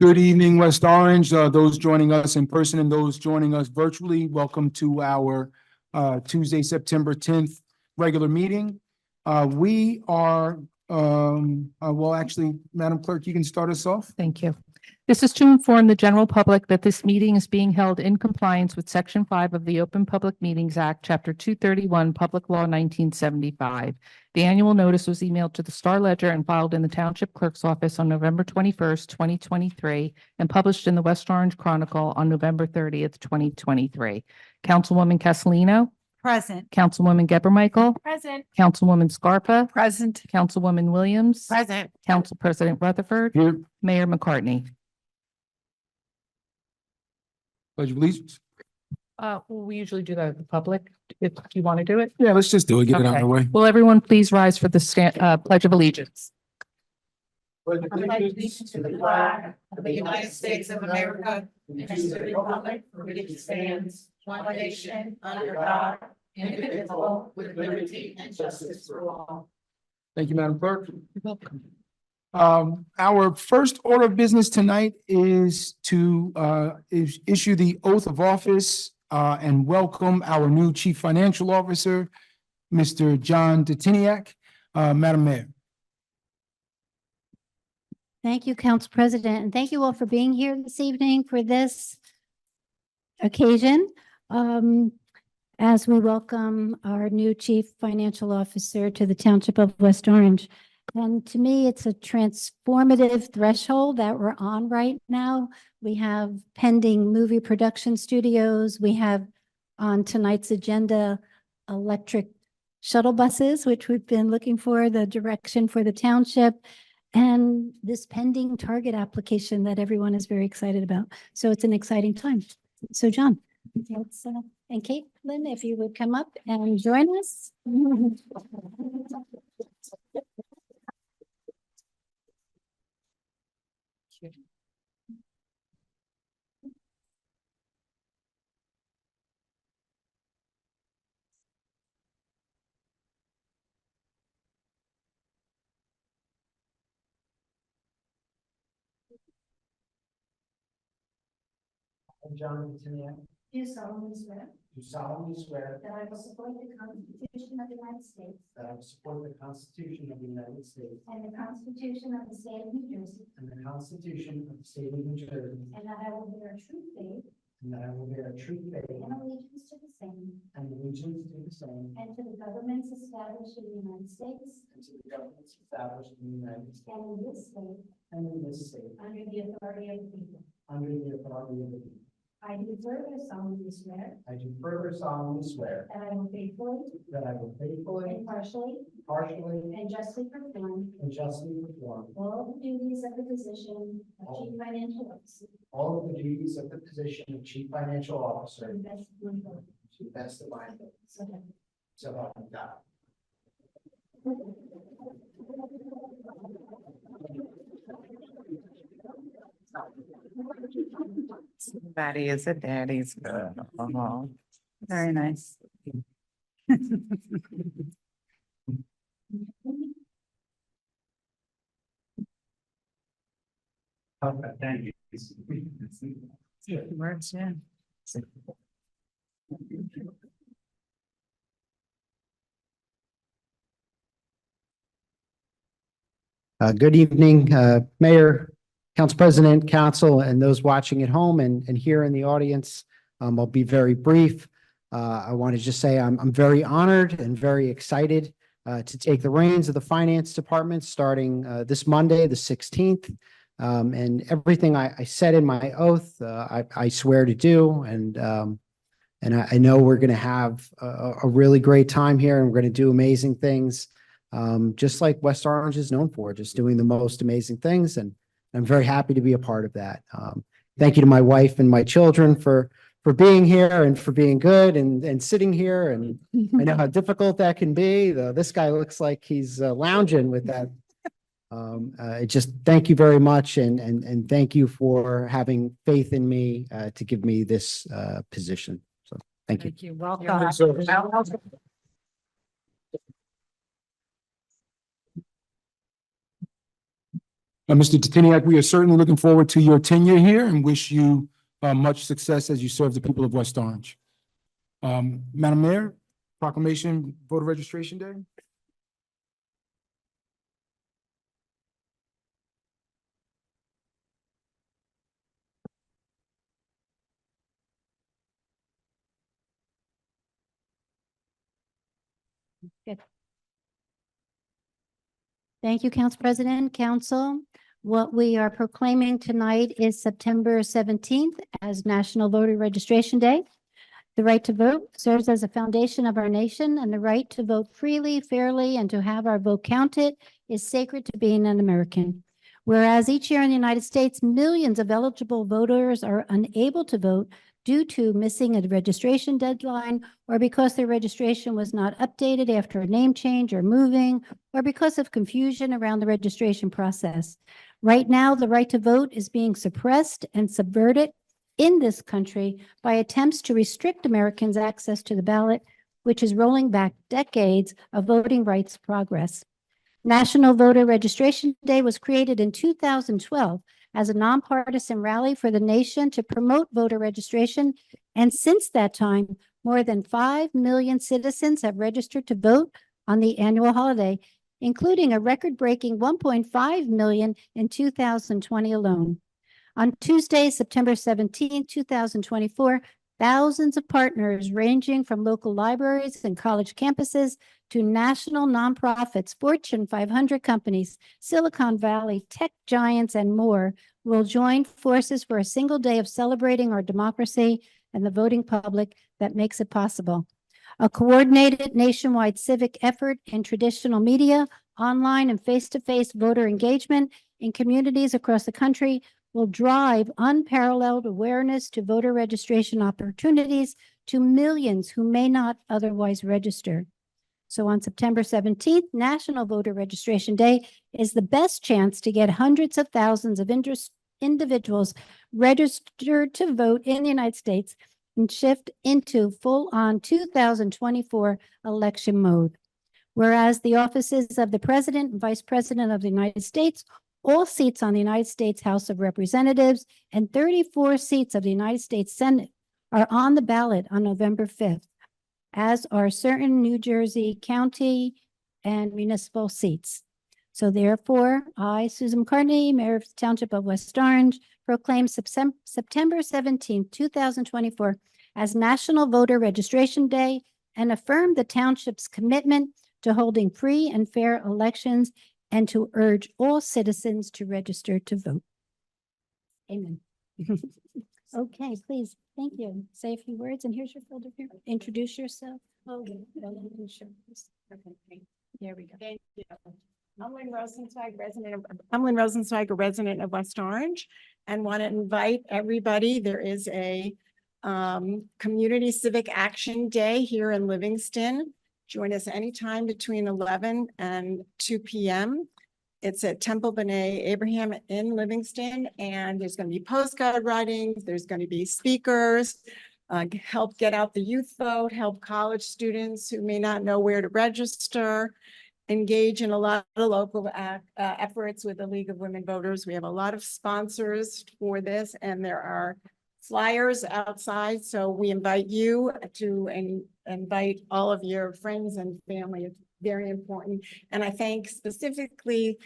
Good evening, West Orange. Those joining us in person and those joining us virtually, welcome to our Tuesday, September 10th regular meeting. We are, well, actually, Madam Clerk, you can start us off. Thank you. This is to inform the general public that this meeting is being held in compliance with Section 5 of the Open Public Meetings Act, Chapter 231, Public Law 1975. The annual notice was emailed to the Star Ledger and filed in the Township Clerk's office on November 21st, 2023, and published in the West Orange Chronicle on November 30th, 2023. Councilwoman Castellino, Present. Councilwoman Geber Michael, Present. Councilwoman Scarpa, Present. Councilwoman Williams, Present. Council President Rutherford, Here, Mayor McCartney. pledge of allegiance. We usually do that with the public, if you want to do it. Yeah, let's just do it. Get it out of the way. Will everyone please rise for the Pledge of Allegiance? I pledge allegiance to the flag of the United States of America and to the republic for which it stands, one nation, under God, indivisible, with liberty and justice for all. Thank you, Madam Clerk. You're welcome. Our first order of business tonight is to issue the oath of office and welcome our new Chief Financial Officer, Mr. John Detiniak. Madam Mayor. Thank you, Council President, and thank you all for being here this evening for this occasion. As we welcome our new Chief Financial Officer to the Township of West Orange. And to me, it's a transformative threshold that we're on right now. We have pending movie production studios. We have on tonight's agenda, electric shuttle buses, which we've been looking for, the direction for the township, and this pending Target application that everyone is very excited about. So it's an exciting time. So John, let's, and Caitlin, if you would come up and join us. I'm John Detiniak, Do solemnly swear do solemnly swear that I will support the Constitution of the United States that I will support the Constitution of the United States and the Constitution of the State of New Jersey, and the Constitution of the State of New Jersey, and that I will bear true faith and that I will bear true faith and allegiance to the same and allegiance to the same and to the governments established in the United States and to the governments established in the United States and in this state and in this state under the authority of the people. under the authority of the people. I do further solemnly swear I do further solemnly swear that I will faithfully, that I will faithfully, impartially, partially, and justly perform and justly perform all the duties of the position of Chief Financial Officer all of the duties of the position of Chief Financial to Officer the best of my ability. to the best of my ability. So help me So help me God. Somebody is a daddy's girl. Very nice. Okay, thank you. Words, yeah. Good evening, Mayor, Council President, Council, and those watching at home and here in the audience. I'll be very brief. I want to just say I'm very honored and very excited to take the reins of the Finance Department starting this Monday, the 16th. And everything I said in my oath, I swear to do. And I know we're going to have a really great time here and we're going to do amazing things. Just like West Orange is known for, just doing the most amazing things. And I'm very happy to be a part of that. Thank you to my wife and my children for being here and for being good and sitting here. And I know how difficult that can be. This guy looks like he's lounging with that. Just thank you very much. And thank you for having faith in me to give me this position. So thank you. Thank you. Welcome. Mr. Titiniak, we are certainly looking forward to your tenure here and wish you much success as you serve the people of West Orange. Madam Mayor, proclamation, voter registration day. Thank you, Council President, Council. What we are proclaiming tonight is September 17th as National Voter Registration Day. The right to vote serves as a foundation of our nation, and the right to vote freely, fairly, and to have our vote counted is sacred to being an American. Whereas each year in the United States, millions of eligible voters are unable to vote due to missing a registration deadline, or because their registration was not updated after a name change or moving, or because of confusion around the registration process. Right now, the right to vote is being suppressed and subverted in this country by attempts to restrict Americans' access to the ballot, which is rolling back decades of voting rights progress. National Voter Registration Day was created in 2012 as a nonpartisan rally for the nation to promote voter registration. And since that time, more than 5 million citizens have registered to vote on the annual holiday, including a record-breaking 1.5 million in 2020 alone. On Tuesday, September 17, 2024, thousands of partners ranging from local libraries and college campuses to national nonprofits, Fortune 500 companies, Silicon Valley, tech giants, and more will join forces for a single day of celebrating our democracy and the voting public that makes it possible. A coordinated nationwide civic effort in traditional media, online and face-to-face voter engagement in communities across the country will drive unparalleled awareness to voter registration opportunities to millions who may not otherwise register. So on September 17th, National Voter Registration Day is the best chance to get hundreds of thousands of individuals registered to vote in the United States and shift into full-on 2024 election mode. Whereas the offices of the President and Vice President of the United States, all seats on the United States House of Representatives, and 34 seats of the United States Senate are on the ballot on November 5th, as are certain New Jersey county and municipal seats. So therefore, I, Susan McCartney, Mayor of the Township of West Orange, proclaim September 17, 2024 as National Voter Registration Day and affirm the township's commitment to holding free and fair elections and to urge all citizens to register to vote. Amen. Okay, please. Thank you. Say a few words, and here's your folder here. Introduce yourself. Oh, sure. Okay, there we go. Thank you. I'm Lynn Rosenzweig, a resident of West Orange, and want to invite everybody. There is a Community Civic Action Day here in Livingston. Join us anytime between 11 and 2 p.m. It's at Temple B'nai Abraham in Livingston, and there's going to be postcard writings. There's going to be speakers, help get out the youth vote, help college students who may not know where to register, engage in a lot of local efforts with the League of Women Voters. We have a lot of sponsors for this, and there are flyers outside. So we invite you to invite all of your friends and family. It's very important. And I thank specifically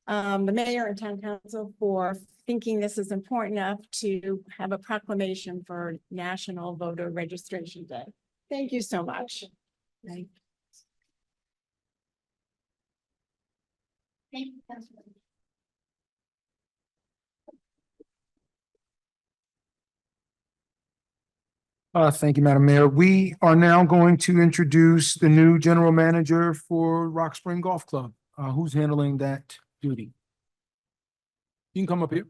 the mayor and town council for thinking this is important enough to have a proclamation for National Voter Registration Day. Thank you so much. Thank you, Councilman. Thank you, Madam Mayor. We are now going to introduce the new general manager for Rock Spring Golf Club. Who's handling that duty? You can come up here.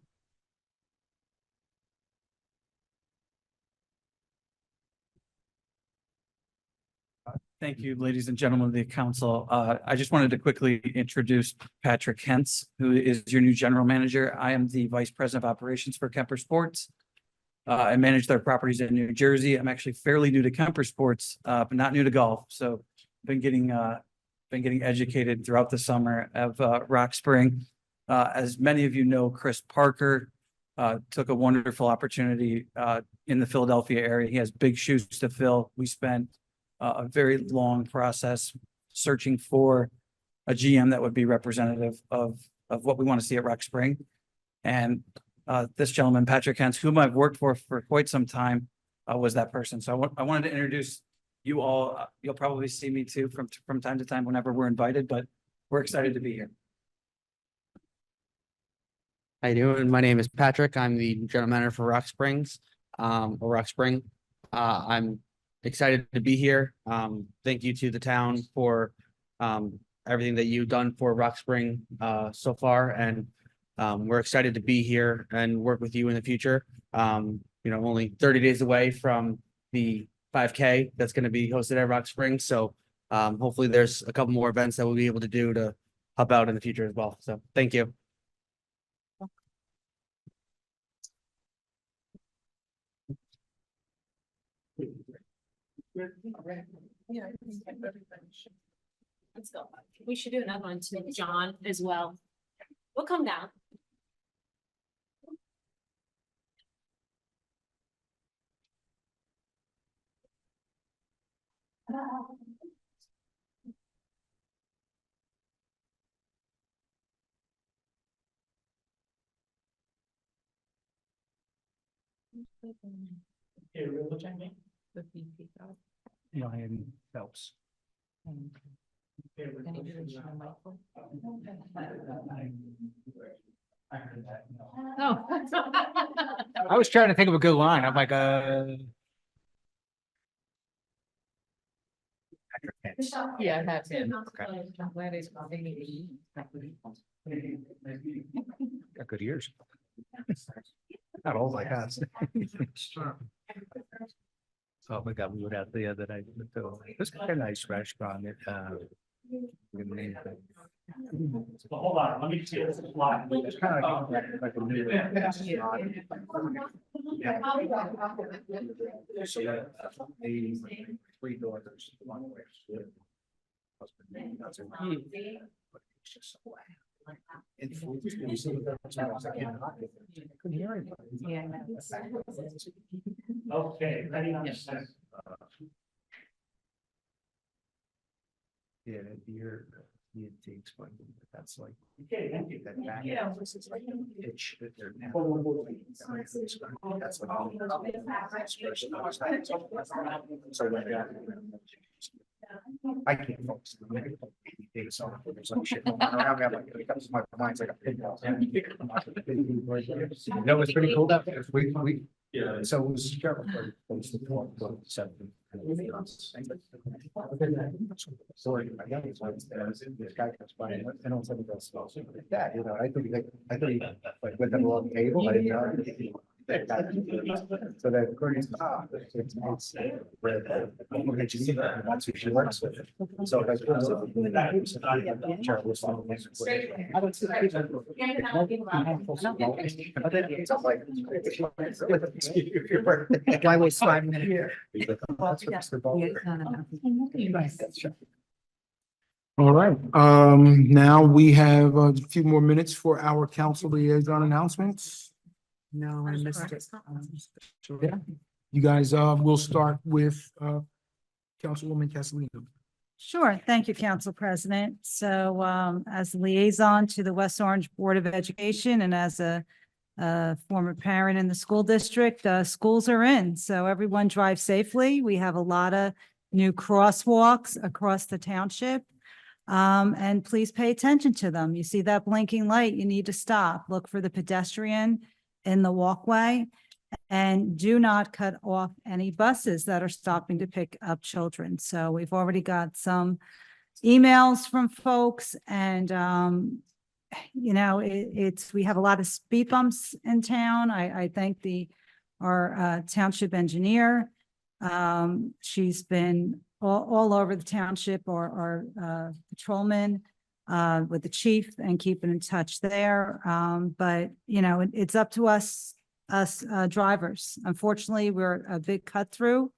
Thank you, ladies and gentlemen of the council. I just wanted to quickly introduce Patrick Hentz, who is your new general manager. I am the vice president of operations for Kemper Sports. I manage their properties in New Jersey. I'm actually fairly new to Kemper Sports, but not new to golf. So been getting educated throughout the summer of Rock Spring. As many of you know, Chris Parker took a wonderful opportunity in the Philadelphia area. He has big shoes to fill. We spent a very long process searching for a GM that would be representative of what we want to see at Rock Spring. And this gentleman, Patrick Hentz, whom I've worked for quite some time, was that person. So I wanted to introduce you all. You'll probably see me too from time to time whenever we're invited, but we're excited to be here. How you doing? My name is Patrick. I'm the general manager for Rock Springs, or Rock Spring. I'm excited to be here. Thank you to the town for everything that you've done for Rock Spring so far, and we're excited to be here and work with you in the future. Only 30 days away from the 5K that's going to be hosted at Rock Spring, so hopefully there's a couple more events that we'll be able to do to help out in the future as well. So thank you. Let's go. We should do another one to John as well. We'll come down. Ryan Phelps. Oh. I was trying to think of a good line. I'm like, Yeah, I have him. got good ears. Not old like us. Oh my God, we went out the other night. It's kind of nice restaurant. Hold on, let me see this slide. It's kind of like a new restaurant. So the three daughters, one wife, husband, doesn't. But it's just so and food, you see, that's why I was like, couldn't hear anybody. Okay, ready on set. Yeah, you're, you to explain, but that's like. Okay, thank you. That back. Yeah. It's like a pitch that they're now. That's what I'll. So like that. I can't focus. So there's like shit going on around me. I'm like, it comes to my mind's like a pin. That was pretty cool. We, yeah. So it was terrible. Sorry, my young is like, this guy comes by and all sudden goes, like that, I think he like went them along the table. I didn't know. So that according to it's red. That's who she works with. So that's why was 5 minutes? All right, now we have a few more minutes for our council liaison announcements. No, I missed it. Yeah, you guys, we'll start with, Councilwoman Castellino. Sure. Thank you, Council President. So as liaison to the West Orange Board of Education and as a former parent in the school district, schools are in. So everyone drive safely. We have a lot of new crosswalks across the township. And please pay attention to them. You see that blinking light, you need to stop. Look for the pedestrian in the walkway And do not cut off any buses that are stopping to pick up children. So we've already got some emails from folks and, we have a lot of speed bumps in town. I thank our township engineer. She's been all over the township or patrolman with the chief and keeping in touch there. But it's up to us drivers. Unfortunately, we're a big cut through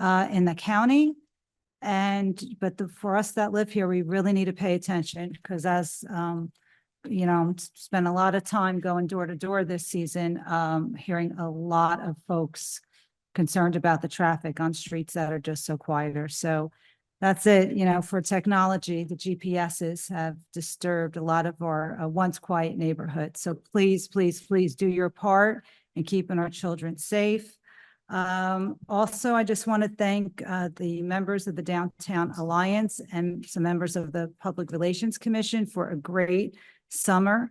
in the county. But for us that live here, we really need to pay attention because spent a lot of time going door to door this season, hearing a lot of folks concerned about the traffic on streets that are just so quieter. So that's it, for technology, the GPSs have disturbed a lot of our once quiet neighborhoods. So please, please, please do your part in keeping our children safe. Also, I just want to thank the members of the Downtown Alliance and some members of the Public Relations Commission for a great summer.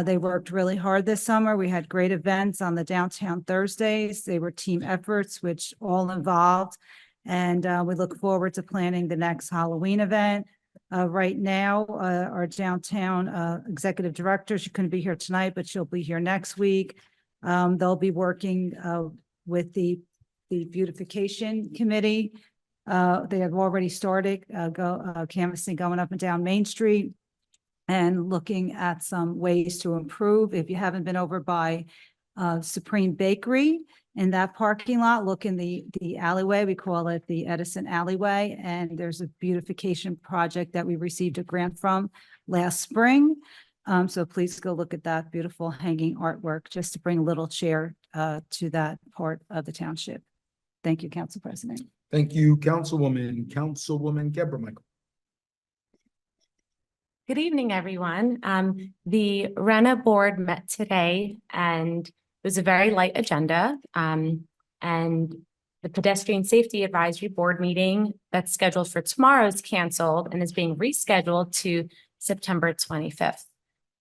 They worked really hard this summer. We had great events on the Downtown Thursdays. They were team efforts, which all involved. And we look forward to planning the next Halloween event. Right now, our downtown executive director, she couldn't be here tonight, but she'll be here next week. They'll be working with the beautification committee. They have already started canvassing going up and down Main Street and looking at some ways to improve. If you haven't been over by Supreme Bakery in that parking lot, look in the alleyway. We call it the Edison Alleyway. And there's a beautification project that we received a grant from last spring. So please go look at that beautiful hanging artwork just to bring a little cheer to that part of the township. Thank you, Council President. Thank you, Councilwoman Geber Michael. Good evening, everyone. The RENA board met today and it was a very light agenda. And the Pedestrian Safety Advisory Board meeting that's scheduled for tomorrow is canceled and is being rescheduled to September 25th.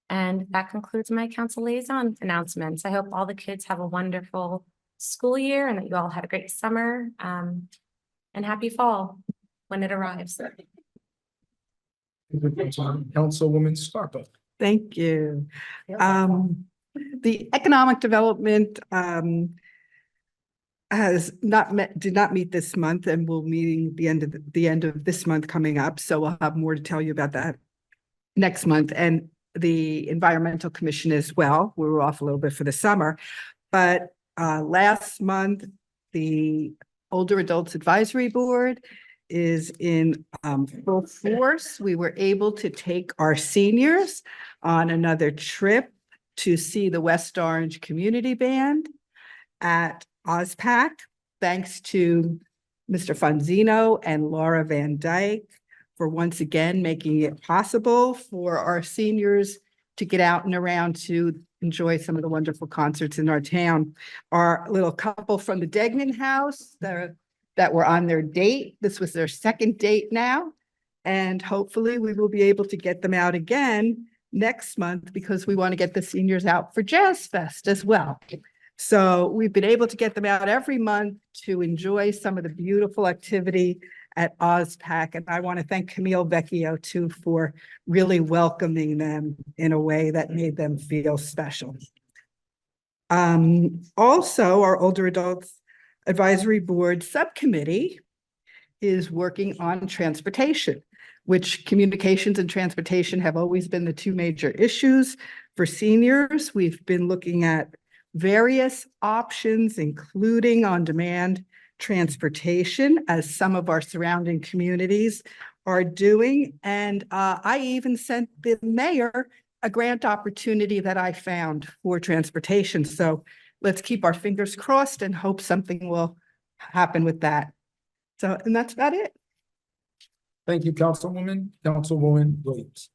And that concludes my council liaison announcements. I hope all the kids have a wonderful school year and that you all had a great summer and happy fall when it arrives. Councilwoman Scarpa. Thank you. The economic development did not meet this month and will meeting the end of this month coming up. So we'll have more to tell you about that next month. And the Environmental Commission as well. We were off a little bit for the summer, but last month, the Older Adults Advisory Board is in full force. We were able to take our seniors on another trip to see the West Orange Community Band at OSPAC, thanks to Mr. Fonzino and Laura Van Dyke for once again making it possible for our seniors to get out and around to enjoy some of the wonderful concerts in our town. Our little couple from the Degnan House that were on their date. This was their second date now. And hopefully we will be able to get them out again next month because we want to get the seniors out for Jazz Fest as well. So we've been able to get them out every month to enjoy some of the beautiful activity at OSPAC. And I want to thank Camille Vecchio too for really welcoming them in a way that made them feel special. Also, our Older Adults Advisory Board Subcommittee is working on transportation, which communications and transportation have always been the two major issues for seniors. We've been looking at various options, including on-demand transportation, as some of our surrounding communities are doing. And I even sent the mayor a grant opportunity that I found for transportation. So let's keep our fingers crossed and hope something will happen with that. So, and that's about it. Thank you, Councilwoman Williams.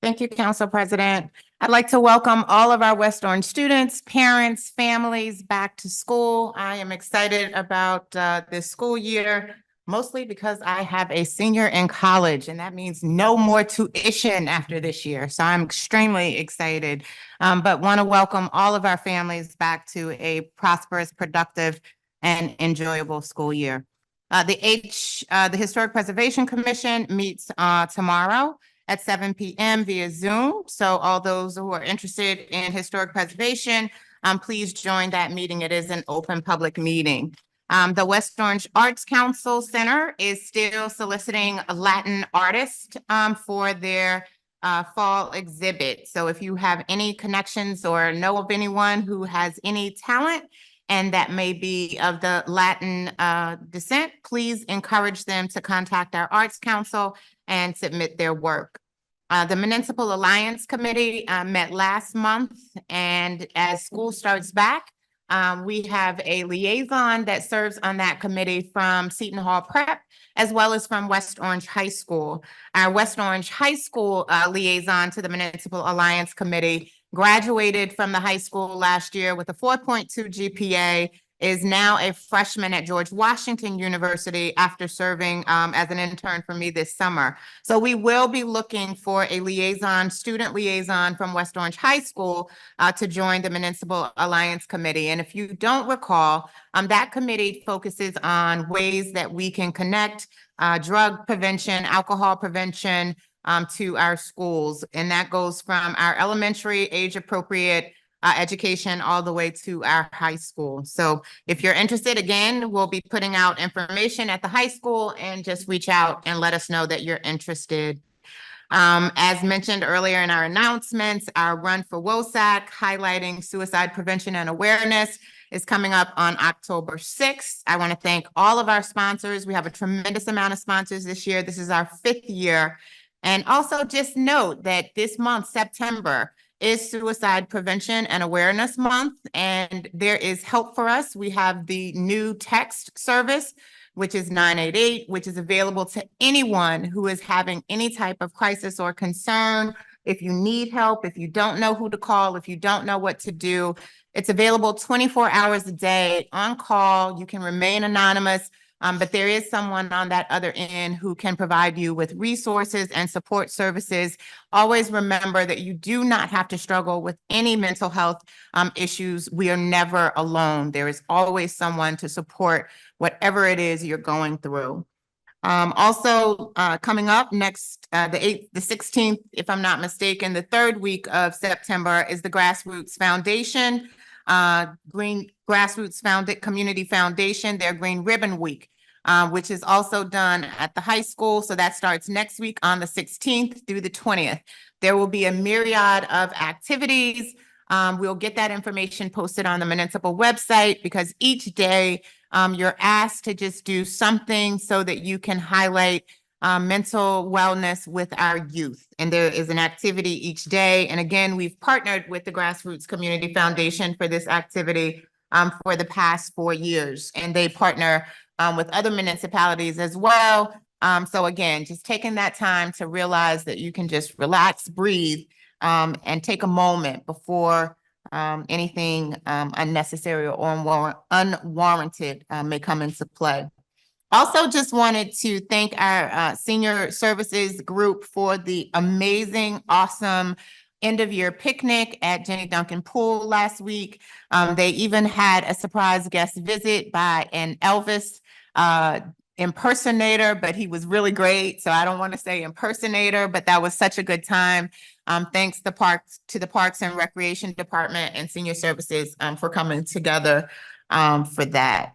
Thank you, Council President. I'd like to welcome all of our West Orange students, parents, families back to school. I am excited about this school year. mostly because I have a senior in college, and that means no more tuition after this year. So I'm extremely excited. But want to welcome all of our families back to a prosperous, productive, and enjoyable school year. The Historic Preservation Commission meets tomorrow at 7 p.m. via Zoom. So all those who are interested in historic preservation, please join that meeting. It is an open public meeting. The West Orange Arts Council Center is still soliciting Latin artists for their fall exhibit. So if you have any connections or know of anyone who has any talent and that may be of the Latin descent, please encourage them to contact our Arts Council and submit their work. The Municipal Alliance Committee met last month, and as school starts back, we have a liaison that serves on that committee from Seton Hall Prep, as well as from West Orange High School. Our West Orange High School liaison to the Municipal Alliance Committee graduated from the high school last year with a 4.2 GPA, is now a freshman at George Washington University after serving as an intern for me this summer. So we will be looking for a liaison, student liaison from West Orange High School to join the Municipal Alliance Committee. And if you don't recall, that committee focuses on ways that we can connect drug prevention, alcohol prevention to our schools. And that goes from our elementary age-appropriate education all the way to our high school. So if you're interested, again, we'll be putting out information at the high school, and just reach out and let us know that you're interested. As mentioned earlier in our announcements, our Run for WOSAC highlighting suicide prevention and awareness is coming up on October 6th. I want to thank all of our sponsors. We have a tremendous amount of sponsors this year. This is our 5th year. And also just note that this month, September, is Suicide Prevention and Awareness Month, and there is help for us. We have the new text service, which is 988, which is available to anyone who is having any type of crisis or concern. If you need help, if you don't know who to call, if you don't know what to do, it's available 24 hours a day on call. You can remain anonymous. But there is someone on that other end who can provide you with resources and support services. Always remember that you do not have to struggle with any mental health issues. We are never alone. There is always someone to support whatever it is you're going through. Also coming up next, the 16th, if I'm not mistaken, the 3rd week of September is the Grassroots Foundation, Green Grassroots Community Foundation, their Green Ribbon Week, which is also done at the high school. So that starts next week on the 16th through the 20th. There will be a myriad of activities. We'll get that information posted on the municipal website, because each day you're asked to just do something so that you can highlight mental wellness with our youth. And there is an activity each day. And again, we've partnered with the Grassroots Community Foundation for this activity for the past 4 years. And they partner with other municipalities as well. So again, just taking that time to realize that you can just relax, breathe, and take a moment before anything unnecessary or unwarranted may come into play. Also, just wanted to thank our senior services group for the amazing, awesome end-of-year picnic at Jenny Duncan Pool last week. They even had a surprise guest visit by an Elvis impersonator, but he was really great. So I don't want to say impersonator, but that was such a good time. Thanks to the Parks and Recreation Department and Senior Services for coming together for that.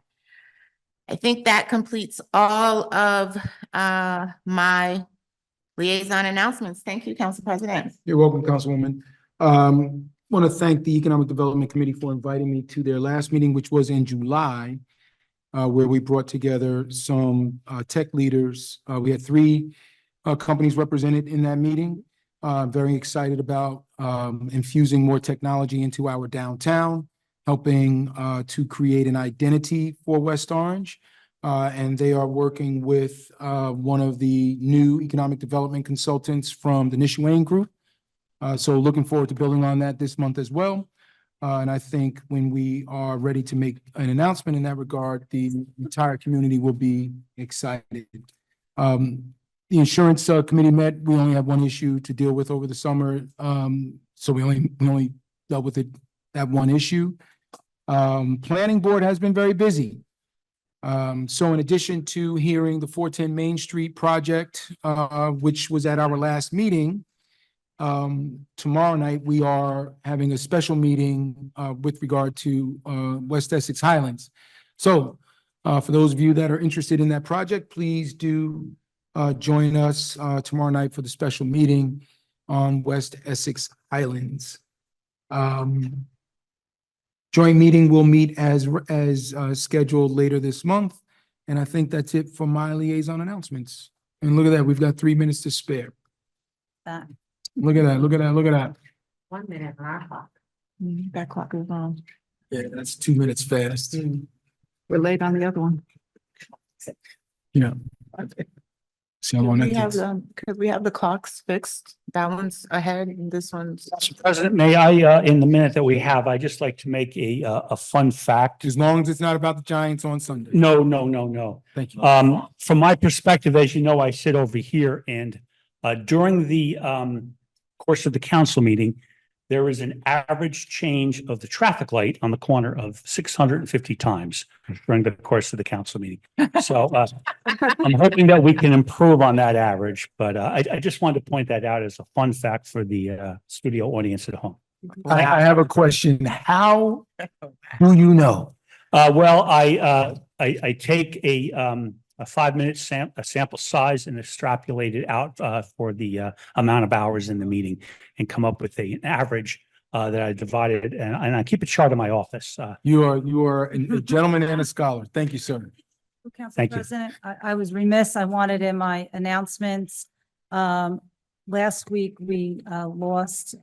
I think that completes all of my liaison announcements. Thank you, Council President. You're welcome, Councilwoman. Want to thank the Economic Development Committee for inviting me to their last meeting, which was in July, where we brought together some tech leaders. We had 3 companies represented in that meeting. Very excited about infusing more technology into our downtown, helping to create an identity for West Orange. And they are working with one of the new economic development consultants from the Nishwayne Group. So looking forward to building on that this month as well. And I think when we are ready to make an announcement in that regard, the entire community will be excited. The insurance committee met. We only have one issue to deal with over the summer. So we only dealt with that one issue. Planning board has been very busy. So in addition to hearing the 410 Main Street project, which was at our last meeting, tomorrow night, we are having a special meeting, with regard to, West Essex Highlands. So, for those of you that are interested in that project, please do, join us, tomorrow night for the special meeting on West Essex Highlands. Joint meeting will meet as scheduled later this month. And I think that's it for my liaison announcements. And look at that, we've got 3 minutes to spare. That Look at that, look at that, look at that. 1 minute on our clock. that clock is on. Yeah, that's 2 minutes fast. We're late on the other one. Yeah. See how long that takes. Could we have the clocks fixed? That one's ahead and this one's. Mr. President, may I, in the minute that we have, I just like to make a fun fact. As long as it's not about the Giants on Sunday. No. Thank you. From my perspective, as you know, I sit over here and during the course of the council meeting, there is an average change of the traffic light on the corner of 650 times during the course of the council meeting. So I'm hoping that we can improve on that average, but I just wanted to point that out as a fun fact for the studio audience at home. I have a question. How do you know? Well, I take a 5-minute sample size and extrapolate it out for the amount of hours in the meeting and come up with an average that I divided, and I keep a chart in my office. You are a gentleman and a scholar. Thank you, sir. Council Thank you. President, I was remiss. I wanted in my announcements. Last week, we lost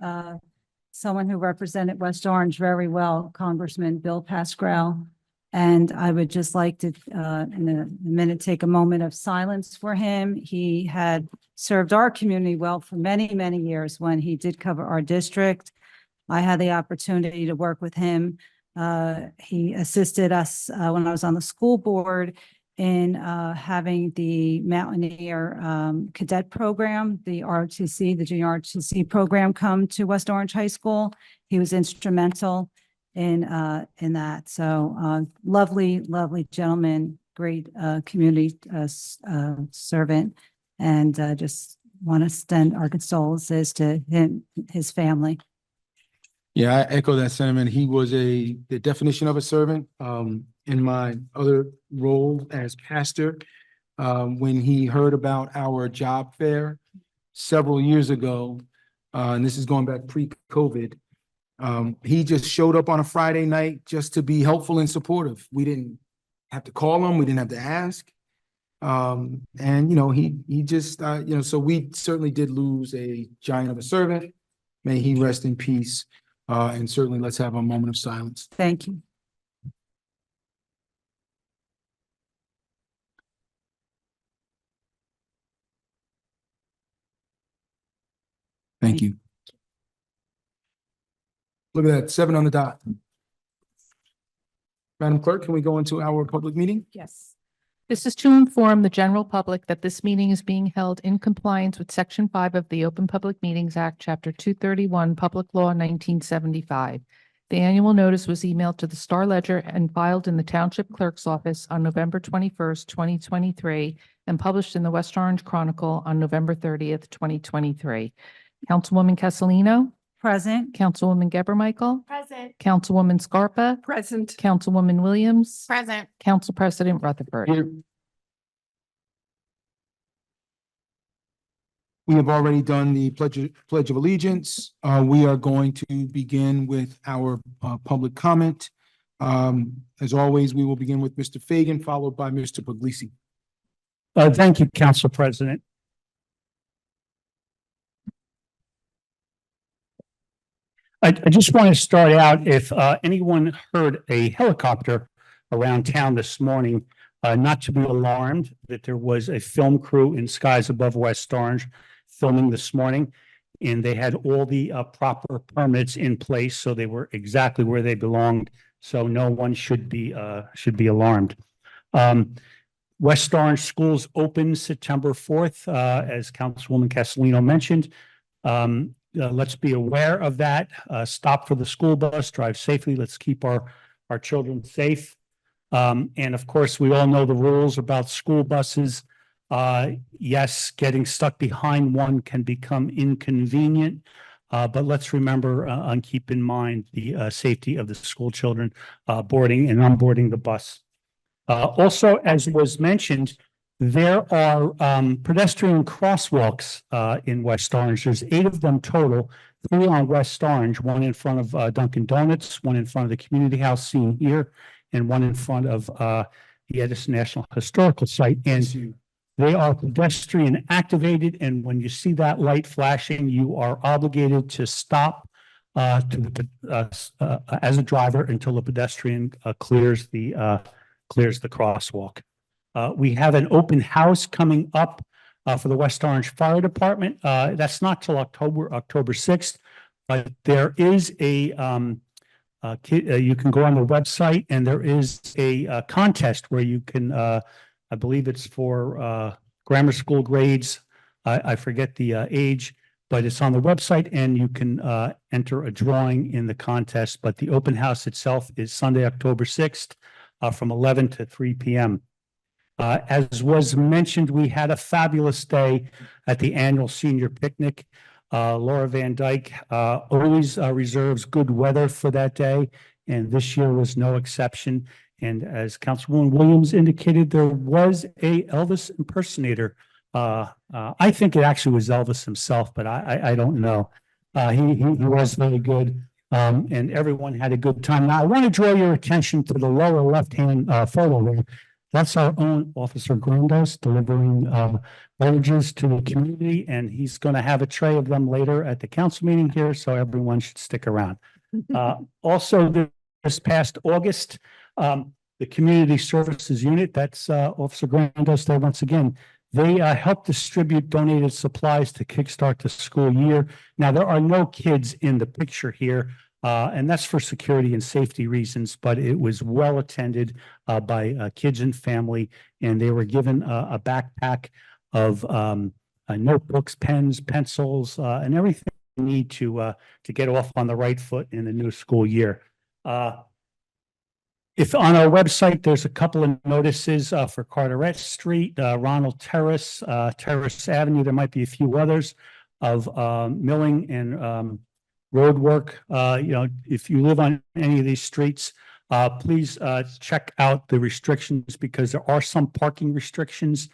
someone who represented West Orange very well, Congressman Bill Pascrell. And I would just like to, in a minute, take a moment of silence for him. He had served our community well for many, many years when he did cover our district. I had the opportunity to work with him. He assisted us when I was on the school board in having the Mountaineer Cadet Program, the ROTC, the junior ROTC program come to West Orange High School. He was instrumental in that. So lovely gentleman, great community servant, and just want to extend our condolences to him, his family. Yeah, I echo that sentiment. He was the definition of a servant. In my other role as pastor, when he heard about our job fair several years ago, and this is going back pre-COVID, he just showed up on a Friday night just to be helpful and supportive. We didn't have to call him. We didn't have to ask. And, he just, so we certainly did lose a giant of a servant. May he rest in peace. And certainly let's have a moment of silence. Thank you. Thank you. Look at that, 7 on the dot. Madam Clerk, can we go into our public meeting? Yes. This is to inform the general public that this meeting is being held in compliance with Section 5 of the Open Public Meetings Act, Chapter 231, Public Law 1975. The annual notice was emailed to the Star Ledger and filed in the Township Clerk's office on November 21st, 2023, and published in the West Orange Chronicle on November 30th, 2023. Councilwoman Castellino, Present. Councilwoman Geber Michael, Present. Councilwoman Scarpa, Present. Councilwoman Williams, Present. Council President Rutherford. Here. We have already done the Pledge of Allegiance. We are going to begin with our public comment. As always, we will begin with Mr. Fagan, followed by Mr. Puglisi. Thank you, Council President. I just want to start out, if anyone heard a helicopter around town this morning, not to be alarmed that there was a film crew in skies above West Orange filming this morning. and they had all the proper permits in place, so they were exactly where they belonged. So no one should be alarmed. West Orange schools open September 4th, as Councilwoman Castellino mentioned. Let's be aware of that. Stop for the school bus, drive safely. Let's keep our children safe. And of course, we all know the rules about school buses. Yes, getting stuck behind one can become inconvenient, but let's remember and keep in mind the safety of the school children boarding and onboarding the bus. Also, as was mentioned, there are pedestrian crosswalks in West Orange. There's 8 of them total, 3 on West Orange, 1 in front of Dunkin' Donuts, 1 in front of the Community House seen here, and 1 in front of the Edison National Historical Site. And they are pedestrian activated, and when you see that light flashing, you are obligated to stop as a driver until the pedestrian clears the crosswalk. We have an open house coming up for the West Orange Fire Department. That's not till October 6th, but there is you can go on the website, and there is a contest where you can, I believe it's for grammar school grades. I forget the age, but it's on the website, and you can enter a drawing in the contest. But the open house itself is Sunday, October 6th from 11 to 3 p.m. As was mentioned, we had a fabulous day at the annual senior picnic. Laura Van Dyke always reserves good weather for that day, and this year was no exception. And as Councilwoman Williams indicated, there was a Elvis impersonator. I think it actually was Elvis himself, but I don't know. He was very good, and everyone had a good time. Now, I want to draw your attention to the lower left-hand photo there. That's our own Officer Grandos delivering beverages to the community, and he's going to have a tray of them later at the council meeting here, so everyone should stick around. Also, this past August, the Community Services Unit, that's Officer Grandos there once again, they helped distribute donated supplies to kickstart the school year. Now, there are no kids in the picture here, and that's for security and safety reasons, but it was well attended by kids and family, and they were given a backpack of notebooks, pens, pencils, and everything they need to get off on the right foot in the new school year. If on our website, there's a couple of notices for Carteret Street, Ronald Terrace, Terrace Avenue. There might be a few others of milling and road work. If you live on any of these streets, please check out the restrictions, because there are some parking restrictions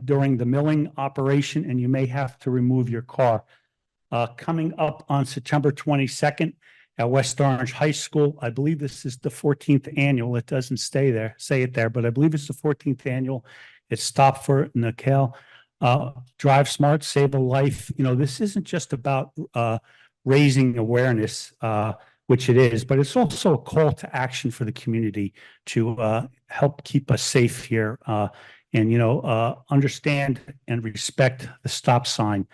during the milling operation, and you may have to remove your car. Coming up on September 22nd at West Orange High School, I believe this is the 14th annual. It doesn't say it there, but I believe it's the 14th annual. It's Stop for Nickel. Drive smart, save a life. This isn't just about raising awareness, which it is, but it's also a call to action for the community to help keep us safe here, and understand and respect the stop sign.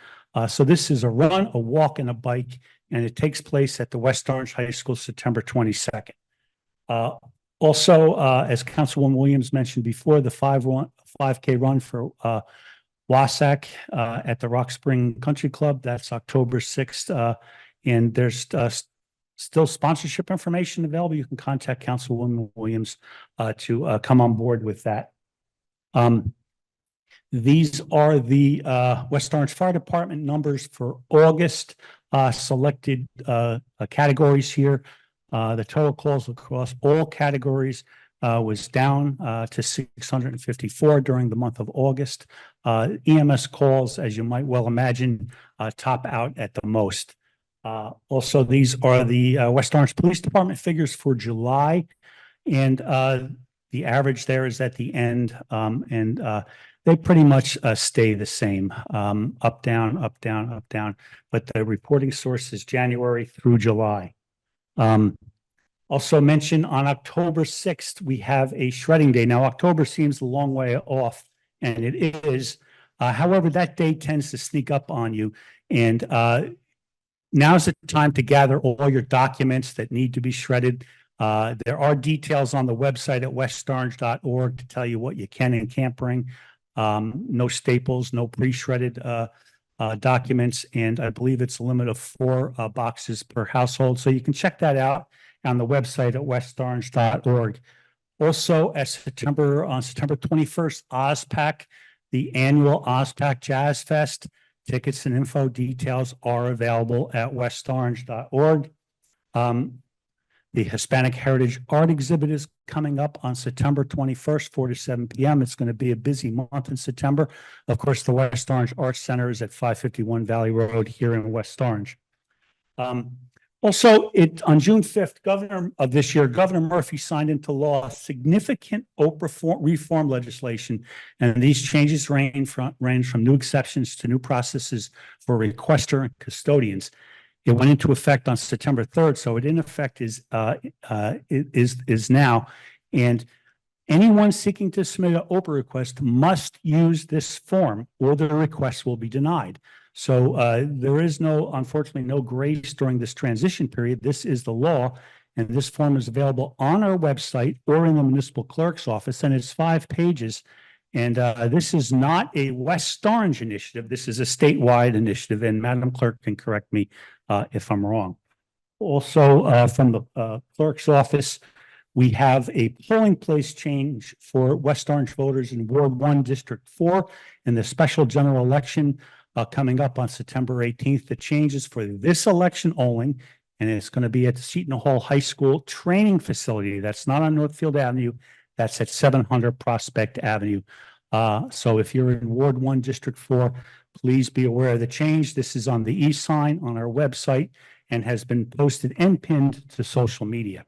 So this is a run, a walk, and a bike, and it takes place at the West Orange High School, September 22nd. Also, as Councilwoman Williams mentioned before, the 5K run for Wasack at the Rock Spring Country Club, that's October 6th. And there's still sponsorship information available. You can contact Councilwoman Williams to come on board with that. These are the West Orange Fire Department numbers for August, selected categories here. The total calls across all categories was down to 654 during the month of August. EMS calls, as you might well imagine, top out at the most. Also, these are the West Orange Police Department figures for July, and the average there is at the end, and they pretty much stay the same, up, down, up, down, up, down. But the reporting source is January through July. Also mentioned on October 6th, we have a shredding day. Now, October seems a long way off, and it is. However, that day tends to sneak up on you. And now's the time to gather all your documents that need to be shredded. There are details on the website at westorange.org to tell you what you can and can't bring. No staples, no pre-shredded documents, and I believe it's a limit of 4 boxes per household. So you can check that out on the website at westorange.org. Also, on September 21st, OzPac, the annual OzPac Jazz Fest. Tickets and info details are available at westorange.org. The Hispanic Heritage Art Exhibit is coming up on September 21st, 4 to 7 p.m. It's going to be a busy month in September. Of course, the West Orange Arts Center is at 551 Valley Road here in West Orange. Also, on June 5th, Governor Murphy signed into law significant OPRA reform legislation, and these changes range from new exceptions to new processes for requester and custodians. It went into effect on September 3rd, so it in effect is now. And anyone seeking to submit an OPRA request must use this form, or the request will be denied. So there is unfortunately, no grace during this transition period. This is the law, and this form is available on our website or in the municipal clerk's office, and it's 5 pages. And this is not a West Orange initiative. This is a statewide initiative, and Madam Clerk can correct me if I'm wrong. Also, from the clerk's office, we have a polling place change for West Orange voters in Ward 1, District 4 in the special general election coming up on September 18th. The change is for this election only, and it's going to be at the Seton Hall High School training facility. That's not on Northfield Avenue. That's at 700 Prospect Avenue. So if you're in Ward 1, District 4, please be aware of the change. This is on the e-sign on our website and has been posted and pinned to social media.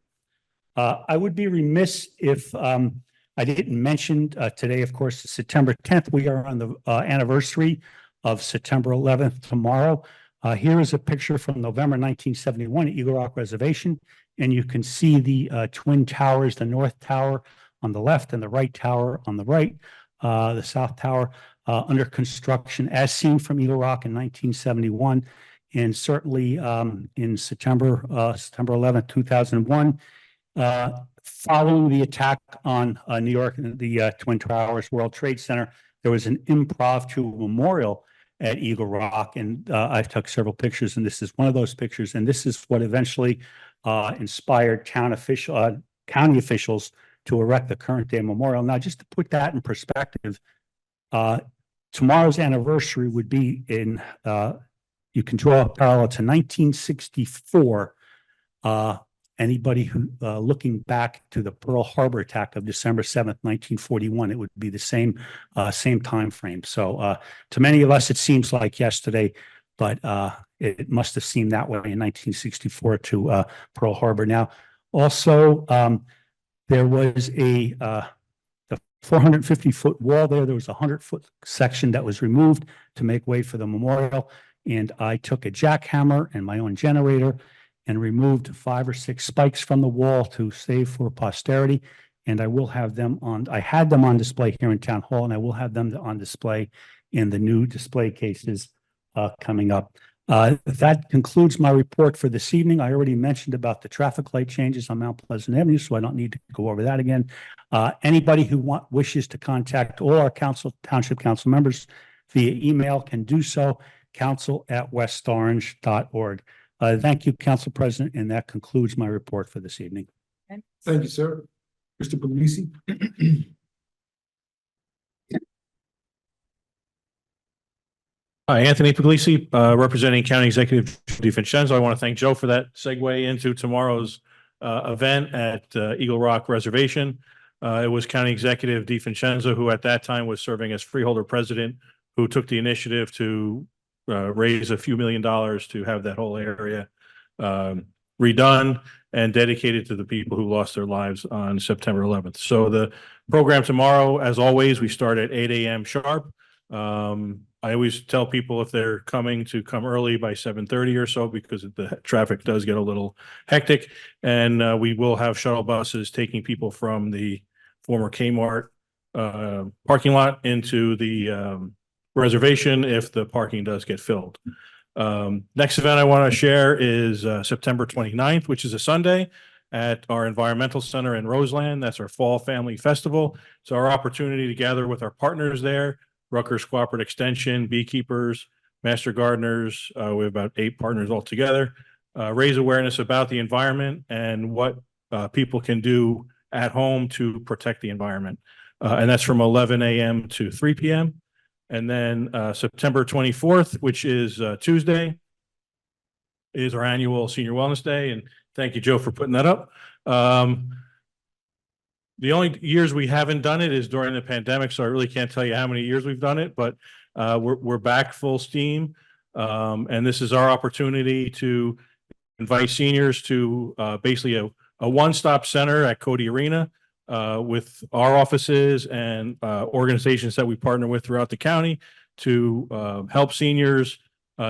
I would be remiss if I didn't mention today, of course, September 10th. We are on the anniversary of September 11th tomorrow. Here is a picture from November 1971 at Eagle Rock Reservation, and you can see the twin towers, the North Tower on the left and the right tower on the right, the South Tower under construction as seen from Eagle Rock in 1971. And certainly in September 11th, 2001, following the attack on New York, the Twin Towers World Trade Center, there was an impromptu memorial at Eagle Rock, and I took several pictures, and this is one of those pictures, and this is what eventually inspired county officials to erect the current day memorial. Now, just to put that in perspective, tomorrow's anniversary would be in, you can draw a parallel to 1964. Anybody who looking back to the Pearl Harbor attack of December 7th, 1941, it would be the same time frame. So to many of us, it seems like yesterday, but it must have seemed that way in 1964 to Pearl Harbor. Now, also, there was the 450-foot wall there. There was a 100-foot section that was removed to make way for the memorial. And I took a jackhammer and my own generator and removed 5 or 6 spikes from the wall to save for posterity. And I will have them I had them on display here in Town Hall, and I will have them on display in the new display cases coming up. That concludes my report for this evening. I already mentioned about the traffic light changes on Mount Pleasant Avenue, so I don't need to go over that again. Anybody who wishes to contact all our township council members via email can do so, council@westorange.org. Thank you, Council President, and that concludes my report for this evening. Thank you, sir. Mr. Puglisi? Hi, Anthony Puglisi, representing County Executive DiVincenzo. I want to thank Joe for that segue into tomorrow's event at Eagle Rock Reservation. It was County Executive DiVincenzo who at that time was serving as freeholder president, who took the initiative to raise a few $1 million to have that whole area redone and dedicated to the people who lost their lives on September 11th. So the program tomorrow, as always, we start at 8 a.m. sharp. I always tell people if they're coming to come early by 7:30 or so, because the traffic does get a little hectic. And we will have shuttle buses taking people from the former Kmart parking lot into the reservation if the parking does get filled. Next event I want to share is September 29th, which is a Sunday at our Environmental Center in Roseland. That's our Fall Family Festival. It's our opportunity to gather with our partners there, Rutgers Cooperative Extension, beekeepers, master gardeners. We have about 8 partners altogether. Raise awareness about the environment and what people can do at home to protect the environment. And that's from 11 a.m. to 3 p.m. And then September 24th, which is Tuesday, is our annual Senior Wellness Day. And thank you, Joe, for putting that up. The only years we haven't done it is during the pandemic, so I really can't tell you how many years we've done it, but we're back full steam. And this is our opportunity to invite seniors to basically a one-stop center at Cody Arena with our offices and organizations that we partner with throughout the county to help seniors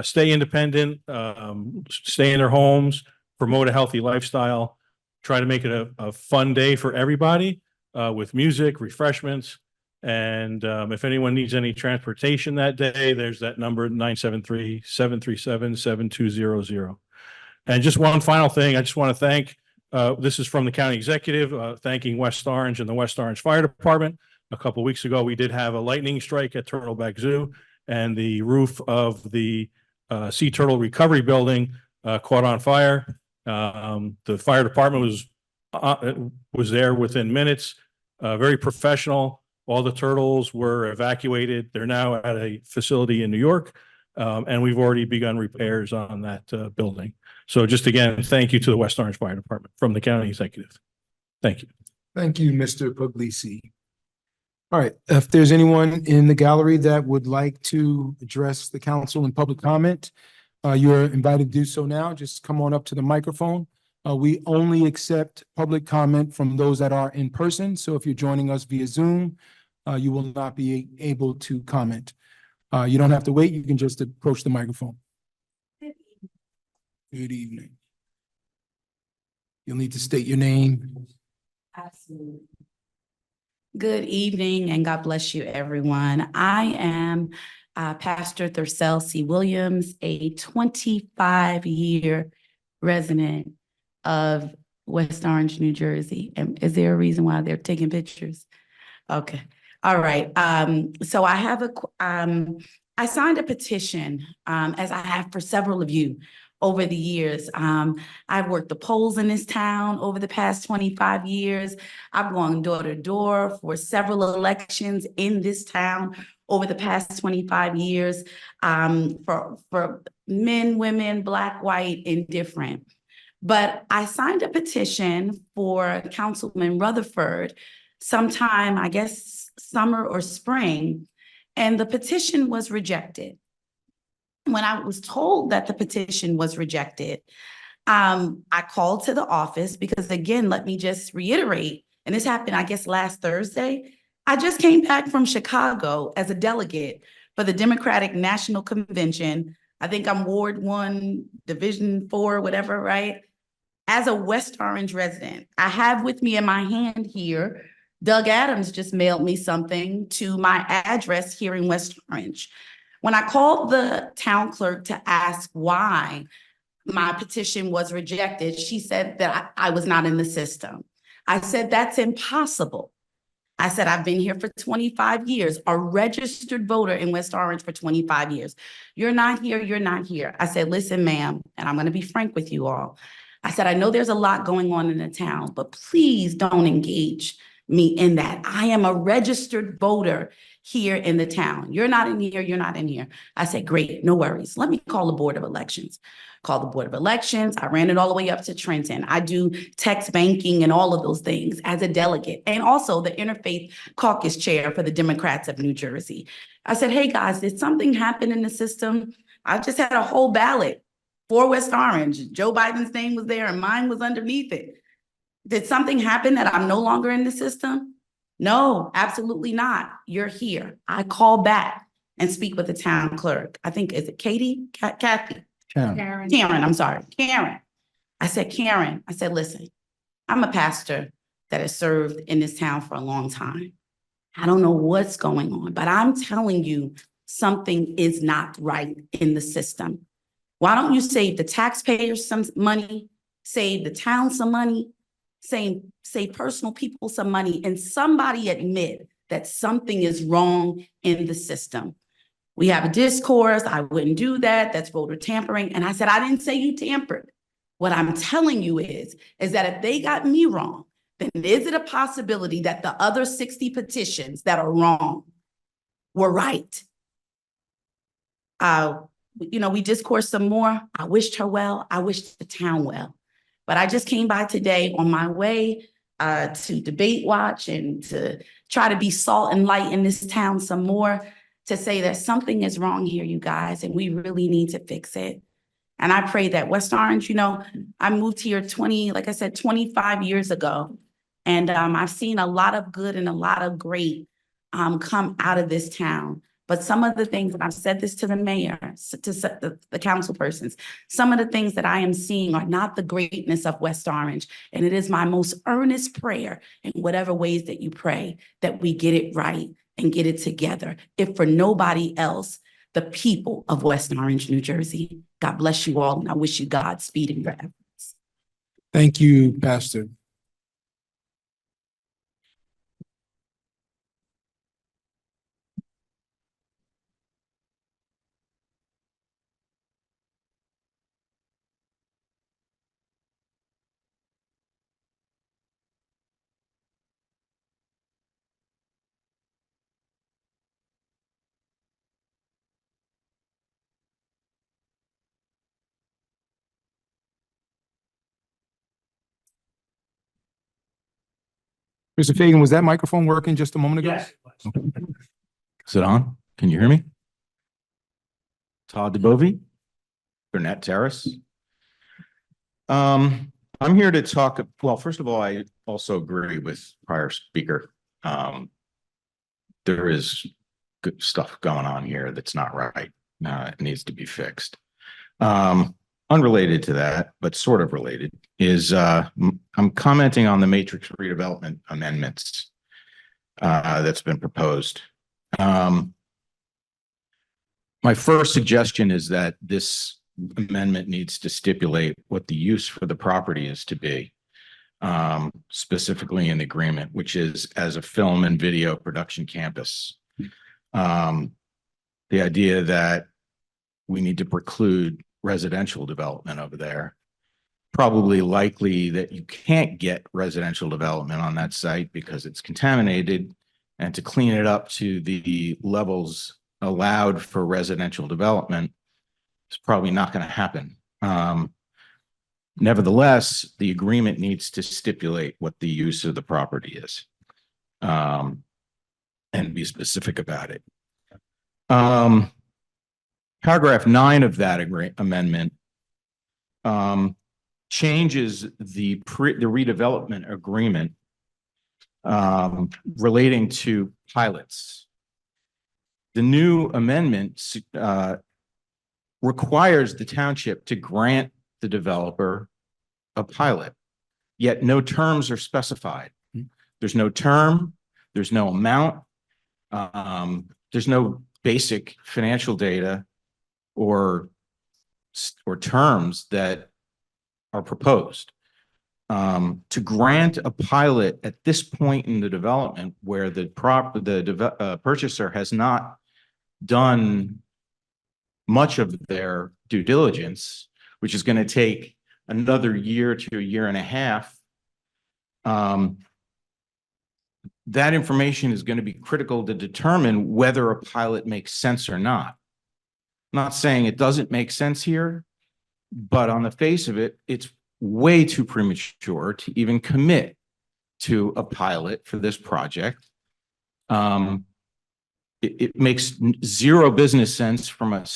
stay independent, stay in their homes, promote a healthy lifestyle, try to make it a fun day for everybody with music, refreshments. And if anyone needs any transportation that day, there's that number 973-737-7200. And just one final thing, I just want to thank, this is from the county executive, thanking West Orange and the West Orange Fire Department. A couple of weeks ago, we did have a lightning strike at Turtleback Zoo, and the roof of the Sea Turtle Recovery Building caught on fire. The fire department was there within minutes, very professional. All the turtles were evacuated. They're now at a facility in New York, and we've already begun repairs on that building. So just again, thank you to the West Orange Fire Department from the county executive. Thank you. Thank you, Mr. Puglisi. All right, if there's anyone in the gallery that would like to address the council in public comment, you're invited to do so now. Just come on up to the microphone. We only accept public comment from those that are in person. So if you're joining us via Zoom, you will not be able to comment. You don't have to wait. You can just approach the microphone. Good evening. You'll need to state your name. Absolutely. Good evening and God bless you, everyone. I am Pastor Thurcell C. Williams, a 25-year resident of West Orange, New Jersey. And is there a reason why they're taking pictures? Okay. All right. So I have I signed a petition, as I have for several of you over the years. I've worked the polls in this town over the past 25 years. I've gone door to door for several elections in this town over the past 25 years, for men, women, Black, white, indifferent. But I signed a petition for Councilman Rutherford sometime, I guess, summer or spring, and the petition was rejected. When I was told that the petition was rejected, I called to the office because, again, let me just reiterate, and this happened, I guess, last Thursday. I just came back from Chicago as a delegate for the Democratic National Convention. I think I'm Ward 1, Division 4, whatever, right? As a West Orange resident, I have with me in my hand here, Doug Adams just mailed me something to my address here in West Orange. When I called the town clerk to ask why my petition was rejected, she said that I was not in the system. I said, that's impossible. I said, I've been here for 25 years, a registered voter in West Orange for 25 years. You're not here, you're not here. I said, listen, ma'am, and I'm gonna be frank with you all. I said, I know there's a lot going on in the town, but please don't engage me in that. I am a registered voter here in the town. You're not in here, you're not in here. I said, great, no worries. Let me call the Board of Elections. Call the Board of Elections. I ran it all the way up to Trenton. I do text banking and all of those things as a delegate, and also the Interfaith Caucus Chair for the Democrats of New Jersey. I said, hey guys, did something happen in the system? I just had a whole ballot for West Orange. Joe Biden's name was there and mine was underneath it. Did something happen that I'm no longer in the system? No, absolutely not. You're here. I call back and speak with the town clerk. I think, is it Katie? Kathy? Karen, I'm sorry. Karen. I said, Karen, I said, listen, I'm a pastor that has served in this town for a long time. I don't know what's going on, but I'm telling you, something is not right in the system. Why don't you save the taxpayers some money, save the town some money, save personal people some money, and somebody admit that something is wrong in the system? We have a discourse, I wouldn't do that, that's voter tampering. And I said, I didn't say you tampered. What I'm telling you is that if they got me wrong, then is it a possibility that the other 60 petitions that are wrong were right? We discoursed some more. I wished her well. I wished the town well. But I just came by today on my way to Debate Watch and to try to be salt and light in this town some more, to say that something is wrong here, you guys, and we really need to fix it. And I pray that West Orange, I moved here 25 years ago. And I've seen a lot of good and a lot of great come out of this town. But some of the things, and I've said this to the mayor, to the council persons, some of the things that I am seeing are not the greatness of West Orange. And it is my most earnest prayer, in whatever ways that you pray, that we get it right and get it together. If for nobody else, the people of West Orange, New Jersey. God bless you all, and I wish you Godspeed in your efforts. Thank you, Pastor. Mr. Fagan, was that microphone working just a moment ago? Yes. Is it on? Can you hear me? Todd DeBovie, Burnett Terrace. I'm here to talk, well, first of all, I also agree with prior speaker. There is good stuff going on here that's not right. It needs to be fixed. Unrelated to that, but sort of related, is I'm commenting on the matrix redevelopment amendments that's been proposed. My first suggestion is that this amendment needs to stipulate what the use for the property is to be, specifically in the agreement, which is as a film and video production campus. The idea that we need to preclude residential development over there. Probably likely that you can't get residential development on that site because it's contaminated, and to clean it up to the levels allowed for residential development is probably not going to happen. Nevertheless, the agreement needs to stipulate what the use of the property is, and be specific about it. Paragraph 9 of that amendment changes the redevelopment agreement relating to pilots. The new amendment requires the township to grant the developer a pilot, yet no terms are specified. There's no term, there's no amount, there's no basic financial data or terms that are proposed. To grant a pilot at this point in the development where the purchaser has not done much of their due diligence, which is going to take another year to a year and a half, that information is going to be critical to determine whether a pilot makes sense or not. I'm not saying it doesn't make sense here, but on the face of it, it's way too premature to even commit to a pilot for this project. It makes zero business sense from a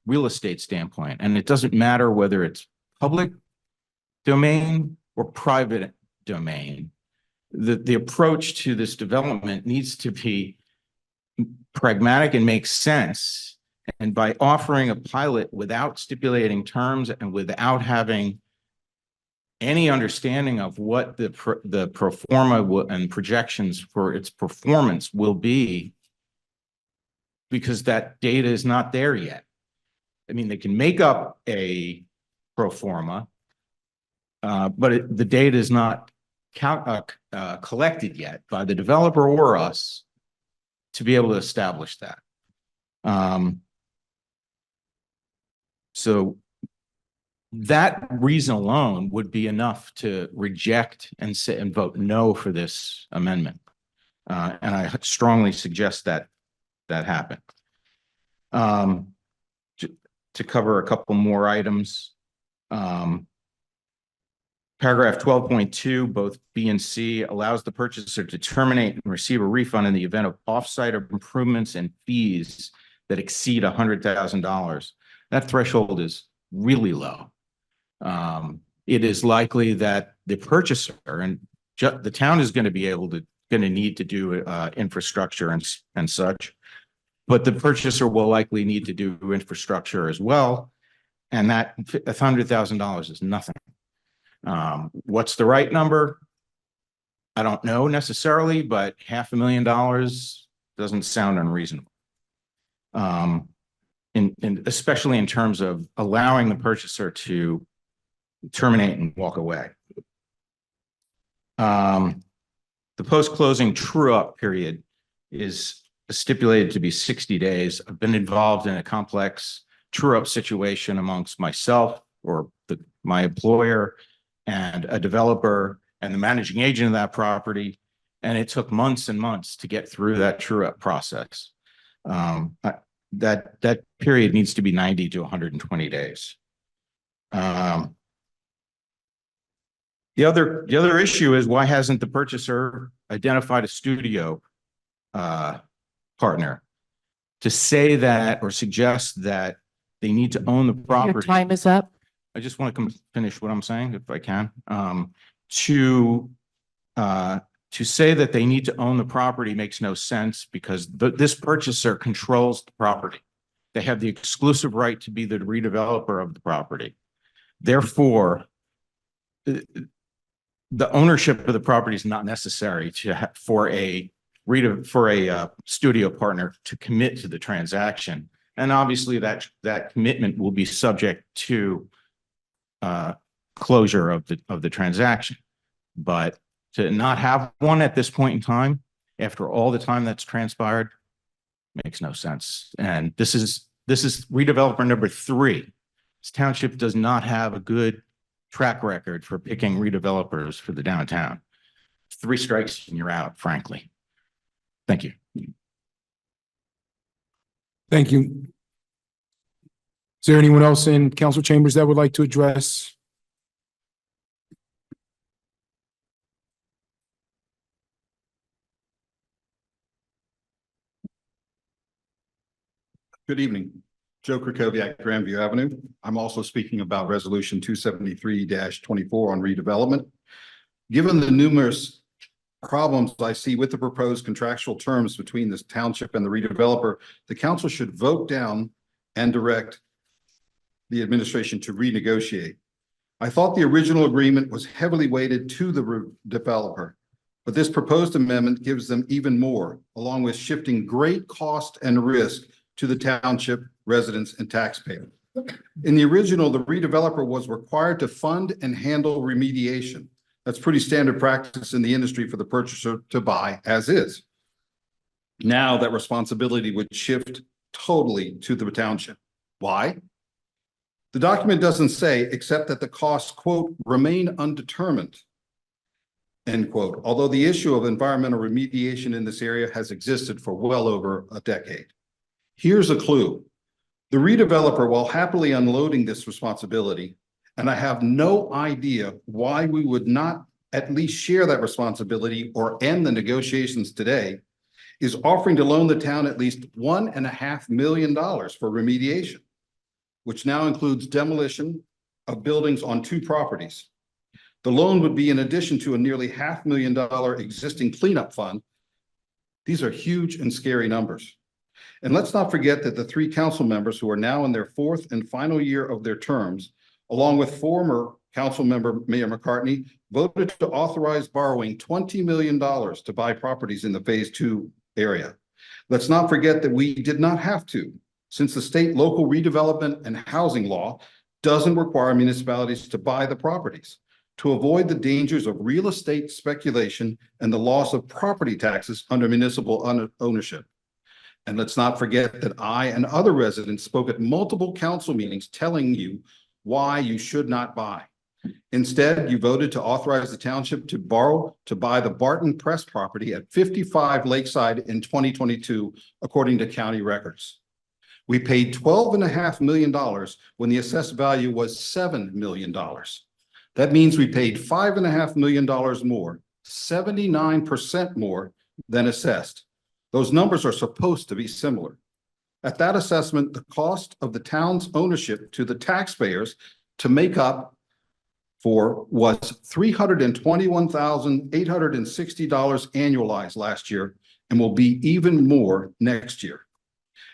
real estate standpoint, and it doesn't matter whether it's public domain or private domain. The approach to this development needs to be pragmatic and make sense. And by offering a pilot without stipulating terms and without having any understanding of what the pro forma and projections for its performance will be, because that data is not there yet. I mean, they can make up a pro forma, but the data is not collected yet by the developer or us to be able to establish that. So that reason alone would be enough to reject and sit and vote no for this amendment. And I strongly suggest that happen. To cover a couple more items. Paragraph 12.2, both B and C allows the purchaser to terminate and receive a refund in the event of offsite improvements and fees that exceed $100,000. That threshold is really low. It is likely that the purchaser and the town is going to be going to need to do infrastructure and such, but the purchaser will likely need to do infrastructure as well, and that $100,000 is nothing. What's the right number? I don't know necessarily, but $500,000 doesn't sound unreasonable. Especially in terms of allowing the purchaser to terminate and walk away. The post-closing true-up period is stipulated to be 60 days. I've been involved in a complex true-up situation amongst myself or my employer and a developer and the managing agent of that property. And it took months and months to get through that true-up process. That period needs to be 90 to 120 days. The other issue is, why hasn't the purchaser identified a studio partner to say that or suggest that they need to own the property? Your time is up. I just want to finish what I'm saying, if I can. To say that they need to own the property makes no sense, because this purchaser controls the property. They have the exclusive right to be the redeveloper of the property. Therefore, the ownership of the property is not necessary for a studio partner to commit to the transaction. And obviously that commitment will be subject to closure of the transaction. But to not have one at this point in time, after all the time that's transpired, makes no sense. And this is redeveloper number 3. This township does not have a good track record for picking redevelopers for the downtown. 3 strikes and you're out, frankly. Thank you. Thank you. Is there anyone else in council chambers that would like to address? Good evening. Joe Krakowiak, Grandview Avenue. I'm also speaking about Resolution 273-24 on redevelopment. Given the numerous problems I see with the proposed contractual terms between this township and the redeveloper, the council should vote down and direct the administration to renegotiate. I thought the original agreement was heavily weighted to the developer, but this proposed amendment gives them even more, along with shifting great cost and risk to the township residents and taxpayers. In the original, the redeveloper was required to fund and handle remediation. That's pretty standard practice in the industry for the purchaser to buy as is. Now that responsibility would shift totally to the township. Why? The document doesn't say, except that the costs, quote, remain undetermined, end quote, although the issue of environmental remediation in this area has existed for well over a decade. Here's a clue. The redeveloper, while happily unloading this responsibility, and I have no idea why we would not at least share that responsibility or end the negotiations today, is offering to loan the town at least $1.5 million for remediation, which now includes demolition of buildings on 2 properties. The loan would be in addition to a nearly $500,000 existing cleanup fund. These are huge and scary numbers. And let's not forget that the 3 council members who are now in their 4th and final year of their terms, along with former council member Mayor McCartney, voted to authorize borrowing $20 million to buy properties in the Phase 2 area. Let's not forget that we did not have to. since the state local redevelopment and housing law doesn't require municipalities to buy the properties to avoid the dangers of real estate speculation and the loss of property taxes under municipal ownership. And let's not forget that I and other residents spoke at multiple council meetings telling you why you should not buy. Instead, you voted to authorize the township to borrow to buy the Barton Press property at 55 Lakeside in 2022, according to county records. We paid $12.5 million when the assessed value was $7 million. That means we paid $5.5 million more, 79% more than assessed. Those numbers are supposed to be similar. At that assessment, the cost of the town's ownership to the taxpayers to make up for was $321,860 annualized last year and will be even more next year.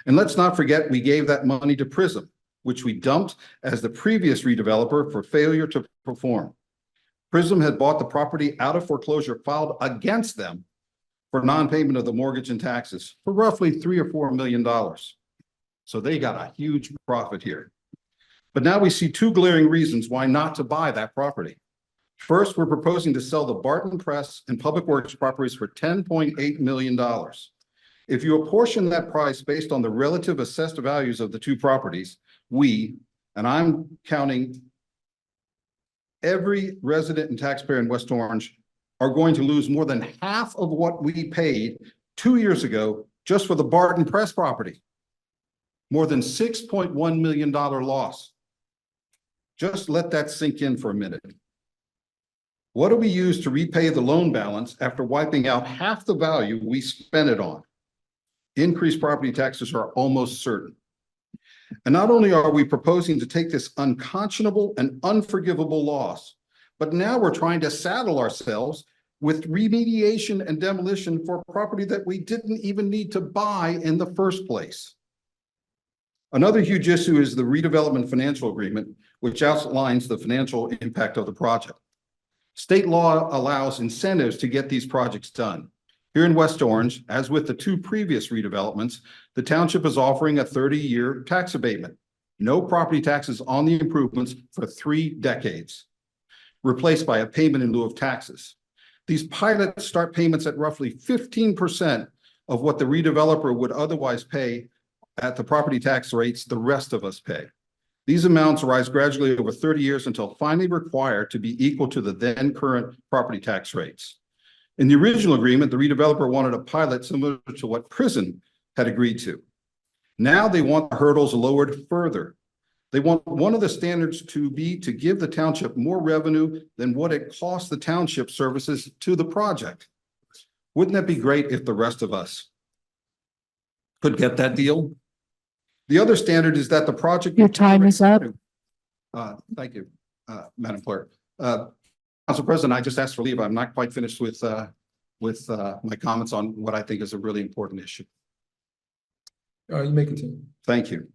And let's not forget, we gave that money to Prism, which we dumped as the previous redeveloper for failure to perform. Prism had bought the property out of foreclosure filed against them for non-payment of the mortgage and taxes for roughly $3 or $4 million. So they got a huge profit here. But now we see two glaring reasons why not to buy that property. First, we're proposing to sell the Barton Press and Public Works properties for $10.8 million. If you apportion that price based on the relative assessed values of the two properties, we, and I'm counting every resident and taxpayer in West Orange, are going to lose more than half of what we paid 2 years ago just for the Barton Press property. More than $6.1 million loss. Just let that sink in for a minute. What do we use to repay the loan balance after wiping out half the value we spent it on? Increased property taxes are almost certain. And not only are we proposing to take this unconscionable and unforgivable loss, but now we're trying to saddle ourselves with remediation and demolition for property that we didn't even need to buy in the first place. Another huge issue is the redevelopment financial agreement, which outlines the financial impact of the project. State law allows incentives to get these projects done. Here in West Orange, as with the two previous redevelopments, the township is offering a 30-year tax abatement. No property taxes on the improvements for 3 decades, replaced by a payment in lieu of taxes. These pilots start payments at roughly 15% of what the redeveloper would otherwise pay at the property tax rates the rest of us pay. These amounts rise gradually over 30 years until finally required to be equal to the then current property tax rates. In the original agreement, the redeveloper wanted a pilot similar to what Prism had agreed to. Now they want the hurdles lowered further. They want one of the standards to be to give the township more revenue than what it costs the township services to the project. Wouldn't that be great if the rest of us could get that deal? The other standard is that the project. Your time is up. Thank you, Madam Clerk. Council President, I just asked for leave. I'm not quite finished with my comments on what I think is a really important issue. You may continue. Thank you.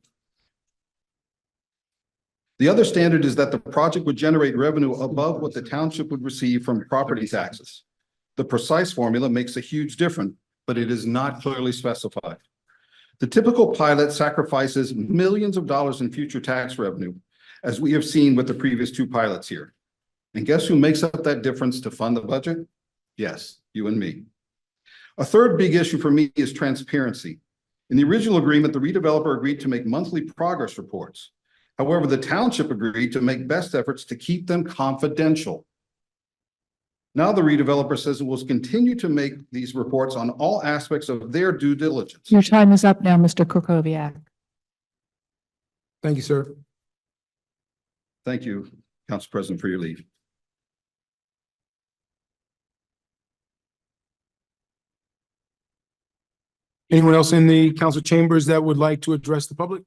The other standard is that the project would generate revenue above what the township would receive from property taxes. The precise formula makes a huge difference, but it is not clearly specified. The typical pilot sacrifices millions of dollars in future tax revenue, as we have seen with the previous 2 pilots here. And guess who makes up that difference to fund the budget? Yes, you and me. A third big issue for me is transparency. In the original agreement, the redeveloper agreed to make monthly progress reports. However, the township agreed to make best efforts to keep them confidential. Now the redeveloper says it will continue to make these reports on all aspects of their due diligence. Your time is up now, Mr. Krokoviac. Thank you, sir. Thank you, Council President, for your leave. Anyone else in the council chambers that would like to address the public?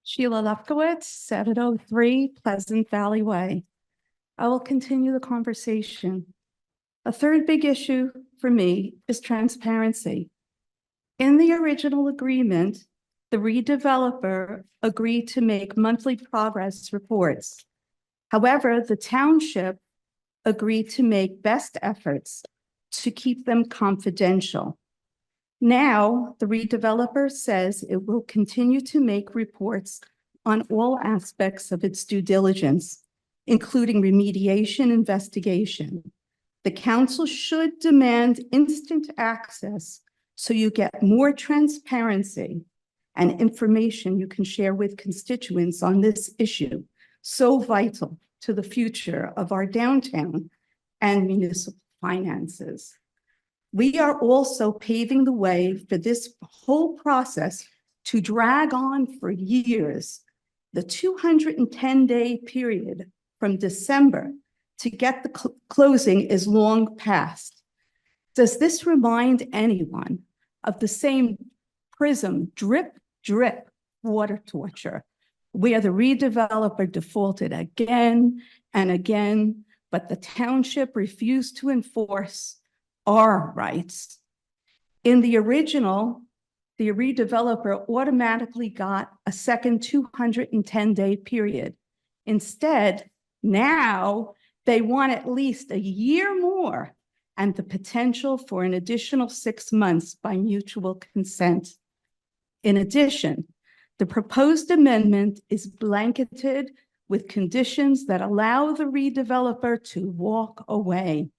Sheila Lefkowitz, 703 Pleasant Valley Way. I will continue the conversation. A third big issue for me is transparency. In the original agreement, the redeveloper agreed to make monthly progress reports. However, the township agreed to make best efforts to keep them confidential. Now, the redeveloper says it will continue to make reports on all aspects of its due diligence, including remediation investigation. The council should demand instant access so you get more transparency and information you can share with constituents on this issue, so vital to the future of our downtown and municipal finances. We are also paving the way for this whole process to drag on for years. The 210-day period from December to get the closing is long past. Does this remind anyone of the same PRISM drip, drip water torture, where the redeveloper defaulted again and again, but the township refused to enforce our rights? In the original, the redeveloper automatically got a second 210-day period. Instead, now they want at least a year more and the potential for an additional 6 months by mutual consent. In addition, the proposed amendment is blanketed with conditions that allow the redeveloper to walk away.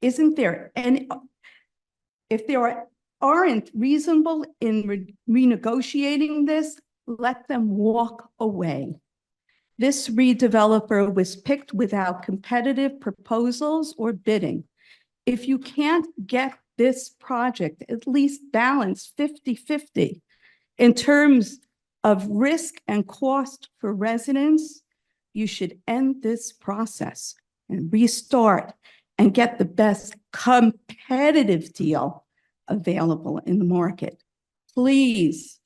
Isn't there any, if there aren't reasonable in renegotiating this, let them walk away. This redeveloper was picked without competitive proposals or bidding. If you can't get this project at least balanced 50-50 in terms of risk and cost for residents, you should end this process and restart and get the best competitive deal available in the market. Please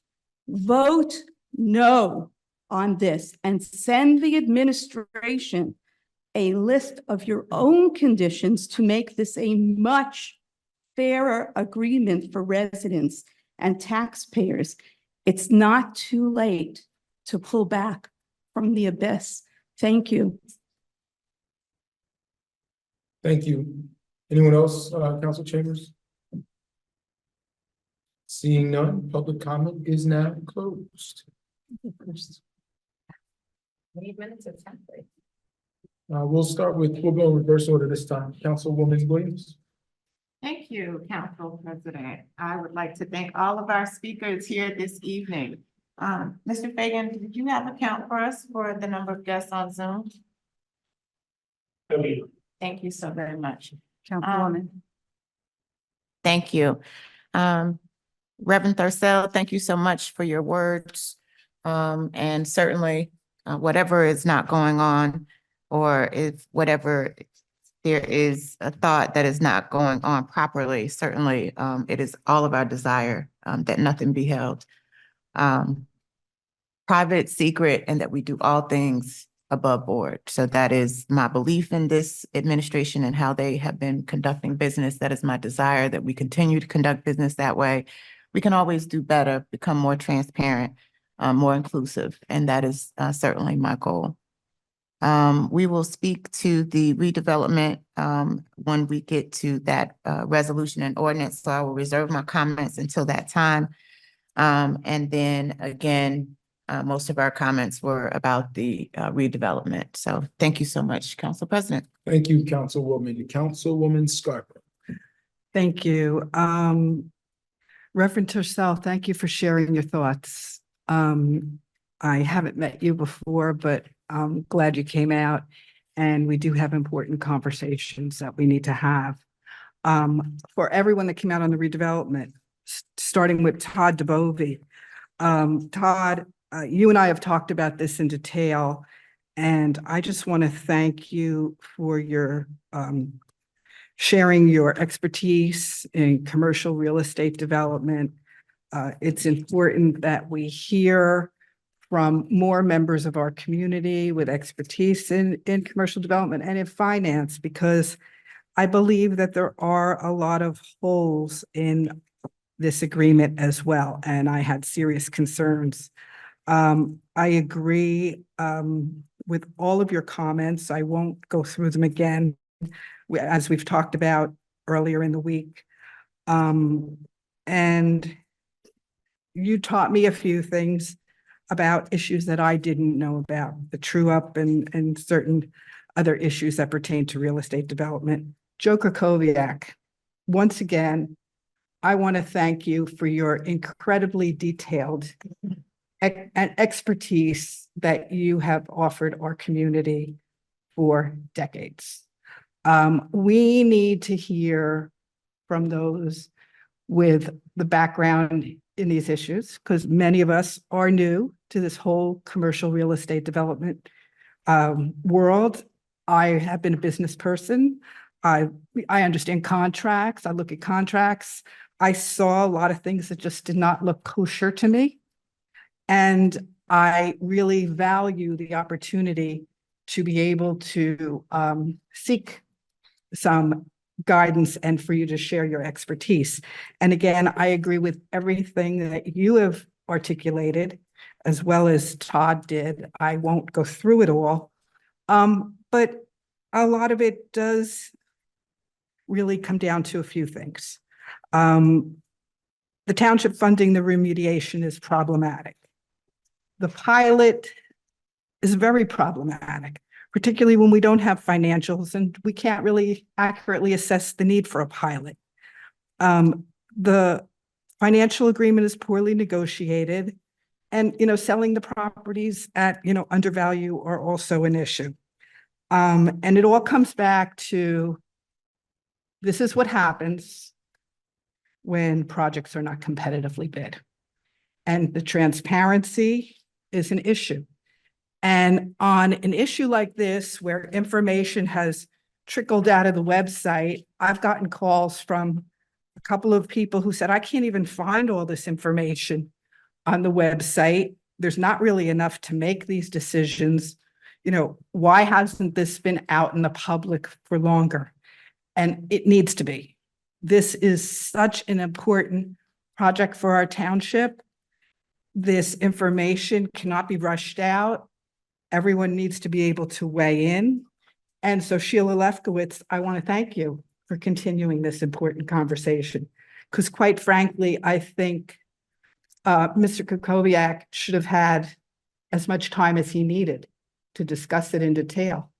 vote no on this and send the administration a list of your own conditions to make this a much fairer agreement for residents and taxpayers. It's not too late to pull back from the abyss. Thank you. Thank you. Anyone else, Council Chambers? Seeing none, public comment is now closed. We'll go in reverse order this time. Councilwoman Williams. Thank you, Council President. I would like to thank all of our speakers here this evening. Mr. Fagan, did you have a count for us for the number of guests on Zoom? Thank you so very much. Councilwoman. Thank you. Reverend Thurcell, thank you so much for your words. And certainly whatever is not going on, or if whatever there is a thought that is not going on properly, certainly it is all of our desire that nothing be held private, secret, and that we do all things above board. So that is my belief in this administration and how they have been conducting business. That is my desire that we continue to conduct business that way. We can always do better, become more transparent, more inclusive, and that is certainly my goal. We will speak to the redevelopment when we get to that resolution and ordinance, so I will reserve my comments until that time. And then again, most of our comments were about the redevelopment. So thank you so much, Council President. Thank you, Councilwoman. Councilwoman Scarpa. Thank you. Reverend Tercel, thank you for sharing your thoughts. I haven't met you before, but I'm glad you came out, and we do have important conversations that we need to have. For everyone that came out on the redevelopment, starting with Todd DeBovie. Todd, you and I have talked about this in detail, and I just want to thank you for your sharing your expertise in commercial real estate development. It's important that we hear from more members of our community with expertise in commercial development and in finance, because I believe that there are a lot of holes in this agreement as well, and I had serious concerns. I agree with all of your comments. I won't go through them again, as we've talked about earlier in the week. And you taught me a few things about issues that I didn't know about, the true up and certain other issues that pertain to real estate development. Joe Krakowiak, once again, I want to thank you for your incredibly detailed and expertise that you have offered our community for decades. We need to hear from those with the background in these issues, because many of us are new to this whole commercial real estate development world. I have been a business person. I understand contracts. I look at contracts. I saw a lot of things that just did not look kosher to me. And I really value the opportunity to be able to seek some guidance and for you to share your expertise. And again, I agree with everything that you have articulated, as well as Todd did. I won't go through it all, but a lot of it does really come down to a few things. The township funding the remediation is problematic. The pilot is very problematic, particularly when we don't have financials and we can't really accurately assess the need for a pilot. The financial agreement is poorly negotiated, and selling the properties at undervalue are also an issue. And it all comes back to, this is what happens when projects are not competitively bid. And the transparency is an issue. And on an issue like this, where information has trickled out of the website, I've gotten calls from a couple of people who said, I can't even find all this information on the website. There's not really enough to make these decisions. Why hasn't this been out in the public for longer? And it needs to be. This is such an important project for our township. This information cannot be rushed out. Everyone needs to be able to weigh in. And so Sheila Lefkowitz, I want to thank you for continuing this important conversation. Because quite frankly, I think Mr. Krakowiak should have had as much time as he needed to discuss it in detail.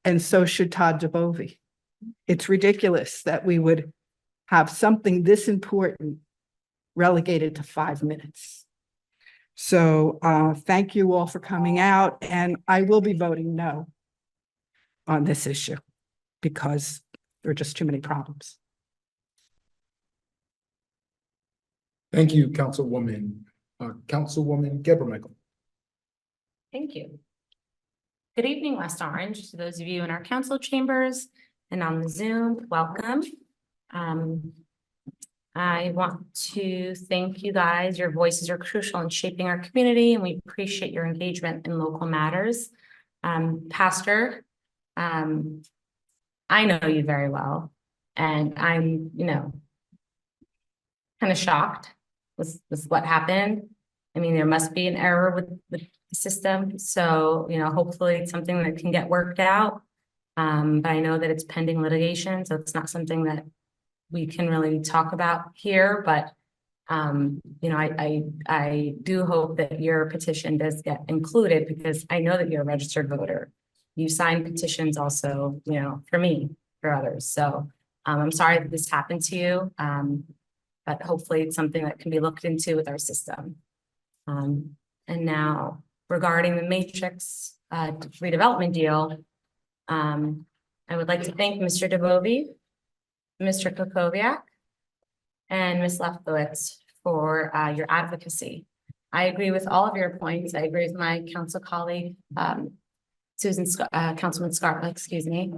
And so should Todd DeBovie. It's ridiculous that we would have something this important relegated to 5 minutes. So thank you all for coming out, and I will be voting no on this issue because there are just too many problems. Thank you, Councilwoman. Councilwoman Geber Michael. Thank you. Good evening, West Orange. To those of you in our council chambers and on the Zoom, welcome. I want to thank you guys. Your voices are crucial in shaping our community, and we appreciate your engagement in local matters. Pastor, I know you very well, and I'm, kind of shocked with what happened. I mean, there must be an error with the system. So, hopefully it's something that can get worked out. But I know that it's pending litigation, so it's not something that we can really talk about here, but I do hope that your petition does get included, because I know that you're a registered voter. You sign petitions also, for me, for others. So I'm sorry that this happened to you, but hopefully it's something that can be looked into with our system. And now regarding the Matrix redevelopment deal, I would like to thank Mr. DeBovie, Mr. Krakowiak, and Ms. Lefkowitz for your advocacy. I agree with all of your points. I agree with my council colleague, Councilman Scarpa, excuse me.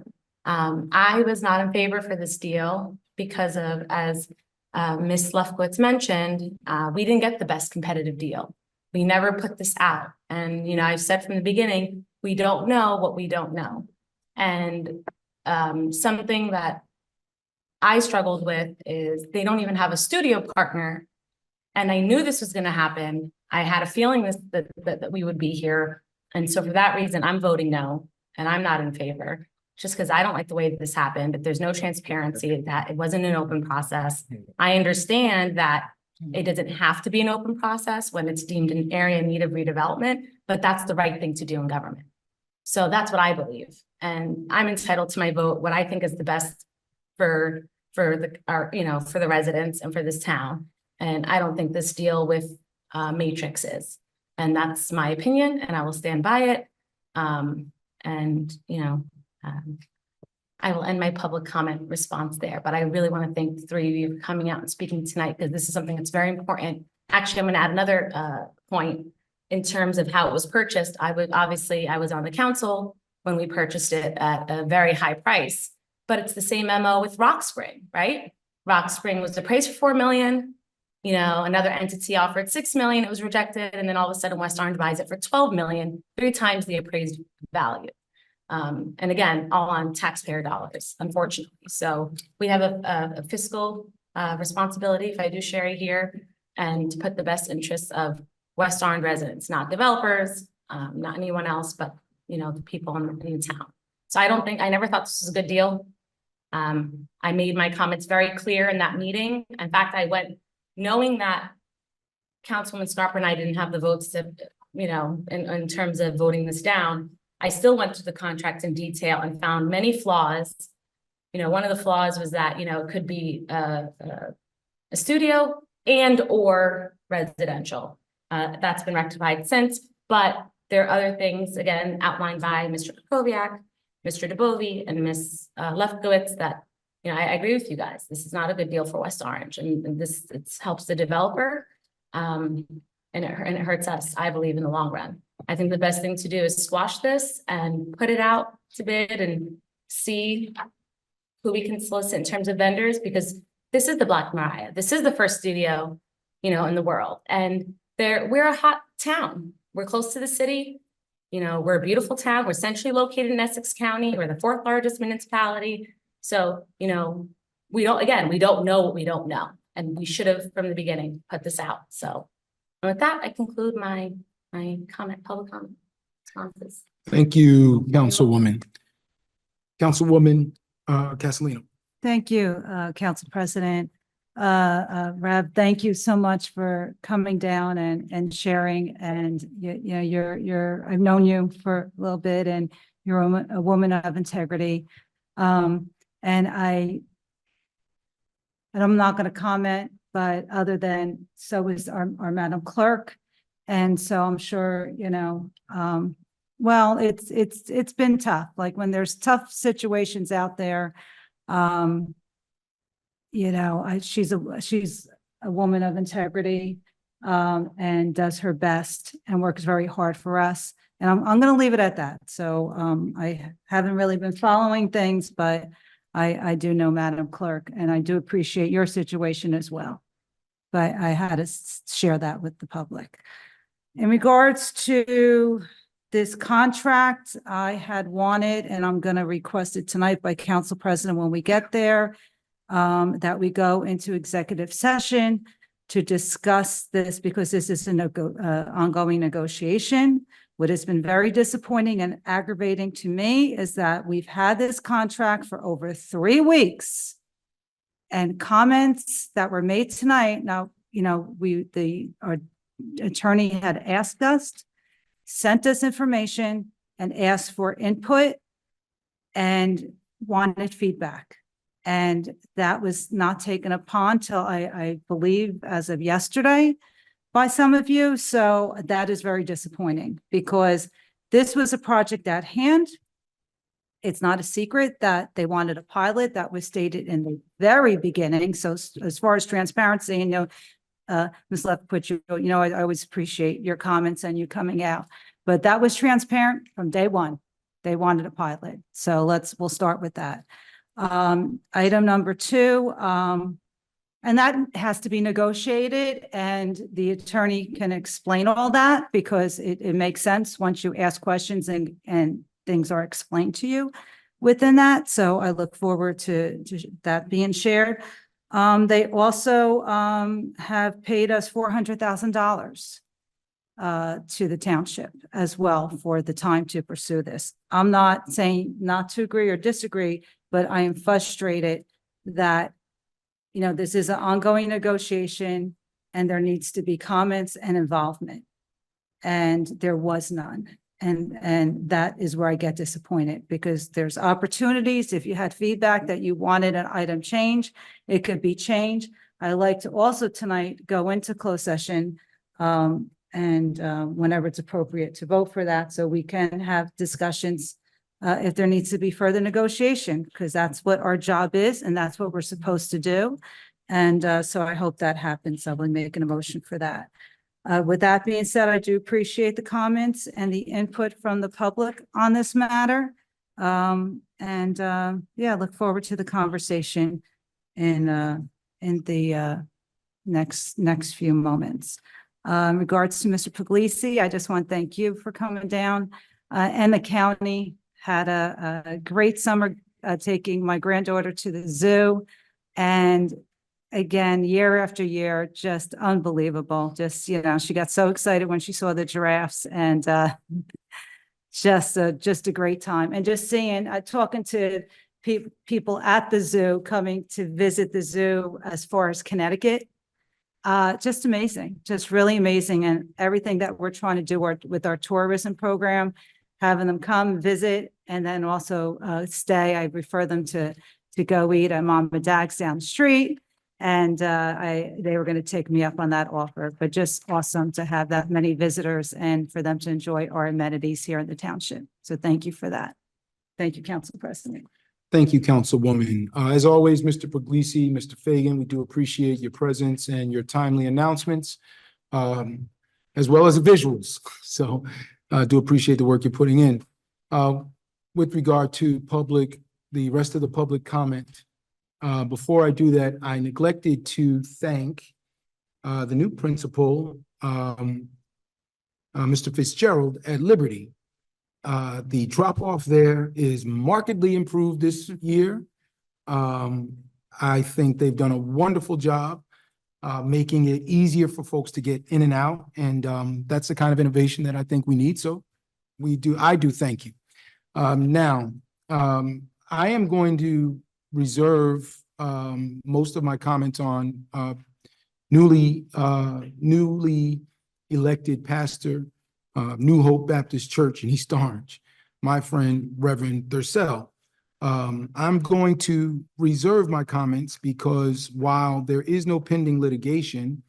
I was not in favor for this deal because of, as Ms. Lefkowitz mentioned, we didn't get the best competitive deal. We never put this out. And, I've said from the beginning, we don't know what we don't know. And something that I struggled with is they don't even have a studio partner. And I knew this was going to happen. I had a feeling that we would be here. And so for that reason, I'm voting no, and I'm not in favor. just because I don't like the way that this happened. If there's no transparency, that it wasn't an open process. I understand that it doesn't have to be an open process when it's deemed an area in need of redevelopment, but that's the right thing to do in government. So that's what I believe. And I'm entitled to my vote, what I think is the best for the residents and for this town. And I don't think this deal with Matrix is. And that's my opinion, and I will stand by it. I will end my public comment response there, but I really want to thank the three of you for coming out and speaking tonight, because this is something that's very important. Actually, I'm going to add another point in terms of how it was purchased. I was on the council when we purchased it at a very high price, but it's the same MO with Rock Spring, right? Rock Spring was appraised for $4 million. Another entity offered $6 million, it was rejected, and then all of a sudden West Orange buys it for $12 million, 3 times the appraised value. And again, all on taxpayer dollars, unfortunately. So we have a fiscal responsibility, if I do Sherry here, and to put the best interests of West Orange residents, not developers, not anyone else, but the people in the town. So I never thought this was a good deal. I made my comments very clear in that meeting. In fact, I went knowing that Councilwoman Scarpa and I didn't have the votes to, in terms of voting this down, I still went through the contract in detail and found many flaws. One of the flaws was that, it could be a studio and or residential. That's been rectified since, but there are other things, again, outlined by Mr. Krakowiak, Mr. DeBovi, and Ms. Lefkowitz that, I agree with you guys. This is not a good deal for West Orange, and this it helps the developer, and it hurts us, I believe, in the long run. I think the best thing to do is squash this and put it out to bid and see who we can solicit in terms of vendors, because this is the Black Mariah. This is the first studio, in the world, and we're a hot town. We're close to the city. We're a beautiful town. We're centrally located in Essex County. We're the 4th largest municipality. So, we don't know what we don't know. And we should have, from the beginning, put this out. So with that, I conclude my public comment responses. Thank you, Councilwoman. Councilwoman Castellino. Thank you, Council President. Rev, thank you so much for coming down and sharing. And I've known you for a little bit, and you're a woman of integrity. And I'm not going to comment, but other than so is our Madam Clerk. And so I'm sure, well, it's been tough. Like when there's tough situations out there, she's a woman of integrity, and does her best and works very hard for us. And I'm going to leave it at that. So I haven't really been following things, but I do know Madam Clerk, and I do appreciate your situation as well. But I had to share that with the public. In regards to this contract, I had wanted, and I'm going to request it tonight by Council President when we get there, that we go into executive session to discuss this, because this is an ongoing negotiation. What has been very disappointing and aggravating to me is that we've had this contract for over 3 weeks, and comments that were made tonight. Now, our attorney had asked us, sent us information, and asked for input and wanted feedback. And that was not taken upon till I believe as of yesterday by some of you. So that is very disappointing, because this was a project at hand. It's not a secret that they wanted a pilot. That was stated in the very beginning. So as far as transparency, Ms. Lefkowitz, I always appreciate your comments and you coming out, but that was transparent from day one. They wanted a pilot. So we'll start with that. Item number 2, and that has to be negotiated, and the attorney can explain all that, because it makes sense once you ask questions and things are explained to you within that. So I look forward to that being shared. They also have paid us $400,000 to the township as well for the time to pursue this. I'm not saying not to agree or disagree, but I am frustrated that, you know, this is an ongoing negotiation and there needs to be comments and involvement. And there was none. And that is where I get disappointed because there's opportunities. If you had feedback that you wanted an item change, it could be changed. I like to also tonight go into closed session whenever it's appropriate to vote for that, so we can have discussions if there needs to be further negotiation, because that's what our job is and that's what we're supposed to do. And so I hope that happens. I will make an motion for that. With that being said, I do appreciate the comments and the input from the public on this matter. Yeah, look forward to the conversation in the next few moments. In regards to Mr. Puglisi, I just want to thank you for coming down. And the county had a great summer taking my granddaughter to the zoo. And again, year after year, just unbelievable. Just, you know, she got so excited when she saw the giraffes and just a great time. And just seeing, talking to people at the zoo coming to visit the zoo as far as Connecticut, just amazing, just really amazing. And everything that we're trying to do with our tourism program, having them come visit and then also stay. I refer them to go eat at Mom and Dad's down the street. And they were going to take me up on that offer, but just awesome to have that many visitors and for them to enjoy our amenities here in the township. So thank you for that. Thank you, Council President. Thank you, Councilwoman. As always, Mr. Puglisi, Mr. Fagan, we do appreciate your presence and your timely announcements, as well as the visuals. So I do appreciate the work you're putting in. With regard to the rest of the public comment, before I do that, I neglected to thank the new principal, Mr. Fitzgerald at Liberty. The drop-off there is markedly improved this year. I think they've done a wonderful job making it easier for folks to get in and out. And that's the kind of innovation that I think we need. So I do thank you. Now, I am going to reserve most of my comments on newly elected pastor, New Hope Baptist Church in East Orange, my friend Reverend Thurcell. I'm going to reserve my comments because while there is no pending litigation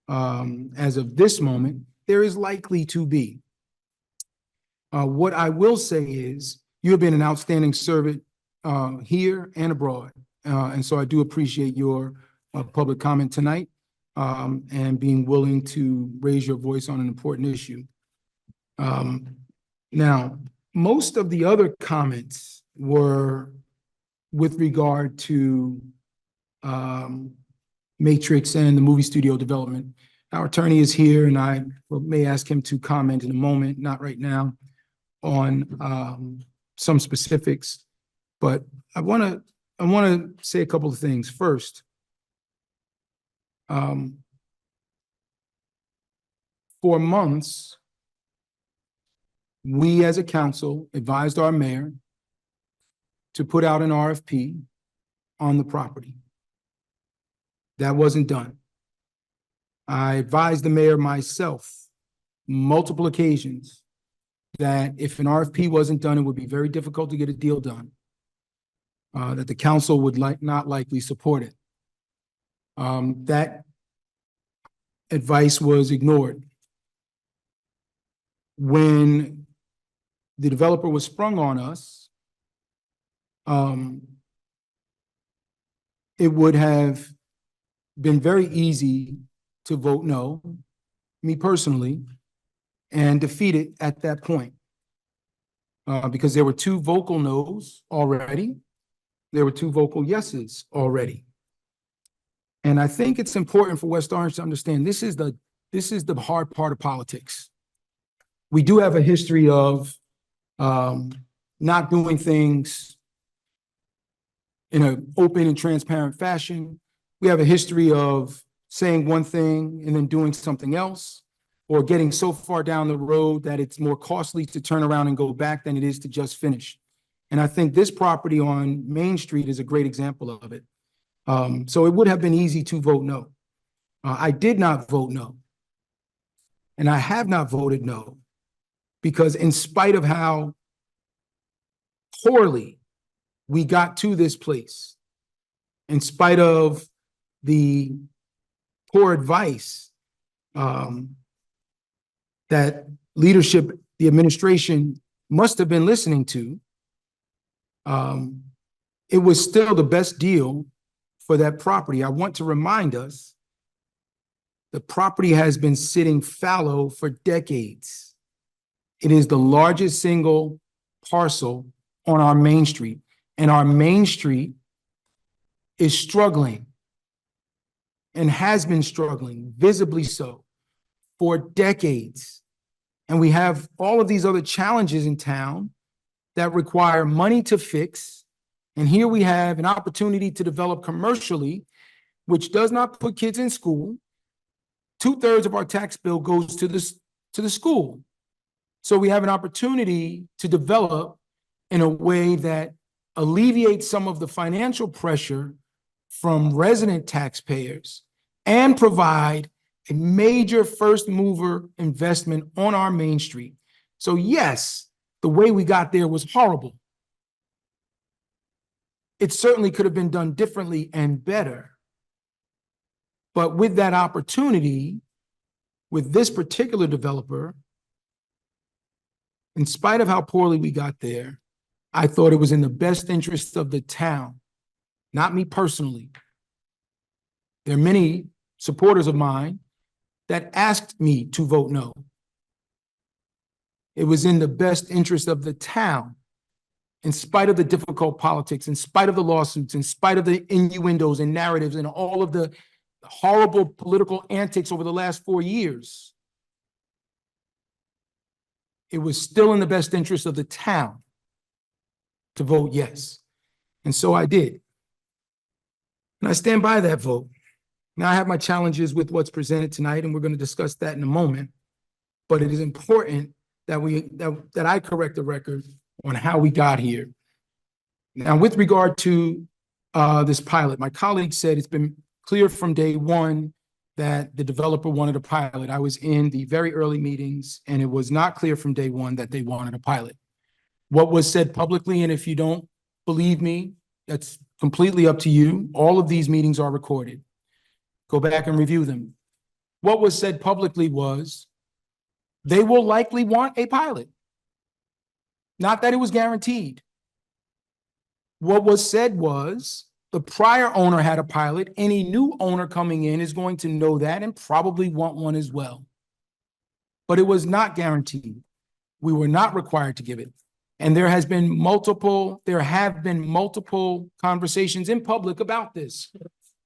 as of this moment, there is likely to be. What I will say is you have been an outstanding servant here and abroad. And so I do appreciate your public comment tonight and being willing to raise your voice on an important issue. Now, most of the other comments were with regard to Matrix and the movie studio development. Our attorney is here and I may ask him to comment in a moment, not right now, on some specifics. But I want to say a couple of things. First, for months, we as a council advised our mayor to put out an RFP on the property. That wasn't done. I advised the mayor myself multiple occasions that if an RFP wasn't done, it would be very difficult to get a deal done. That the council would not likely support it. That advice was ignored. When the developer was sprung on us, it would have been very easy to vote no, me personally, and defeat it at that point. Because there were two vocal no's already. There were two vocal yeses already. And I think it's important for West Orange to understand this is the hard part of politics. We do have a history of not doing things in an open and transparent fashion. We have a history of saying one thing and then doing something else. or getting so far down the road that it's more costly to turn around and go back than it is to just finish. And I think this property on Main Street is a great example of it. So it would have been easy to vote no. I did not vote no. And I have not voted no, because in spite of how poorly we got to this place, in spite of the poor advice that leadership, the administration must have been listening to, it was still the best deal for that property. I want to remind us, the property has been sitting fallow for decades. It is the largest single parcel on our Main Street, and our Main Street is struggling and has been struggling, visibly so, for decades. And we have all of these other challenges in town that require money to fix. And here we have an opportunity to develop commercially, which does not put kids in school. 2/3 of our tax bill goes to the school. So we have an opportunity to develop in a way that alleviates some of the financial pressure from resident taxpayers and provide a major first mover investment on our Main Street. So yes, the way we got there was horrible. It certainly could have been done differently and better. But with that opportunity, with this particular developer, in spite of how poorly we got there, I thought it was in the best interest of the town, not me personally. There are many supporters of mine that asked me to vote no. It was in the best interest of the town, in spite of the difficult politics, in spite of the lawsuits, in spite of the innuendos and narratives and all of the horrible political antics over the last 4 years. It was still in the best interest of the town to vote yes. And so I did. And I stand by that vote. Now I have my challenges with what's presented tonight, and we're going to discuss that in a moment. But it is important that I correct the record on how we got here. Now, with regard to this pilot, my colleague said it's been clear from day one that the developer wanted a pilot. I was in the very early meetings, and it was not clear from day one that they wanted a pilot. What was said publicly, and if you don't believe me, that's completely up to you. All of these meetings are recorded. Go back and review them. What was said publicly was they will likely want a pilot. Not that it was guaranteed. What was said was the prior owner had a pilot. Any new owner coming in is going to know that and probably want one as well. But it was not guaranteed. We were not required to give it. And there have been multiple conversations in public about this.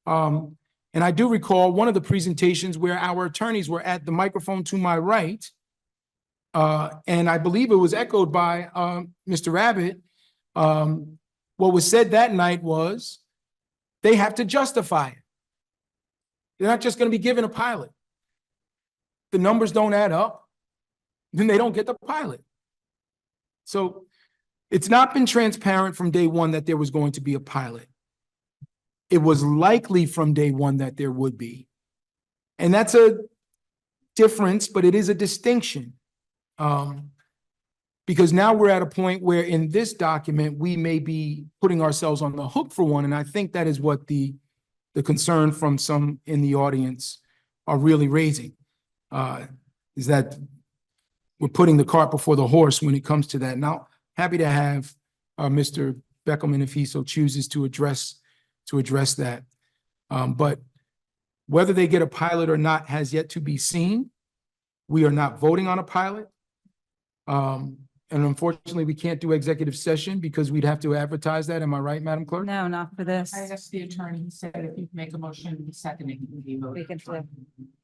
And I do recall one of the presentations where our attorneys were at the microphone to my right. And I believe it was echoed by Mr. Rabbit. What was said that night was they have to justify it. They're not just going to be given a pilot. The numbers don't add up, then they don't get the pilot. So it's not been transparent from day one that there was going to be a pilot. It was likely from day one that there would be. And that's a difference, but it is a distinction. Because now we're at a point where in this document, we may be putting ourselves on the hook for one. And I think that is what the concern from some in the audience are really raising, is that we're putting the cart before the horse when it comes to that. Now, happy to have Mr. Beckelman, if he so chooses, to address that. But whether they get a pilot or not has yet to be seen. We are not voting on a pilot. And unfortunately, we can't do executive session because we'd have to advertise that. Am I right, Madam Clerk? No, not for this. I asked the attorney, he said if you make a motion, seconding. We can flip.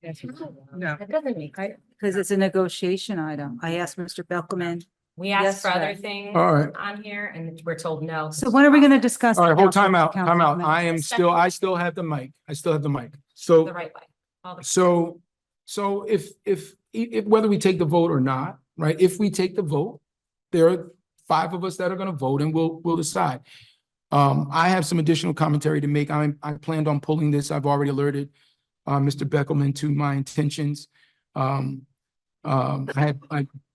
No. That doesn't make sense. Because it's a negotiation item. I asked Mr. Belkman. We asked for other Yesterday. things All right. on here and we're told no. So when are we going to discuss? All right, the hold council- time out. council I amendment? I still have the mic. The So, right way. All the- so So if whether we take the vote or not, right, if we take the vote, there are 5 of us that are gonna vote and we'll decide. I have some additional commentary to make. I planned on pulling this. I've already alerted Mr. Beckelman to my intentions.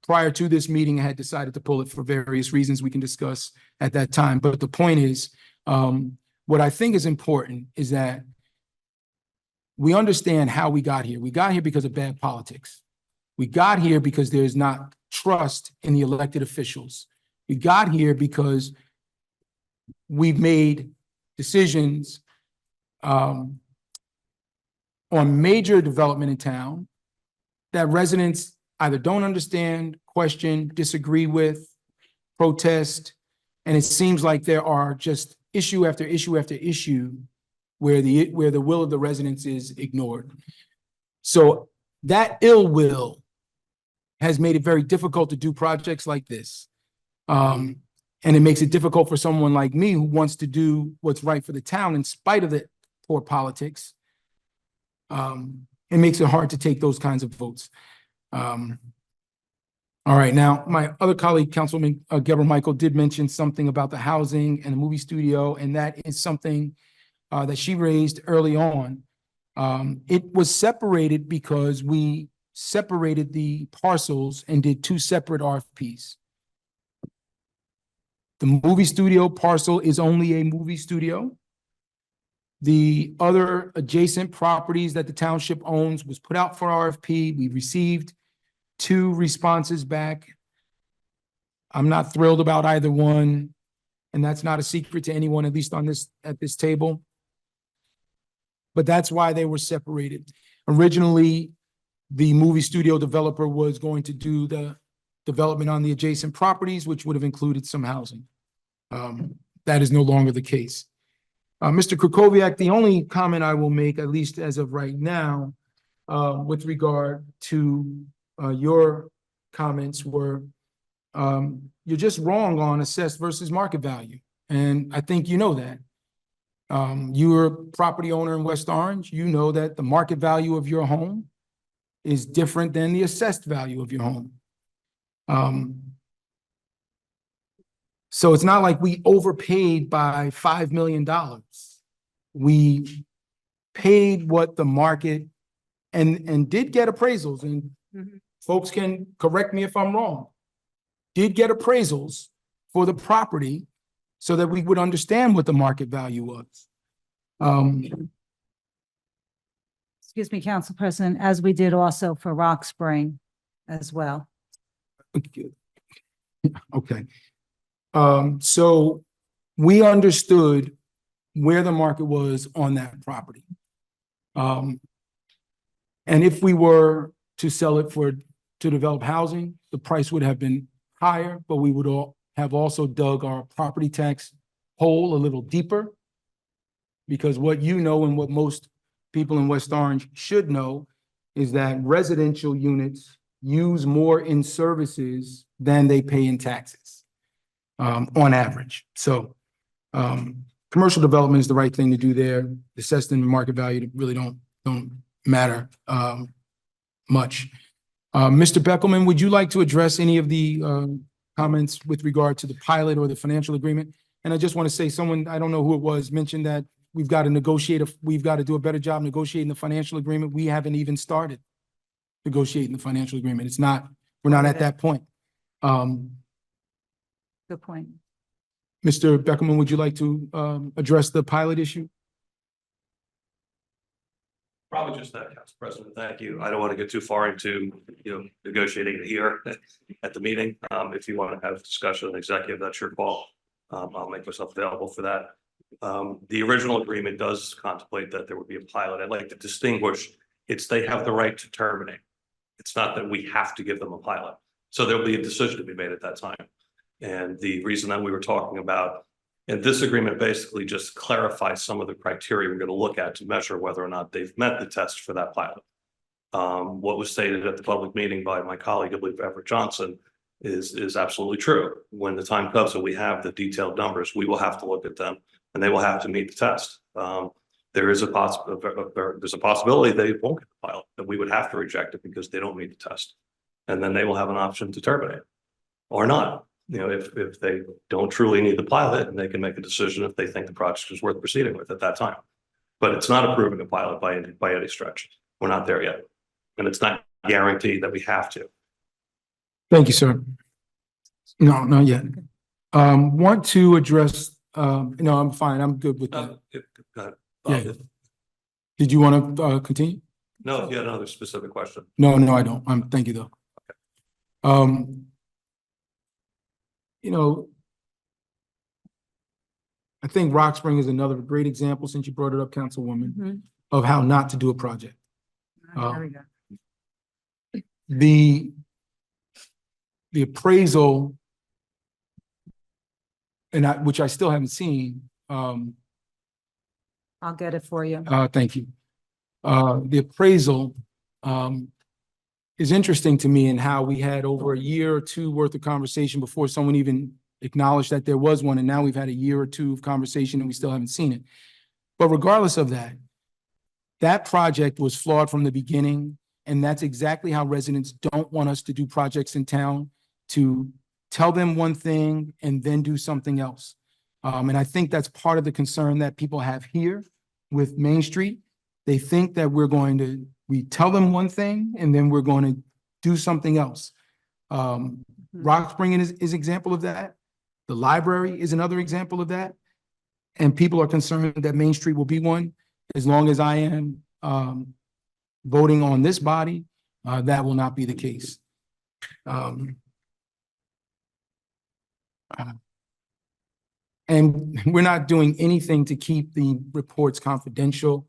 Prior to this meeting, I had decided to pull it for various reasons we can discuss at that time. But the point is, what I think is important is that we understand how we got here. We got here because of bad politics. We got here because there's not trust in the elected officials. We got here because we've made decisions on major development in town that residents either don't understand, question, disagree with, protest, and it seems like there are just issue after issue after issue where the will of the residents is ignored. So that ill will has made it very difficult to do projects like this. And it makes it difficult for someone like me who wants to do what's right for the town in spite of the poor politics. It makes it hard to take those kinds of votes. All right, now my other colleague, Councilman Geber Michael, did mention something about the housing and the movie studio, and that is something that she raised early on. It was separated because we separated the parcels and did 2 separate RFPs. The movie studio parcel is only a movie studio. The other adjacent properties that the township owns was put out for RFP. We received 2 responses back. I'm not thrilled about either one, and that's not a secret to anyone, at least at this table. But that's why they were separated. Originally, the movie studio developer was going to do the development on the adjacent properties, which would have included some housing. That is no longer the case. Mr. Krakowiak, the only comment I will make, at least as of right now, with regard to your comments were, you're just wrong on assessed versus market value. And I think you know that. You're a property owner in West Orange. You know that the market value of your home is different than the assessed value of your home. So it's not like we overpaid by $5 million. We paid what the market and did get appraisals, and folks can correct me if I'm wrong, did get appraisals for the property so that we would understand what the market value was. Excuse me, Council President, as we did also for Rock Spring as well. Okay. So we understood where the market was on that property. And if we were to sell it to develop housing, the price would have been higher, but we would have also dug our property tax hole a little deeper. Because what you know and what most people in West Orange should know is that residential units use more in services than they pay in taxes, on average. So commercial development is the right thing to do there. Assessed in the market value really don't matter much. Mr. Beckelman, would you like to address any of the comments with regard to the pilot or the financial agreement? And I just want to say, someone, I don't know who it was, mentioned that we've got to do a better job negotiating the financial agreement. We haven't even started negotiating the financial agreement. We're not at that point. Good point. Mr. Beckelman, would you like to address the pilot issue? Probably just that, Council President. Thank you. I don't want to get too far into, negotiating it here at the meeting. If you want to have a discussion with an executive, that's your call. I'll make myself available for that. The original agreement does contemplate that there would be a pilot. I'd like to distinguish, they have the right to terminate. It's not that we have to give them a pilot. So there'll be a decision to be made at that time. And the reason that we were talking about, and this agreement basically just clarifies some of the criteria we're going to look at to measure whether or not they've met the test for that pilot. What was stated at the public meeting by my colleague, I believe Everett Johnson, is absolutely true. When the time comes that we have the detailed numbers, we will have to look at them and they will have to meet the test. there is a there's a possibility they won't get the pilot, and we would have to reject it because they don't meet the test. And then they will have an option to terminate or not. You know, if they don't truly need the pilot, and they can make a decision if they think the project is worth proceeding with at that time. But it's not approving a pilot by any stretch. We're not there yet. And it's not guaranteed that we have to. Thank you, sir. No, not yet. Want to address, no, I'm fine. I'm good with that. Go ahead. Yeah. Did you want to, continue? No, if you had another specific question. No, I don't. Thank you though. You know, I think Rock Spring is another great example, since you brought it up, Councilwoman, of how not to do a project. There we go. The appraisal, which I still haven't seen, I'll get it for you. thank you. The appraisal, is interesting to me, in how we had over a year or two worth of conversation before someone even acknowledged that there was one, and now we've had a year or two of conversation and we still haven't seen it. But regardless of that, that project was flawed from the beginning, and that's exactly how residents don't want us to do projects in town, to tell them one thing and then do something else. And I think that's part of the concern that people have here with Main Street. They think that we tell them one thing and then we're going to do something else. Rock Spring is example of that. The library is another example of that. And people are concerned that Main Street will be one. As long as I am voting on this body, that will not be the case. And we're not doing anything to keep the reports confidential.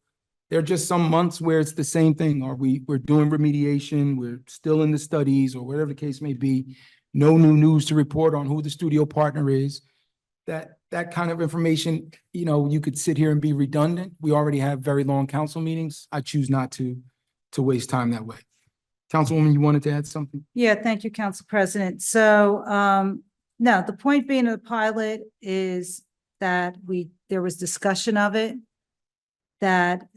There are just some months where it's the same thing, or we're doing remediation, we're still in the studies, or whatever the case may be. No new news to report on who the studio partner is. That kind of information, you know, you could sit here and be redundant. We already have very long council meetings. I choose not to waste time that way. Councilwoman, you wanted to add something? Yeah, thank you, Council President. So, no, the point being of the pilot is that there was discussion of it, that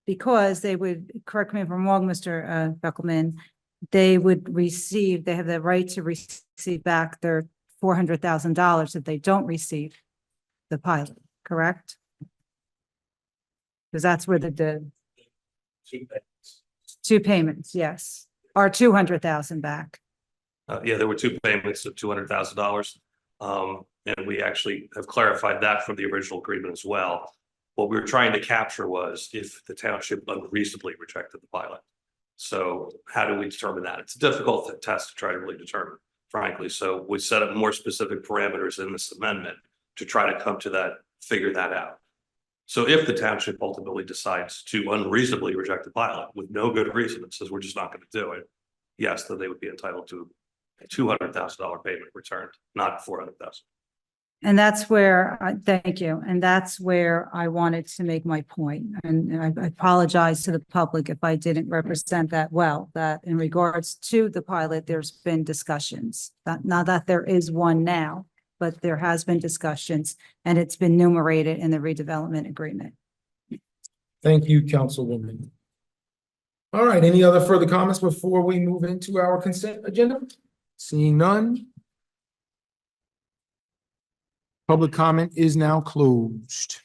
because they would, correct me if I'm wrong, Mr. Beckelman, they have the right to receive back their $400,000 if they don't receive the pilot, correct? Because that's where the two payments, yes, or 200,000 back. Yeah, there were two payments of $200,000. And we actually have clarified that from the original agreement as well. What we were trying to capture was if the township unreasonably rejected the pilot. So how do we determine that? It's a difficult test to try to really determine, frankly. So we set up more specific parameters in this amendment to try to come to that, figure that out. So if the township ultimately decides to unreasonably reject the pilot with no good reason, it says we're just not going to do it, yes, then they would be entitled to a $200,000 payment returned, not $400,000. And that's where, thank you. And that's where I wanted to make my point. And I apologize to the public if I didn't represent that well, that in regards to the pilot, there's been discussions. Not that there is one now, but there has been discussions, and it's been enumerated in the redevelopment agreement. Thank you, Councilwoman. All right, any other further comments before we move into our consent agenda? Seeing none. Public comment is now closed.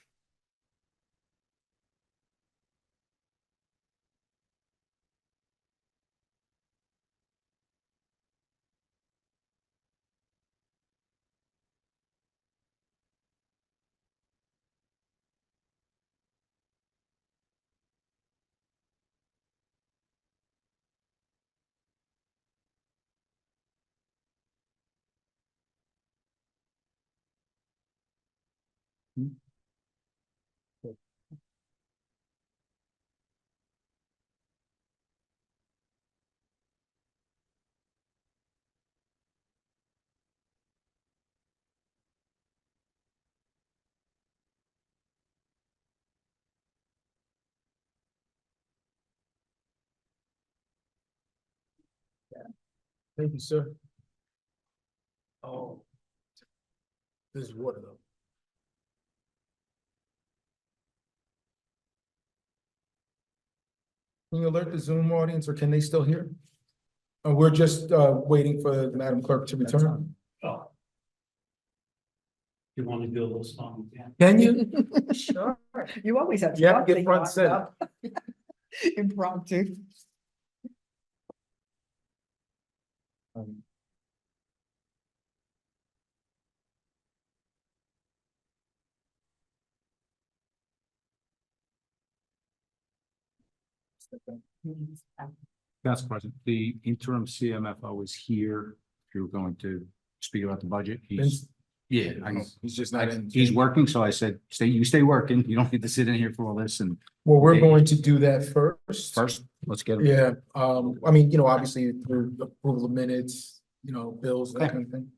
Thank you, sir. Oh, this is water though. Can you alert the Zoom audience or can they still hear? We're just waiting for Madam Clerk to return. Oh. You want to do a little song? Yeah. Can you? Sure. You always have. Yeah, get something front lined center. up. Impromptu. Council President, the interim CMFO is here. If you're going to speak about the budget, Vince? yeah, He's just not in. he's working, so I said, stay working. You don't need to sit in here for all this and Well, we're going to do that first. first, let's get him. Yeah, I mean, obviously through approval of minutes, bills, that kind of thing.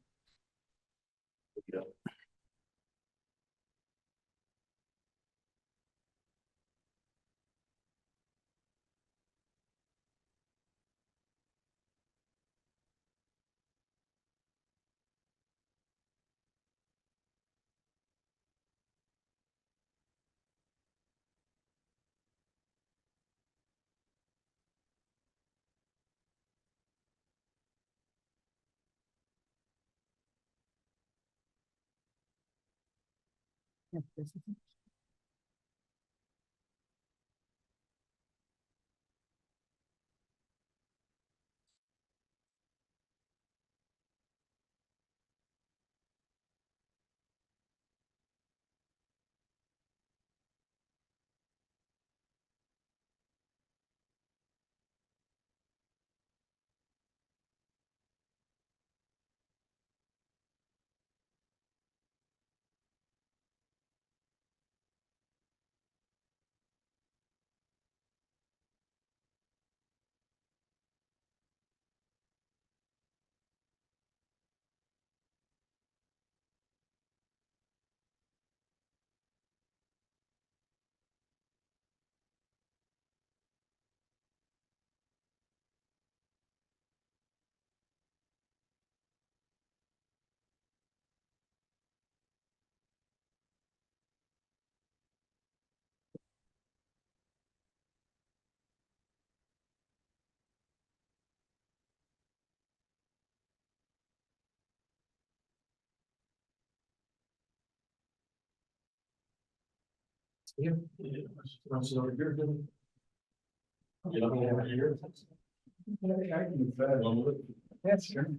That's true.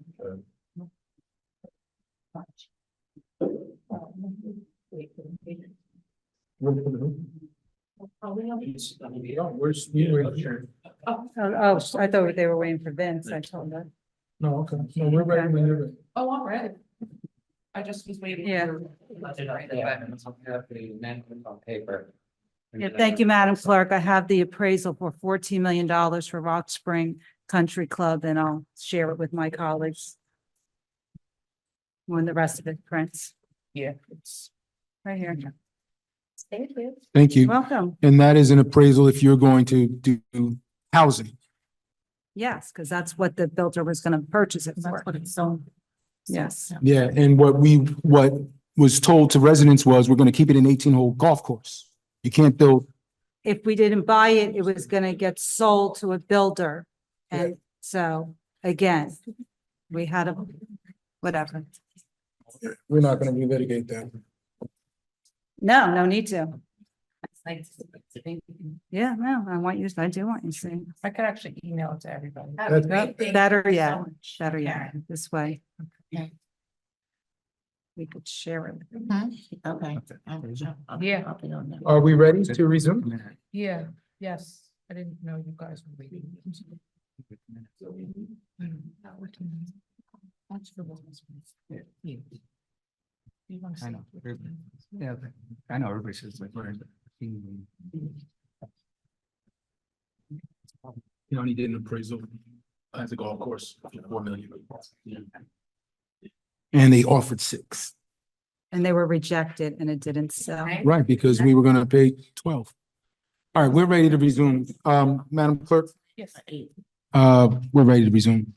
Oh, I thought they were waiting for Vince. I told them. No, okay, no, we're ready when you're ready. Oh, I'm ready. I just was waiting. Yeah. On paper. Yeah, thank you, Madam Clerk. I have the appraisal for $14 million for Rock Spring Country Club, and I'll share it with my colleagues when the rest of it prints. Yeah. Right here. Thank you. Thank you. Welcome. And that is an appraisal if you're going to do housing. Yes, because that's what the builder was going to purchase it for. Yes. Yeah, and what was told to residents was we're gonna keep it an 18-hole golf course. You can't build, If we didn't buy it, it was going to get sold to a builder. And so, again, we had a, whatever. we're not gonna relitigate that. No, no need to. Yeah, no, I do want you to see. I could actually email it to everybody. Better yet, better yet, this way. We could share it. Okay. Yeah. Are we ready to resume? Yeah, yes. I didn't know you guys were waiting. That's the one. Yeah. You wanna I see know. it? Yeah, I know, everybody says like. You only did an appraisal at the golf course, 4 million. And they offered 6, And they were rejected and it didn't sell. right, because we were gonna pay 12. All right, we're ready to resume. Madam Clerk, Yes. we're ready to resume.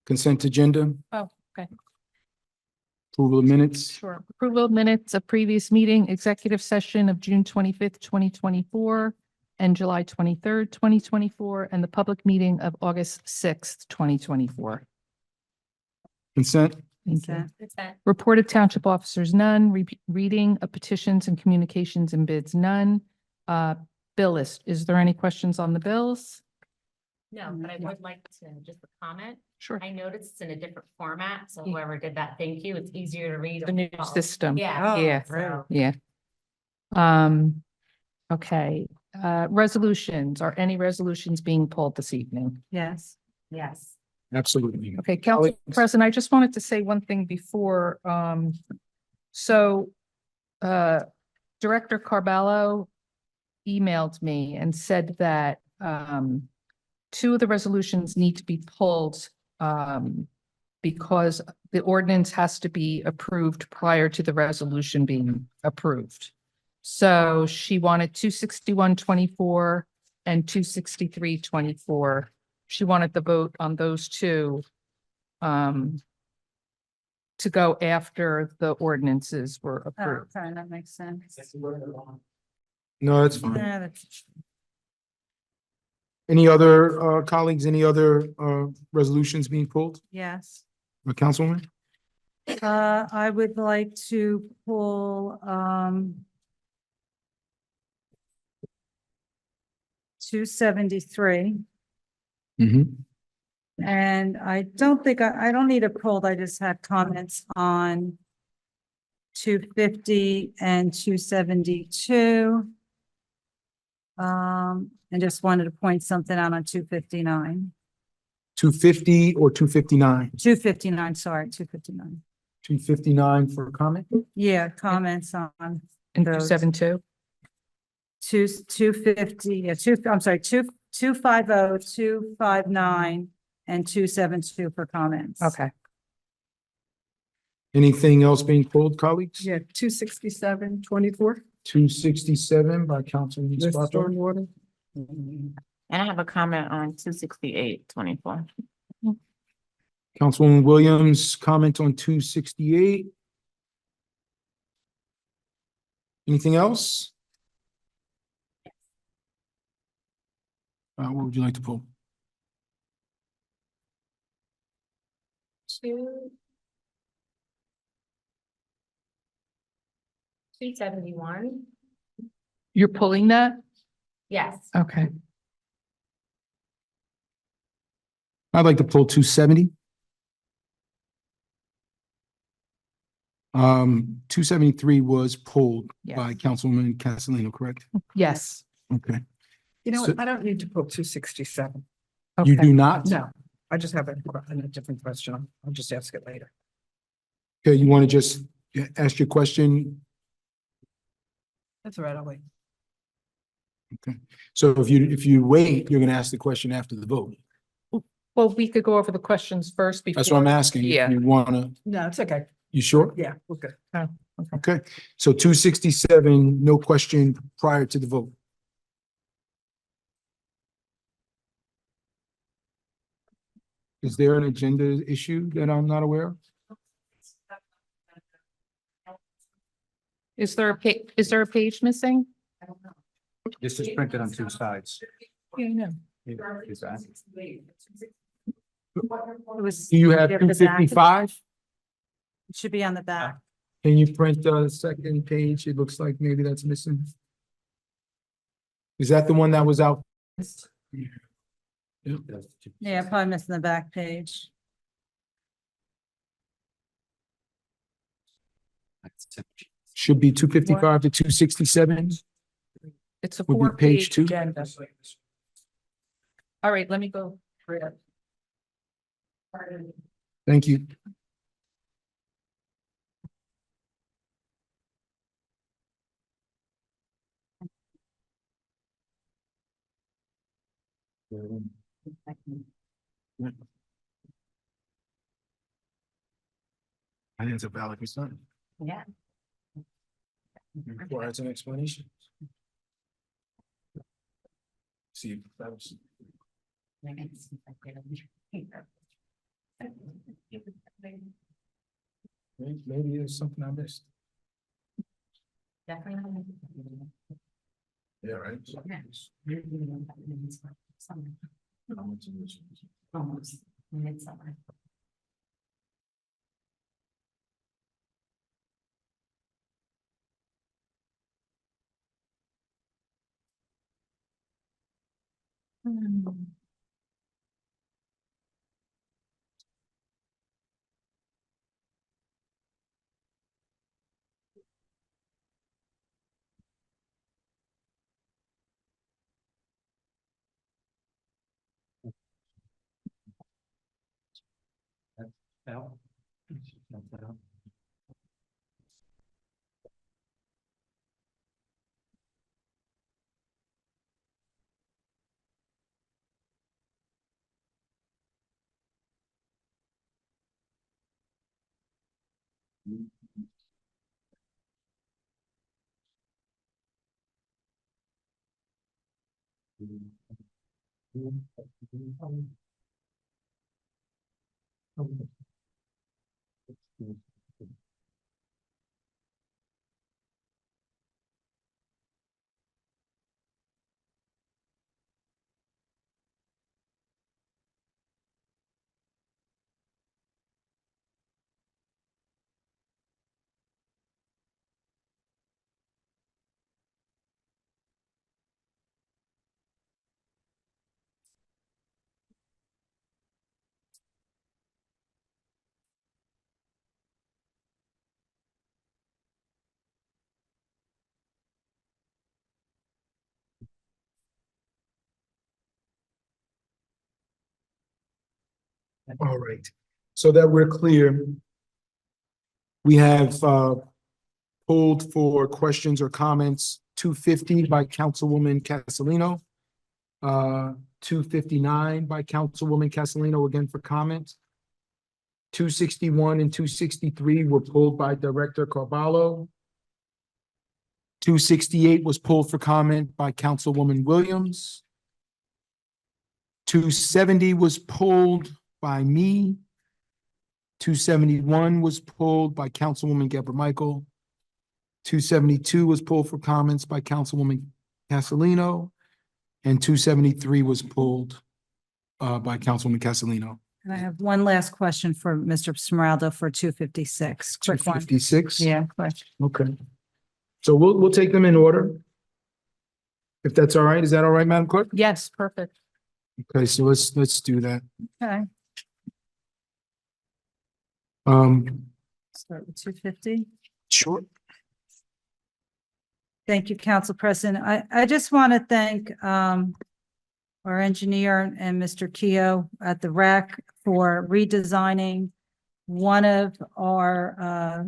Consent agenda, Oh, okay. approval of minutes. Sure. Approval of minutes of previous meeting, executive session of June 25th, 2024. and July 23rd, 2024, and the public meeting of August 6th, 2024. Consent. Thank you. Consent. Reported township officers, none. Reading of petitions and communications and bids, none. Bill list, is there any questions on the bills? No, but I would like to just a comment. Sure. I noticed it's in a different format, so Yeah. whoever did that, thank you. It's easier to read. The new system. Yeah. Yeah. So- Yeah. Okay, resolutions, are any resolutions being pulled this evening? Yes. Yes. Absolutely. Okay, Council President, I just wanted to say one thing before, so, Director Carballo emailed me and said that, two of the resolutions need to be pulled, because the ordinance has to be approved prior to the resolution being approved. So she wanted 261-24 and 263-24. She wanted the vote on those two to go after the ordinances were Oh, approved. okay, that makes sense. No, that's fine. Yeah, that's- Any other colleagues, any other resolutions being pulled? Yes. Councilwoman? I would like to pull, 273. And I don't think, I don't need it pulled. I just had comments on 250 and 272. And just wanted to point something out on 259. 250 or 259? 259, sorry, 259. 259 for comment? Yeah, comments on And those. 272? 250, yeah, I'm sorry, 250, 259, and 272 for comments. Okay. Anything else being pulled, colleagues? Yeah, 267-24. 267 by Councilman The Scarpa. stormwater. And I have a comment on 268-24. Councilwoman Williams, comment on 268. Anything else? What would you like to pull? Two. 271. You're pulling that? Yes. Okay. I'd like to pull 270. 273 was pulled by Yes. Councilwoman Castellino, correct? Yes. Okay. You know So- what? I don't need to pull 267. You Okay. do not? No, I just have a different question. I'll just ask it later. Okay, you want to just ask your question? That's all right, I'll wait. Okay. So if you wait, you're going to ask the question after the vote. Well, we could go over the questions first before. That's what I'm asking. If Yeah. you want to, No, it's okay. you sure? Yeah, we're good. Okay. So 267, no question prior to the vote. Is there an agenda issue that I'm not aware of? Is there a page missing? This is printed on two sides. Yeah, no. Is that? It was. Do you have Give the back. 255? It should be on the back. Can you print the second page? It looks like maybe that's missing. Is that the one that was out? Yep. Yeah, probably missing the back page. Should be 255 to 267. It's a Would be page 4-page two. agenda. All right, let me go. through it. Thank you. I think it's a valid concern. Yeah. Requires an explanation. See, if that was. Maybe there's something I missed. Definitely. Yeah, right. Almost midsummer. Al? All right. So that we're clear, we have pulled for questions or comments 250 by Councilwoman Castellino. 259 by Councilwoman Castellino, again for comment. 261 and 263 were pulled by Director Carvalho. 268 was pulled for comment by Councilwoman Williams. 270 was pulled by me. 271 was pulled by Councilwoman Geber Michael. 272 was pulled for comments by Councilwoman Castellino. And 273 was pulled by Councilwoman Castellino. And I have one last question for Mr. Smeraldo for 256. Quick one. 256? Yeah, quick. Okay. So we'll take them in order. If that's all right. Is that all right, Madam Clerk? Yes, perfect. Okay, so let's do that. Okay, Um, start with 250. sure. Thank you, Council President. I just want to thank our engineer and Mr. Keough at the REC for redesigning one of our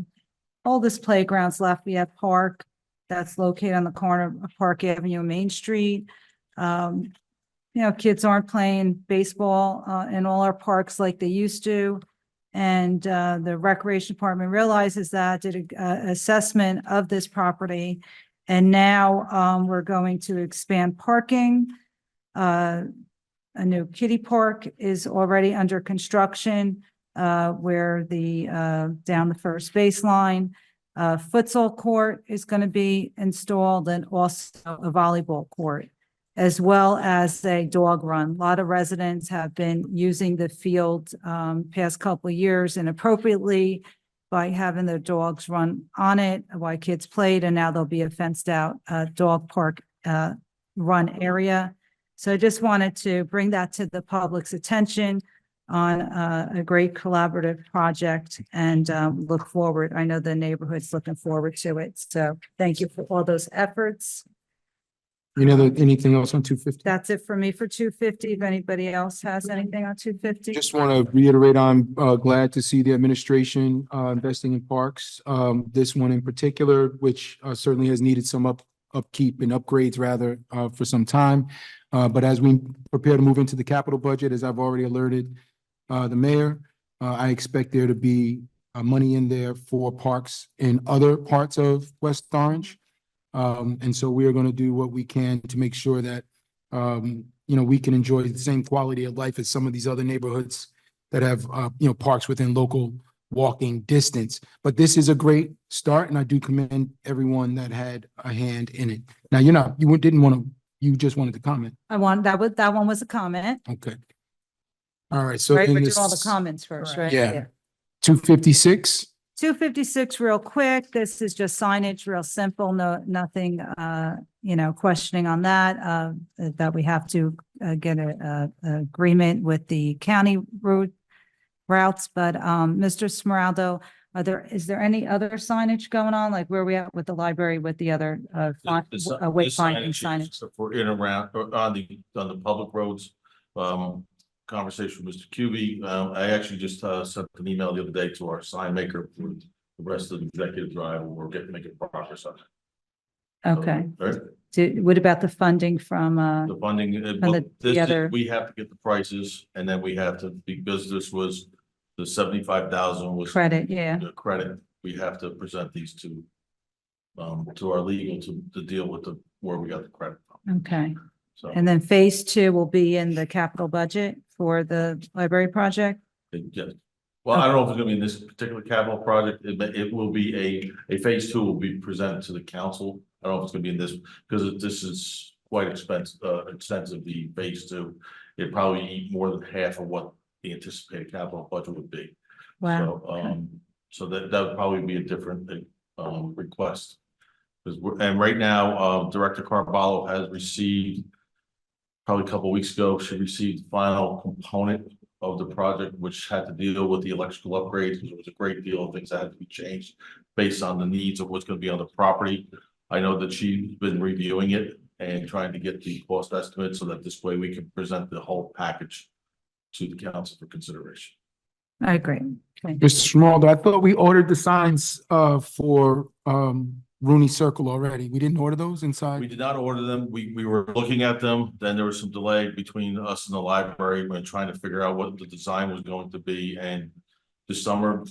oldest playgrounds, Lafayette Park, that's located on the corner of Park Avenue and Main Street. You know, kids aren't playing baseball in all our parks like they used to. And the Recreation Department realizes that, did a assessment of this property. And now we're going to expand parking. A new kiddie park is already under construction where the down the first baseline. Futsal court is going to be installed, and also a volleyball court, as well as a dog run. A lot of residents have been using the field past couple of years inappropriately by having their dogs run on it while kids played, and now there'll be a fenced out dog park run area. So I just wanted to bring that to the public's attention on a great collaborative project, and look forward. I know the neighborhood's looking forward to it. So thank you for all those efforts. Anything else on 250? That's it for me for 250. If anybody else has anything on 250. Just want to reiterate, I'm glad to see the administration investing in parks. This one in particular, which certainly has needed some upkeep and upgrades rather for some time. But as we prepare to move into the capital budget, as I've already alerted the mayor, I expect there to be money in there for parks in other parts of West Orange. And so we are going to do what we can to make sure that, we can enjoy the same quality of life as some of these other neighborhoods that have, parks within local walking distance. But this is a great start, and I do commend everyone that had a hand in it. Now, didn't want to, you just wanted to comment. that one was a comment, Okay. All right, so right? in We're doing this, all the comments first, right? yeah. 256, 256, real quick. This is just signage, real simple. No, nothing, questioning on that, that we have to get a agreement with the county routes. But, Mr. Smeraldo, is there any other signage going on? Like where are we at with the library with the other, wayfinding signage? For in and around, or on the public roads, conversation with Mr. Cubey. I actually just sent an email the other day to our sign maker for the rest of the executive drive. We're making progress on it. Okay. Right? What about the funding from, The funding, we have to get the prices, and then we have to, because this was the 75,000 was credit? Yeah. the credit, we have to present these to our legal to deal with where we got the credit from. Okay. So, And then phase 2 will be in the capital budget for the library project? yes. Well, I don't know if it's gonna be in this particular capital project. It will be a phase 2 will be presented to the council. I don't know if it's gonna be in this, because this is quite expensive, the phase 2. It'd probably eat more than half of what the anticipated capital budget would be. Wow. So that would probably be a different request. And right now, Director Carballo has received, probably a couple of weeks ago, she received the final component of the project, which had to deal with the electrical upgrades, because there was a great deal of things that had to be changed based on the needs of what's going to be on the property. I know that she's been reviewing it and trying to get the cost estimate so that this way we can present the whole package to the council for consideration. I agree. Okay. Mr. Smeraldo, I thought we ordered the signs for Rooney Circle already. We didn't order those We inside? did not order them. We were looking at them. Then there was some delay between us and the library when trying to figure out what the design was going to be. And this summer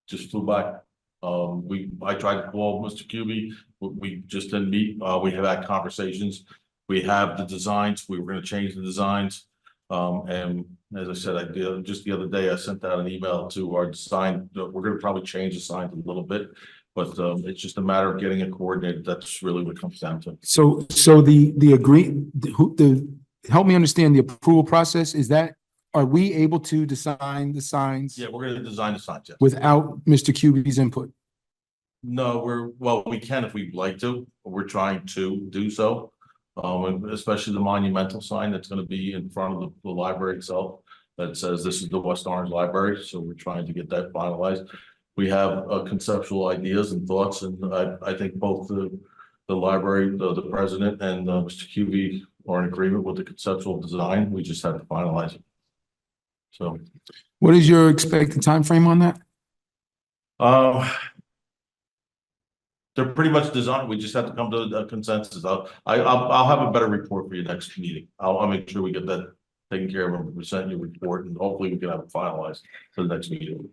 just flew by. I tried to call Mr. Cubey. We just didn't meet. We have had conversations. We have the designs. We were going to change the designs. And as I said, just the other day, I sent out an email to our design. We're going to probably change the signs a little bit. But it's just a matter of getting it coordinated. That's really what it comes down to. So help me understand the approval process. Are we able to design the signs Yeah, we're gonna design the signs, yes. without Mr. Cubey's input? No, we can if we'd like to. We're trying to do so. And especially the monumental sign that's gonna be in front of the library itself that says this is the West Orange Library. So we're trying to get that finalized. We have conceptual ideas and thoughts, and I think both the library, the president and Mr. Cubey are in agreement with the conceptual design. We just have to finalize it. So. What is your expected time frame on that? They're pretty much designed. We just have to come to a consensus. I'll have a better report for you next meeting. I'll make sure we get that taken care of and present your report, and hopefully we can have it finalized for the next meeting.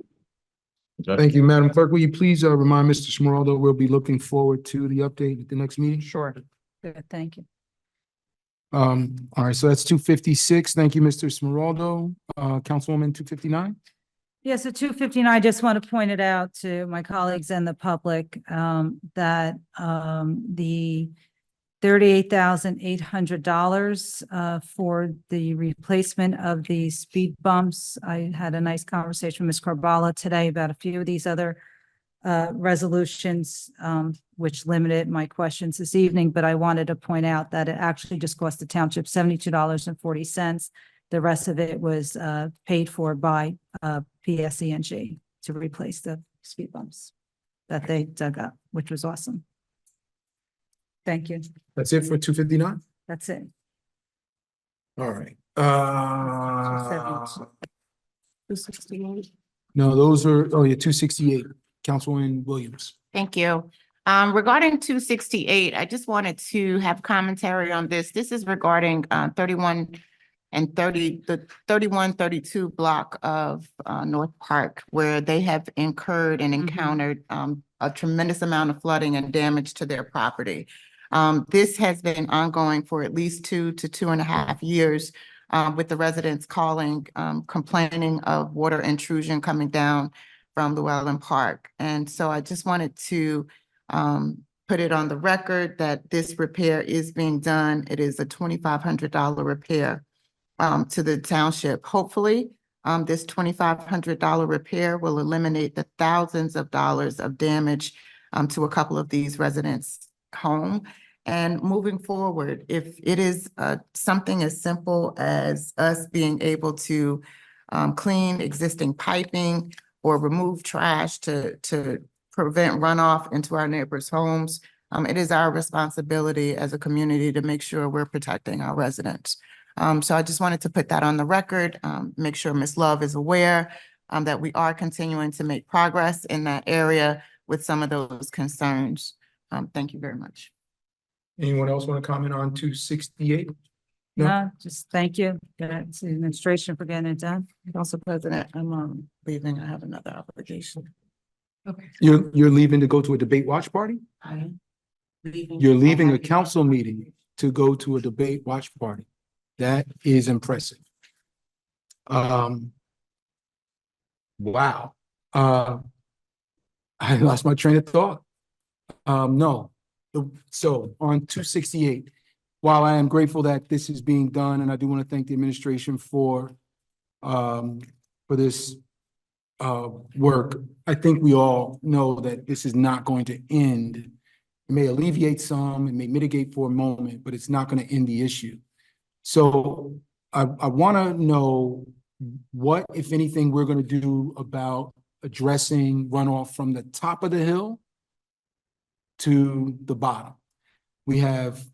Okay. Thank you, Madam Clerk. Will you please remind Mr. Smeraldo we'll be looking forward to the update at the next meeting? Sure. Good, thank you. All right, so that's 256. Thank you, Mr. Smeraldo. Councilwoman 259. Yeah, so 259, I just want to point it out to my colleagues and the public that the $38,800 for the replacement of the speed bumps. I had a nice conversation with Ms. Carballo today about a few of these other resolutions, which limited my questions this evening, but I wanted to point out that it actually just cost the township $72.40. The rest of it was paid for by PSE&G to replace the speed bumps that they dug up, which was awesome. Thank you. That's it for 259? That's it. All right. 268. No, those are, 268. Councilwoman Williams. Thank you. Regarding 268, I just wanted to have commentary on this. This is regarding 3132 block of North Park, where they have incurred and encountered a tremendous amount of flooding and damage to their property. This has been ongoing for at least 2 to 2.5 years, with the residents calling, complaining of water intrusion coming down from Llewellyn Park. And so I just wanted to put it on the record that this repair is being done. It is a $2,500 repair to the township. Hopefully, this $2,500 repair will eliminate the thousands of dollars of damage to a couple of these residents' home. And moving forward, if it is something as simple as us being able to clean existing piping or remove trash to prevent runoff into our neighbors' homes, it is our responsibility as a community to make sure we're protecting our residents. So I just wanted to put that on the record, make sure Ms. Love is aware that we are continuing to make progress in that area with some of those concerns. Thank you very much. Anyone else want to comment on 268? No? No, just thank you, to the administration for getting it done. Also, President, I'm leaving. I have another obligation. Okay. You're leaving to go to a debate watch party? You're leaving a council meeting to go to a debate watch party. That is impressive. Wow. I lost my train of thought. No. So on 268, while I am grateful that this is being done, and I do want to thank the administration for this work, I think we all know that this is not going to end. It may alleviate some, it may mitigate for a moment, but it's not going to end the issue. So I want to know what, if anything, we're going to do about addressing runoff from the top of the hill to the bottom. We have,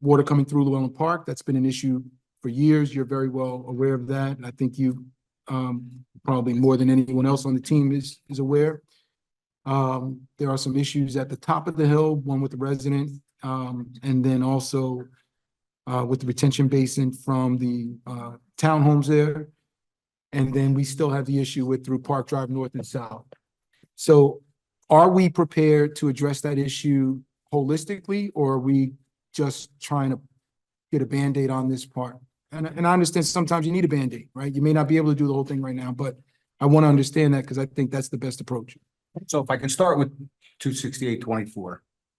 water coming through Llewellyn Park. That's been an issue for years. You're very well aware of that. I think you probably more than anyone else on the team is aware. There are some issues at the top of the hill, one with the resident, and then also with the retention basin from the townhomes there. And then we still have the issue with through Park Drive North and South. So are we prepared to address that issue holistically, or are we just trying to get a Band-Aid on this part? And I understand sometimes you need a Band-Aid, right? You may not be able to do the whole thing right now, but I want to understand that because I think that's the best approach. So if I can start with 268-24,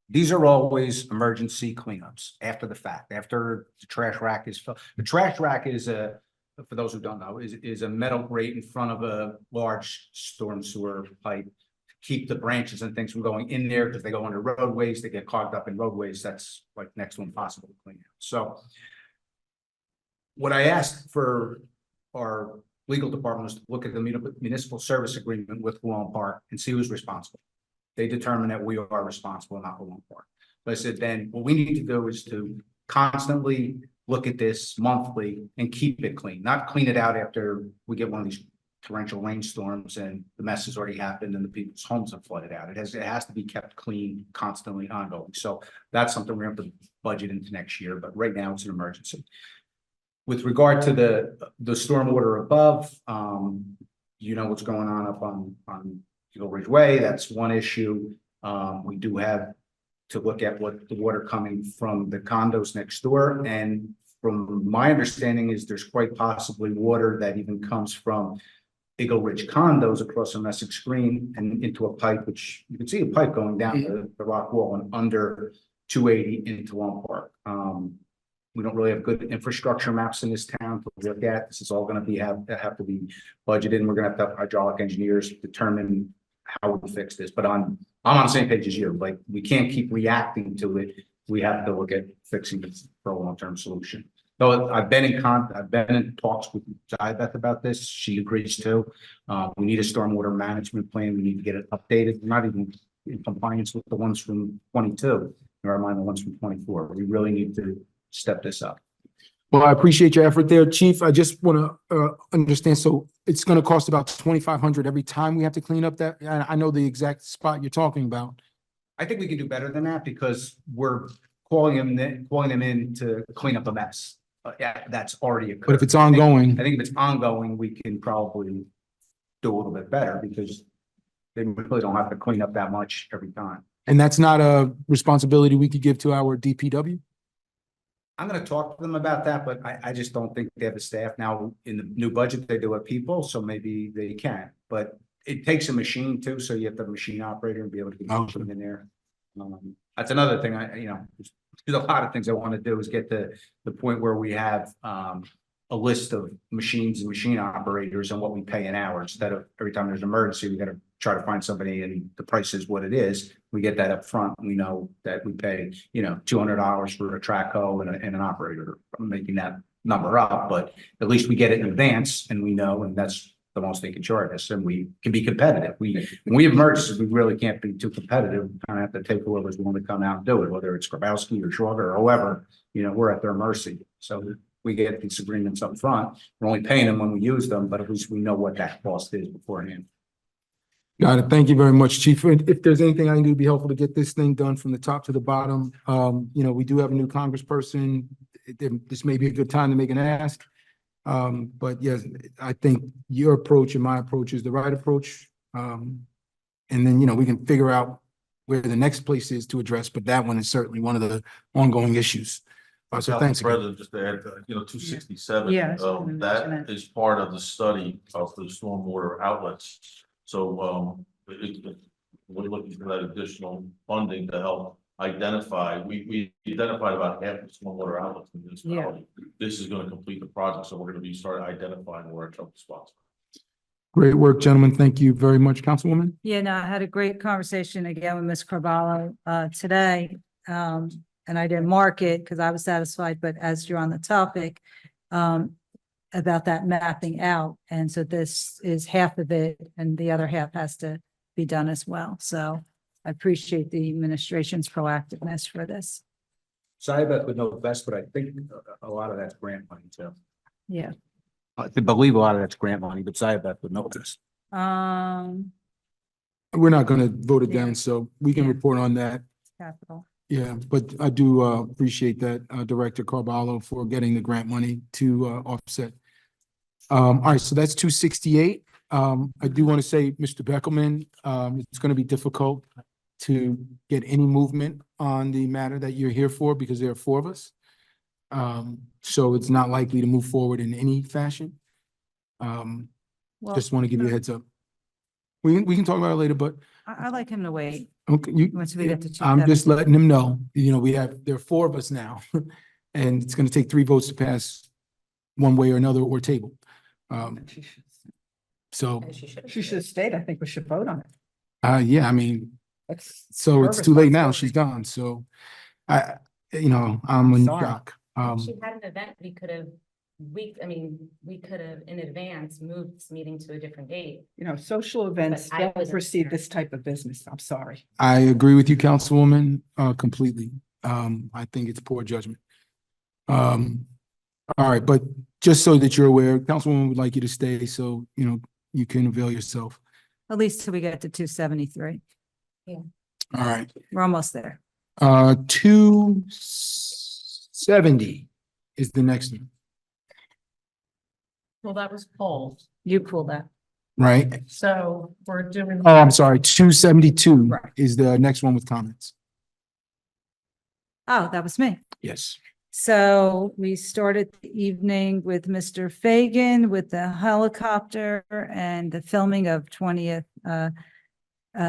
these are always emergency cleanups after the fact, after the trash rack is filled. The trash rack is for those who don't know, is a metal grate in front of a large storm sewer pipe to keep the branches and things from going in there, because they go under roadways, they get clogged up in roadways. That's like next to impossible to clean out. So what I asked for our legal department was to look at the municipal service agreement with Llewellyn Park and see who's responsible. They determined that we are responsible, not Llewellyn Park. But I said, then what we need to do is to constantly look at this monthly and keep it clean, not clean it out after we get one of these torrential rainstorms and the mess has already happened and the people's homes have flooded out. It has to be kept clean, constantly ongoing. So that's something we're going to have to budget into next year, but right now it's an emergency. With regard to the stormwater above, what's going on up on Eagle Ridge Way. That's one issue. We do have to look at what the water coming from the condos next door. And from my understanding is there's quite possibly water that even comes from Eagle Ridge condos across from Essex Green and into a pipe, which you can see a pipe going down the rock wall and under 280 into Llewellyn Park. We don't really have good infrastructure maps in this town to look at. This is all going to have to be budgeted. And we're going to have hydraulic engineers determine how we fix this. But I'm on the same page as you. Like, we can't keep reacting to it. We have to look at fixing it for a long-term solution. So I've been in talks with Beth about this. She agrees too. We need a stormwater management plan. We need to get it updated. We're not even in compliance with the ones from 22. Never mind the ones from 24. We really need to step this up. Well, I appreciate your effort there, Chief. I just want to understand. So it's going to cost about $2,500 every time we have to clean up that. I know the exact spot you're talking about. I think we can do better than that because we're calling them in to clean up a mess. Yeah, that's already occurred. But if it's ongoing, I think if it's ongoing, we can probably do a little bit better because they really don't have to clean up that much every time. And that's not a responsibility we could give to our DPW? I'm going to talk to them about that, but I just don't think they have the staff now. In the new budget, they do have people, so maybe they can. But it takes a machine too, so you have to have a machine operator and be able to get the machine in there. That's another thing there's a lot of things I want to do is get to the point where we have, a list of machines and machine operators and what we pay an hour instead of every time there's an emergency, we got to try to find somebody and the price is what it is. We get that up front. We know that we pay, $200 for a track hoe and an operator. I'm making that number up, but at least we get it in advance and we know, and that's the most they can charge us, and we can be competitive. When we have emergencies, we really can't be too competitive. We kind of have to take whoever's willing to come out and do it, whether it's Grabowski or Schwager or whoever, we're at their mercy. So we get these agreements up front. We're only paying them when we use them, but at least we know what that cost is beforehand. Got it. Thank you very much, Chief. And if there's anything I can do to be helpful to get this thing done from the top to the bottom, we do have a new congressperson. This may be a good time to make an ask. But yes, I think your approach and my approach is the right approach. And then, we can figure out where the next place is to address, but that one is certainly one of the ongoing issues. So thanks. President, just to add, 267. Yeah. That is part of the study of the stormwater outlets. So, we're looking for that additional funding to help identify. We identified about half the stormwater outlets in this municipality. This is going to complete the project, so we're going to start identifying where our trouble spots. Great work, gentlemen. Thank you very much, Councilwoman. Yeah, no, I had a great conversation again with Ms. Carvalho today. And I didn't mark it because I was satisfied, but as you're on the topic, about that mapping out. And so this is half of it and the other half has to be done as well. So I appreciate the administration's proactiveness for this. Cybec would know best, but I think a lot of that's grant money too. Yeah. I believe a lot of that's grant money, but Cybec would know this. We're not going to vote it down, so we can report on that. Capital. Yeah, but I do appreciate that, Director Carvalho, for getting the grant money to offset. All right, so that's 268. I do want to say, Mr. Beckelman, it's going to be difficult to get any movement on the matter that you're here for because there are 4 of us. So it's not likely to move forward in any fashion. Just want to give you a heads up. We can talk about it later, but I'd like him to wait. okay, Once we get to I'm just 270. letting him know, there are 4 of us now. And it's gonna take 3 votes to pass one way or another or table. So, She should have stayed. I think we should vote on it. yeah, I mean, That's so her it's too late now. responsibility. She's gone. So I'm in Sorry. shock. She had an event, we could have in advance moved this meeting to a different date. Social events But I don't wasn't precede here. this type of business. I'm sorry. I agree with you, Councilwoman, completely. I think it's poor judgment. All right, but just so that you're aware, Councilwoman would like you to stay, so, you can avail yourself. At least till we get to 273. All right. We're almost there. 270 is the next one, Well, that was pulled, You pull that. right? so we're doing. Oh, I'm sorry, 272 Right. is the next one with comments. Oh, that was me. Yes. So we started the evening with Mr. Fagan with the helicopter and the filming of 20th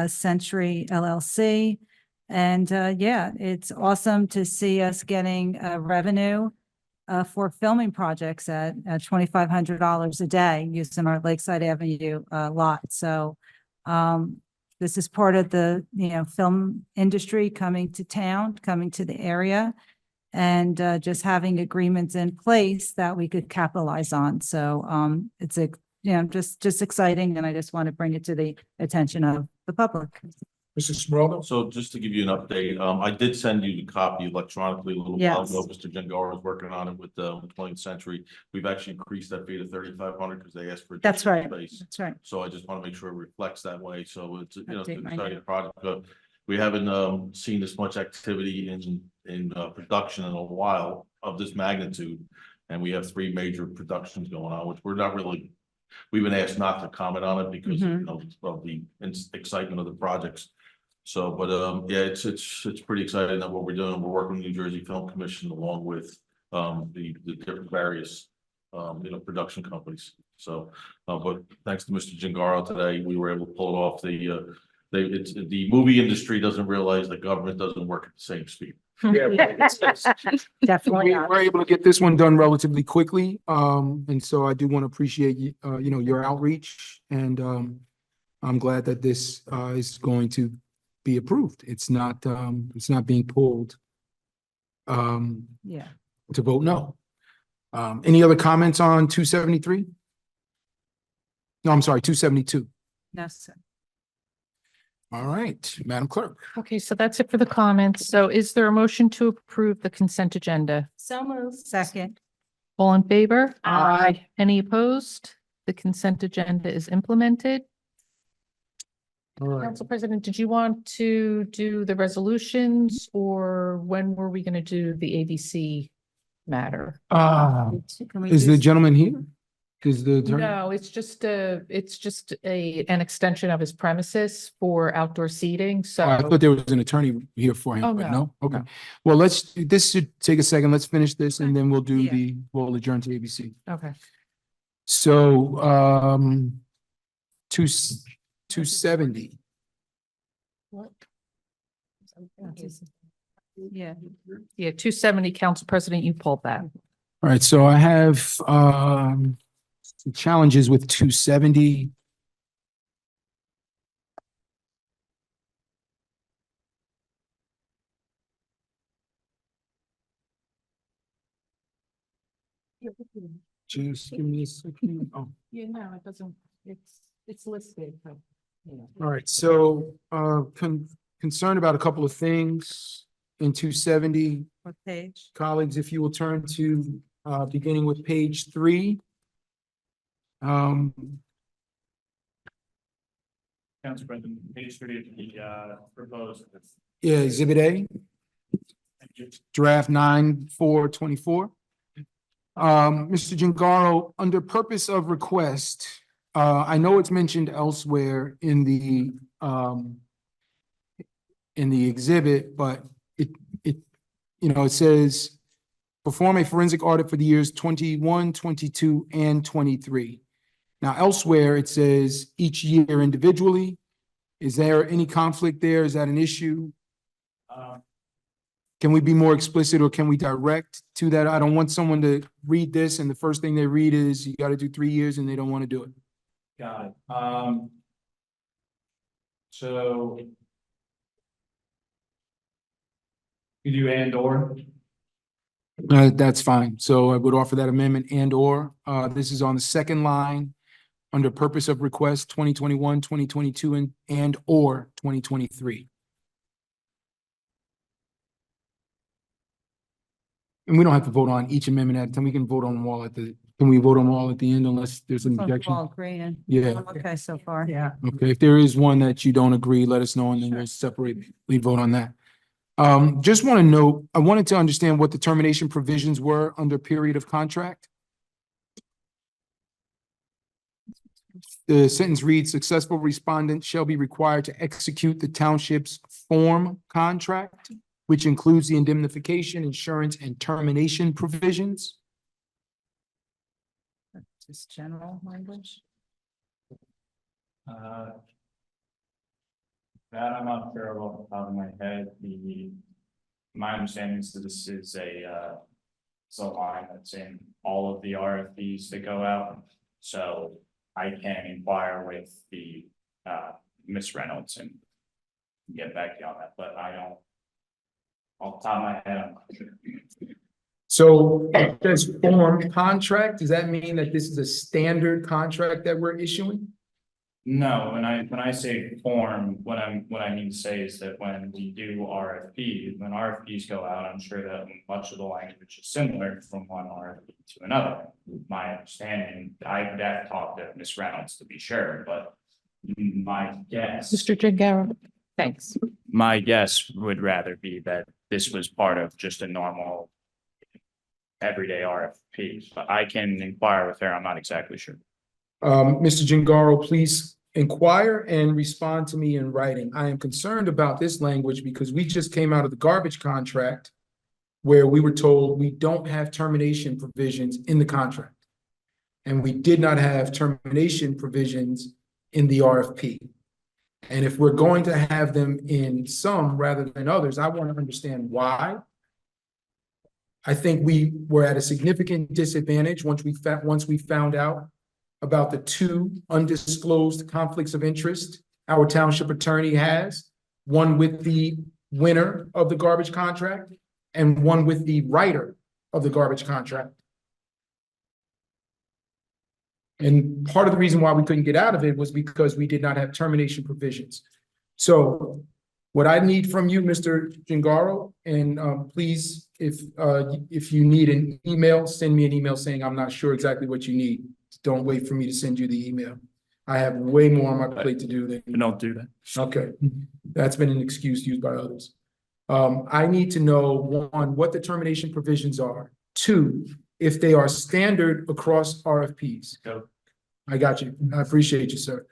Century LLC. And it's awesome to see us getting revenue for filming projects at $2,500 a day using our Lakeside Avenue lot. So this is part of the, film industry coming to town, coming to the area. And just having agreements in place that we could capitalize on. So it's just exciting, and I just want to bring it to the attention of the public. Mr. Smiraldo? So just to give you an update, I did send you the copy electronically a little while Yes. ago. Mr. Gengaro is working on it with the 20th Century. We've actually increased that fee to 3,500 because they asked for. That's additional right. space. That's right. So I just want to make sure it reflects that way. So it's, it's Update an my exciting note. project. But we haven't seen this much activity in production in a while of this magnitude. And we have 3 major productions going on, which we've been asked not to comment on it because Mhm. of the excitement of the projects. So, but it's pretty exciting that what we're doing. We're working with New Jersey Film Commission along with the different various production companies. So, but thanks to Mr. Gingaro today, we were able to pull it off. The movie industry doesn't realize that government doesn't work at the same speed. Definitely We not. were able to get this one done relatively quickly. And so I do want to appreciate you, your outreach, and I'm glad that this is going to be approved. It's not being pulled Yeah. to vote no. Any other comments on 273? No, I'm sorry, 272. No, sir. All right, Madam Clerk. Okay, so that's it for the comments. So is there a motion to approve the consent agenda? So moved. Second. All in favor? Aye. Any opposed? The consent agenda is implemented. All right. Council President, did you want to do the resolutions, or when were we going to do the ABC matter? Can we Is do the gentleman here? Is the attorney? No, it's just an extension of his premises for outdoor seating, so. I thought there was an attorney here for him, Oh, but no, no? Okay. no. Well, this should take a second. Let's finish this and then we'll Yeah. we'll adjourn to ABC. Okay. So, 270. Yeah. Yeah, 270, Council President, you pulled that. All right, so I have, some challenges with 270. Just give me a second. Oh. Yeah, no, it doesn't, it's listed, but, you know. All right, so concerned about a couple of things in 270. What page? Colleagues, if you will turn to beginning with page 3. Council President, page 3 of the proposed. Yeah, Exhibit A, draft 9/4/24. Mr. Gingaro, under purpose of request, I know it's mentioned elsewhere in the exhibit, but it says perform a forensic audit for the years 21, 22, and 23. Now elsewhere, it says each year individually. Is there any conflict there? Is that an issue? Can we be more explicit, or can we direct to that? I don't want someone to read this and the first thing they read is you got to do 3 years and they don't want to do it. Got it. So. You do and/or? That's fine. So I would offer that amendment and/or, this is on the second line under purpose of request 2021, 2022, and/or 2023. And we don't have to vote on each amendment at a time. We can vote on them all can we vote on them all at the end unless there's an objection? All agreeing. Yeah. Okay, so far. Yeah. Okay, if there is one that you don't agree, let us know and then we'll separately vote on that. Just want to note, I wanted to understand what the termination provisions were under period of contract. The sentence reads, successful respondent shall be required to execute the township's form contract, which includes the indemnification, insurance, and termination provisions. Just general language. That I'm not sure about the top of my head. My understanding is that this is it's a line that's in all of the RFPs that go out. So I can inquire with the Ms. Reynolds and get back to you on that, but I don't. Off the top of my head, I'm not sure. So it says form contract. Does that mean that this is a standard contract that we're issuing? No, when I say form, what I mean to say is that when we do RFPs, when RFPs go out, I'm sure that much of the language is similar from one RFP to another. My understanding, I would have to talk to Ms. Reynolds to be sure, but my guess. Mr. Gingaro, thanks. My guess would rather be that this was part of just a normal everyday RFP, but I can inquire with her. I'm not exactly sure. Mr. Gingaro, please inquire and respond to me in writing. I am concerned about this language because we just came out of the garbage contract where we were told we don't have termination provisions in the contract. and we did not have termination provisions in the RFP. And if we're going to have them in some rather than others, I want to understand why. I think we were at a significant disadvantage once we found out about the two undisclosed conflicts of interest our township attorney has, one with the winner of the garbage contract and one with the writer of the garbage contract. And part of the reason why we couldn't get out of it was because we did not have termination provisions. So what I need from you, Mr. Gingaro, and please, if you need an email, send me an email saying I'm not sure exactly what you need. Don't wait for me to send you the email. I have way more on my plate to do than. Don't do that. Okay, that's been an excuse used by others. I need to know, one, what the termination provisions are. Two, if they are standard across RFPs. Go. I got you. I appreciate you, sir.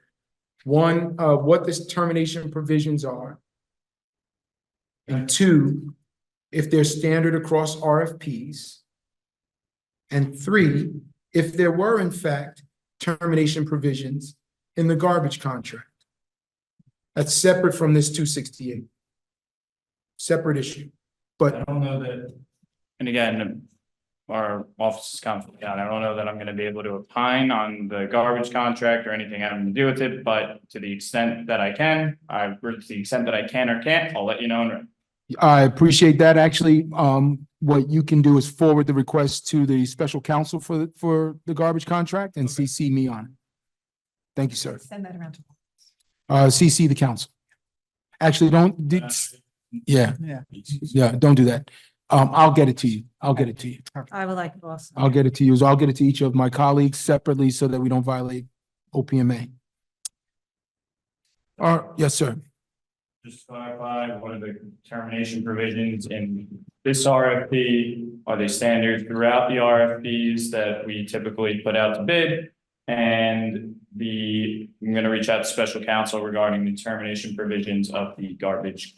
One, what the termination provisions are. And two, if they're standard across RFPs. And three, if there were in fact termination provisions in the garbage contract. That's separate from this 268. Separate issue, but I don't know that, and again, our office is confidential. I don't know that I'm gonna be able to opine on the garbage contract or anything having to do with it, but to the extent that I can, to the extent that I can or can't, I'll let you know. I appreciate that. Actually, what you can do is forward the request to the special counsel for the garbage contract and CC me on it. Thank you, sir. Send that around to. CC the council. Actually, yeah, don't do that. I'll get it to you. I'll get it to you. I would like to also. I'll get it to you. I'll get it to each of my colleagues separately so that we don't violate OPMA. Yes, sir. Just clarify, what are the termination provisions in this RFP? Are they standard throughout the RFPs that we typically put out to bid? And I'm gonna reach out to special counsel regarding the termination provisions of the garbage.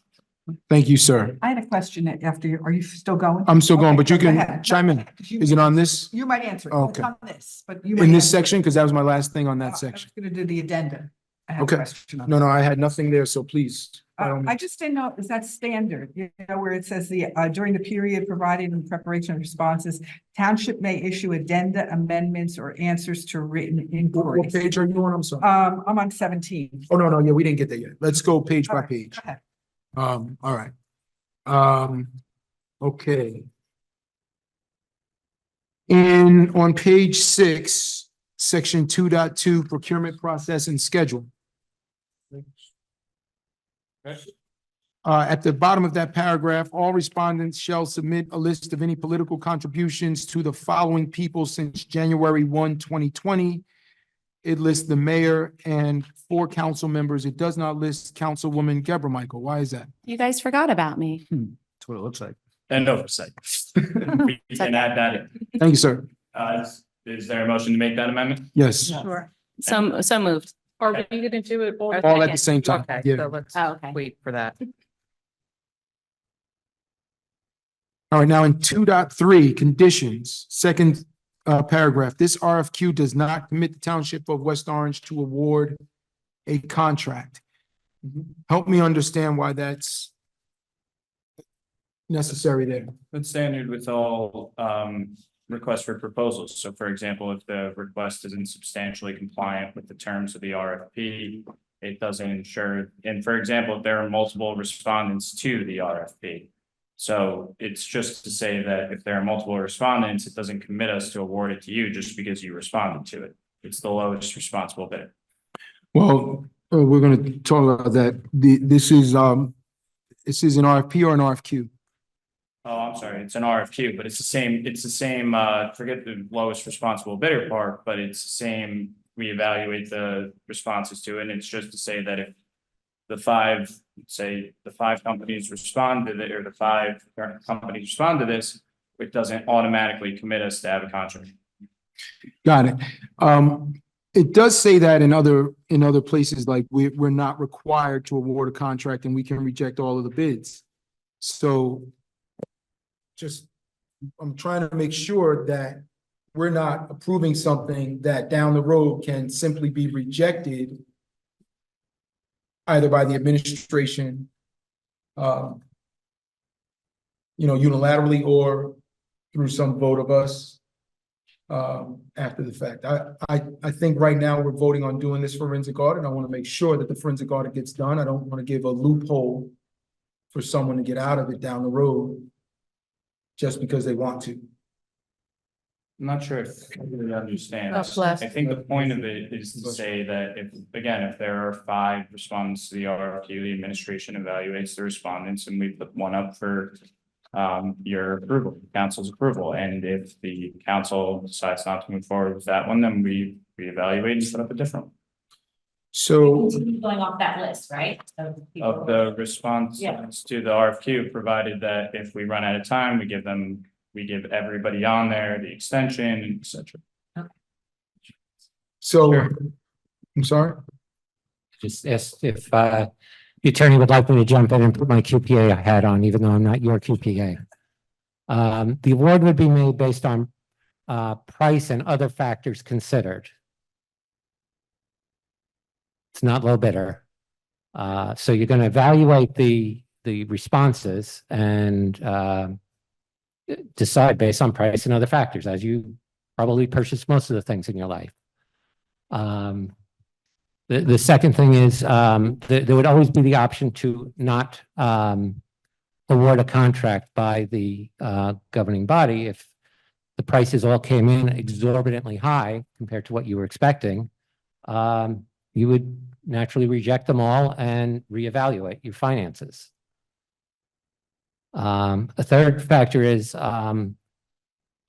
Thank you, sir. I had a question after you. Are you still going? I'm still going, but you go can ahead. chime in. Is it on this? You might answer. it. Okay. It's on this, but you. might In this answer it. section? Because that was my last thing on I that was section. gonna do the addenda. I have a Okay. question on No, that. I had nothing there, so please. by all I means. just didn't know, is that standard, where it says during the period provided in preparation of responses, township may issue addenda, amendments, or answers to written What inquiries. page are you on? I'm sorry. I'm on 17. Oh, no, yeah, we didn't get there yet. Let's go page by All right, page. go ahead. All right. Okay. On page 6, section 2.2, procurement process and schedule. At the bottom of that paragraph, all respondents shall submit a list of any political contributions to the following people since January 1, 2020. It lists the mayor and 4 council members. It does not list Councilwoman Geber Michael. Why is that? You guys forgot about me. That's what it looks like. And oversight. We can add that in. Thank you, sir. Is there a motion to make that amendment? Yes, Sure. So moved. Are we gonna do it all? all at the same time. Okay, Yeah. so let's Oh, okay. wait for that. All right, now in 2.3, conditions, second paragraph, this RFQ does not commit the Township of West Orange to award a contract. Help me understand why that's necessary there. That's standard with all requests for proposals. So for example, if the request isn't substantially compliant with the terms of the RFP, it doesn't ensure, and for example, if there are multiple respondents to the RFP. So it's just to say that if there are multiple respondents, it doesn't commit us to award it to you just because you responded to it. It's the lowest responsible bidder. Well, we're going to talk about that. This is an RFP or an RFQ? Oh, I'm sorry, it's an RFQ, but it's the same, forget the lowest responsible bidder part, but it's the same, we evaluate the responses to it, and it's just to say that if the 5 companies respond to it, or the 5 current companies respond to this, it doesn't automatically commit us to have a contract. Got it. It does say that in other places, like we're not required to award a contract and we can reject all of the bids. So I'm trying to make sure that we're not approving something that down the road can simply be rejected either by the administration, unilaterally or through some vote of us after the fact. I think right now we're voting on doing this forensic audit. I want to make sure that the forensic audit gets done. I don't want to give a loophole for someone to get out of it down the road just because they want to. I'm not sure if I really understand. Oh, bless. I think the point of it is to say that if there are 5 respondents to the RFQ, the administration evaluates the respondents and we put one up for your approval, council's approval. And if the council decides not to move forward with that one, then we reevaluate and set up a different one. So Going off that list, right? Of the response Yeah. to the RFQ, provided that if we run out of time, we give everybody on there the extension, et cetera. So, I'm sorry? Just asked if the attorney would like me to jump in and put my QPA hat on, even though I'm not your QPA. The award would be made based on price and other factors considered. It's not low bidder. So you're going to evaluate the responses and decide based on price and other factors, as you probably purchase most of the things in your life. The second thing is there would always be the option to not award a contract by the governing body if the prices all came in exorbitantly high compared to what you were expecting. You would naturally reject them all and reevaluate your finances. A third factor is I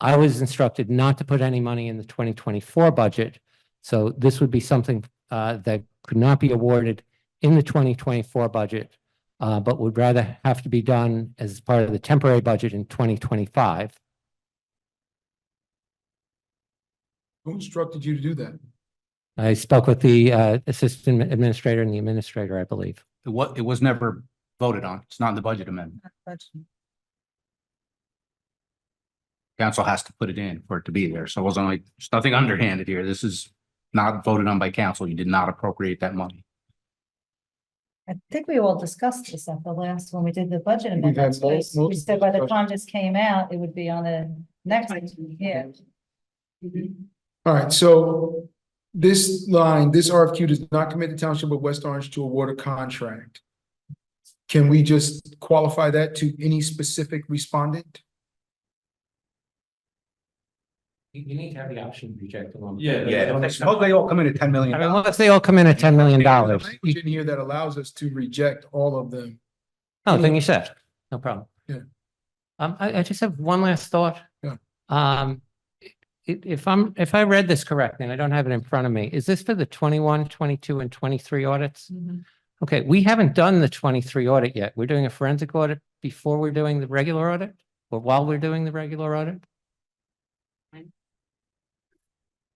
was instructed not to put any money in the 2024 budget. So this would be something that could not be awarded in the 2024 budget, but would rather have to be done as part of the temporary budget in 2025. Who instructed you to do that? I spoke with the assistant administrator and the administrator, I believe. It was never voted on. It's not in the budget amendment. Council has to put it in for it to be there. So it wasn't like, there's nothing underhanded here. This is not voted on by council. You did not appropriate that money. I think we all discussed this at the last, when we did the budget We've had amendments. most We said by the discussion. time this came out, it would be on the next, yeah. All right, so this line, this RFQ does not commit the Township of West Orange to award a contract. Can we just qualify that to any specific respondent? You need to have the option to reject them. Yeah, suppose they all come in at $10 million. I mean, what if they all come in at $10 million? There's language in here that allows us to reject all of them. Oh, then you said, no problem. Yeah. I just have one last thought. Yeah. If I read this correctly, and I don't have it in front of me, is this for the 21, 22, and 23 audits? Okay, we haven't done the 23 audit yet. We're doing a forensic audit before we're doing the regular audit, or while we're doing the regular audit?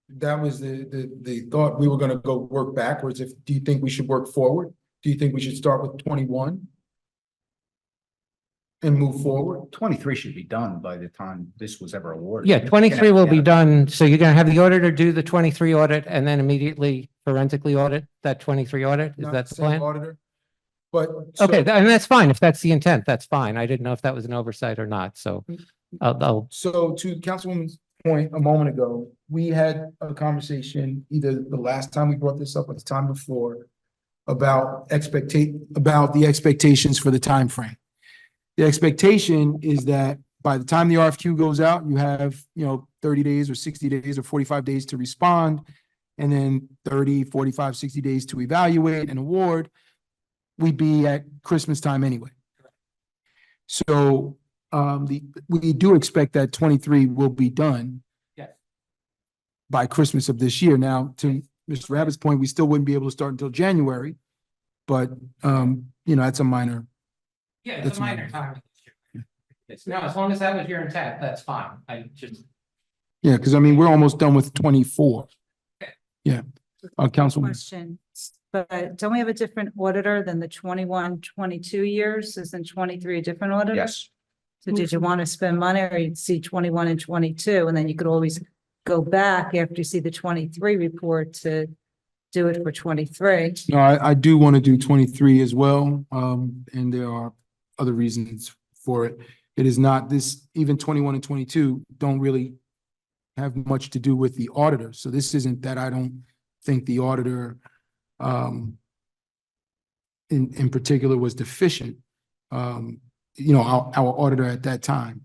That was the thought. We were gonna go work backwards. Do you think we should work forward? Do you think we should start with 21? And move forward? 23 should be done by the time this was ever awarded. Yeah, 23 will be done. So you're gonna have the auditor do the 23 audit and then immediately forensically audit that 23 audit? Is Not that the same plan? Auditor. But. Okay, and that's fine. If that's the intent, that's fine. I didn't know if that was an oversight or not, so I'll So to Councilwoman's point a moment ago, we had a conversation either the last time we brought this up or the time before about the expectations for the time frame. The expectation is that by the time the RFQ goes out, you have, 30 days or 60 days or 45 days to respond, and then 30, 45, 60 days to evaluate and award. We'd be at Christmas time anyway. So we do expect that 23 will be done. Yes. By Christmas of this year. Now, to Mr. Rabbit's point, we still wouldn't be able to start until January, but that's a minor. Yeah, it's a minor time. No, as long as that was your intent, that's fine. I just. Yeah, because we're almost done with 24. Yeah, Councilwoman. Question, but don't we have a different auditor than the 21, 22 years? Isn't 23 a different auditor? Yes. So did you want to spend money or you'd see 21 and 22 and then you could always go back after you see the 23 report to do it for 23. No, I do want to do 23 as well, and there are other reasons for it. It is not this, even 21 and 22 don't really have much to do with the auditor. So this isn't that I don't think the auditor in particular was deficient. Our auditor at that time.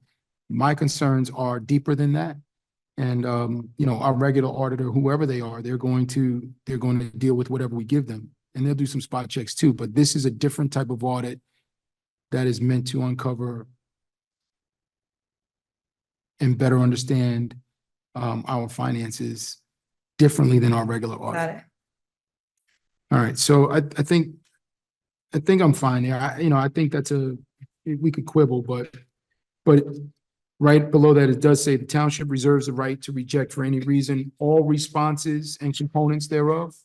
My concerns are deeper than that. And our regular auditor, whoever they are, they're going to deal with whatever we give them. And they'll do some spot checks too. But this is a different type of audit that is meant to uncover and better understand our finances differently than our regular audit. Got it. All right, so I think I'm fine there. I think we could quibble, but right below that, it does say the township reserves the right to reject for any reason all responses and components thereof,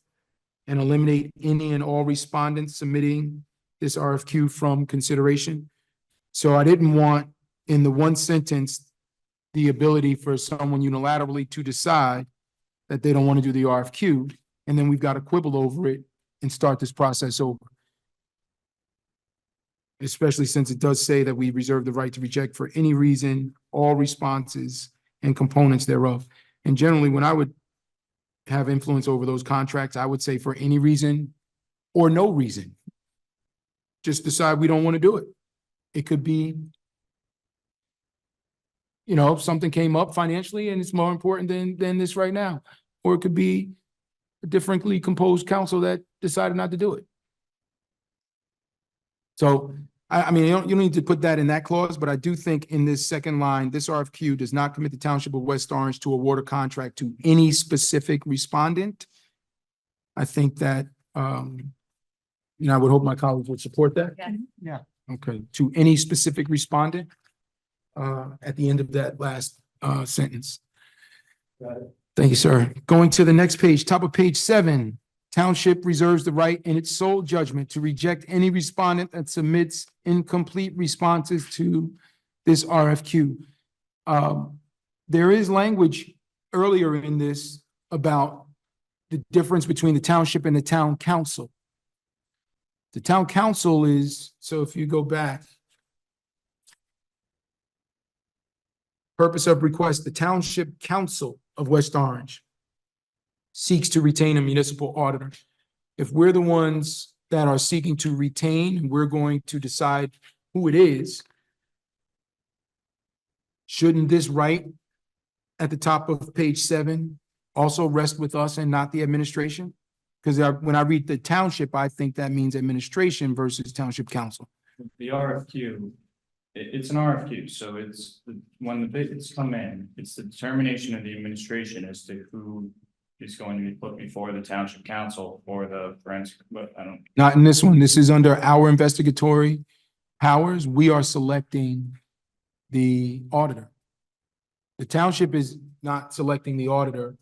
and eliminate any and all respondents submitting this RFQ from consideration. So I didn't want in the one sentence the ability for someone unilaterally to decide that they don't want to do the RFQ, and then we've got to quibble over it and start this process over. Especially since it does say that we reserve the right to reject for any reason all responses and components thereof. And generally, when I would have influence over those contracts, I would say for any reason or no reason. Just decide we don't want to do it. It could be, something came up financially and it's more important than this right now. Or it could be a differently composed council that decided not to do it. So, you don't need to put that in that clause, but I do think in this second line, this RFQ does not commit the Township of West Orange to award a contract to any specific respondent. I think that, I would hope my colleagues would support that. Yeah. Okay, to any specific respondent, at the end of that last, sentence. Thank you, sir. Going to the next page, top of page 7. Township reserves the right in its sole judgment to reject any respondent that submits incomplete responses to this RFQ. There is language earlier in this about the difference between the township and the town council. The town council is, so if you go back, purpose of request, the Township Council of West Orange seeks to retain a municipal auditor. If we're the ones that are seeking to retain, we're going to decide who it is. Shouldn't this right at the top of page 7 also rest with us and not the administration? Because when I read the township, I think that means administration versus township council. The RFQ, it's an RFQ, so when the bids come in, it's the determination of the administration as to who is going to be put before the township council or the forensic, but I don't. Not in this one. This is under our investigatory powers. We are selecting the auditor. The township is not selecting the auditor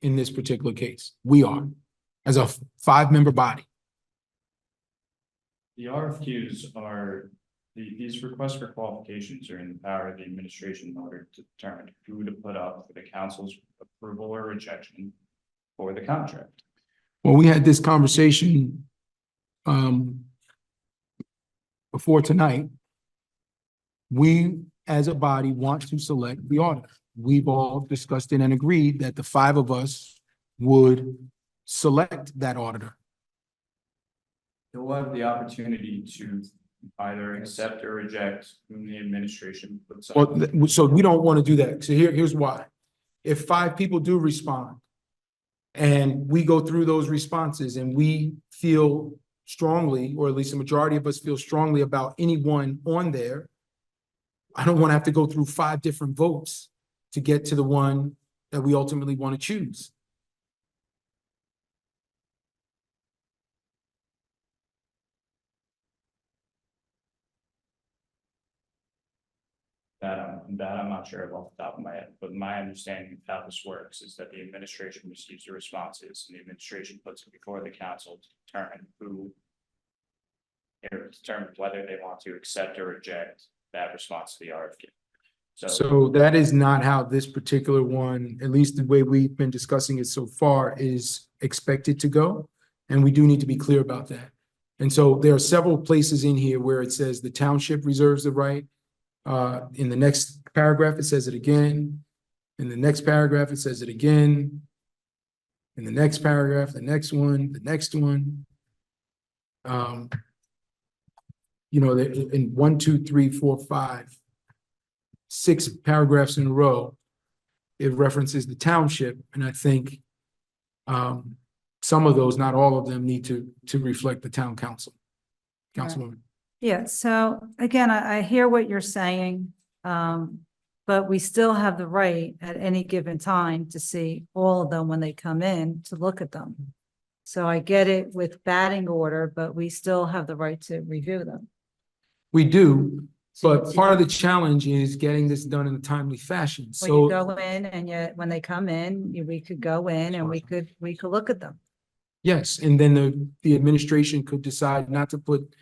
in this particular case. We are, as a 5-member body. The RFQs are, these requests for qualifications are in the power of the administration in order to determine who to put up for the council's approval or rejection for the contract. Well, we had this conversation before tonight. We, as a body, want to select the auditor. We've all discussed it and agreed that the 5 of us would select that auditor. You'll have the opportunity to either accept or reject whom the administration puts up. Well, so we don't want to do that. So here's why. If 5 people do respond and we go through those responses and we feel strongly, or at least the majority of us feel strongly about anyone on there, I don't want to have to go through 5 different votes to get to the one that we ultimately want to choose. That I'm not sure of off the top of my head, but my understanding of how this works is that the administration receives the responses and the administration puts it before the council to determine determine whether they want to accept or reject that response to the RFQ. So that is not how this particular one, at least the way we've been discussing it so far, is expected to go. And we do need to be clear about that. And so there are several places in here where it says the township reserves the right. In the next paragraph, it says it again. In the next paragraph, it says it again. In the next paragraph, the next one, the next one. You know, in 1, 2, 3, 4, 5, 6 paragraphs in a row, it references the township, and I think some of those, not all of them, need to reflect the town council. Councilwoman. Yeah, so again, I hear what you're saying, but we still have the right at any given time to see all of them when they come in, to look at them. So I get it with batting order, but we still have the right to review them. We do, but part of the challenge is getting this done in a timely fashion. When you So, go in and yet when they come in, we could go in and we could look at them. yes, and then the administration could decide not to put,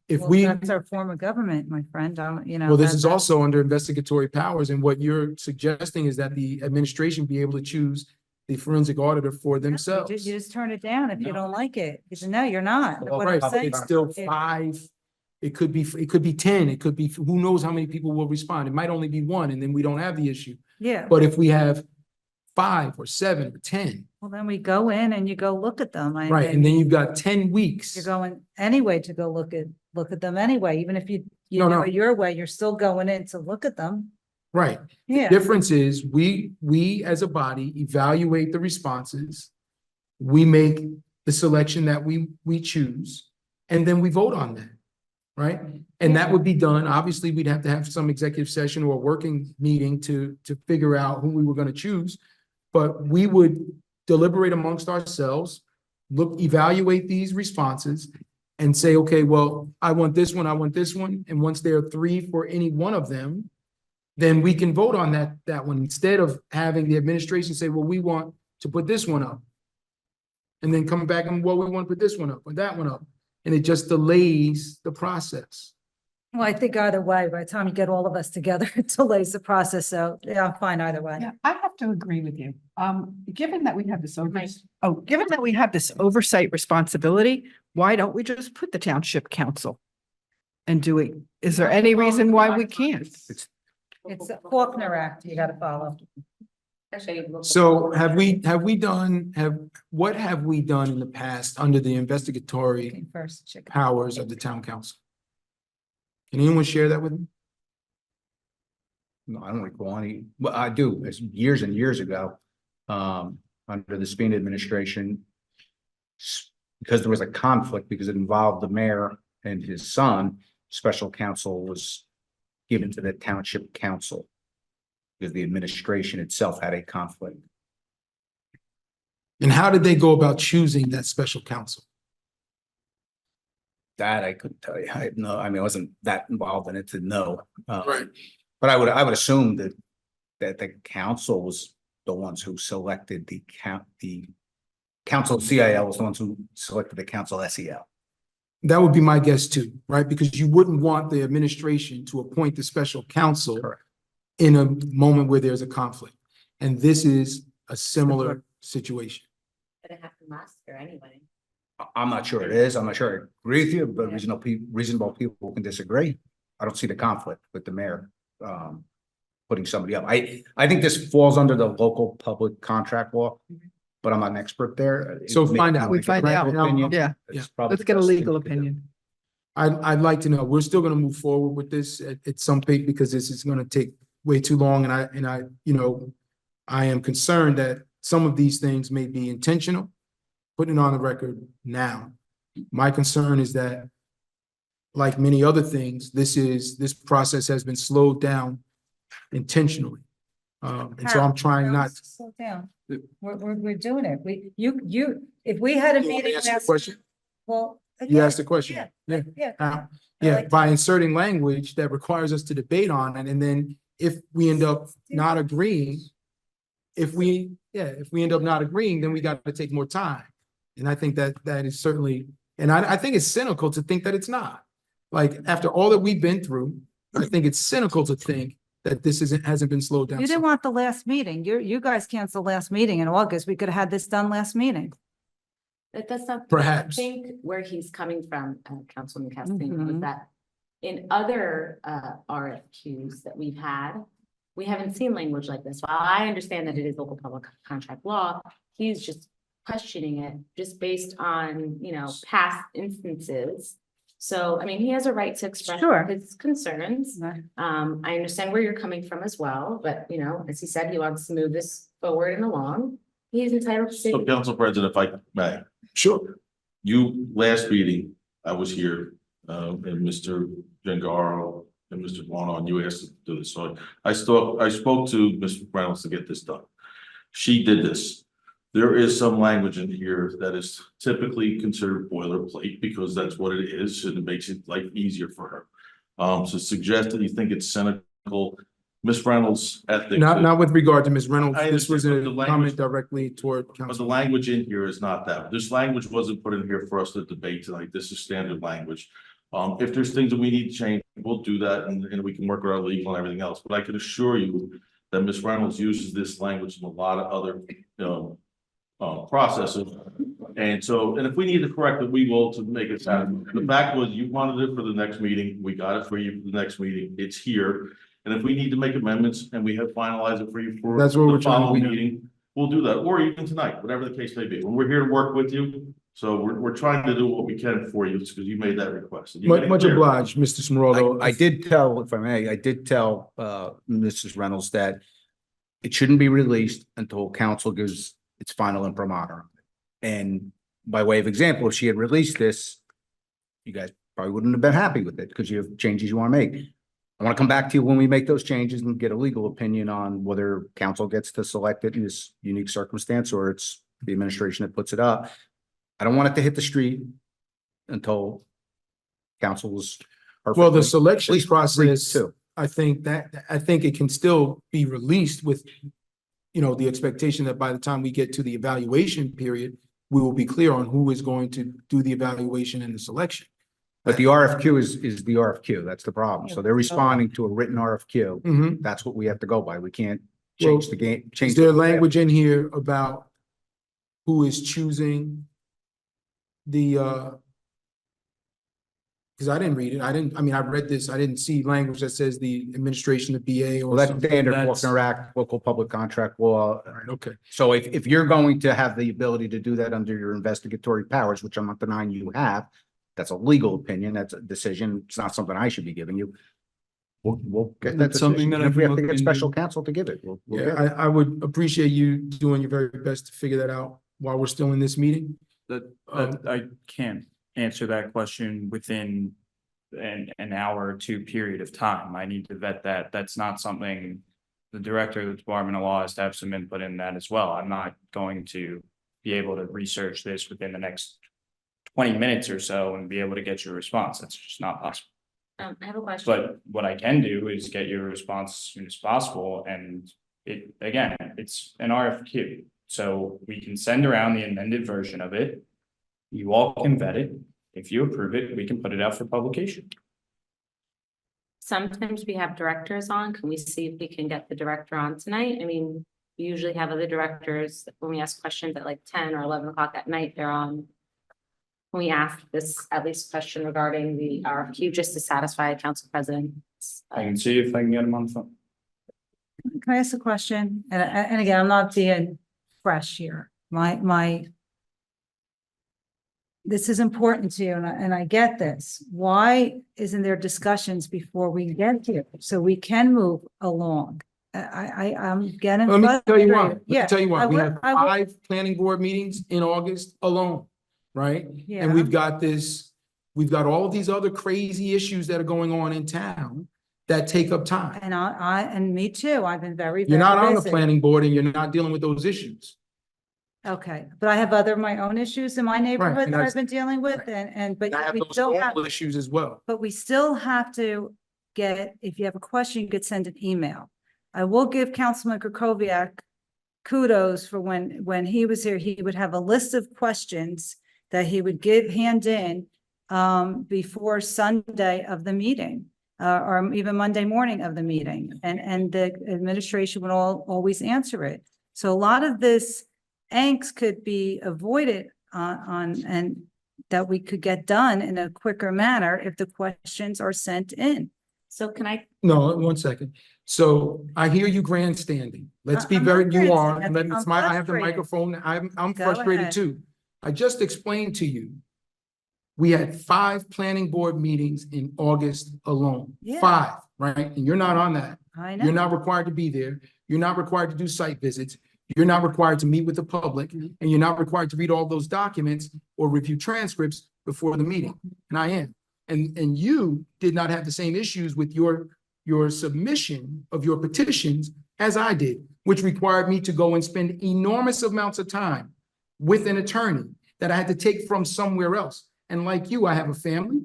if Well, we, that's our form of government, my friend, you know. well, this that- is also under investigatory powers, and what you're suggesting is that the administration be able to choose the forensic auditor for themselves. You just turn it down if you don't like it. You say, no, you're not. What I'm Right, but saying- it's still it- 5, it could be 10, it could be, who knows how many people will respond? It might only be 1, and then we don't have the issue. Yeah, But if we have 5 or 7 or 10, well, then we go in and you go look at them. right, and then you've got 10 weeks. You're going anyway to go look at them anyway, even if you No, do no. it your way, you're still going in to look at them. Right. Yeah. Difference is, we as a body evaluate the responses. We make the selection that we choose, and then we vote on that, right? And that would be done, obviously, we'd have to have some executive session or a working meeting to figure out who we were gonna choose. But we would deliberate amongst ourselves, evaluate these responses, and say, okay, well, I want this one, I want this one, and once there are 3 for any one of them, then we can vote on that one, instead of having the administration say, well, we want to put this one up. And then come back and, well, we want to put this one up or that one up, and it just delays the process. Well, I think either way, by the time you get all of us together, it delays the process. So yeah, I'm fine either way. Yeah, I have to agree with you. Given that we have this given that we have this oversight responsibility, why don't we just put the township council? And do it? Is there any reason why we can't? It's a Faulkner Act you gotta follow. So what have we done in the past under the investigatory First chicken. powers of the town council? Can anyone share that with me? No, I don't recall any, well, I do, it's years and years ago, under the Spina administration. Because there was a conflict, because it involved the mayor and his son, special counsel was given to the township council. Because the administration itself had a conflict. And how did they go about choosing that special counsel? That I couldn't tell you. I have no, I mean, I wasn't that involved in it to know. Right. But I would assume that the council was the ones who selected the council CIL was the ones who selected the council SEL. That would be my guess too, right? Because you wouldn't want the administration to appoint the special counsel in a moment where there's a conflict. And this is a similar situation. But it happened last year anyway. I'm not sure it is. I'm not sure I agree with you, but reasonable people can disagree. I don't see the conflict with the mayor putting somebody up. I think this falls under the local public contract law, but I'm not an expert there. So find out. We find Right, out. and I'll- Yeah. It's probably Let's get a the best thing legal to do. opinion. I'd like to know, we're still gonna move forward with this at some point because this is gonna take way too long, and I, you know, I am concerned that some of these things may be intentional, putting it on the record now. My concern is that, like many other things, this process has been slowed down intentionally. And so I'm trying not. Slow down. We're doing it. If we had a You want me to meeting. answer the last- question? Well. You again, asked the question. Yeah. How? I Yeah, like by inserting language that requires us to debate on it, and then if we end up not agreeing, if we end up not agreeing, then we got to take more time. And I think that is certainly, and I think it's cynical to think that it's not. Like, after all that we've been through, I think it's cynical to think that this hasn't been slowed down. You didn't want the last meeting. You guys canceled the last meeting in August. We could have had this done last meeting. That's not. Perhaps. I think where he's coming from, Councilman Castellino, is Mhm. that in other RFQs that we've had, we haven't seen language like this. While I understand that it is local public contract law, he's just questioning it just based on, past instances. So, I mean, he has a right to express Sure. his concerns. I understand where you're coming from as well, but, as he said, he wants to move this forward and along. He's entitled to say. So, Council President, if I may. Sure. You, last meeting, I was here, and Mr. Gengaro and Mr. Bono, and you asked to do this. So I spoke to Ms. Reynolds to get this done. She did this. There is some language in here that is typically considered boilerplate because that's what it is, and it makes it life easier for her. So suggest that you think it's cynical, Ms. Reynolds' ethics. Not with regard to Ms. Reynolds. I This was understand, a but the language- comment directly toward But the council. language in here is not that. This language wasn't put in here for us to debate tonight. This is standard language. If there's things that we need to change, we'll do that and we can work with our legal and everything else. But I can assure you that Ms. Reynolds uses this language in a lot of other, processes. And so, and if we need to correct it, we will to make it sound. The fact was you wanted it for the next meeting. We got it for you for the next meeting. It's here. And if we need to make amendments and we have finalized it for you for That's what we're the trying to following do. meeting, we'll do that, or even tonight, whatever the case may be. When we're here to work with you, so we're trying to do what we can for you because you made that request. And you made it Much clear. obliged, Mr. Smaraldo. I did tell, if I may, I did tell Mrs. Reynolds that it shouldn't be released until council gives its final imprimatur. And by way of example, if she had released this, you guys probably wouldn't have been happy with it because you have changes you want to make. I want to come back to you when we make those changes and get a legal opinion on whether council gets to select it in this unique circumstance or it's the administration that puts it up. I don't want it to hit the street until council's. Well, the selection At least agree process, to. I think it can still be released with, the expectation that by the time we get to the evaluation period, we will be clear on who is going to do the evaluation and the selection. But the RFQ is the RFQ. That's the problem. So they're responding to a written RFQ. Mhm. That's what we have to go by. We can't Well, change the game. Is change there the- language in here about who is choosing the, because I didn't read it. I read this. I didn't see language that says the administration, the BA or Well, that's something. standard That's- Faulkner Act, local public contract law. All right, okay. So if you're going to have the ability to do that under your investigatory powers, which I'm not denying you have, that's a legal opinion. That's a decision. It's not something I should be giving you. We'll get that That's something decision. that And I if we can have to look get special into. counsel to give it, we'll Yeah, get it. I would appreciate you doing your very best to figure that out while we're still in this meeting. I can't answer that question within an hour or two period of time. I need to vet that. That's not something the director of the Department of Law has to have some input in that as well. I'm not going to be able to research this within the next 20 minutes or so and be able to get your response. That's just not possible. I have a question. But what I can do is get your response as soon as possible, and it's an RFQ. So we can send around the amended version of it. You all can vet it. If you approve it, we can put it out for publication. Sometimes we have directors on. Can we see if we can get the director on tonight? I mean, we usually have other directors, when we ask questions at like 10 or 11 o'clock at night, they're on. Can we ask this at least question regarding the RFQ just to satisfy council president? I can see if I can get them on the phone. Can I ask a question? And again, I'm not being fresh here. This is important to you and I get this. Why isn't there discussions before we get here so we can move along? I'm getting. Let me tell you why. frustrated. Let me Yeah, tell you why. I We would- have I would- 5 planning board meetings in August alone, right? Yeah. And we've got all of these other crazy issues that are going on in town that take up time. And and me too. I've been very, You're not very on the busy. planning board and you're not dealing with those issues. Okay, but I have my own issues in my neighborhood and that I've that's- been dealing with but I have we those still have, local issues as well. but we still have to if you have a question, you could send an email. I will give Councilman Kukoviac kudos for when he was here, he would have a list of questions that he would hand in before Sunday of the meeting. or even Monday morning of the meeting, and the administration would always answer it. So a lot of this angst could be avoided and that we could get done in a quicker manner if the questions are sent in. So can I, No, 1 second. So I hear you grandstanding. Let's be I'm very, not you are, grandstanding. and I'm I have the frustrated. microphone. I'm Go frustrated ahead. too. I just explained to you. We had 5 planning board meetings in August alone. Yeah. 5, right? And you're not on that. I You're know. not required to be there. You're not required to do site visits. You're not required to meet with the public, and you're not required to read all those documents or review transcripts before the meeting. And I am. And you did not have the same issues with your submission of your petitions as I did, which required me to go and spend enormous amounts of time with an attorney that I had to take from somewhere else. And like you, I have a family.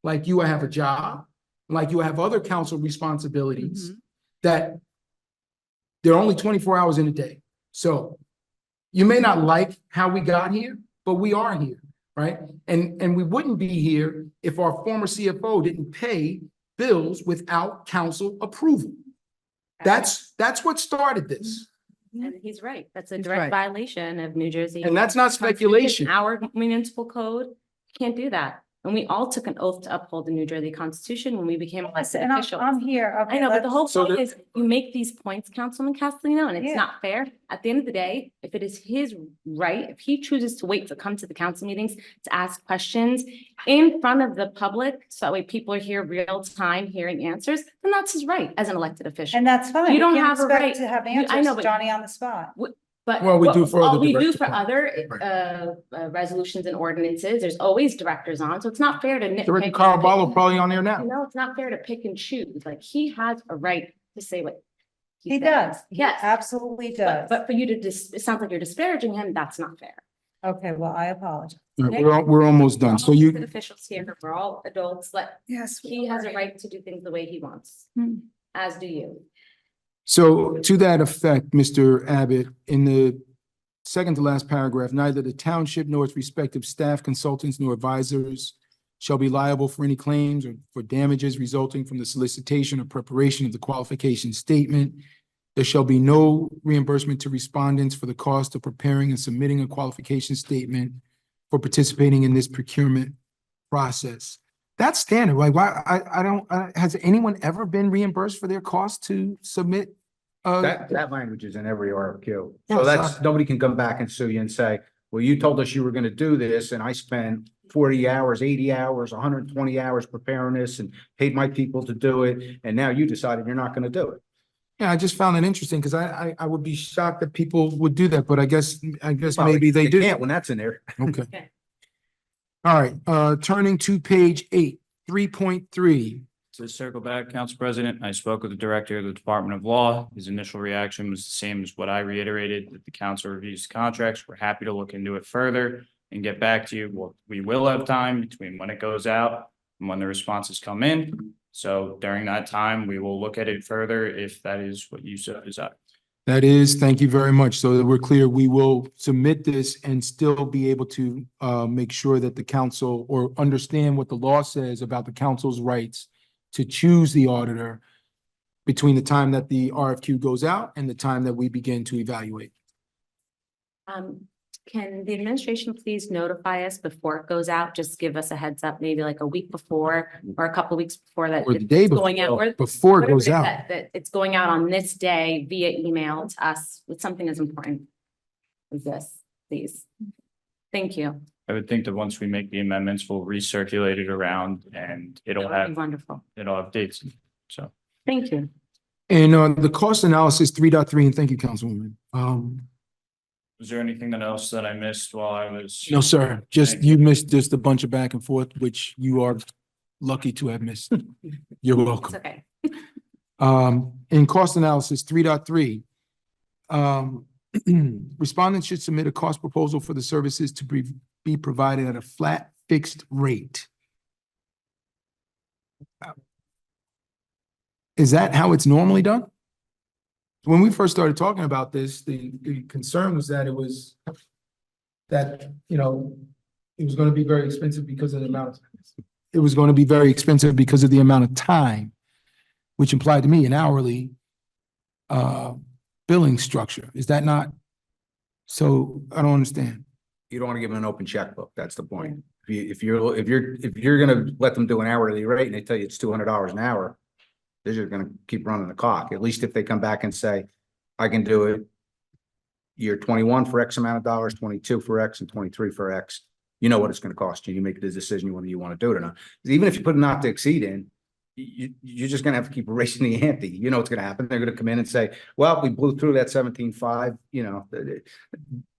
Like you, I have a job. Like you, I have other council responsibilities that they're only 24 hours in a day. So you may not like how we got here, but we are here, right? And we wouldn't be here if our former CFO didn't pay bills without council approval. That's what started this. and he's right, that's a He's direct right. violation of New Jersey. And that's not Constitution, speculation. Our municipal code, can't do that. And we all took an oath to uphold the New Jersey Constitution when we became elected And officials. I'm here. I know, but the whole So point the- is you make these points, Councilman Castellino, and it's Yeah. not fair. At the end of the day, if it is his right, if he chooses to wait to come to the council meetings to ask questions in front of the public, so that way people are here real time hearing answers, then that's his right as an elected official. And that's fine. You don't can't have a expect right- to have I know, answers, but- Johnny on the spot. But Well, we do what for all other we do direct for departments. other resolutions and ordinances, there's always directors on, so it's not fair to nitpick. Director Caraballo probably on there now. No, it's not fair to pick and choose. Like, he has a right to say what He says. does. He Yes, absolutely but does. but for you to it sounds like you're disparaging him, that's not fair. Okay, well, I apologize. All right, we're almost We're done. all So elected you, officials here, we're all adults, Yes. he has a right to do things the way he wants, as do you. so to that effect, Mr. Abbott, in the second to last paragraph, neither the township nor its respective staff, consultants, nor advisors shall be liable for any claims or for damages resulting from the solicitation or preparation of the qualification statement. There shall be no reimbursement to respondents for the cost of preparing and submitting a qualification statement for participating in this procurement process. That's standard. Like, why, I don't, has anyone ever been reimbursed for their cost to submit? That language is in every RFQ. Yeah, So so- that's, nobody can come back and sue you and say, well, you told us you were gonna do this and I spent 40 hours, 80 hours, 120 hours preparing this and paid my people to do it. And now you decided you're not gonna do it. Yeah, I just found it interesting because I would be shocked that people would do that, but I guess Well, maybe they you do. can't when that's in there. Okay. Okay. All right, turning to page 8, 3.3. To circle back, Council President, I spoke with the Director of the Department of Law. His initial reaction was the same as what I reiterated, that the council reviews the contracts. We're happy to look into it further and get back to you. Well, we will have time between when it goes out and when the responses come in. So during that time, we will look at it further if that is what you so desire. That is, thank you very much. So that we're clear, we will submit this and still be able to make sure that the council or understand what the law says about the council's rights to choose the auditor between the time that the RFQ goes out and the time that we begin to evaluate. Can the administration please notify us before it goes out? Just give us a heads up, maybe like a week before or a couple weeks before that. Or the day it's going out, before it whatever goes is out. That it's going out on this day via email to us with something as important as this, please. Thank you. I would think that once we make the amendments, we'll recirculate it around and That it'll would be have, wonderful. dates. So. Thank you. And the cost analysis 3.3, and thank you, Councilwoman. Was there anything else that I missed while I was? No, sir, just Thank you missed just a bunch of back and forth, which you are lucky to have missed. You're It's welcome. okay. In cost analysis 3.3, respondents should submit a cost proposal for the services to be provided at a flat fixed rate. Is that how it's normally done? When we first started talking about this, the concern was that it was that, it was going to be very expensive because of the amount of it was going to be very expensive because of the amount of time, which implied to me an hourly billing structure. Is that not? So I don't understand. You don't want to give them an open checkbook. That's the point. If you're gonna let them do an hourly rate and they tell you it's $200 an hour, they're just gonna keep running the clock. At least if they come back and say, I can do it year 21 for X amount of dollars, 22 for X, and 23 for X, you know what it's gonna cost you. You make the decision whether you want to do it or not. Even if you put a not to exceed in, you're just gonna have to keep raising the ante. You know what's gonna happen. They're gonna come in and say, well, we blew through that 17.5, you know.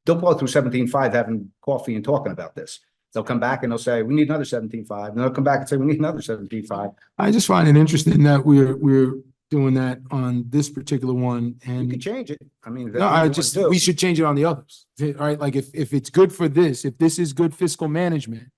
They'll blow through 17.5 having coffee and talking about this. They'll come back and they'll say, we need another 17.5. And they'll come back and say, we need another 17.5. I just find it interesting that we're doing that on this particular one, You and can change it. I mean. no, I just, we should change it on the others. Right? Like if it's good for this, if this is good fiscal management,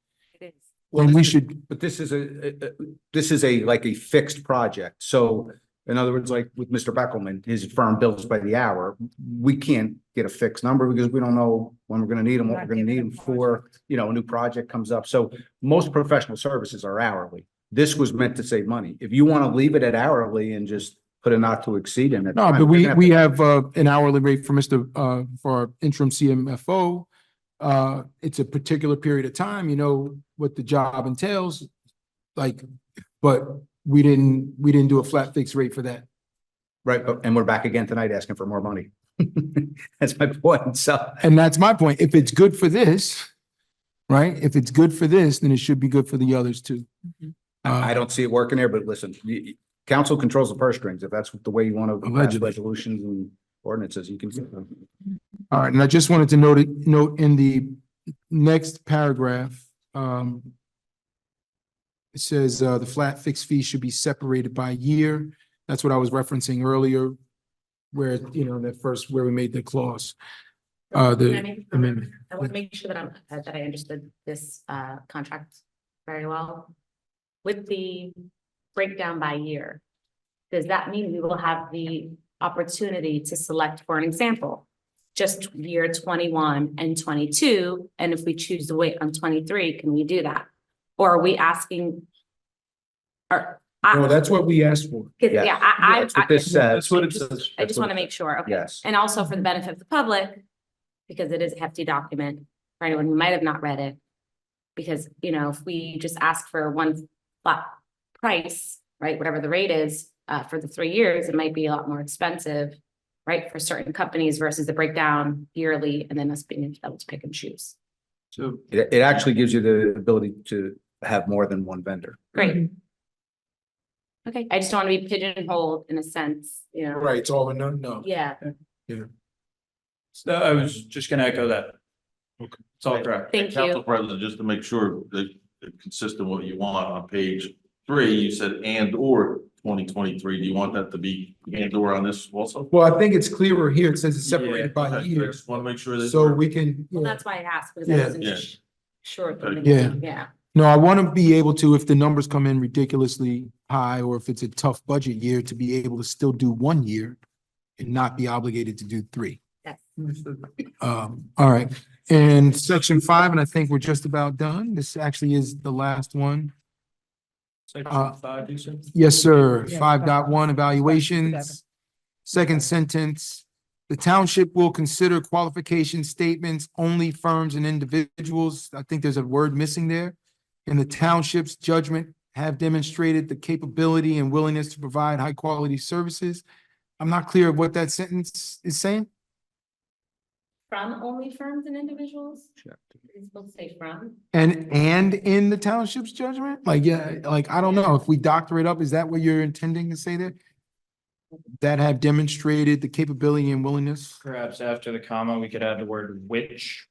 then we should. But this is like a fixed project. So in other words, like with Mr. Beckelman, his firm bills by the hour. We can't get a fixed number because we don't know when we're gonna need them, what we're gonna need them for, you know, a new project comes up. So most professional services are hourly. This was meant to save money. If you want to leave it at hourly and just put a not to exceed in it. No, but we have an hourly rate for for our interim CMFO. It's a particular period of time, you know, what the job entails. Like, but we didn't do a flat fixed rate for that. Right, and we're back again tonight asking for more money. That's my point, so. And that's my point. If it's good for this, right? If it's good for this, then it should be good for the others too. I don't see it working there, but listen, council controls the purse strings. If that's the way you want to pass Allegedly. resolutions and ordinances, you can. All right, and I just wanted to note in the next paragraph, it says, the flat fixed fee should be separated by year. That's what I was referencing earlier, where, you know, that first, where we made the clause. Can I The make a comment? amendment. I want to make sure that I understood this contract very well. With the breakdown by year, does that mean we will have the opportunity to select, for an example, just year 21 and 22, and if we choose to wait on 23, can we do that? Or are we asking? No, that's what we asked for. Yeah, That's what this says. That's what it says. I just want to make sure, okay. Yes. And also for the benefit of the public, because it is a hefty document, for anyone who might have not read it. Because, you know, if we just ask for one flat price, right, whatever the rate is, for the 3 years, it might be a lot more expensive, right, for certain companies versus the breakdown yearly, and then us being able to pick and choose. So it actually gives you the ability to have more than one vendor. Great. Okay, I just don't want to be pigeonholed in a sense, you know. Right, it's all or none, no. Yeah, So I was just gonna echo that. Okay. It's all correct. thank Council you. President, just to make sure that it's consistent with what you want on page 3, you said and or 2023. Do you want that to be and or on this also? Well, I think it's clearer here. It says it's separated by Okay, I year, just want to make sure that. so we can. Well, that's why I asked, because I Yeah. wasn't Yeah. sure. Yeah. Yeah. No, I want to be able to, if the numbers come in ridiculously high, or if it's a tough budget year, to be able to still do 1 year and not be obligated to do 3. Yes. All right, and section 5, and I think we're just about done. This actually is the last one. Section 5, you said? Yes, sir. Yes, 5.1 evaluations. Second sentence, the township will consider qualification statements only firms and individuals. I think there's a word missing there. In the township's judgment, have demonstrated the capability and willingness to provide high quality services. I'm not clear of what that sentence is saying. From only firms and individuals? It's supposed to say from. And in the township's judgment, like, yeah, like, I don't know, if we doctor it up, is that what you're intending to say there? That have demonstrated the capability and willingness, Perhaps after the comma, we could add the word which.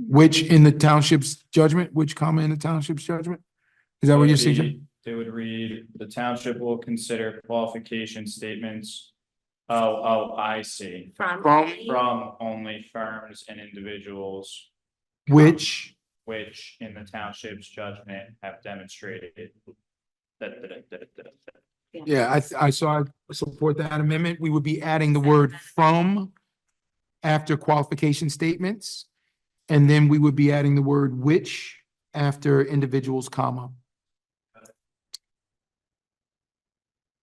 which in the township's judgment, which comma in the township's judgment? Is that what you're suggesting? They would read, the township will consider qualification statements. Oh, I see. From. From only firms and individuals Which, which in the township's judgment have demonstrated. yeah, I support that amendment. We would be adding the word from after qualification statements. And then we would be adding the word which after individuals, comma.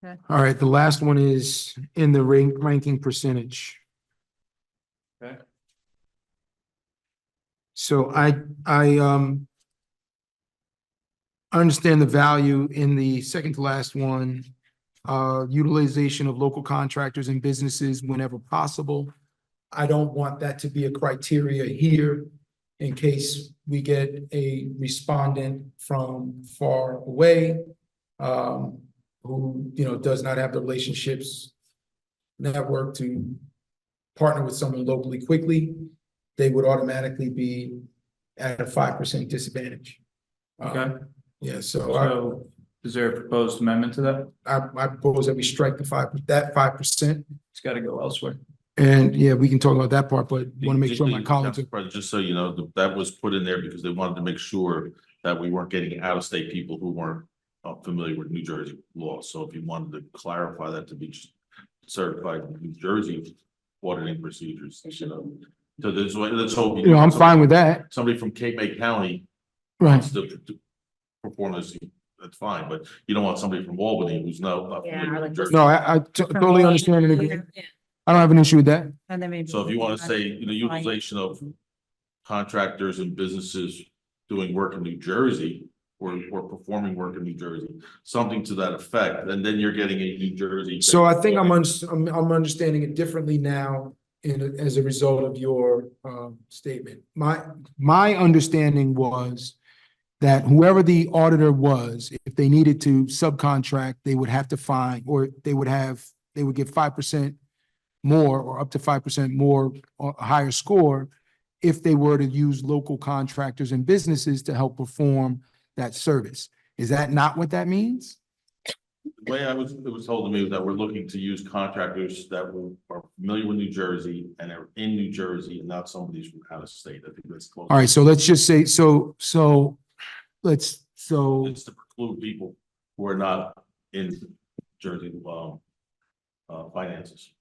Okay. All right, the last one is in the ranking percentage. Okay. So I understand the value in the second to last one, utilization of local contractors and businesses whenever possible. I don't want that to be a criteria here in case we get a respondent from far away, who, does not have the relationships network to partner with someone locally quickly. They would automatically be at a 5% disadvantage. Okay. Yeah, So is there a proposed amendment to that? I propose that we strike that 5%. It's got to go elsewhere. And yeah, we can talk about that part, but want to make Just sure so my you- colleagues are. President, just so you know, that was put in there because they wanted to make sure that we weren't getting out-of-state people who weren't familiar with New Jersey law. So if you wanted to clarify that to be certified in New Jersey auditing procedures, So let's hope. I'm fine with that. Somebody from Cape May County Right. wants to perform this, that's fine, but you don't want somebody from Albany who's not familiar with New Jersey. No, I totally understand and agree. I don't have an issue with that. And then maybe. So if you want to say, utilization of contractors and businesses doing work in New Jersey or performing work in New Jersey, something to that effect, and then you're getting a New Jersey. So I think I'm understanding it differently now as a result of your statement. My understanding was that whoever the auditor was, if they needed to subcontract, they would have to find, or they would get 5% more or up to 5% more or a higher score if they were to use local contractors and businesses to help perform that service. Is that not what that means? The way it was told to me was that we're looking to use contractors that are familiar with New Jersey and are in New Jersey and not somebody from out of state. I think that's close. All right, so let's just say, It's to preclude people who are not in Jersey, finances.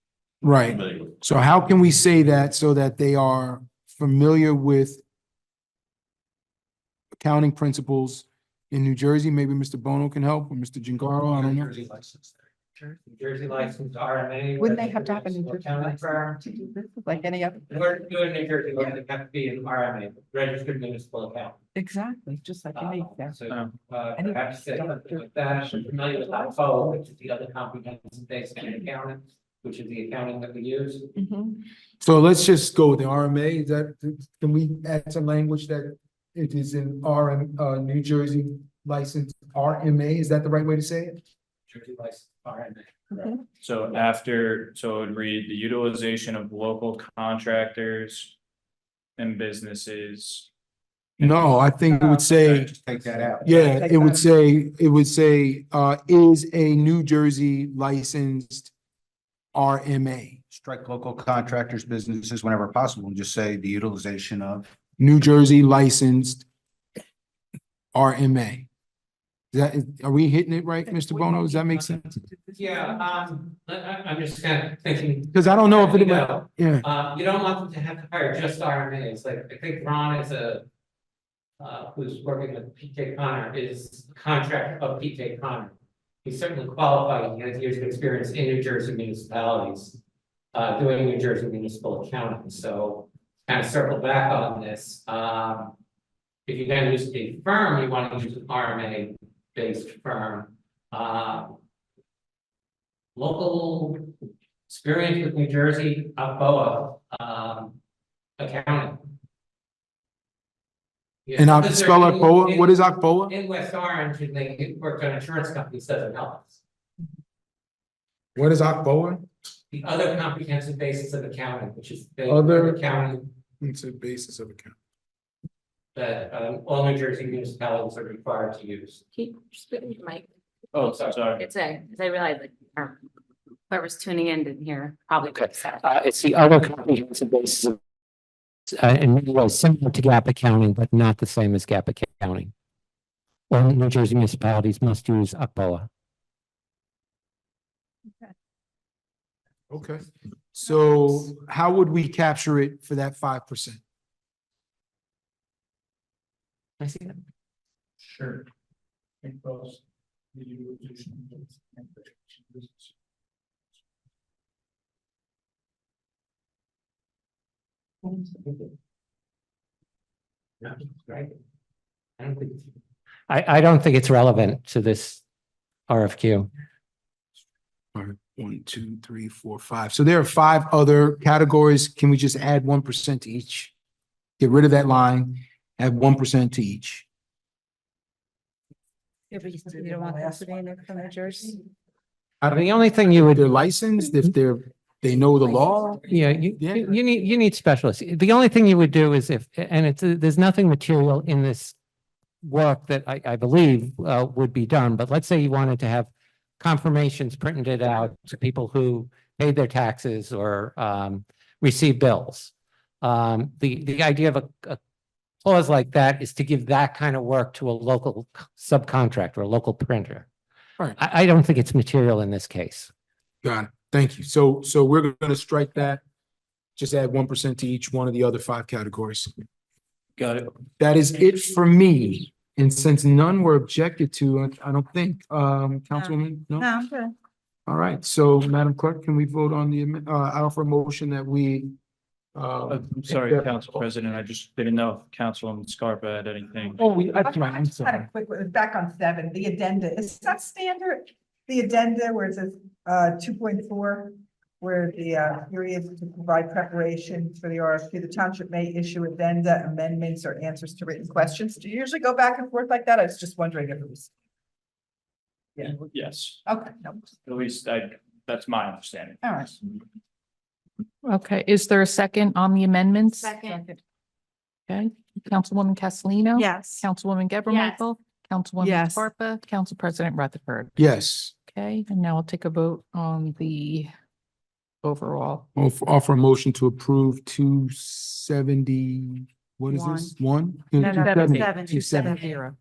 right. Familiar with- So how can we say that so that they are familiar with accounting principles in New Jersey? Maybe Mr. Bono can help, or Mr. Gingaro, I don't know. New Jersey licensed RMA. Wouldn't they have to have a New Jersey accounting license firm? to do this, like any other? In order to do it in New Jersey, they have to be an RMA, registered municipal account. Exactly, just like any. So, perhaps that, with that, I'm familiar with IFO, which is the other comprehensive basic accounting, which is the accounting that we use. So let's just go with the RMA. Is that, can we add some language that it is in New Jersey licensed RMA? Is that the right way to say it? Jersey licensed RMA. So so it would read the utilization of local contractors and businesses. No, I think it would say, Take that out. yeah, it would say, is a New Jersey licensed RMA. Strike local contractors, businesses whenever possible, and just say the utilization of. New Jersey licensed RMA. Are we hitting it right, Mr. Bono? Does that make sense? Yeah, I'm just kind of thinking. Because I don't know if it, You don't want them to have to hire just RMAs, like, I think Ron is who's working with PK Connor, is a contractor of PK Connor. He's certainly qualified, he has years of experience in New Jersey municipalities, doing New Jersey municipal accounting, so kind of circle back on this. If you're gonna use a firm, you want to use an RMA-based firm. Local experience with New Jersey, ACBOA, accounting. Yeah, and I'll because spell they're ACBOA. What is ACBOA? In West Orange, and they work on insurance companies, doesn't help us. What is ACBOA? The other comprehensive basis of accounting, which is the Other- accounting It's a basis of account. that all New Jersey municipalities are required to use. Keep spitting your mic. Oh, sorry. It's because I realized like whoever's tuning in didn't hear probably. It's the other comprehensive basis of, in many ways similar to GAAP accounting, but not the same as GAAP accounting. All New Jersey municipalities must use ACBOA. Okay. So how would we capture it for that 5%? I see that. Sure. I don't think it's relevant to this RFQ. All right, 1, 2, 3, 4, 5. So there are 5 other categories. Can we just add 1% to each? Get rid of that line, add 1% to each. You don't want them to be in there from New Jersey? The only thing you would, They're licensed, if they know the law. yeah, you need specialists. The only thing you would do is there's nothing material in this work that I believe would be done, but let's say you wanted to have confirmations printed out to people who paid their taxes or received bills. The idea of a clause like that is to give that kind of work to a local subcontractor, a local printer. Right. I don't think it's material in this case. Got it. Thank you. So we're gonna strike that. Just add 1% to each one of the other 5 categories. Got it. That is it for me. And since none were objected to, I don't think, Councilwoman, no? No, I'm good. All right, so Madam Clerk, can we vote on the, I offer a motion that we. I'm sorry, accept- Council President, I just didn't know if Councilwoman Scarpa had anything. Oh, that's right, I'm Kind sorry. of quick, back on 7, the addenda, is that standard? The addenda where it says, 2.4, where the period to provide preparation for the RFP, the township may issue addenda, amendments, or answers to written questions. Do you usually go back and forth like that? I was just wondering if it was. Yeah. Yes, Okay, no, at least that's my understanding. all right. Okay, is there a second on the amendments? Second. Okay, Councilwoman Castellino? Yes. Councilwoman Geber Michael? Councilwoman Yes. Scarpa? Council President Rutherford? Yes, Okay, and now I'll take a vote on the overall. offer a motion to approve 270, what is this? 1? No, no, 270. 270.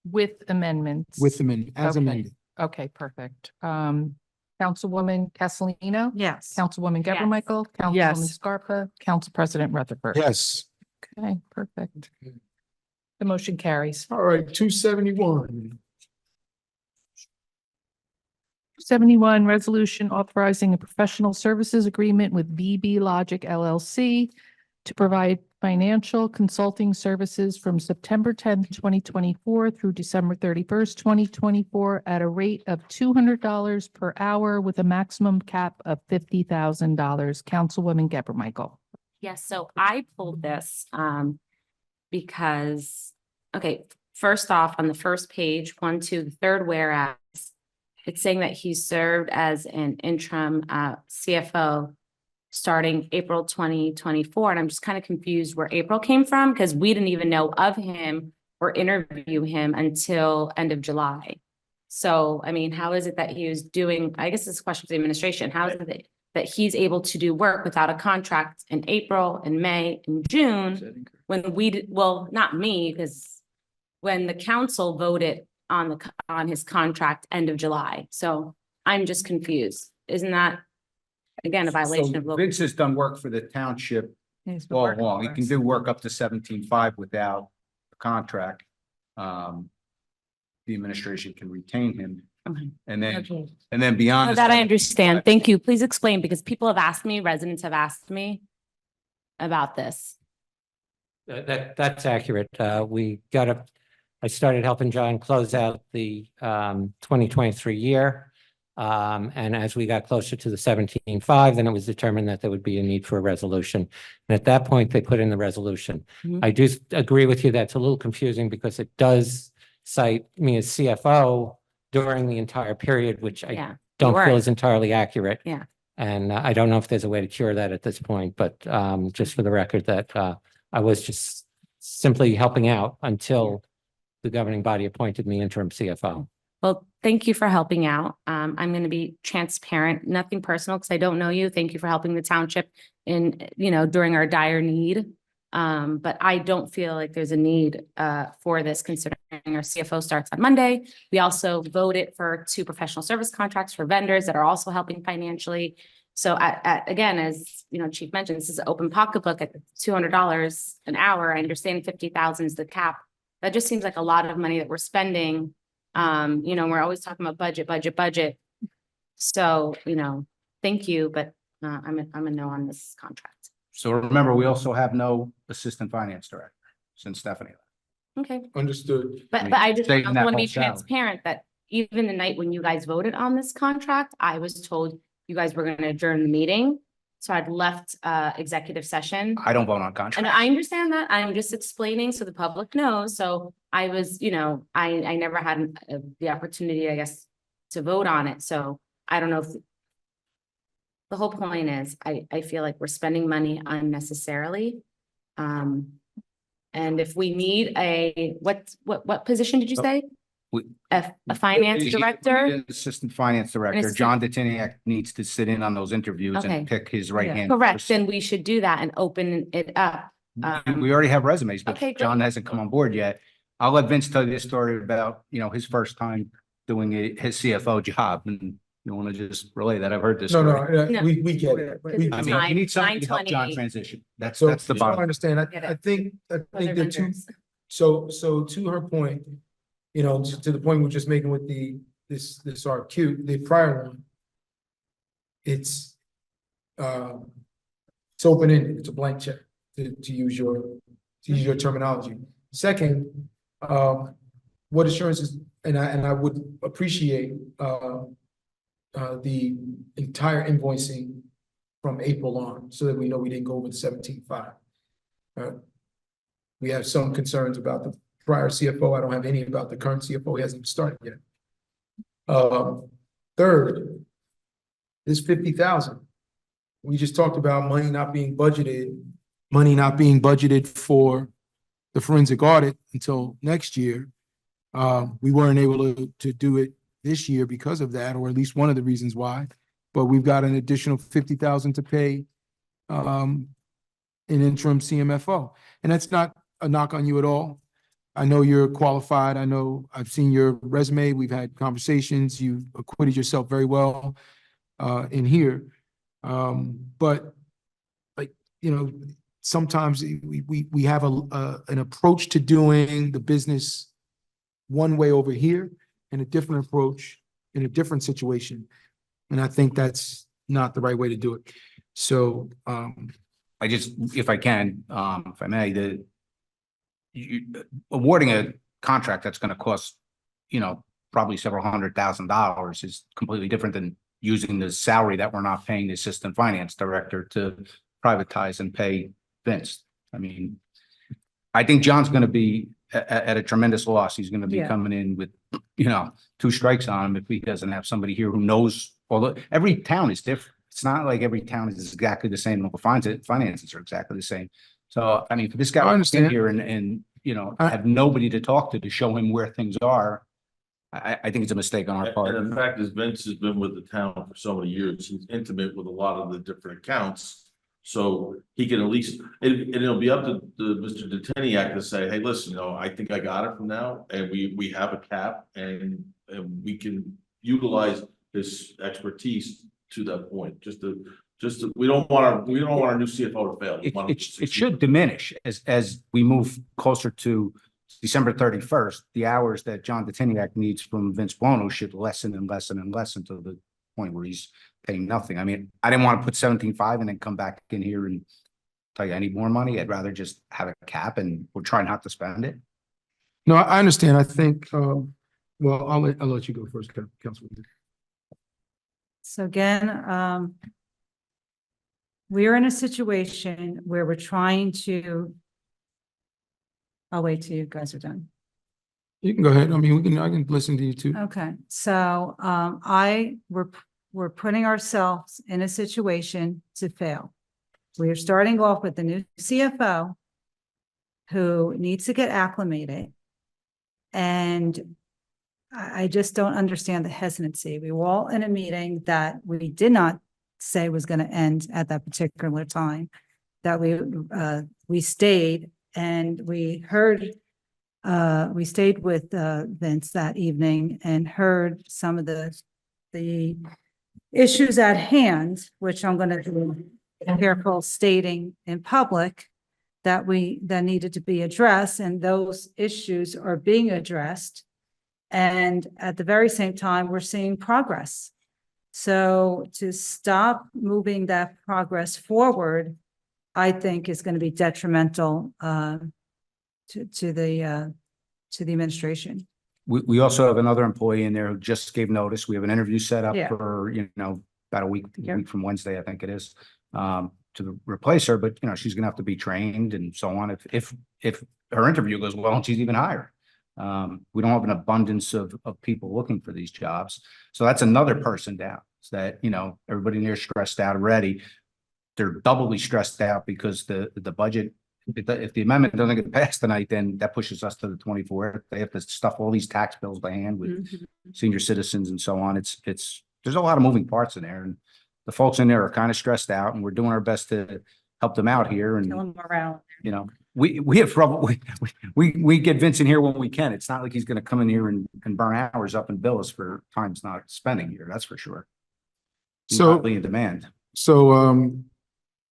With amendments. With amendment, as Okay. amended. Okay, perfect. Councilwoman Castellino? Yes. Councilwoman Geber Yes. Michael? Councilwoman Yes. Scarpa? Council President Rutherford? Yes. Okay, perfect. The motion carries. All right, 271. 71, resolution authorizing a professional services agreement with VB Logic LLC to provide financial consulting services from September 10th, 2024 through December 31st, 2024 at a rate of $200 per hour with a maximum cap of $50,000. Councilwoman Geber Michael. Yes, so I pulled this because, okay, first off, on the first page, 1, 2, the third whereas, it's saying that he served as an interim CFO starting April 2024, and I'm just kind of confused where April came from because we didn't even know of him or interview him until end of July. So, I mean, how is it that he was doing, I guess this is a question for the administration, how is it that he's able to do work without a contract in April and May and June when we did, well, not me, because when the council voted on his contract end of July. So I'm just confused. Isn't that, again, a violation of local? Vince has done work for the township all along. He can do work up to 17.5 without a contract. The administration can retain him. Okay. And then, Okay. and then beyond. No, the that I 17.5 understand. Thank you. Please explain, because people have asked me, residents have asked me about this. That's accurate. I started helping John close out the 2023 year. And as we got closer to the 17.5, then it was determined that there would be a need for a resolution. And at that point, they put in the resolution. Mhm. I do agree with you. That's a little confusing because it does cite me as CFO during the entire period, which I Yeah. don't you feel were. is entirely accurate. Yeah. And I don't know if there's a way to cure that at this point, but just for the record that I was just simply helping out until the governing body appointed me interim CFO. Well, thank you for helping out. I'm going to be transparent, nothing personal, because I don't know you. Thank you for helping the township in, during our dire need. But I don't feel like there's a need for this, considering our CFO starts on Monday. We also voted for 2 professional service contracts for vendors that are also helping financially. So again, as Chief mentioned, this is an open pocketbook at $200 an hour. I understand 50,000 is the cap that just seems like a lot of money that we're spending. We're always talking about budget. So, thank you, but I'm a no on this contract. So remember, we also have no assistant finance director since Stephanie left. Okay. Understood. But I just saving that want to be whole salary. transparent that even the night when you guys voted on this contract, I was told you guys were going to adjourn the meeting. So I'd left executive session. I don't vote on And contracts. I understand that. I'm just explaining so the public knows. So I was, I never had the opportunity, I guess, to vote on it. So I don't know if the whole point is, I feel like we're spending money unnecessarily. And if we need what position did you say? A finance director? Assistant finance director, assistant- John Detiniak needs to sit in on those interviews Okay. and pick his right hand. Correct. Then we should do that and open it up. We already have resumes, but Okay, great. John hasn't come on board yet. I'll let Vince tell you the story about, his first time doing his CFO job, and you want to just relay that. I've heard this. No, story. No. we get it. We- I mean, you need somebody to help John 928. transition. That's So, the so I bottom. understand. Get I it. think Other the two, vendors. so to her point, to the point we're just making with this RQ, the prior one. It's open-ended, it's a blank check, to use your terminology. Second, what assurances, and I would appreciate the entire invoicing from April on, so that we know we didn't go over the 17.5. We have some concerns about the prior CFO. I don't have any about the current CFO. He hasn't started yet. Third, this 50,000. We just talked about money not being budgeted for the forensic audit until next year. We weren't able to do it this year because of that, or at least one of the reasons why. But we've got an additional 50,000 to pay an interim CMFO. And that's not a knock on you at all. I know you're qualified. I know I've seen your resume. We've had conversations. You've acquitted yourself very well in here. But sometimes we have an approach to doing the business one way over here and a different approach in a different situation. And I think that's not the right way to do it. So I just, if I can, if I may, awarding a contract that's going to cost, probably several $100,000 is completely different than using the salary that we're not paying the assistant finance director to privatize and pay Vince. I mean, I think John's going to be at a tremendous loss. He's going to be Yeah. coming in with, 2 strikes on him if he doesn't have somebody here who knows, although every town is different. It's not like every town is exactly the same. Local finances are exactly the same. So, I mean, for this guy I to understand. sit here and have nobody to talk to show him where things are, I think it's a mistake on our part. And the fact is Vince has been with the town for so many years. He's intimate with a lot of the different accounts. So he can at least, and it'll be up to Mr. Deteniak to say, hey, listen, I think I got it from now, and we have a cap, and we can utilize his expertise to that point. We don't want our new CFO to fail. We want him to It succeed. should diminish as we move closer to December 31st. The hours that John Deteniak needs from Vince Bono should lessen and lessen and lessen to the point where he's paying nothing. I mean, I didn't want to put 17.5 and then come back in here and tell you I need more money. I'd rather just have a cap, and we're trying not to spend it. no, I understand. I think, well, I'll let you go first, Councilwoman. So again, we're in a situation where we're trying to. I'll wait till you guys are done. You can go ahead. I mean, I can listen to you too. Okay, so we're putting ourselves in a situation to fail. We are starting off with the new CFO who needs to get acclimated. And I just don't understand the hesitancy. We were all in a meeting that we did not say was going to end at that particular time, that we stayed and we heard, we stayed with Vince that evening and heard some of the issues at hand, which I'm going to be careful stating in public, that needed to be addressed, and those issues are being addressed. And at the very same time, we're seeing progress. So to stop moving that progress forward, I think is going to be detrimental to the administration. We also have another employee in there who just gave notice. We have an interview set up Yeah. for, about a week Yeah. from Wednesday, I think it is, to replace her, but she's gonna have to be trained and so on. If her interview goes well and she's even hired. We don't have an abundance of people looking for these jobs. So that's another person down. It's that, everybody in there stressed out already. They're doubly stressed out because the budget, if the amendment doesn't get passed tonight, then that pushes us to the 24th. They have to stuff all these tax bills by hand with senior citizens and so on. There's a lot of moving parts in there, and the folks in there are kind of stressed out, and we're doing our best to help them out here. And, Killing morale. we have trouble. We get Vincent here when we can. It's not like he's going to come in here and burn hours up and bill us for times not spending here. That's for sure. He's So- highly in demand. So,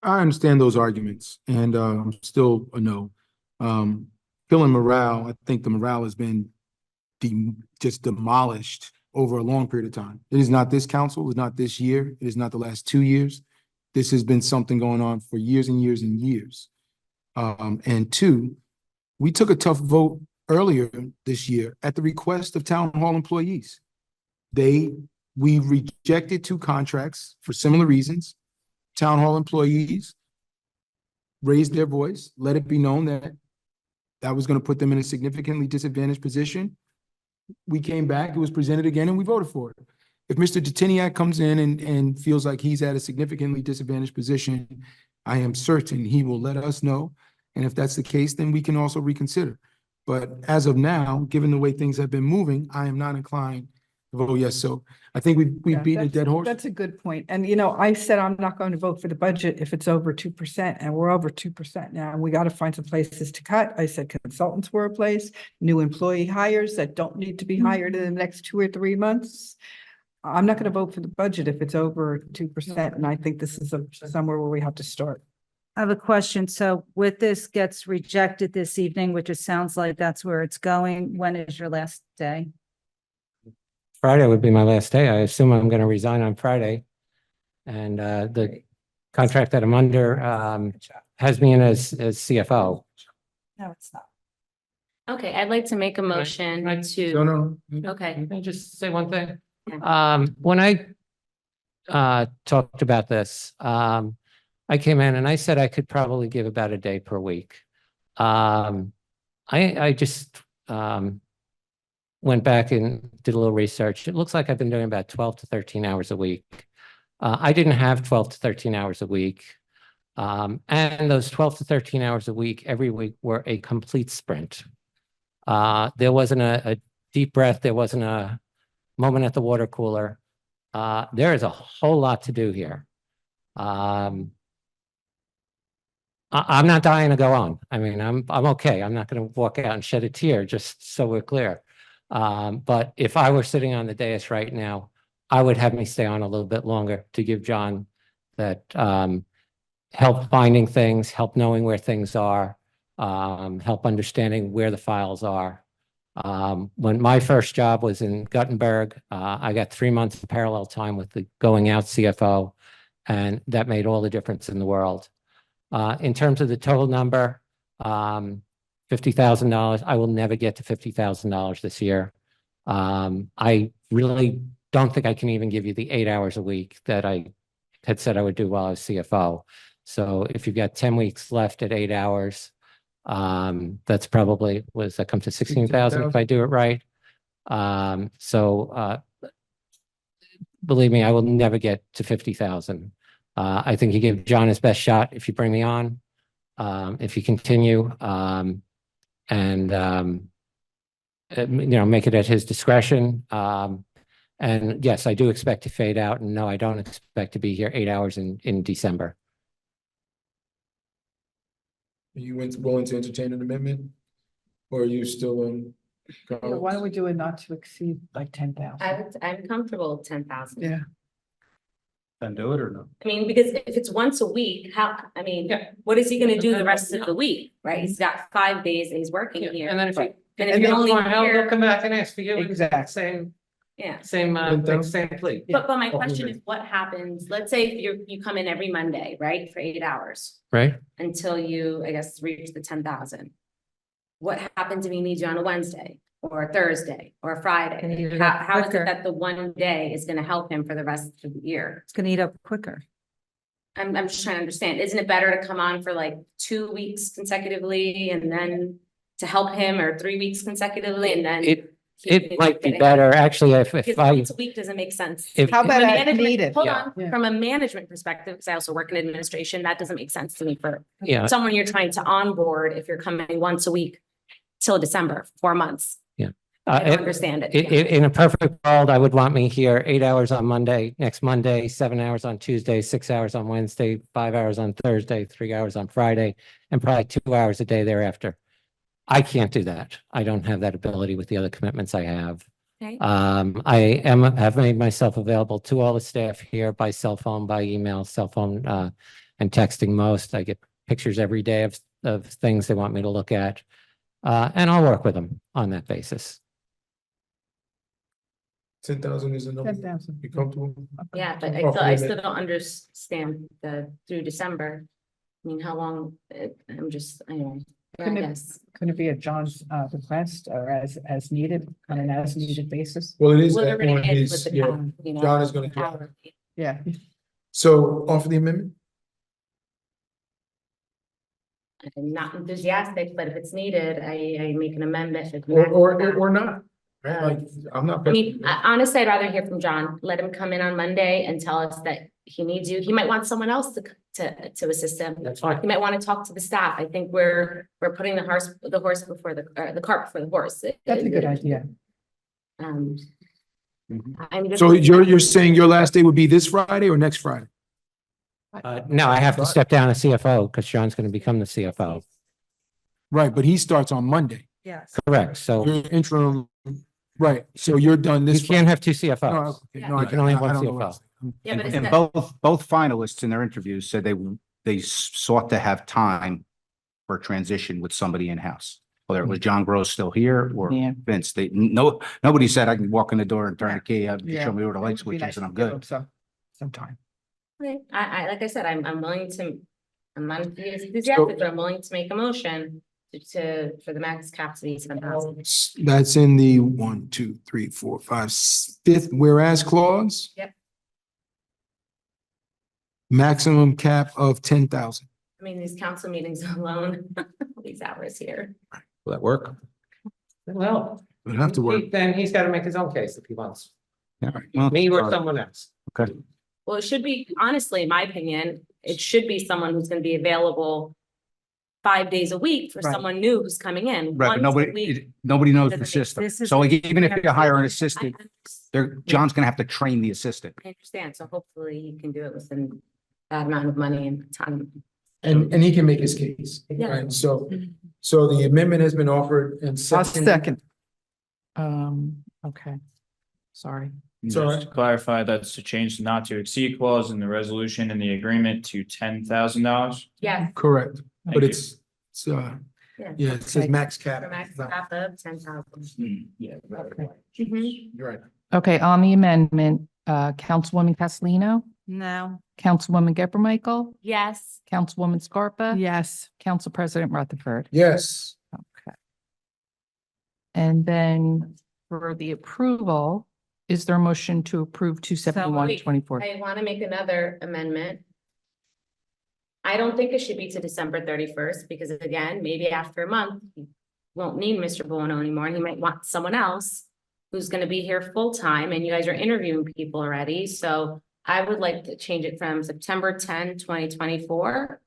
I understand those arguments, and I'm still a no. Killing morale, I think the morale has been just demolished over a long period of time. It is not this council, it is not this year, it is not the last 2 years. This has been something going on for years and years and years. And two, we took a tough vote earlier this year at the request of town hall employees. We rejected 2 contracts for similar reasons. Town hall employees raised their voice, let it be known that that was going to put them in a significantly disadvantaged position. We came back, it was presented again, and we voted for it. If Mr. Detiniak comes in and feels like he's at a significantly disadvantaged position, I am certain he will let us know. And if that's the case, then we can also reconsider. But as of now, given the way things have been moving, I am not inclined to vote yes. So I think we've beaten a dead horse. That's a good point. And I said I'm not going to vote for the budget if it's over 2%, and we're over 2% now, and we got to find some places to cut. I said consultants were a place, new employee hires that don't need to be hired in the next 2 or 3 months. I'm not going to vote for the budget if it's over 2%, and I think this is somewhere where we have to start. I have a question. So with this gets rejected this evening, which it sounds like that's where it's going, when is your last day? Friday would be my last day. I assume I'm going to resign on Friday. And the contract that I'm under has me in as CFO. No, it's not. Okay, I'd like to make a motion No, to, no. okay. Can I just say one thing? When I talked about this, I came in and I said I could probably give about a day per week. I just went back and did a little research. It looks like I've been doing about 12 to 13 hours a week. I didn't have 12 to 13 hours a week. And those 12 to 13 hours a week, every week, were a complete sprint. There wasn't a deep breath. There wasn't a moment at the water cooler. There is a whole lot to do here. I'm not dying to go on. I mean, I'm okay. I'm not going to walk out and shed a tear, just so we're clear. But if I were sitting on the dais right now, I would have me stay on a little bit longer to give John that help finding things, help knowing where things are, help understanding where the files are. When my first job was in Guttenberg, I got 3 months of parallel time with the going out CFO, and that made all the difference in the world. In terms of the total number, $50,000, I will never get to $50,000 this year. I really don't think I can even give you the 8 hours a week that I had said I would do while I was CFO. So if you've got 10 weeks left at 8 hours, that's probably, what does that come to, 16,000 if I do it right? Believe me, I will never get to 50,000. I think you give John his best shot if you bring me on, if you continue, make it at his discretion. And yes, I do expect to fade out, and no, I don't expect to be here 8 hours in December. Are you willing to entertain an amendment? Or are you still in? Why don't we do it not to exceed like 10,000? I'm comfortable with 10,000. Yeah. Then do it or no? I mean, because if it's once a week, I mean, what is he gonna do the rest of the week, right? He's got 5 days that he's working here. And then if you, And and if then you're only he'll here, come back and ask for you. Exactly. Same, yeah. same plea. But my question is, what happens, let's say if you come in every Monday, right, for 8 hours, Right? until you, I guess, reach the 10,000. What happens if he needs you on a Wednesday or a Thursday or a Can Friday? eat it How, up how is quicker. it that the one day is gonna help him for the rest of the year? It's gonna eat up quicker. I'm just trying to understand, isn't it better to come on for like 2 weeks consecutively and then to help him, or 3 weeks consecutively and then? It might be better, actually, if Because I, once a week doesn't make sense. If- How about From a as management- needed? Hold Yeah. on, from a management perspective, because I also work in administration, that doesn't make sense to me for yeah, someone you're trying to onboard if you're coming once a week till December, 4 months. I don't understand it. in a perfect world, I would want me here 8 hours on Monday, next Monday, 7 hours on Tuesday, 6 hours on Wednesday, 5 hours on Thursday, 3 hours on Friday, and probably 2 hours a day thereafter. I can't do that. I don't have that ability with the other commitments I have. Okay. Have made myself available to all the staff here by cell phone, by email, cell phone, and texting most. I get pictures every day of things they want me to look at. And I'll work with them on that basis. 10,000 is enough. 10,000. You comfortable? Yeah, but Or I for still the- don't understand through December. I mean, how long, I'm just, anyway, I Couldn't it- guess. Couldn't it be at John's request or as needed, on an as needed basis? Well, it is Well, it on already is his, with the yeah, town, you know, John is gonna do it. hourly. Yeah. So offer the amendment? I'm not enthusiastic, but if it's needed, I make an amendment. if Or not, right? Like, I'm not. I mean, honestly, I'd rather hear from John. Let him come in on Monday and tell us that he needs you. He might want someone else to assist him. That's fine. He might want to talk to the staff. I think we're putting the horse before the cart before the horse. That's a good idea. Um. I'm just. So you're saying your last day would be this Friday or next Friday? No, I have to step down as CFO because Sean's going to become the CFO. Right, but he starts on Monday. Yes. Correct. So You're interim, right, so you're done you this. can't have two No, CFOs. okay, no, You can only have I one don't know what I'm CFO. saying. Yeah, but it's And not- both finalists in their interviews said they sought to have time for transition with somebody in-house. Whether it was John Gross still here or Yeah. Vince, nobody said I can walk in the door and turn the key, Yeah. show me where the light It would be switch nice is and I'm to give good. them some time. Okay, like I said, I'm willing to, I'm not enthusiastic, but I'm willing to make a motion for the max cap to be 10,000. That's in the 1, 2, 3, 4, 5, 5th whereas clause. Yep. Maximum cap of 10,000. I mean, these council meetings alone, these hours here. Will that work? Well. It'd have to work. Then he's gotta make his own case if he wants. All right, well, Me or someone else. Okay. Well, it should be, honestly, in my opinion, it should be someone who's gonna be available 5 days a week for Right. someone new who's coming in. Right, but once a week. nobody knows the Doesn't make- system. this is- So like, even if you hire an I assistant, John's gonna have to train the assistant. understand, so hopefully he can do it within that amount of money and time. And he can make his case, Yeah. right? So the amendment has been offered and I'll second. second. Okay. Sorry. It's all Just right. to clarify, that's to change the not to exceed clause in the resolution and the agreement to $10,000. Yeah, Correct, Thank but you. it's, yeah. yeah, it says max For cap. max cap of 10,000. Yeah. Mhm. You're right. Okay, on the amendment, Councilwoman Castellino, No. Councilwoman Geber Michael, Yes, Councilwoman Scarpa. Yes. Council President Rutherford. Yes, Okay. And then for the approval, is there a motion to approve 271-24? I want to make another amendment. I don't think it should be to December 31st, because again, maybe after a month, he won't need Mr. Bono anymore, and he might want someone else who's gonna be here full-time, and you guys are interviewing people already, so I would like to change it from September 10, 2024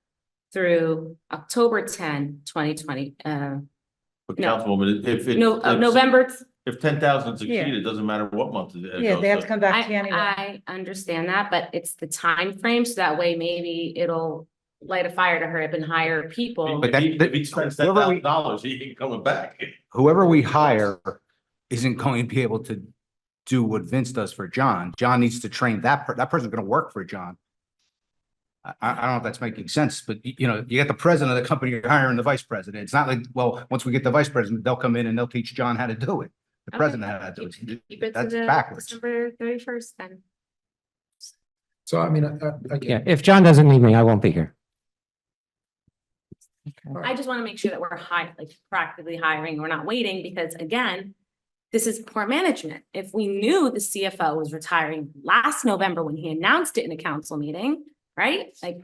through October 10, 2020, But No. Councilwoman, if it. no, November. If 10,000 is Yeah. exceeded, it doesn't matter what month. Yeah, they have to come back to you anyway. I understand that, but it's the time frame, so that way maybe it'll light a fire to hurry up and hire people. But If he spends $10,000, he ain't coming back. Whoever we hire isn't going to be able do what Vince does for John. John needs to train that person's gonna work for John. I don't know if that's making sense, but you know, you got the president of the company, you're hiring the vice president. It's not like, well, once we get the vice president, they'll come in and they'll teach John how to do it. The Okay. president how to do Keep it. it to That's the backwards. December 31st then. So I mean, Yeah, again, if John doesn't need me, I won't be here. I just want to make sure that we're practically hiring, we're not waiting, because again, this is poor management. If we knew the CFO was retiring last November when he announced it in a council meeting, right? Like,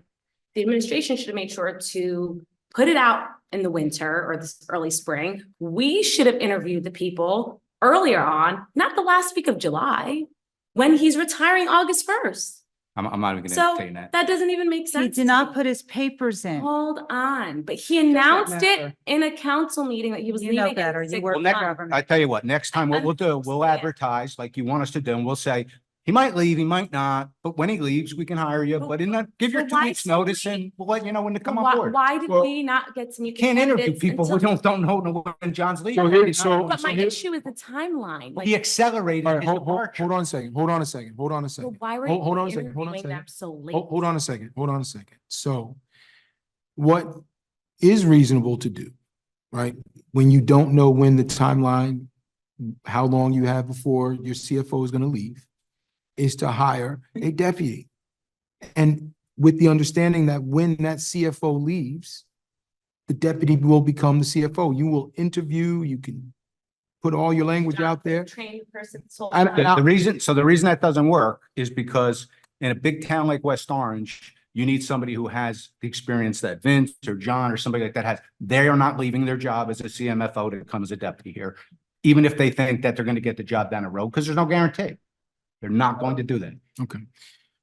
the administration should have made sure to put it out in the winter or this early spring. We should have interviewed the people earlier on, not the last week of July, when he's retiring August 1st. I'm not even gonna So entertain that. that doesn't even make He sense. did to not me. put his papers in. Hold on, but he announced it matter. in a council meeting that he was You know leaving. better. at You 6 work Well, next, o'clock. I tell you what, next time what we'll do, we'll understand. advertise like you want us to do, and we'll say, he might leave, he might not, but when he leaves, we can hire you, but in that, give your But 2 why weeks so notice late? and we'll let you know when to come on Why, board. why did Well, we not get to meet? the Can't interview candidates people who until- don't know when John's leaving. So here- so- But my here- issue is the timeline. He Like, accelerated all right, his hold departure. on a second, hold on a second, hold on a so second. why were Hold on you a second, hold on a interviewing second. them so late? Hold on a second, hold on a second. So what is reasonable to do, right? When you don't know when the timeline, how long you have before your CFO is gonna leave, is to hire a deputy. And with the understanding that when that CFO leaves, the deputy will become the CFO. You will interview, you can put all your language out there. Trained person. so- The reason that doesn't work is because in a big town like West Orange, you need somebody who has the experience that Vince or John or somebody like that has. They are not leaving their job as a CMFO to come as a deputy here, even if they think that they're going to get the job down the road, because there's no guarantee. They're not going to do that. Okay.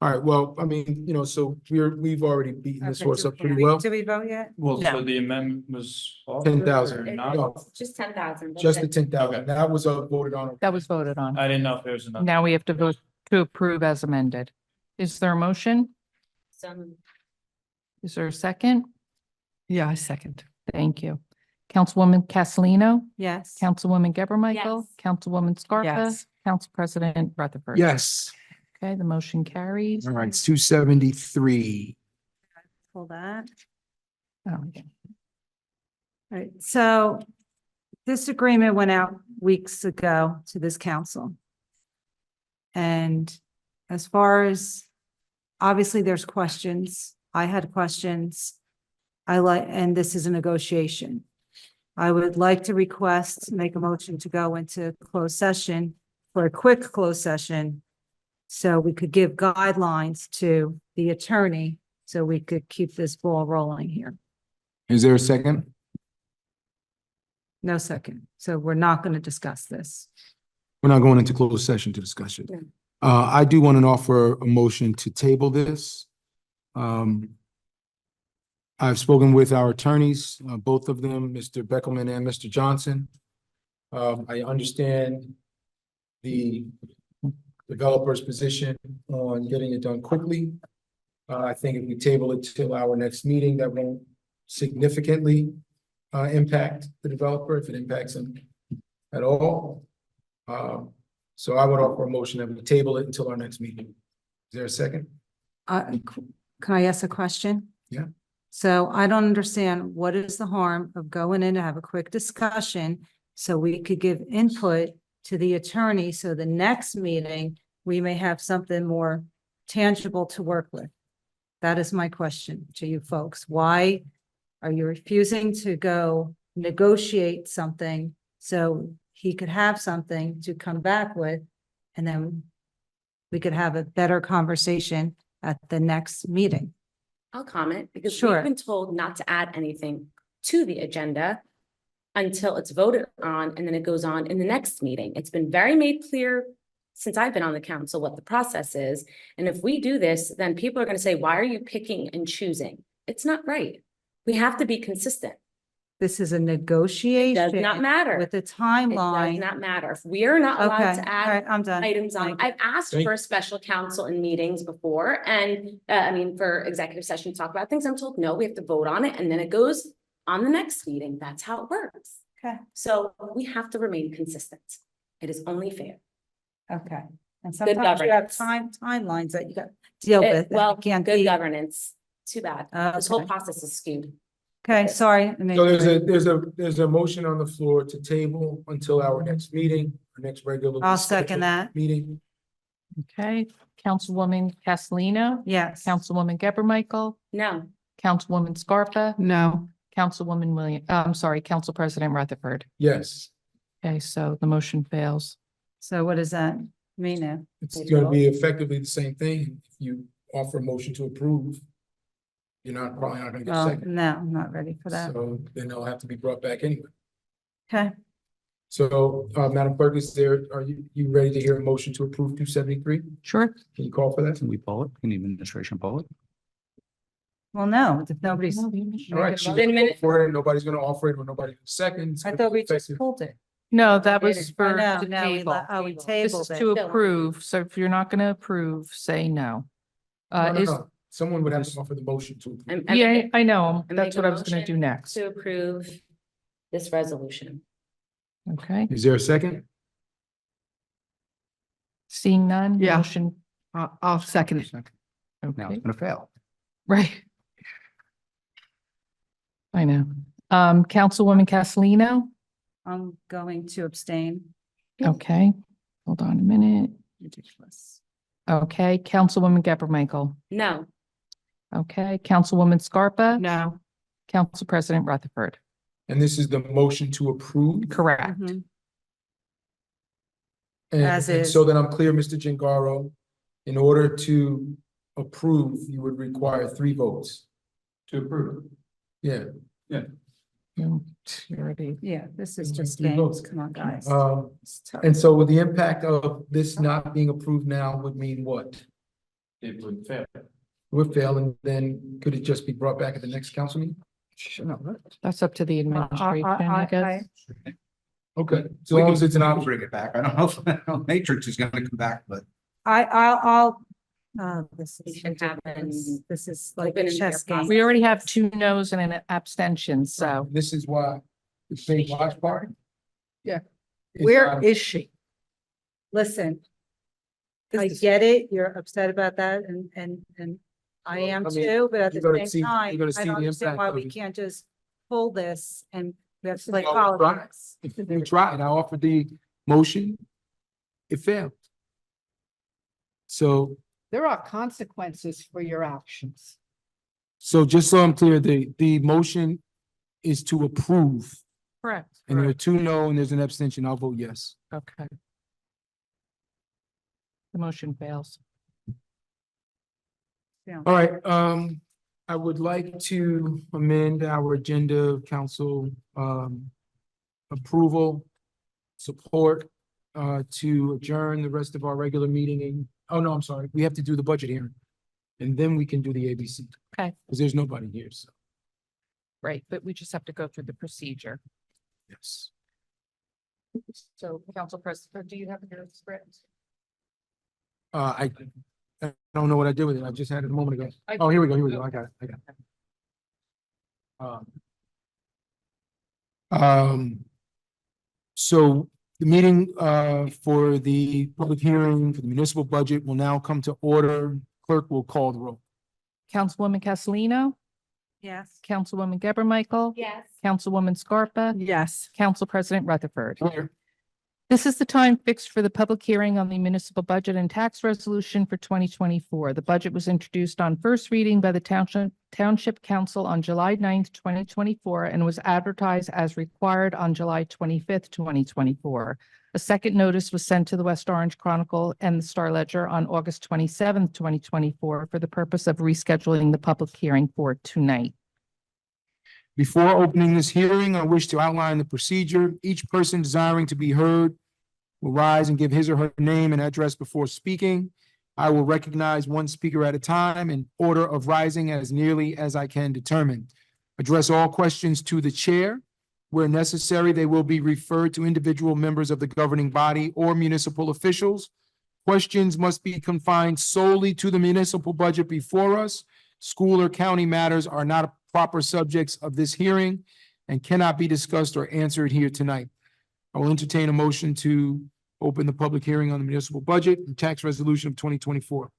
All right, well, I mean, you know, so we've already beaten this Okay, horse do- up pretty well. Did we vote yet? Well, No. so the amendment was. 10,000. It- No. it's Just 10,000. Just the 10,000. That was voted on. That was voted on. I didn't know if there was enough. Now we have to vote to approve as amended. Is there a motion? Is there a second? Yeah, I second. Thank you. Councilwoman Castellino, Yes. Councilwoman Geber Michael, Yes. Councilwoman Scarpa, Yes. Council President Rutherford. Yes. Okay, the motion carries. All right, it's 273. Hold that. Oh, yeah. All right, so this agreement went out weeks ago to this council. And as far as, obviously, there's questions. I had questions. And this is a negotiation. I would like to request, make a motion to go into closed session for a quick closed session. So we could give guidelines to the attorney, so we could keep this ball rolling here. Is there a second? No second. So we're not going to discuss this. We're not going into closed session to discuss it. I do want to offer a motion to table this. I've spoken with our attorneys, both of them, Mr. Beckelman and Mr. Johnson. I understand the developer's position on getting it done quickly. I think if we table it till our next meeting, that won't significantly impact the developer, if it impacts him at all. So I would offer a motion that we table it until our next meeting. Is there a second? Can I ask a question? Yeah. So I don't understand, what is the harm of going in to have a quick discussion so we could give input to the attorney, so the next meeting, we may have something more tangible to work with? That is my question to you folks. Why are you refusing to go negotiate something so he could have something to come back with, and then we could have a better conversation at the next meeting? I'll comment because Sure. we've been told not to add anything to the agenda until it's voted on, and then it goes on in the next meeting. It's been very made clear since I've been on the council what the process is. And if we do this, then people are going to say, why are you picking and choosing? It's not right. We have to be consistent. This is a negotiation. Does not matter. With a It does timeline. not matter. If we are not allowed Okay, to all add right, I'm done. items on, Thank you. I've asked Thank- for a special counsel in meetings before, and for executive session to talk about things, I'm told, no, we have to vote on it, and then it goes on the next meeting. That's how it works. Okay. So we have to remain consistent. It is only fair. Okay. And sometimes you have timelines that you got to deal It- with. that well, you can't good be- governance, too bad. This whole Okay. process is skewed. Okay, sorry. I made- So there's a motion on the floor to table until our next meeting, our next regular. I'll second that. Meeting. Okay, Councilwoman Castellino? Yes. Councilwoman Geber Michael? No, Councilwoman Scarpa? No. Councilwoman Council President Rutherford. Yes, Okay, so the motion fails. So what does that mean now? it's gonna be effectively the same thing. If you offer a motion to approve, you're probably not gonna get a Oh, second. no, I'm not ready for that. So then they'll have to be brought back anyway. Okay. So, Madam Clerk, are you ready to hear a motion to approve 273? Sure. Can you call for that? Can we poll it? Can the administration poll it? Well, no, if nobody's. All right, she's Then gonna minute- go for it, nobody's gonna offer it, or nobody seconds. I thought we just pulled it. No, that was I for know, to no, we, table. oh, we This tabled is it. to approve, so if you're not gonna approve, say no. Is, Someone would have to offer the motion to approve. yeah, I know, I that's make what a I was gonna do motion next. to approve this resolution. Okay, Is there a second? seeing none? Yeah. Motion, I'll second it. Now okay, it's gonna fail. right. I know. Councilwoman Castellino? I'm going to abstain. Okay, hold on a minute. Ridiculous. Okay, Councilwoman Geber Michael. No, Okay, Councilwoman Scarpa. No. Council President Rutherford. And this is the motion to approve? Correct. Mhm. And so that I'm clear, Mr. Gengaro, in order to approve, you would require 3 votes. To approve. Yeah. You already- Yeah, this is Mhm, just 3 games. votes. Come on, guys. It's tough. And so with the impact of this not being approved now would mean what? It would fail. Would fail, and then could it just be brought back at the next council meeting? That's up to the administration, I guess. Okay, so long as it's an option. Bring it back. I don't know if Matrix is gonna come back, but. I'll, this we is should have ridiculous. an This is like open a and chess fair game. We already have 2 no's and an abstention, so. This is why it's being watch party? Yeah. It's Where not- is she? Listen, I This is- get it. You're upset about that and I am I mean, too, but at the you're gonna see- same time, you're gonna I see don't the understand impact why of we it. can't just pull this and we have to play Well, we tried. politics. We tried, I offered the motion, it failed. So, There are consequences for your actions. so just so I'm clear, the motion is to approve, Correct. and there are 2 no and there's an abstention, I'll vote yes. Okay. The motion fails. All right, I would like to amend our agenda, council, approval, support, to adjourn the rest of our regular meeting. Oh, no, I'm sorry, we have to do the budget hearing. And then we can do the ABC. Okay. Because there's nobody here, so, Right, but we just have to go through the procedure. yes. So, Council President, do you have your script? I don't know what I did with it, I just had it a moment ago. I- Oh, here we go, I got it. So the meeting, for the public hearing for the municipal budget will now come to order. Clerk will call the roll. Councilwoman Castellino? Yes. Councilwoman Geber Michael? yes. Councilwoman Scarpa? Yes. Council President Rutherford. Here. This is the time fixed for the public hearing on the municipal budget and tax resolution for 2024. The budget was introduced on first reading by the Township Council on July 9th, 2024, and was advertised as required on July 25th, 2024. A second notice was sent to the West Orange Chronicle and the Star Ledger on August 27th, 2024, for the purpose of rescheduling the public hearing for tonight. Before opening this hearing, I wish to outline the procedure. Each person desiring to be heard will rise and give his or her name and address before speaking. I will recognize one speaker at a time in order of rising as nearly as I can determine. Address all questions to the chair. Where necessary, they will be referred to individual members of the governing body or municipal officials. Questions must be confined solely to the municipal budget before us. School or county matters are not proper subjects of this hearing and cannot be discussed or answered here tonight. I will entertain a motion to open the public hearing on the municipal budget and tax resolution of 2024.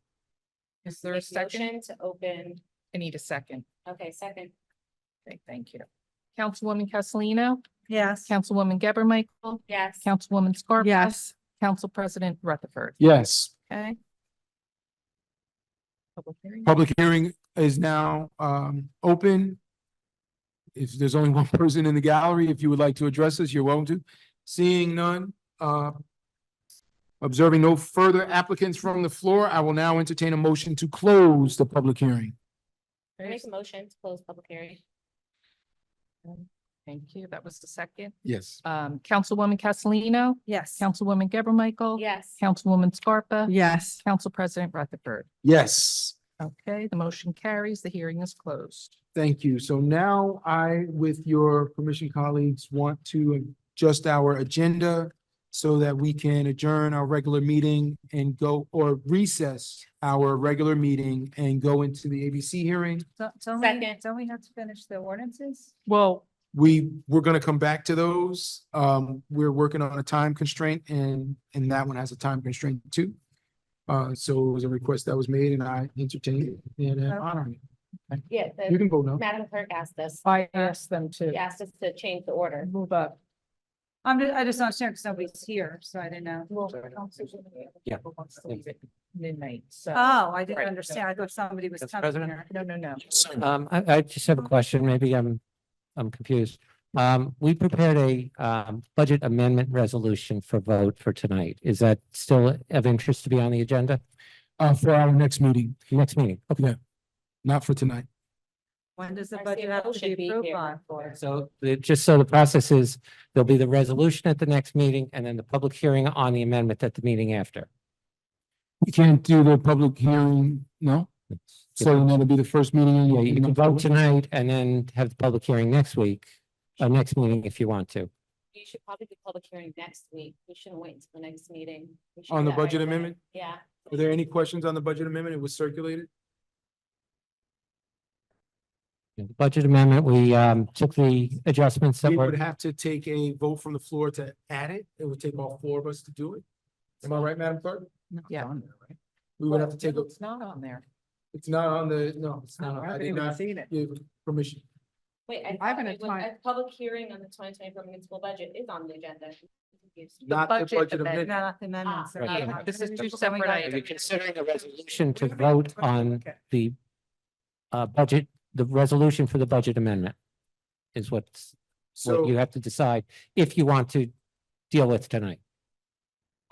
Is there a second? Motion to open. I need a second. Okay, second. Okay, thank you. Councilwoman Castellino, Yes. Councilwoman Geber Michael, Yes. Councilwoman Scarpa. Yes. Council President Rutherford. Yes. Okay. Public hearing. Public hearing is now open. If there's only one person in the gallery, if you would like to address us, you're welcome to. Seeing none, observing no further applicants from the floor, I will now entertain a motion to close the public hearing. Make a motion to close public hearing. Thank you. That was the second. Yes. Councilwoman Castellino, Yes. Councilwoman Geber Michael. Yes. Councilwoman Scarpa. Yes. Council President Rutherford. Yes. Okay, the motion carries. The hearing is closed. Thank you. So now I, with your permission, colleagues, want to adjust our agenda so that we can adjourn our regular meeting and go, or recess our regular meeting and go into the ABC hearing. Don't we have to finish the ordinances? Well, We're gonna come back to those. We're working on a time constraint and that one has a time constraint too. So it was a request that was made and I entertained it and honoring it. Yeah, You can vote no. Madam Clerk asked us. I asked them to She asked us to change the order. move up. I just don't understand because nobody's here, so I didn't know. Yeah. Wants to leave at midnight, so. Oh, I didn't Right. understand. I thought somebody was Council coming President? here. No. I just have a question. Maybe I'm confused. We prepared a, budget amendment resolution for vote for tonight. Is that still of interest to be on the agenda? For our next meeting, Next meeting? Okay. not for tonight. When does the Our budget have CFO to should be be approved here by? for- So just so the process is, there'll be the resolution at the next meeting and then the public hearing on the amendment at the meeting after. We can't do the public hearing, no? So then that'll be the first meeting. Yeah, you can vote tonight and then have the public hearing next week, next meeting if you want to. You should probably do public hearing next week. We shouldn't wait until the next meeting. We should On do the that right budget away. amendment? Yeah. Are there any questions on the budget amendment? It was circulated? The budget amendment, we took the adjustments that We were. would have to take a vote from the floor to add it. It would take all four of us to do it. Am I right, Madam Clerk? Yeah. We would have to take, It's not on there. it's not on the, no, it's not. I did not seen it. give permission. Wait, I haven't had thought time. a public hearing on the 2024 municipal budget is on the agenda. I'm confused. Not the budget No, amendment. not the amendments. Right. Yeah. This is two Then we separate gotta- items. You're considering a resolution to vote on the budget, the resolution for the budget amendment is what So you have to decide if you want to deal with tonight.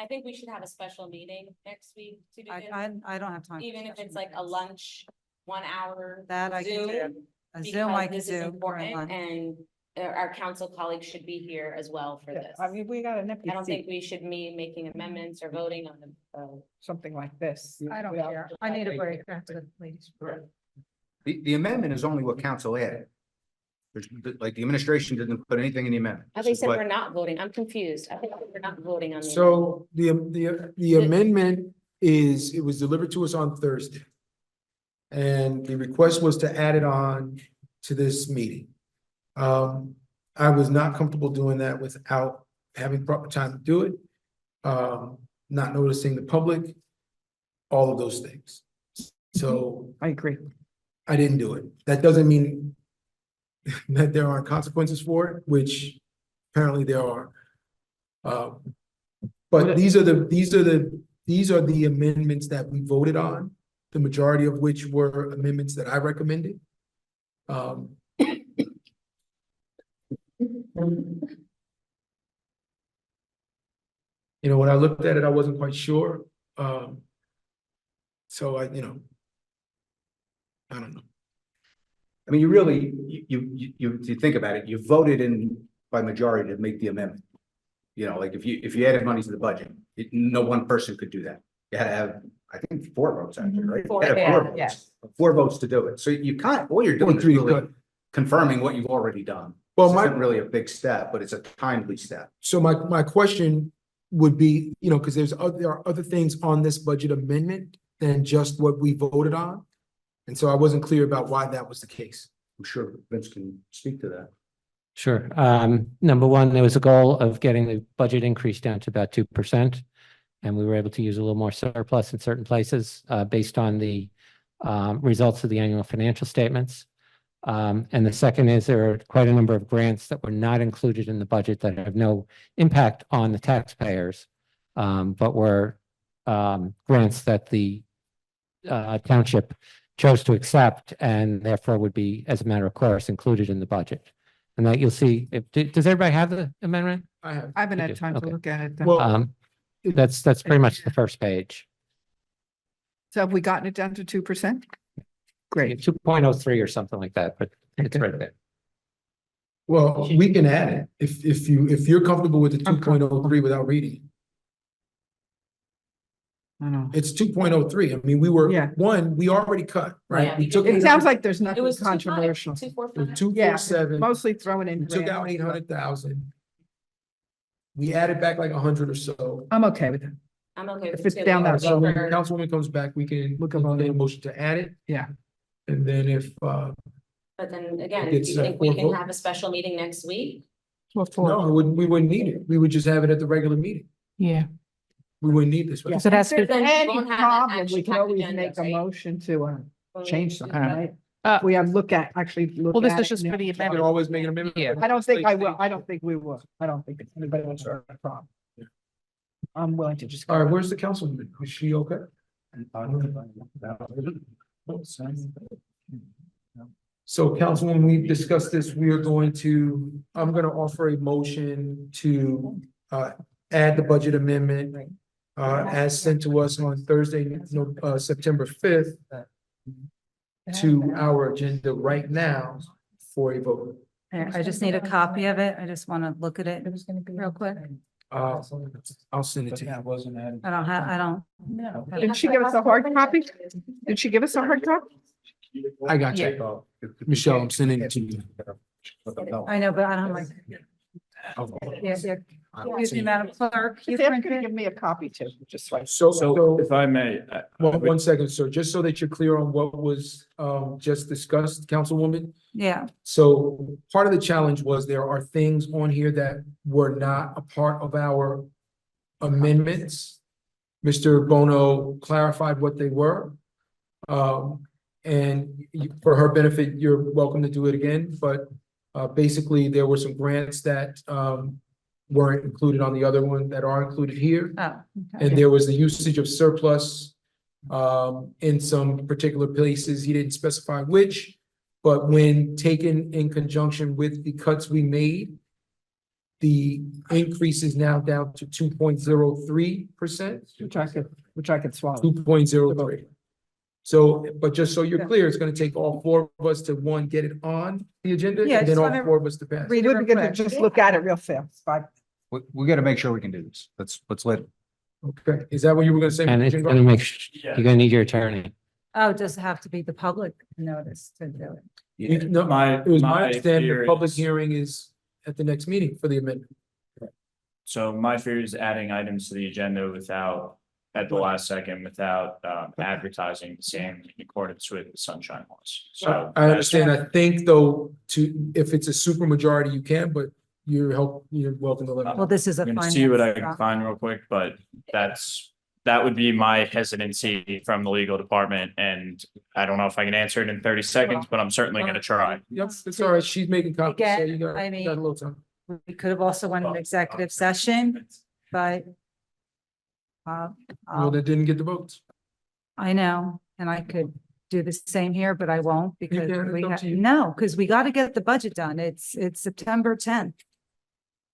I think we should have a special meeting next week to do this, I don't have time. for even if it's special like a meetings. lunch, 1 hour. That I can do. Zoom, A Zoom I because can this is do. during important, lunch. and our council colleagues should be here as well for this. I mean, we got an empty I don't think seat, we should be making amendments or voting on the, something like this. I don't without- care. I need a break after the ladies. The amendment is only what council added. There's, like, the administration didn't put anything in the amendment. they This is said what- we're not voting. I'm confused. I think we're not voting on. the So the amendment is, it was delivered to us on Thursday. And the request was to add it on to this meeting. I was not comfortable doing that without having proper time to do it. Not noticing the public, all of those things. So I agree. I didn't do it. That doesn't mean that there aren't consequences for it, which apparently there are. But these are the amendments that we voted on, the majority of which were amendments that I recommended. You know, when I looked at it, I wasn't quite sure. So I don't know. I mean, you really, you think about it, you voted in by majority to make the amendment. You know, like if you added money to the budget, no one person could do that. You had to have, I think, 4 votes actually, right? You had to have 4 votes. yes. 4 votes to do it. So you all you're doing is Three, really good. confirming what you've already done. Well, This my- isn't really a big step, but it's a timely step. So my question would be, you know, because there are other things on this budget amendment than just what we voted on. And so I wasn't clear about why that was the case. I'm sure Vince can speak to that. Sure. Number one, there was a goal of getting the budget increase down to about 2%. And we were able to use a little more surplus in certain places, based on the results of the annual financial statements. And the second is there are quite a number of grants that were not included in the budget that have no impact on the taxpayers, but were grants that the township chose to accept and therefore would be, as a matter of course, included in the budget. And that you'll see, does everybody have the amendment? I have. I haven't You had do, time to okay. look at it. then. Well, That's pretty much the first page. So have we gotten it down to 2%? Great. 2.03 or something like that, but it's right there. Well, we can add it if you're comfortable with the 2.03 without reading. I know. It's 2.03. I mean, we already cut, right? Yeah. We took It sounds like there's It nothing was 2.5, controversial. 2.45. 247. Mostly throwing in. We took out grants. 800,000. We added back like 100 or so. I'm okay with it. I'm okay with If it's it. down that So when road. the councilwoman comes back, we can Look get about a it. motion to add it. Yeah. And then if, But then again, do It's, you think we for can vote. have a special meeting next week? no, we wouldn't need it. We would just have it at the regular meeting. Yeah. We wouldn't need this. Yeah. So that's If there's Then we any won't have that problem, we action can packed always agenda, make a right? motion to change something, Uh, right? uh, We have actually look Well, this at is it just and for the then- We can amendment. always make an amendment. Yeah. I don't think I will. I don't think we will. I don't think anybody wants to have a problem. I'm willing to just. All right, where's the councilwoman? Is she okay? So councilwoman, we discussed this. We are going to, I'm gonna offer a motion to add the budget amendment as sent to us on Thursday, September 5th to our agenda right now for a vote. I just need a copy of it. I just want to look at it real quick. I'll send it to you. I don't. Did she give us a hard copy? Did she give us a hard copy? I got you. Michelle, I'm sending it to you. I know, but I don't like. Yeah, yeah. Excuse me, Madam Clerk. you If print could it? give me a copy too, just like. So if I may, One second, sir, just so that you're clear on what was just discussed, Councilwoman. Yeah, So part of the challenge was there are things on here that were not a part of our amendments. Mr. Bono clarified what they were. For her benefit, you're welcome to do it again, but basically there were some grants that weren't included on the other one that are included here. oh, And there was the usage of surplus in some particular places. He didn't specify which. But when taken in conjunction with the cuts we made, the increase is now down to 2.03%. Which I could swallow. 2.03. So, but just so you're clear, it's gonna take all four of us to, one, get it on the agenda, Yeah, and then just all wanna four of us to pass. We're gonna just look at it real fast. We gotta make sure we can do this. Let's let. Okay, is that what you were gonna say? And Mr. it's Jean gonna Garber? you're gonna need your attorney. oh, it does have to be the public notice to do it. No, it was my understanding the fear public is- hearing is at the next meeting for the amendment. So my fear is adding items to the agenda without, at the last second, without advertising the same in accordance with the sunshine laws. So. I understand. I think though, if it's a super majority, you can, but you're welcome to let me know. Well, this is a. I'm gonna see what I finance can find real quick, but that would be my hesitancy from the legal department, and I don't know if I can answer it in 30 seconds, but I'm certainly gonna try. Yep, it's all right. She's making copies, so Again, you got I a mean- little time. We could have also went an executive session, but. Well, they didn't get the votes. I know, and I could do the same here, but I won't because can, it's we up have, to you. no, because we got to get the budget done. It's September 10th.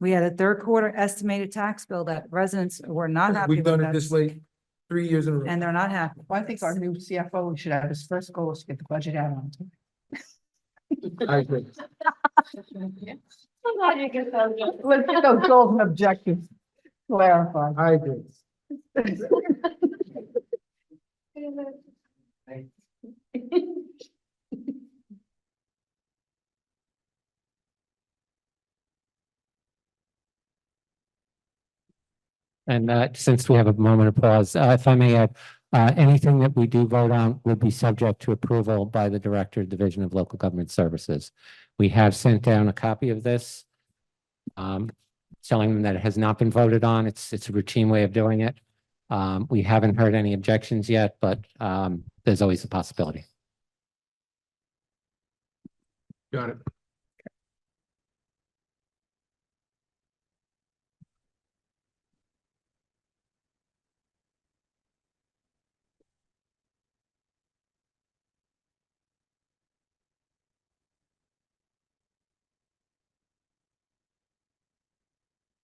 We had a third quarter estimated tax bill that residents were not happy We've with done it that, this late, 3 years in a row. and they're not happy. Well, I think our new CFO should have his first goal is to get the budget out on time. I agree. Let's get those goals and objectives clarified. I agree. And since we have a moment of pause, if I may add, anything that we do vote on will be subject to approval by the Director of Division of Local Government Services. We have sent down a copy of this. Telling them that it has not been voted on. It's a routine way of doing it. We haven't heard any objections yet, but there's always a possibility. Got it.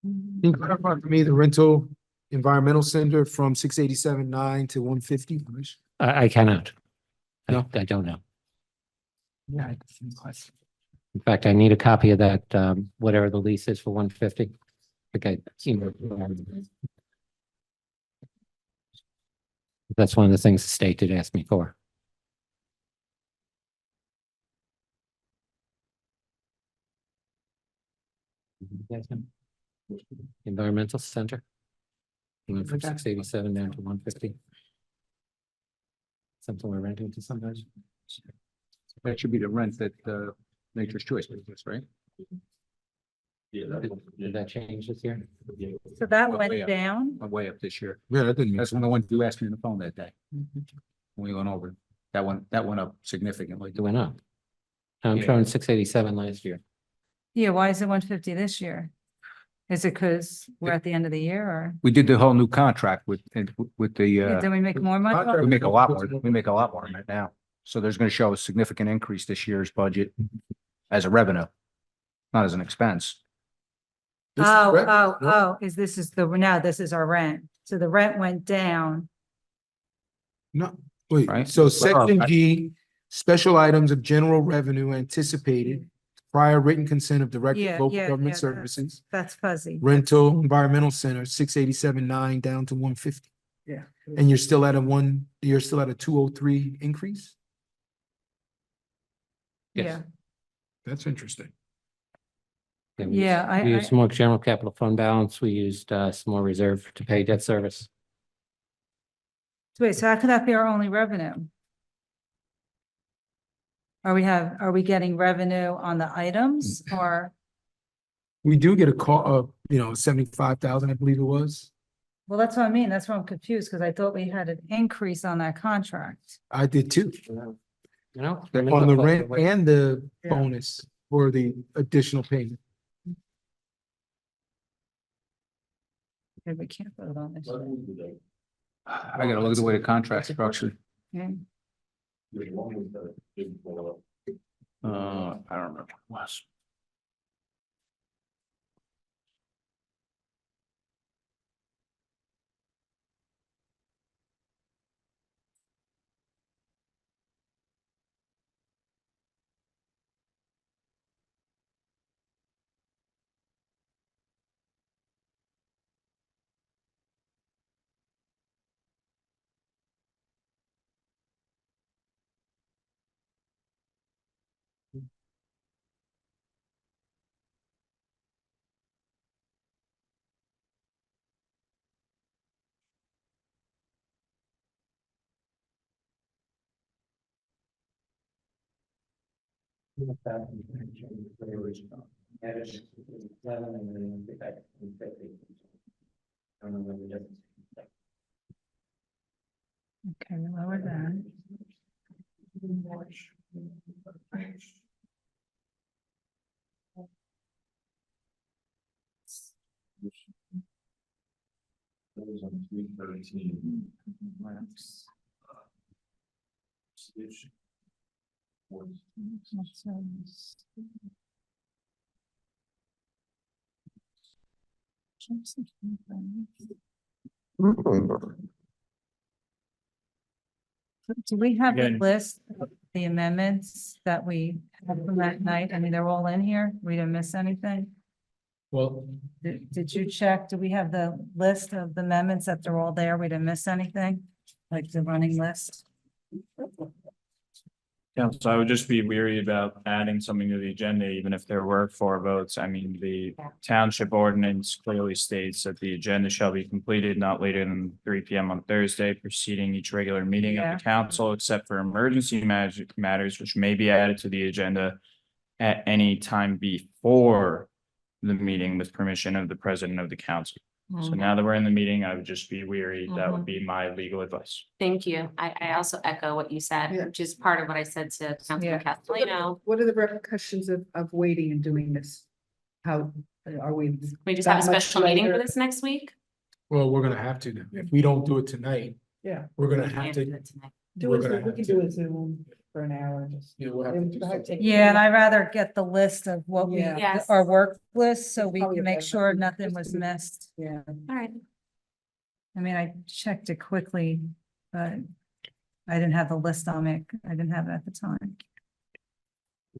Can you clarify for me the rental environmental center from 687.9 to 150? I cannot. No. I don't know. Yeah. In fact, I need a copy of that, whatever the lease is for 150. Okay. That's one of the things the state did ask me for. Environmental center. Went from 687 down to 150. Something we're renting to somebody. That should be the rent that Nature's Choice business, right? Did that change this year? So that Way went up. down. Way up this year. Yeah, that didn't. That's one of the ones you asked me on the phone that day. When we went over, it. That went up significantly. It went up. I'm Yeah. showing 687 last year. Yeah, why is it 150 this year? Is it because we're at the end of the year or We did the whole new contract with yeah, did we make more money? we make a lot more, we make a lot more than that now. So there's gonna show a significant increase this year's budget as a revenue, not as an expense. This is rent, no? Is this is our rent. So the rent went down. No, wait, Right. so Well, section I- G, special items of general revenue anticipated, prior written consent of director Yeah, of local yeah, government yeah, services, That's fuzzy. rental environmental center, 687.9 down to 150. Yeah. And you're still at a 203 increase? Yeah, That's interesting. Yeah, We used some more general capital fund balance. We used some more reserve to pay debt service. wait, so how could that be our only revenue? Are we getting revenue on the items or, We do get a call, 75,000, I believe it was. well, that's what I mean. That's why I'm confused because I thought we had an increase on that contract. I did too, You know? on the rent and the Yeah. bonus for the additional payment. Okay, we can't vote on this. I gotta look at the way the contract structured. Okay. I don't remember. Was. Okay, lower that. on 313. Do we have the Again. list of the amendments that we had from that night? I mean, they're all in here. We didn't miss anything. Well, Did you check? Do we have the list of the amendments that they're all there? We didn't miss anything? Like the running list? Yeah, so I would just be weary about adding something to the agenda, even if there were 4 votes. I mean, the township ordinance clearly states that the agenda shall be completed not later than 3 p.m. on Thursday, preceding each regular meeting of Yeah. the council, except for emergency matters which may be added to the agenda at any time before the meeting with permission of the president of the council. So now that we're in the meeting, I would just be weary. That would be my legal advice. Thank you. I also echo what you said, which is part of what I said to Councilman Castellino. What are the repercussions of waiting and doing this? How are we? We just that have a much special meeting for later? this next week. Well, we're gonna have to, now. If we don't do it tonight, Yeah. we're gonna We have can't to. do it tonight. we're gonna We have can to- do a Zoom for an hour. Just. Yeah, we'll have to do something. Yeah, and I'd rather get the list of what we, Yeah. Yes. our work list, so we Probably can make better. sure nothing was missed. Yeah. All right. I mean, I checked it quickly, but I didn't have the list on it. I didn't have it at the time.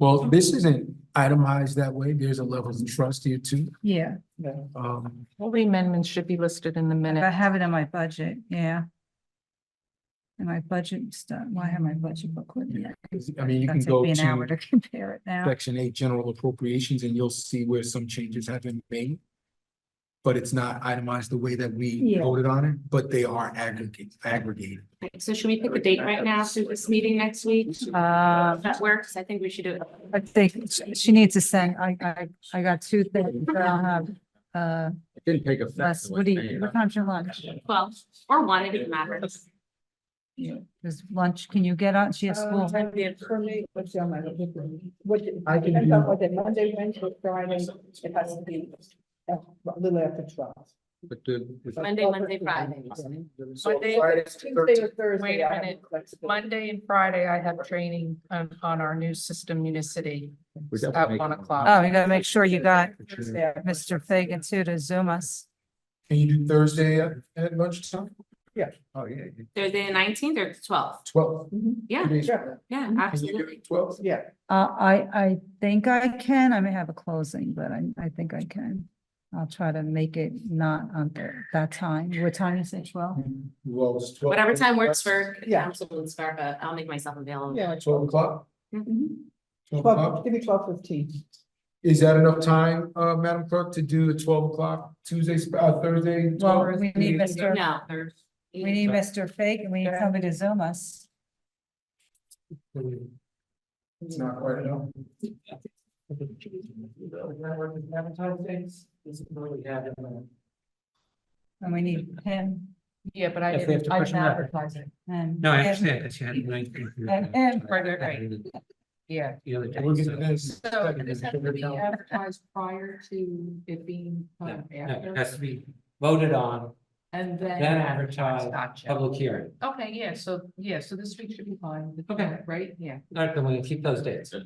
Well, this isn't itemized that way. There's a level of trust here too. Yeah, All the amendments should be listed in the I minute. have it in my budget, yeah. And my budget stuff, why have my budget book with me? I mean, you can That'd go take me an hour to to compare it now. Section 8, general appropriations, and you'll see where some changes have been made. But it's not itemized the way that we Yeah. voted on it, but they are aggregated. So should we pick a date right now for this meeting next week? That works. I think we should do it. I think she needs to send, I got two things that I'll have, It didn't take effect. less, what time's your lunch? Well, or one, it doesn't matter. Is lunch, can you get on, she has school? For me, what's on my, what, I can depends do- on what day, Monday, Wednesday, Friday, it has to be a little after 12. But the. Monday, Wednesday, Friday. So Monday, Friday, Tuesday or Thursday. Wait a I have minute. flexibility. Monday and Friday, I have training on our new system Unicity We at definitely 1 make- o'clock. Oh, you gotta make sure you got Mr. Fagan too to Zoom us. Can you do Thursday at lunchtime? Oh, yeah. Thursday the 19th or the 12th? 12. Yeah, Sure. yeah, Can you do absolutely. 12? Yeah. I think I can, I may have a closing, but I think I can. I'll try to make it not on that time. What time is it, 12? Well, it's 12. Whatever time works for Yeah. Councilman Scarpa, I'll make myself available. Yeah. 12 o'clock? Mhm. 12 o'clock? Give me 12:15. Is that enough time, Madam Clerk, to do the 12 o'clock Tuesday, Thursday? Well, 12? we need Mr. No. We need Mr. Fagan, we need somebody to Zoom us. It's not quite enough. And we need him Yeah, but I If they have didn't, to I push didn't them out. advertise it. and. No, I and- understand. It's had And, Right. Yeah. The other day. We'll get to this. So this has to be advertised prior to it being No, after. it has to be voted on, And then. then advertised, Gotcha. public hearing. Okay, so this week should be fine. Okay. Right, yeah. All right, then we'll keep those dates. Yeah.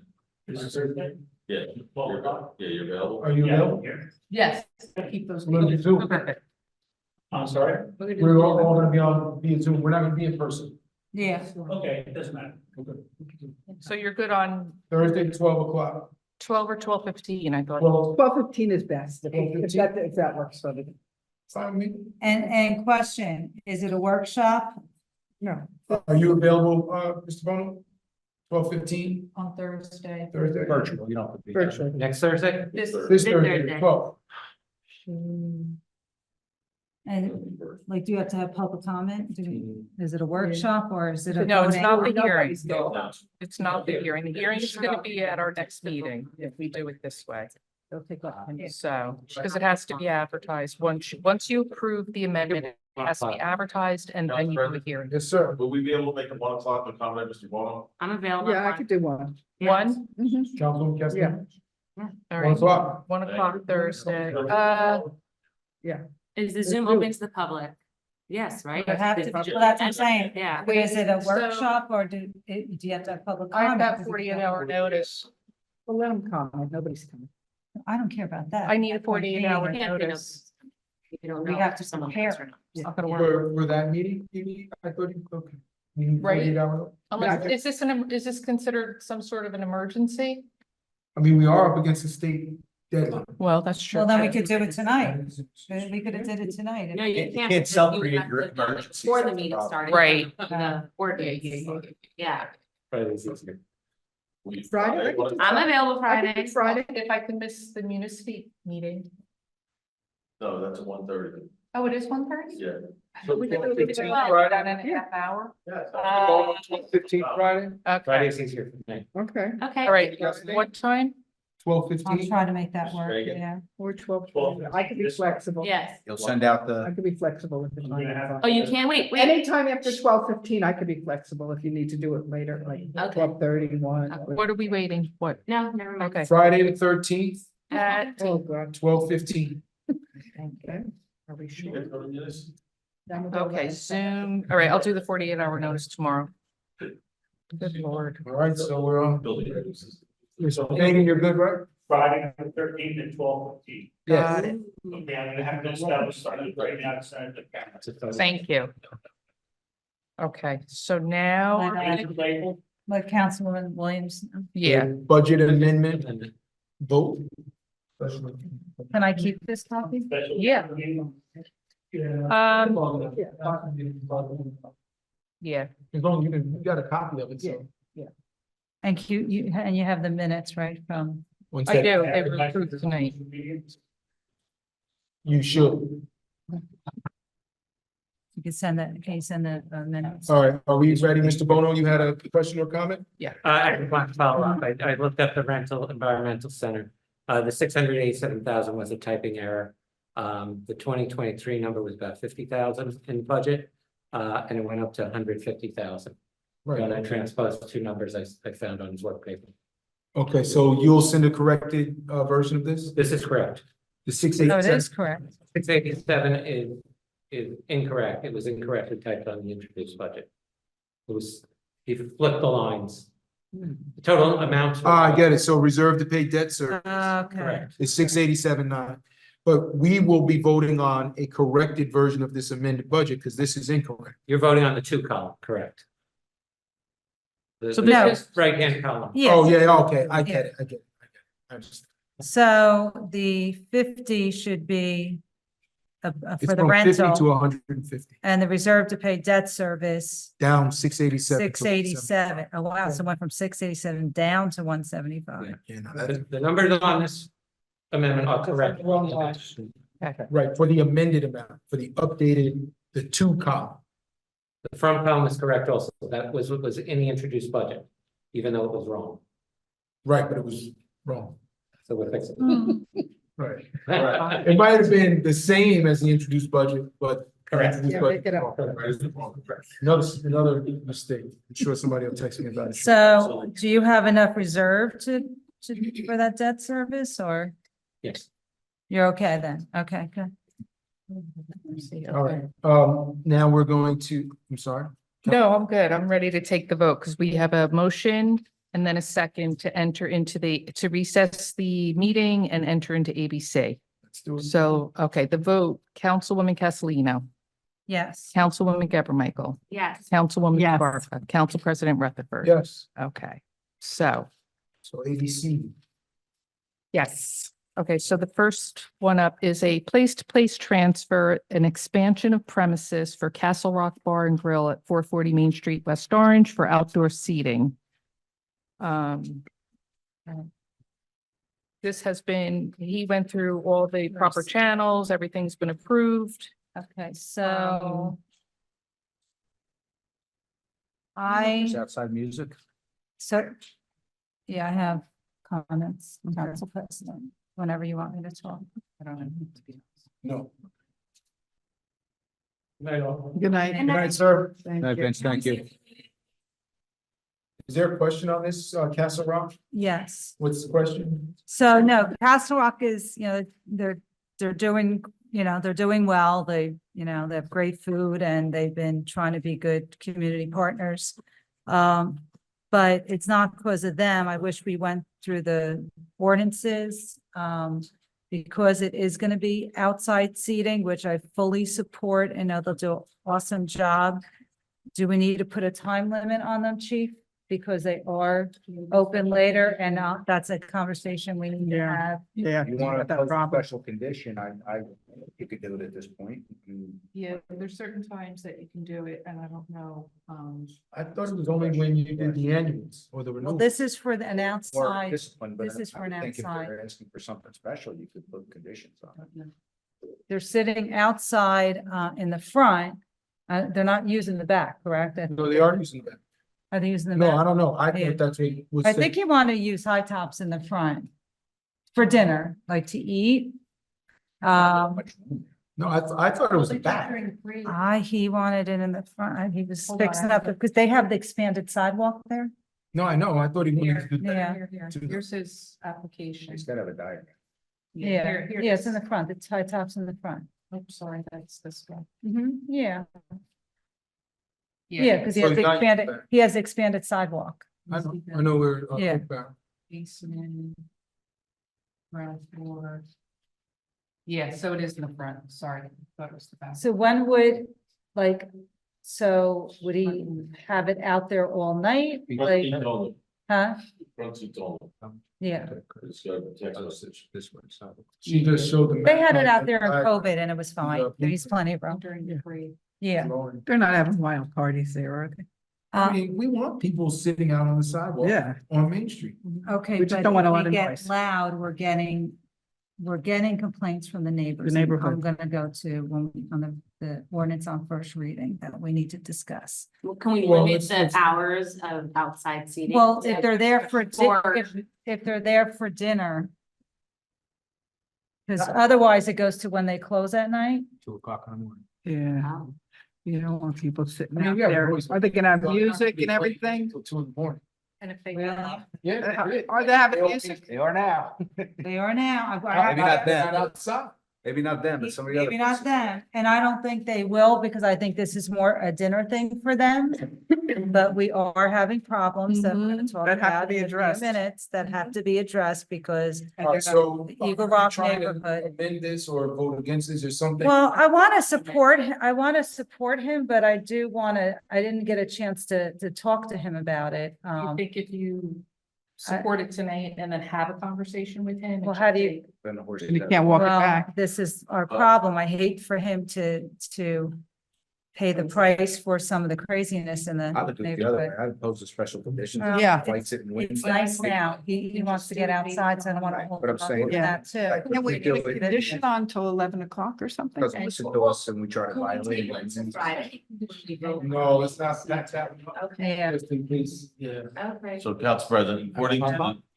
You're available. Are you available? Yes, keep those. We're gonna do Zoom. Perfect. I'm sorry? We're gonna do We're all Zoom. gonna be on via Zoom. We're not gonna be in person. yeah, Okay, it doesn't matter. So you're good on Thursday, 12 o'clock. 12 or 12:15, I thought. 12:15 is best, if 12:15? if that works for me. Fine with me. and question, is it a workshop? No. Are you available, Mr. Bono? 12:15 On Thursday. Thursday? Virtual, you don't have to be. Virtual. Next Thursday? This. This Thursday, 12. And like, do you have to have public comment? Is it a workshop or is it a? No, it's voting? not the hearing. Nobody's there. It's not the hearing. The hearing is gonna be at our next meeting if we do it this way. They'll take off. So, because it has to be advertised. Once you approve the amendment, it has to be advertised and then you do a hearing. Yes, sir. Will we be able to make it 1 o'clock and accommodate Mr. Bono? I'm available. Yeah, I could do one. One, Councilwoman Castellino? all 1 right, o'clock. 1 o'clock Thursday. Is the Zoom open to the public? Yes, right? You have to, well, that's what I'm saying. Yeah. Is it a So- workshop or do you have to have public I comment? have 48-hour notice. Well, let them come, nobody's coming. I don't care about that. I need a That's what I'm 48-hour saying. Can't be notice. You don't We know have if to someone prepare. is or not. It's not gonna work. For that meeting, you need, I thought you, okay. You need Right. 48 hours? Unless, is this considered some sort of an emergency? I mean, we are up against the state deadline. Well, that's true. Well, then we could do it tonight. We could have did it tonight. No, you can't. can't self-create You have your to do it emergency. Before the meeting started. Right. The ordinance. Yeah, Friday? I'm available I could Friday. do Friday. If I can miss the municipal meeting. No, that's at 1:30. Oh, it is 1:30? Yeah. We can move it to done in a half hour. 15th Friday? Okay, Friday's easier for me. Okay. Okay. all right, what time? 12:15? I'll try to make that work, Megan. yeah. Or 12. I could be flexible. Yes. You'll send out I the, could be flexible with the time. Oh, you can't wait. Anytime after 12:15, I could be flexible if you need to do it later, like Okay. 12:31. What are we waiting? What? No, never mind. Okay. Friday the 13th, Oh, God. 12:15. Okay. Are we sure? Okay, Zoom. All right, I'll do the 48-hour notice tomorrow. Good Lord. All right, so we're on. So Megan, you're good, right? Friday, the 13th and 12:15. Got it. Okay, I'm gonna have to establish something right now to send it to Karen. Thank you. Okay, so now, Let Councilwoman Williams, know. yeah, Budget amendment, vote. Can I keep this copy? Yeah. Yeah, As long as you got a copy of it, so. And you have the minutes, right, from, one I sec. do. They were approved tonight. You should. you can send that, can you send the minutes? All right, are we ready, Mr. Bono? You had a question or comment? I can follow up. I looked up the rental environmental center. The 687,000 was a typing error. The 2023 number was about 50,000 in budget, and it went up to 150,000. When I transposed two numbers I found on his work paper. Okay, so you'll send a corrected version of this? This is correct. The No, it 687? is correct. 687 is incorrect. It was incorrectly typed on the introduced budget. It was, he flipped the lines. The total amount. I get it. So reserve to pay debt service Okay. Correct. is 687.9. But we will be voting on a corrected version of this amended budget because this is incorrect. You're voting on the two column, correct? The So No. this is, right-hand column. Yes. Oh, yeah, okay, I get it, I get it. I understand. So the 50 should be It's for the from 50 to rental 150, and the reserve to pay debt service, down 687. 687. Oh, wow. So it went from 687 down to 175. Yeah, no, that's The numbers on this amendment are correct. right, for the amended amount, for the updated, the two column. The front column is correct also. That was what was in the introduced budget, even though it was wrong. Right, but it was wrong. So we're fixing Right. it. It might have been the same as the introduced budget, but. Correct. Introduced budget- Another mistake. I'm sure somebody will text me about it. So do you have enough reserve for that debt service or Yes. you're okay then? Okay, good. All right, now we're going to, I'm sorry. no, I'm good. I'm ready to take the vote because we have a motion and then a second to enter into to recess the meeting and enter into ABC. Let's do it. So, okay, the vote, Councilwoman Castellino, Yes. Councilwoman Geber Michael, Yes. Councilwoman Yes. Scarpa, Council President Rutherford. Yes, Okay, so, so ABC. yes. Okay, so the first one up is a place-to-place transfer, an expansion of premises for Castle Rock Bar and Grill at 440 Main Street, West Orange for outdoor seating. This has been, he went through all the proper channels, everything's been approved. Okay, so I, Is outside music. so, yeah, I have comments, Council President, whenever you want me to talk. I don't know. No. Good night. Good night, sir. Thank No, you. Vince, thank you. Is there a question on this, Castle Rock? Yes. What's the question? So no, Castle Rock is, they're doing, they're doing well. They have great food and they've been trying to be good community partners. But it's not because of them. I wish we went through the ordinances, because it is going to be outside seating, which I fully support and know they'll do an awesome job. Do we need to put a time limit on them, Chief? Because they are open later and that's a conversation we need to have. Yeah. You want that to post a problem. special condition, you could do it at this point. Yeah, there's certain times that you can do it and I don't know, I thought it was only when you did the annuals or the Well, renewal. this is for an Or outside. discipline, but This is for I an would think if outside. they're asking for something special, you could put conditions on it. they're sitting outside, in the front. They're not using the back, correct? No, they are using that. Are they using the No, back? I don't know. I Yeah. thought that's what was I said. think you want to use high tops in the front for dinner, like to eat. No, I thought it was the back. He wanted it in the front. He was Hold on, fixing I up because they have the expanded sidewalk there. No, I know. I thought he wanted to do that. Yeah. Here's his application. He's gotta have a diagram. Yeah, yeah, it's in the front. It's high tops in the front. Oh, sorry, that's this one. Yeah. Yeah, because he So has he's not using expanded, that. he has expanded sidewalk. I know where. Yeah. Basement. Ground floor. Yeah, so it is in the front, sorry, I thought it was the back. So when would, like, so would he have it out there all night? Like, huh? Yeah. This one, so. She just showed the. They had it map. out there in COVID and it was fine. There's plenty of room. During the parade. Yeah. They're not having wild parties there, are they? I mean, we want people sitting out on the sidewalk. Yeah. On Main Street. Okay, We just but don't want a if lot we of get noise. loud, we're getting complaints from the neighbors. The and neighborhood. I'm gonna go to on the ordinance on first reading that we need to discuss. Can we Well, limit it's- the hours of outside seating? Well, to- if they're there for, Or- if they're there for dinner. Because otherwise it goes to when they close at night. 2 o'clock in the morning. Yeah, Oh. you don't want people sitting I mean, out yeah, there. noise. Are they gonna have Well, it has to music be and played everything? Till 2 in the morning. And if they. Yeah. Are they having music? They are now. They are now. Maybe not them. Outside. Maybe not them, but some of the other. Maybe not them, and I don't think they will, because I think this is more a dinner thing for them. But we are having problems that we're gonna talk That have to about be in a few addressed. minutes that have to be addressed because. So. The Eagle Rock trying to neighborhood. Amend this or vote against this or something. Well, I want to support him, but I didn't get a chance to talk to him about it. You think if you support it tonight and then have a conversation with him? Well, how do you? Then the horse. And you can't walk it Well, back. this is our problem. I hate for him to pay the price for some of the craziness in the I would do it the other way. neighborhood. I'd pose a special condition. Well, Yeah. Fights it and wins. It's nice now. He wants to get outside, so I don't want to hold But I'm him up saying- with that too. Can we do put a it. condition on till 11 o'clock or something? Doesn't listen to us and we try to violate. Friday. No, let's not, that's happening. Yeah. Just in case, yeah. Okay. So Council President, according to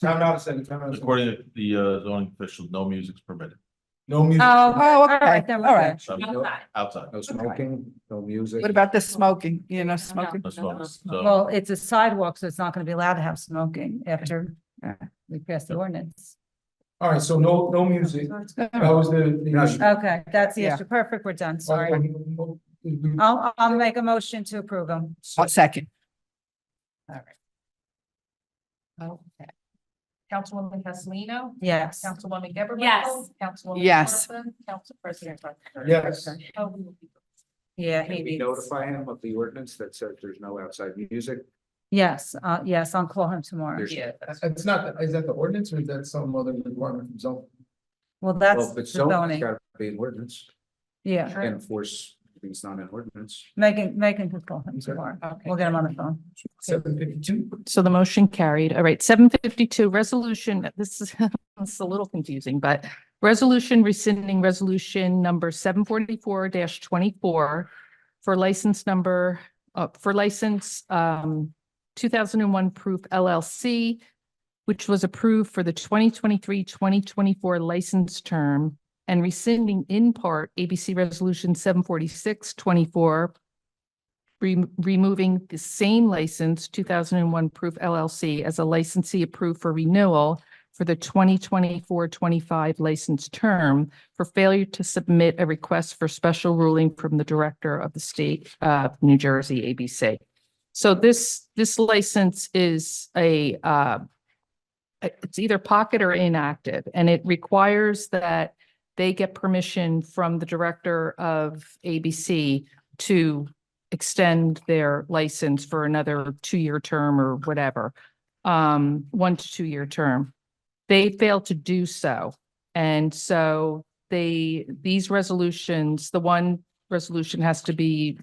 Time out a second, time out a second. according to the zoning official, no music's permitted No music. Oh, Oh, all right, okay, then all we're right. So, Okay. outside. No smoking, no music. What about the smoking? You know, smoking? No smoking. So, Well, it's a sidewalk, so it's not going to be allowed to have smoking after we pass the ordinance. All right, so no music. That was the. Okay, that's the Yeah. issue. Perfect, we're done. Sorry. I'll make a motion to approve them. One second. Okay. Councilwoman Castellino? Yes. Councilwoman Geber? Yes. Councilwoman. Yes. Carlson, Council President. Yes. Yeah, Can he we needs. notify him of the ordinance that says there's no outside music? Yes, yes, I'll call him tomorrow. There's- Yeah. It's not, is that the ordinance or is that some other requirement from zone? Well, Well, that's if the it's zoning, it's zoning. gotta be an ordinance. Yeah, Can't enforce things not in ordinance. Megan can call him tomorrow. We'll get him on the phone. 7:52. So the motion carried. All right, 752, resolution, this is, it's a little confusing, but resolution rescinding resolution number 744-24 for license number, for license 2001 Proof LLC, which was approved for the 2023-2024 license term, and rescinding in part ABC Resolution 746-24, removing the same license, 2001 Proof LLC, as a licensee approved for renewal for the 2024-25 license term for failure to submit a request for special ruling from the Director of the State of New Jersey, ABC. So this license is it's either pocket or inactive, and it requires that they get permission from the Director of ABC to extend their license for another 2-year term or whatever, 1 to 2 year term. They failed to do so. And so these resolutions, the one resolution has to be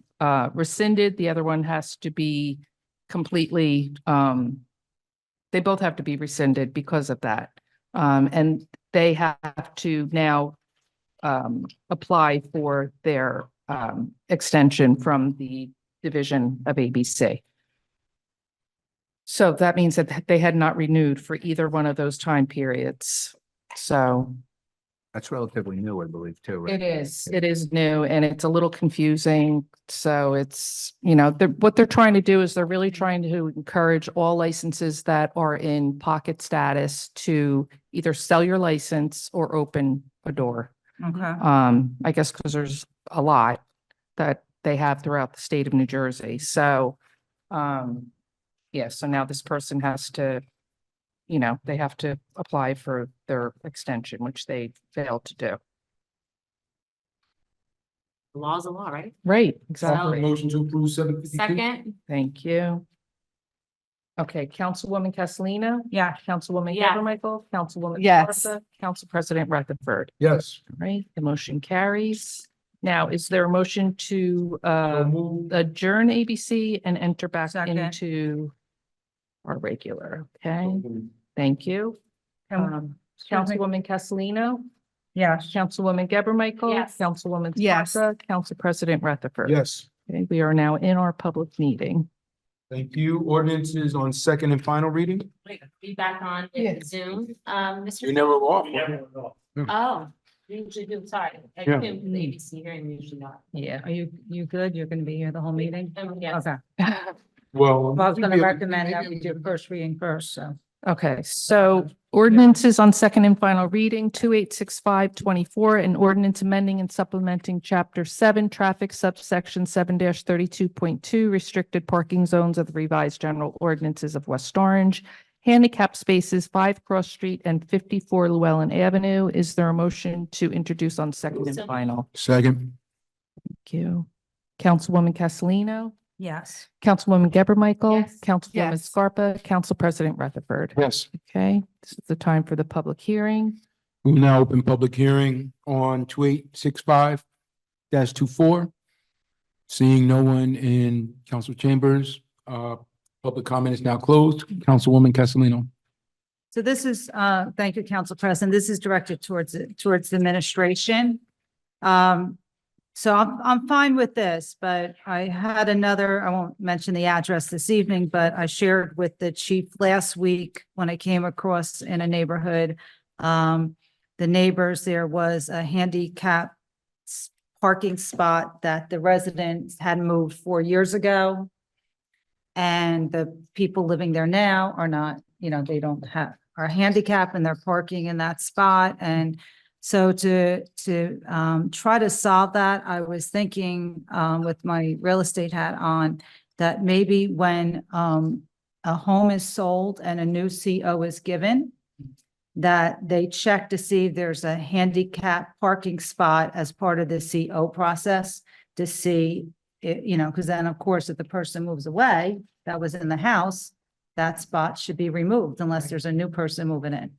rescinded, the other one has to be completely, they both have to be rescinded because of that. And they have to now apply for their extension from the division of ABC. So that means that they had not renewed for either one of those time periods. So That's relatively new, I believe, too, right? it is new and it's a little confusing. So it's, what they're trying to do is they're really trying to encourage all licenses that are in pocket status to either sell your license or open a door. Okay. I guess because there's a lot that they have throughout the state of New Jersey. So, yeah, so now this person has to, they have to apply for their extension, which they failed to do. The law's a law, right? Right, Offer a exactly. motion to approve 752. Second, Thank you. Okay, Councilwoman Castellino? Yeah. Councilwoman Yeah. Gabor Michael? Councilwoman Yes. Scarpa, Council President Rutherford. Yes. All right, the motion carries. Now, is there a motion to So moved. adjourn ABC and enter back Second. into our regular? Okay, thank you. Councilwoman Castellino? Yes. Councilwoman Gabor Michael? Yes. Councilwoman Yes. Scarpa, Council President Rutherford. Yes. Okay, we are now in our public meeting. Thank you. Ordinances on second and final reading. wait, be back on Yes. Zoom. Mr. You never off. Oh, you usually do, sorry. I Yeah. assumed the ABC hearing usually not. Yeah. Are you good? You're going to be here the whole meeting? Yes. Okay. Well. Well, I was going to recommend that we do first reading first, so. Okay, so ordinances on second and final reading, 286524, an ordinance amending and supplementing chapter 7, traffic subsection 7-32.2, restricted parking zones of the revised general ordinances of West Orange, handicap spaces 5 Cross Street and 54 Llewellyn Avenue. Is there a motion to introduce on second and final? Second. Thank you. Councilwoman Castellino? Yes. Councilwoman Gabor Michael? Yes. Councilwoman Yes. Scarpa? Council President Rutherford? Yes. Okay, this is the time for the public hearing. We will now open public hearing on 2865-24. Seeing no one in council chambers, public comment is now closed. Councilwoman Castellino. So this is, thank you, Council President. This is directed towards the administration. So I'm fine with this, but I had another, I won't mention the address this evening, but I shared with the chief last week when I came across in a neighborhood. The neighbors, there was a handicap parking spot that the residents had moved 4 years ago. And the people living there now are not, they don't have, are handicapped and they're parking in that spot. And so to try to solve that, I was thinking with my real estate hat on, that maybe when a home is sold and a new CO is given, that they check to see if there's a handicap parking spot as part of the CO process to see, because then, of course, if the person moves away that was in the house, that spot should be removed unless there's a new person moving in.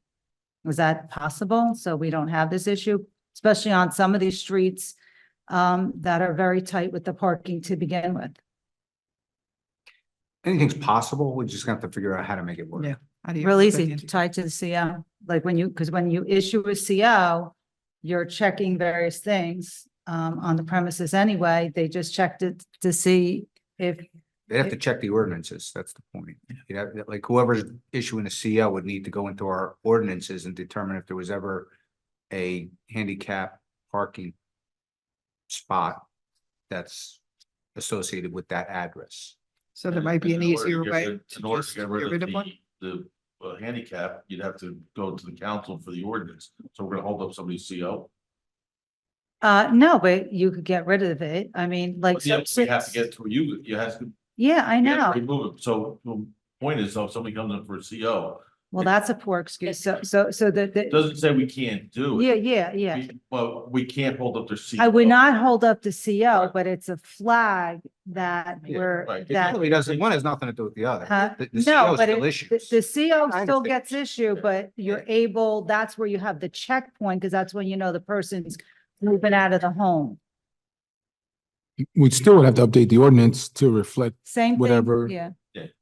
Was that possible? So we don't have this issue, especially on some of these streets that are very tight with the parking to begin with. Anything's possible. We just have to figure out how to make it work. Yeah. Real easy, tied to the CO, like because when you issue a CO, you're checking various things on the premises anyway. They just checked it to see if. They have to check the ordinances. That's the point. Like whoever's issuing a CO would need to go into our ordinances and determine if there was ever a handicap parking spot that's associated with that address. So there might be an In order to easier get way rid- to In order just to get get rid rid of of one. the handicap, you'd have to go to the council for the ordinance. So we're gonna hold up somebody's CO. No, but you could get rid of it. I mean, like. But you have to get through you have to. Yeah, I you have know. to Remove it. So the point is, so if somebody comes in for a CO, Well, that's a poor excuse. So it the, doesn't say we can't do yeah, it. yeah. But we can't hold up their CO. I would not hold up the CO, but it's a flag that Yeah, we're, right. It that. really doesn't, one has nothing to do with the other. Huh? The No, CO but still it, issues. the CO I still understand. gets issued, but you're able, that's where you have the checkpoint, because that's when you know the person's moving out of the home. We still would have to update the ordinance to reflect Same thing, whatever yeah.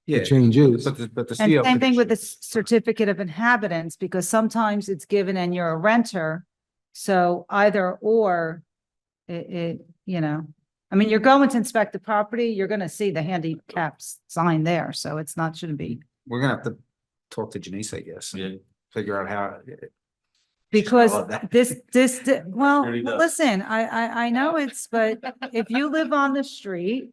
the change is. But the And CO. same thing with the certificate of inhabitants, because sometimes it's given and you're a renter. So either or, I mean, you're going to inspect the property, you're gonna see the handicap sign there, so it's not, shouldn't be. We're gonna have to talk to Janice, I guess, and figure out how. Because all of that. well, Already does. listen, I know but if you live on the street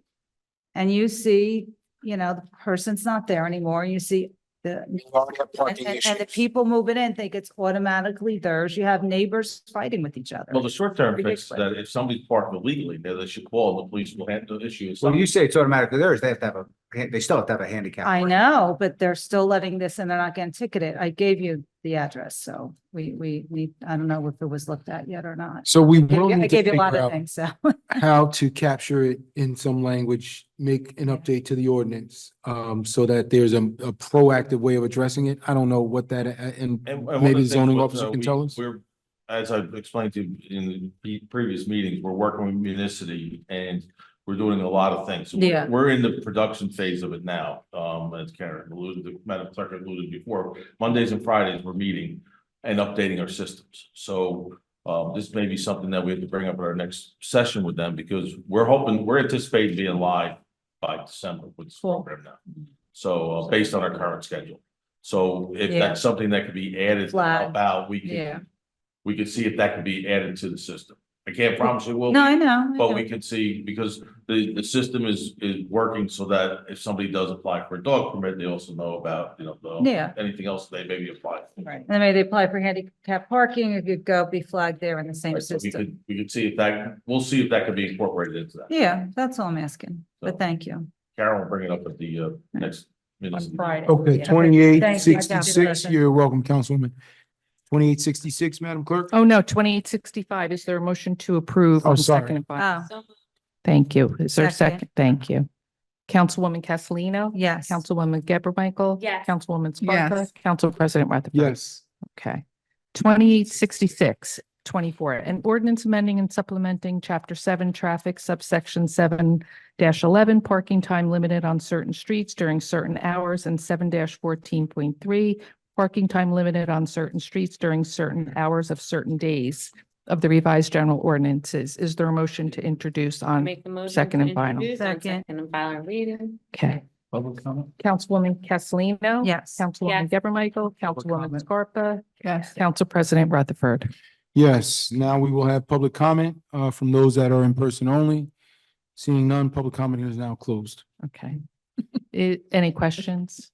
and you see, the person's not there anymore, you see the, and the people moving in think it's automatically theirs, you have neighbors fighting with each other. Well, the short-term fix is Ridiculous. that if somebody's parked illegally, then they should call, the police will handle the issue. Well, you say it's automatically theirs, they have to have they still have to have a handicap. I know, but they're still letting this and they're not getting ticketed. I gave you the address, so we, I don't know if it was looked at yet or not. So we I will gave- I need to gave you a lot figure of out things, so. how to capture it in some language, make an update to the ordinance, so that there's a proactive way of addressing it. I don't know what that, and And one of maybe the things zoning with, officer can tell us. We're, as I've explained to you in the previous meetings, we're working with Municity and we're doing a lot of things. So we're- Yeah. We're in the production phase of it now. As Karen alluded to, Madam Clerk alluded before, Mondays and Fridays, we're meeting and updating our systems. So this may be something that we have to bring up at our next session with them because we're anticipating being live by December with this Cool. program now. So based on our current schedule. So if Yeah. that's something that could be added to Flag. help out, Yeah. we could see if that could be added to the system. I can't promise it will. No, be, I know. I But know. we could see, because the system is working so that if somebody does apply for a dog permit, they also know about, Yeah. anything else they maybe applied for. Right, and then maybe they apply for handicap parking, if you go be flagged there in the same Right, so system. we could see if we'll see if that could be incorporated into that. Yeah, that's all I'm asking, but So- thank you. Karen will bring it up at the next. municipal- Friday. Okay, Yeah. 2866, Thank you. you're welcome, Councilwoman. 2866, Madam Clerk? Oh, no, 2865. Is there a motion to approve Oh, on sorry. second and final? Oh, Thank you. Is there a Second. second? Thank you. Councilwoman Castellino? yes. Councilwoman Geber Michael? Yes. Councilwoman Scarpa? Yes. Council President Rutherford? Yes. Okay. 2866-24, an ordinance amending and supplementing Chapter 7 Traffic subsection 7-11 parking time limited on certain streets during certain hours and 7-14.3 parking time limited on certain streets during certain hours of certain days of the revised general ordinances. Is there a motion to introduce on? Make the motion. second to and final. introduce on Second. Second and final reading. Okay. Public comment? Councilwoman Castellino? Yes. Councilwoman Yes. Geber Michael? Councilwoman comment? Scarpa? Yes. Council President Rutherford? Yes, now we will have public comment from those that are in person only. Seeing none, public comment is now closed. Okay. Any questions?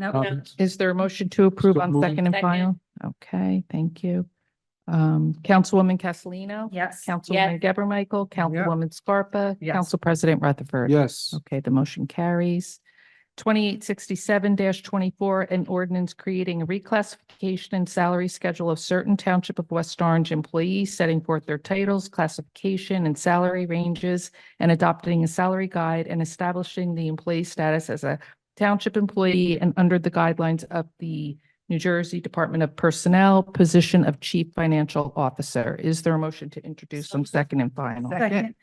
Nope. Um, Is there a motion to approve So on moved. second and Second. final? Okay, thank you. Councilwoman Castellino? Yes. Councilwoman Geber Michael? Councilwoman Scarpa? Yes. Council President Rutherford? Yes, Okay, the motion carries. 2867-24, an ordinance creating a reclassification and salary schedule of certain Township of West Orange employees, setting forth their titles, classification, and salary ranges, and adopting a salary guide and establishing the employee status as a township employee and under the guidelines of the New Jersey Department of Personnel, position of Chief Financial Officer. Is there a motion to introduce on second and final? Second,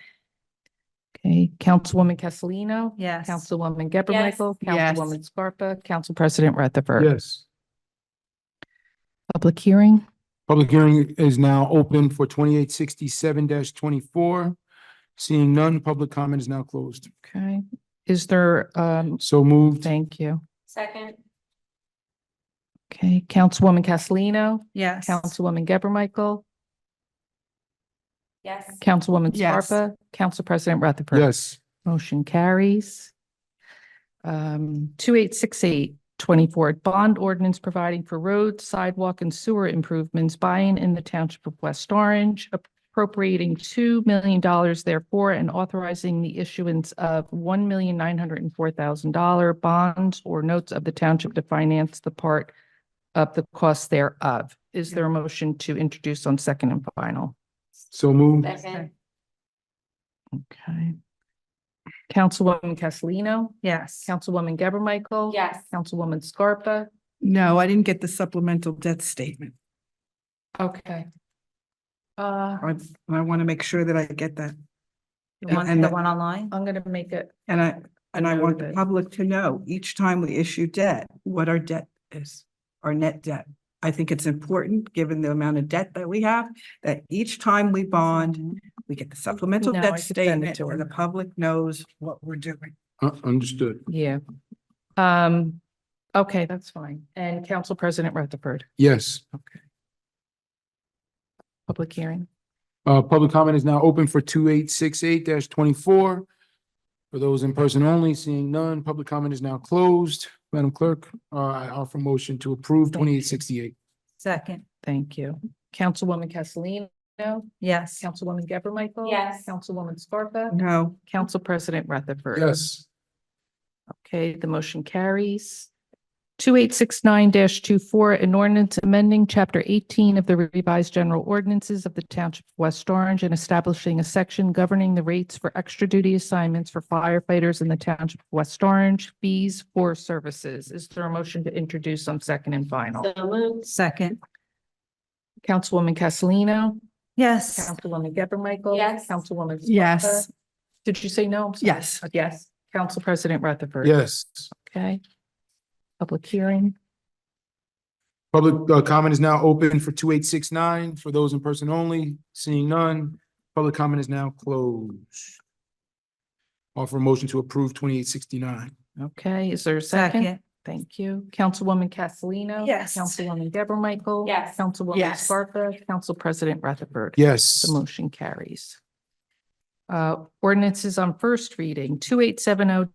Okay, Councilwoman Castellino? yes. Councilwoman Geber Yes. Michael? Yes. Councilwoman Scarpa? Council President Rutherford? yes. Public hearing? Public hearing is now open for 2867-24. Seeing none, public comment is now closed. Okay. Is there, So moved. thank you. Second. Okay, Councilwoman Castellino? Yes. Councilwoman Geber Michael? Yes. Councilwoman Yes. Scarpa? Council President Rutherford? Yes, Motion carries. 2868-24, bond ordinance providing for road, sidewalk, and sewer improvements by and in the Township of West Orange, appropriating $2 million therefore, and authorizing the issuance of $1,904,000 bonds or notes of the township to finance the part of the cost thereof. Is there a motion to introduce on second and final? so moved. Second. Okay. Councilwoman Castellino? Yes. Councilwoman Geber Michael? Yes. Councilwoman Scarpa? No, I didn't get the supplemental debt statement. Okay. I want to make sure that I get that. The one, and the the- one online? I'm gonna make it. And I note want of the it. public to know each time we issue debt, what our debt is, our net debt. I think it's important, given the amount of debt that we have, that each time we bond, we get the supplemental No, I debt could send it statement to and her. the public knows what we're doing. Understood. Yeah. Okay, that's fine. And Council President Rutherford, Yes. public hearing. Public comment is now open for 2868-24. For those in person only, seeing none, public comment is now closed. Madam Clerk, I offer motion to approve 2868. Second, Thank you. Councilwoman Castellino? yes. Councilwoman Geber Michael? Yes. Councilwoman Scarpa? No, Council President Rutherford? Yes. Okay, the motion carries. 2869-24, an ordinance amending Chapter 18 of the revised general ordinances of the Township of West Orange and establishing a section governing the rates for extra duty assignments for firefighters in the Township of West Orange, fees for services. Is there a motion to introduce on second and final? So moved. Second, Councilwoman Castellino? yes. Councilwoman Geber Michael? Yes. Councilwoman Scarpa? yes, Did you say no? I'm sorry. yes. Yes. Council President Rutherford? Yes. Okay. Public hearing. Public comment is now open for 2869. For those in person only, seeing none, public comment is now closed. Offer a motion to approve 2869. Okay, is there a second? Second, Thank you. Councilwoman Castellino? Yes. Councilwoman Deborah Michael? Yes. Councilwoman Yes. Scarpa? Council President Rutherford? Yes. The motion carries. Ordinances on first reading, 2870-24,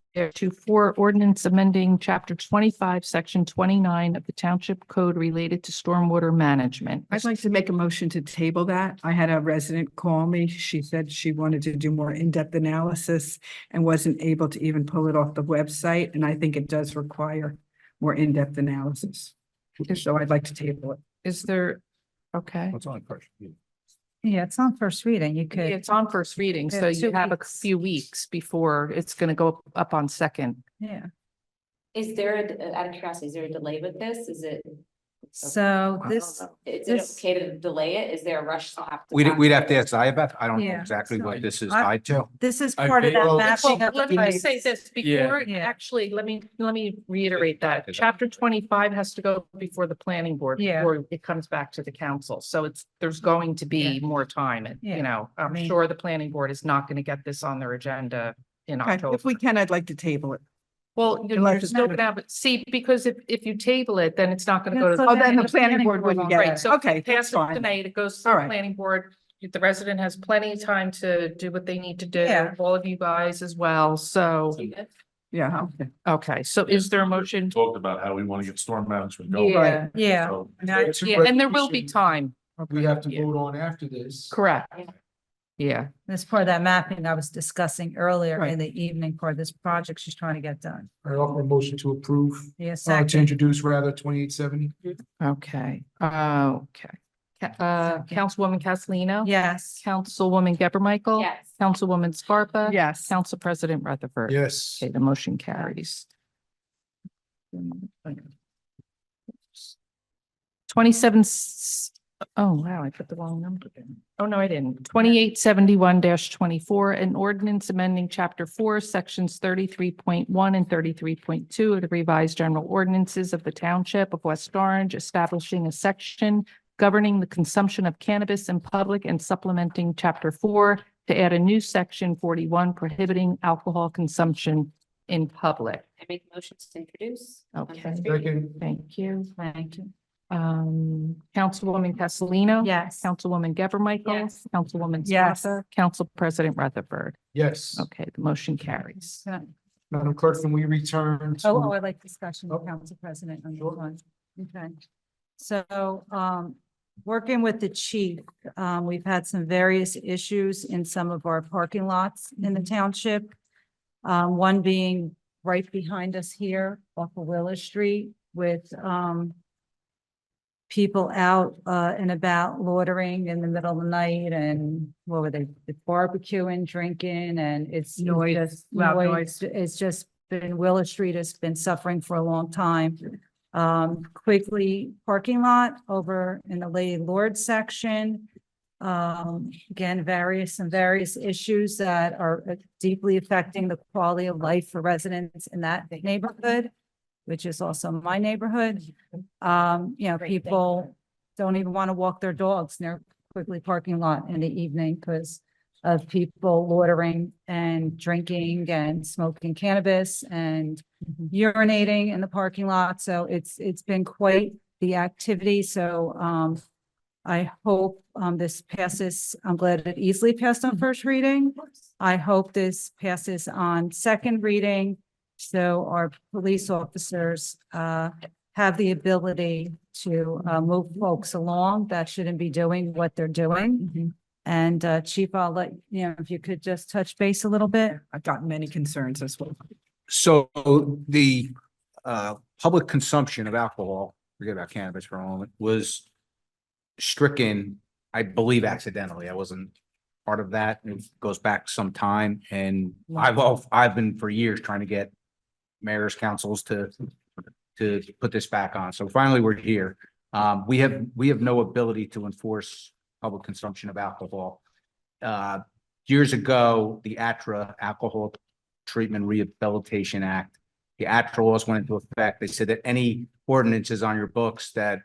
ordinance amending Chapter 25, Section 29 of the Township Code related to stormwater management. I'd like to make a motion to table that. I had a resident call me. She said she wanted to do more in-depth analysis and wasn't able to even pull it off the website, and I think it does require more in-depth analysis. So I'd like to table it. Is there, okay. What's on first? yeah, it's on first reading. You could, It's on first reading, so Yeah, 2 you have a weeks. few weeks before it's going to go up on second. yeah. Is there, out of curiosity, is there a delay with this? Is it, So I this, don't know. Is it this- okay to delay it? Is there a rush to have to? We'd have to ask Ziabeth. I don't know Yeah. exactly what this is I- tied to. this is I part of think- that Well, mapping of. Let me just say this Yeah. before, Yeah. actually, let me reiterate that. Chapter 25 has to go before the planning board. Yeah. Before it comes back to the council. So there's going to be Yeah. more time and, Yeah. you know, I'm mean- sure the planning board is not going to get this on their agenda in Okay, October. if we can, I'd like to table it. Well, you're Unless still it's- gonna have, see, because if you table it, then it's not gonna go to. So Oh, then the the planning planning board board wouldn't won't get Right, it. so Okay, pass that's it fine. tonight, it goes to All the right. planning board. The resident has plenty of time to do what they need to do, Yeah. all of you guys as well, so. Yeah, okay. Okay, so is there a motion? Talked about how we want to get storm management going. Yeah, Yeah. So- yeah, and there will be time. We have to Yeah. vote on after this. Correct. Yeah, That's part of that mapping I was discussing earlier Right. in the evening for this project she's trying to get done. I offer a motion to approve, Yes, to introduce rather 2870. okay, okay. Councilwoman Castellino? yes. Councilwoman Geber Michael? Yes. Councilwoman Scarpa? Yes. Council President Rutherford? Yes. Okay, the motion carries. 27, oh, wow, I put the wrong number in. Oh, no, I didn't. 2871-24, an ordinance amending Chapter 4, Sections 33.1 and 33.2 of the revised general ordinances of the Township of West Orange, establishing a section governing the consumption of cannabis in public and supplementing Chapter 4 to add a new Section 41 prohibiting alcohol consumption in public. I make motions to introduce. on Okay. first reading. Second. Thank you. Thank you. Councilwoman Castellino? Yes. Councilwoman Geber Michael? Yes. Councilwoman Yes. Scarpa? Council President Rutherford? Yes. Okay, the motion carries. Madam Clerk, can we return to? Oh, I'd like discussion with Oh. Council President on this one. Okay. So, working with the chief, we've had some various issues in some of our parking lots in the township. One being right behind us here off of Willis Street with, people out, and about loitering in the middle of the night and what were they barbecuing, drinking, and it's Noise, just loud noise. It's just been, Willis Street has been suffering for a long time. Quickly parking lot over in the Lady Lord section. Again, various issues that are deeply affecting the quality of life for residents in that neighborhood. which is also my neighborhood. People don't even want to walk their dogs in their Quigley parking lot in the evening because of people loitering and drinking and smoking cannabis and urinating in the parking lot. So it's been quite the activity. So, I hope, this passes. I'm glad it easily passed on first reading. I hope this passes on second reading. So our police officers, have the ability to, move folks along that shouldn't be doing what they're doing. And, Chief, I'll let, if you could just touch base a little bit. I've gotten many concerns as well. So the public consumption of alcohol, forget about cannabis for a moment, was stricken, I believe accidentally. I wasn't part of that. It goes back some time, and I've been for years trying to get mayors, councils to put this back on. So finally, we're here. We have no ability to enforce public consumption of alcohol. Years ago, the ATRA, Alcohol Treatment Rehabilitation Act, the ATRA laws went into effect. They said that any ordinances on your books that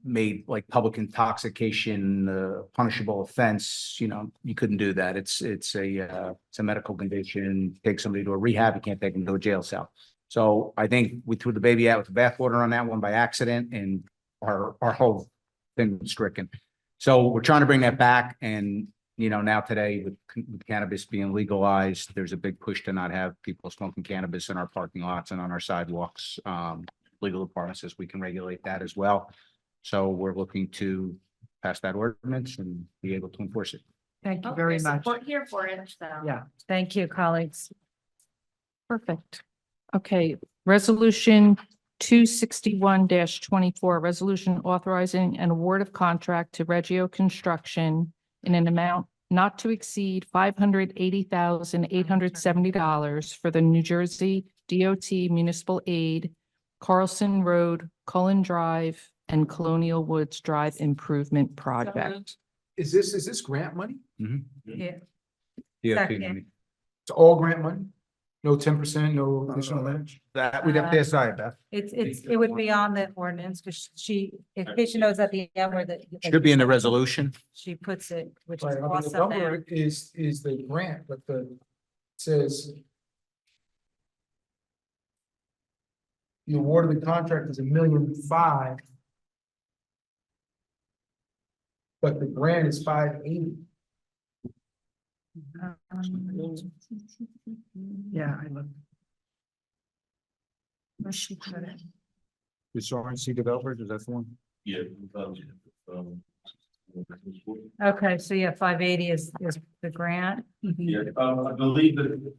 made like public intoxication punishable offense, you couldn't do that. It's a medical condition. Take somebody to a rehab, you can't take them to a jail cell. So I think we threw the baby out with the bathwater on that one by accident, and our whole thing was stricken. So we're trying to bring that back, and now today with cannabis being legalized, there's a big push to not have people smoking cannabis in our parking lots and on our sidewalks. Legal department says we can regulate that as well. So we're looking to pass that ordinance and be able to enforce it. Thank you very much. Support here for it, so. Yeah, thank you, colleagues. Perfect. Okay, resolution 261-24, resolution authorizing an award of contract to Reggio Construction in an amount not to exceed $580,870 for the New Jersey DOT Municipal Aid, Carlson Road, Cullen Drive, and Colonial Woods Drive Improvement Project. Is this grant money? Yeah. DOT Second. money. It's all grant money? No 10%, no additional match? That we'd have to decide, Beth. It would be on the ordinance because if she knows at the end where the. Should be in the resolution. She puts it, which is Right, I mean, the awesome. number is the grant, but it says the award of the contract is $1.5 million, but the grant is $580,000. Yeah, I look. Is RNC developers, is that the one? Yeah. Okay, so yeah, 580 is the grant. Yeah, I believe that.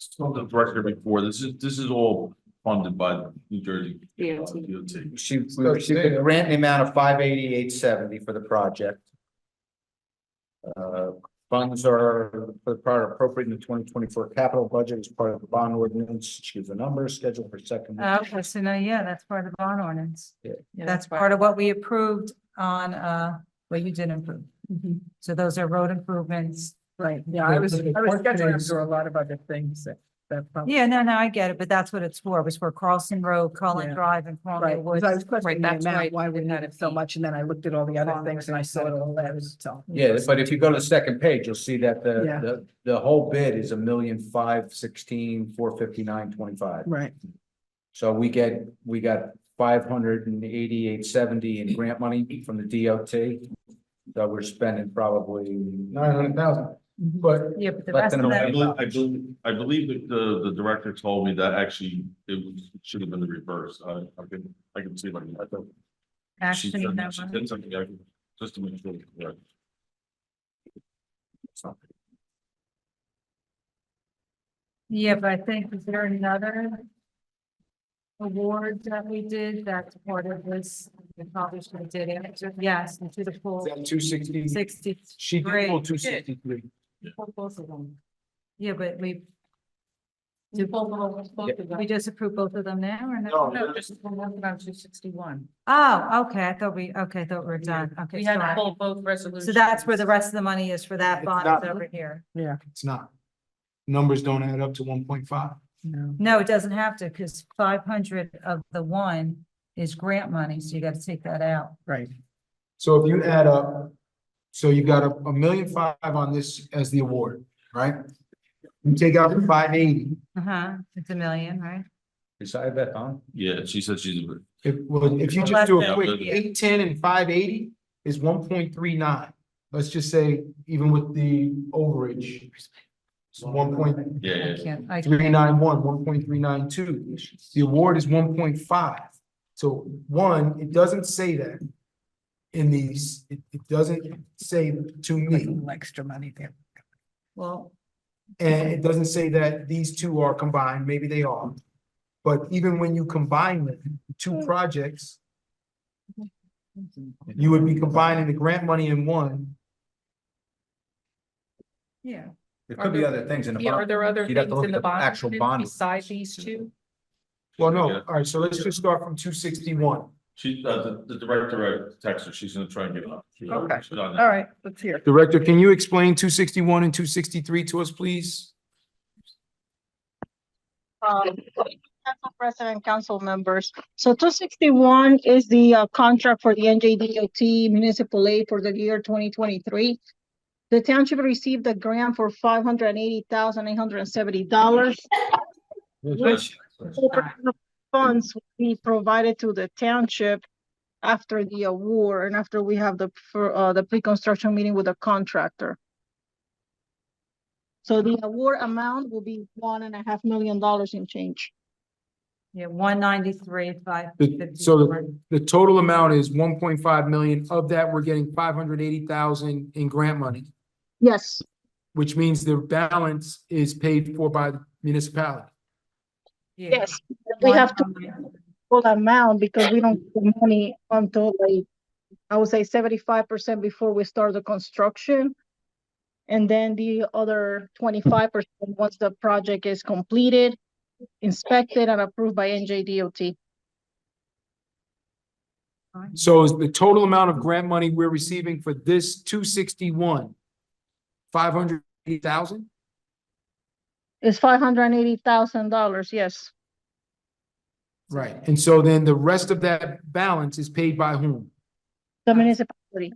Some of the director before, this is all funded by New Jersey. DOT. We received a grant in the amount of $588,770 for the project. Funds are for the part appropriate in the 2024 capital budget as part of the bond ordinance. She gives the numbers scheduled for second. Okay, so now, yeah, that's part of the bond ordinance. Yeah. That's part of what we approved on, what you did approve. So those are road improvements. Right, yeah, I was scheduling through a lot of other things that probably. Yeah, no, I get it, but that's what it's for. It was for Carlson Road, Cullen Yeah. Drive, and Right, Colonial Woods. because I was questioning the that's amount, right. why we needed so much, and then I looked at all the other things and I saw it all that, so. Yeah, but if you go to the second page, you'll see that Yeah. the whole bid is $1,516,459.25. Right, So we got $588,770 in grant money from the DOT. So we're spending probably $900,000, but Yeah, but the Less rest than of a that, million. I believe that the director told me that actually it should have been the reverse. I can see like I thought. She actually, said that she one. did something just to make sure it's correct. Yeah, but I think, is there another award that we did that's part of this? We probably should have did it. Yes, into the full is that 260? 60. She did pull 263. Both of them. Yeah, but we. We just approved both of them now or no? No, Just about 261. Oh, okay, I thought we were done. Okay. We had to sorry. pull both resolutions. So that's where the rest of the money is for that It's bond not- is over here. yeah. It's not. Numbers don't add up to 1.5. No, it doesn't have to, because 500 of the one is grant money, so you got to take that out. Right. So if you add up, so you got a million five on this as the award, right? You take out the 580. It's a million, right? Decided that, huh? Yeah, she said she's. If you just Less do than- a quick Yeah. 810 and 580 is 1.39. Let's just say even with the overage. It's 1.391, Yeah, I can't. 1.392. The award is 1.5. So one, it doesn't say that in these, it doesn't say to me. Extra money there. Well, And it doesn't say that these two are combined, maybe they are. But even when you combine them, two projects, you would be combining the grant money in one. yeah. There could be other things in the. Yeah, bond. are there other You'd have to things look in at the bond actual ordinance bond. besides these two? Well, no, Yeah. all right, so let's just start from 261. she, the director texted her, she's gonna try and get it up. Okay. She's on that. All right, let's hear. Director, can you explain 261 and 263 to us, please? Council President, council members. So 261 is the contract for the NJDOT municipal aid for the year 2023. The township received a grant for $580,870, which funds will be provided to the township after the award and after we have the pre-construction meeting with the contractor. So the award amount will be $1.5 million in change. Yeah, 193, 5. So the total amount is 1.5 million. Of that, we're getting 580,000 in grant money, Yes, which means the balance is paid for by the municipality. yes. We have to full amount because we don't get money until like, I would say 75% before we start the construction. And then the other 25% once the project is completed, inspected and approved by NJDOT. So is the total amount of grant money we're receiving for this 261, 580,000? It's $580,000, yes. Right. And so then the rest of that balance is paid by whom? The municipality.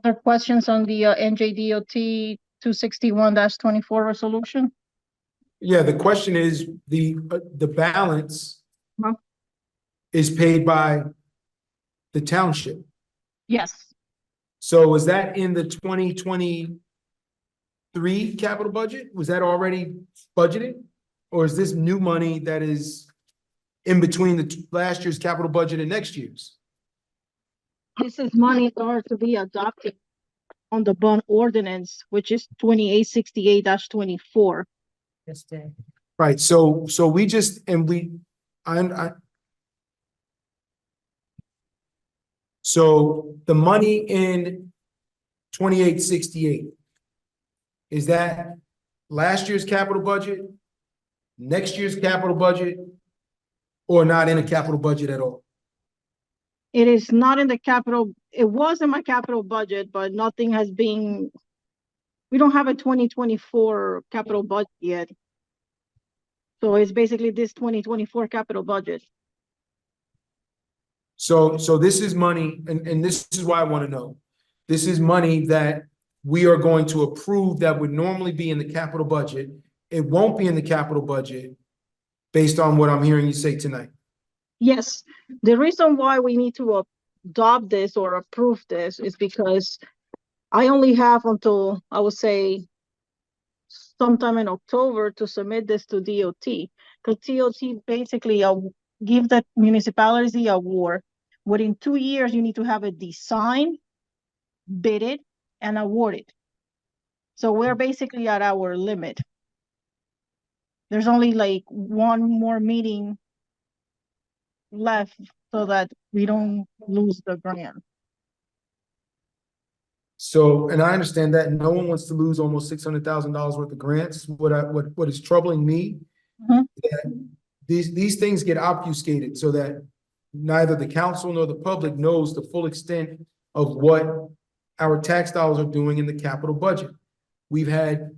Other questions on the NJDOT 261-24 resolution? Yeah, the question is, the balance Huh? is paid by the township. Yes, So is that in the 2023 capital budget? Was that already budgeted? Or is this new money that is in between the last year's capital budget and next year's? this is money that are to be adopted on the bond ordinance, which is 2868-24. Right, so we just, and so the money in 2868, is that last year's capital budget, next year's capital budget, or not in a capital budget at all? It is not in the capital, it was in my capital budget, but nothing has been, we don't have a 2024 capital budget yet. So it's basically this 2024 capital budget. So this is money, and this is why I want to know. This is money that we are going to approve that would normally be in the capital budget. It won't be in the capital budget based on what I'm hearing you say tonight. Yes, the reason why we need to adopt this or approve this is because I only have until, I would say, sometime in October to submit this to DOT. Because DOT basically give the municipalities the award. Within 2 years, you need to have a design, bid it, and award it. So we're basically at our limit. There's only like one more meeting left so that we don't lose the grant. So, and I understand that no one wants to lose almost $600,000 worth of grants. What is troubling me, Mhm. that these things get obfuscated so that neither the council nor the public knows the full extent of what our tax dollars are doing in the capital budget. We've had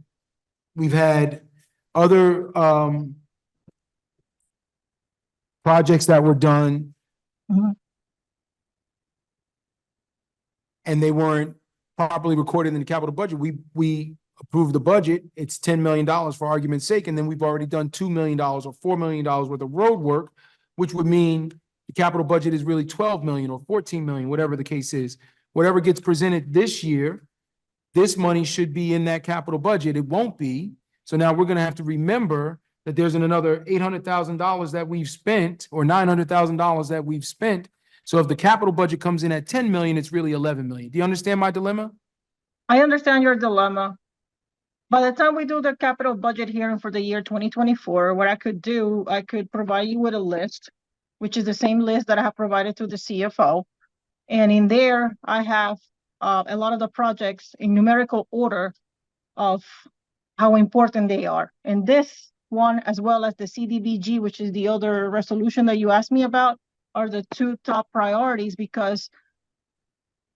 other projects that were done Mhm. and they weren't properly recorded in the capital budget. We approved the budget, it's $10 million for argument's sake, and then we've already done $2 million or $4 million worth of road work, which would mean the capital budget is really 12 million or 14 million, whatever the case is. Whatever gets presented this year, this money should be in that capital budget. It won't be. So now we're gonna have to remember that there's another $800,000 that we've spent or $900,000 that we've spent. So if the capital budget comes in at 10 million, it's really 11 million. Do you understand my dilemma? I understand your dilemma. By the time we do the capital budget hearing for the year 2024, what I could do, I could provide you with a list, which is the same list that I have provided to the CFO. And in there, I have a lot of the projects in numerical order of how important they are. And this one, as well as the CDBG, which is the other resolution that you asked me about, are the two top priorities because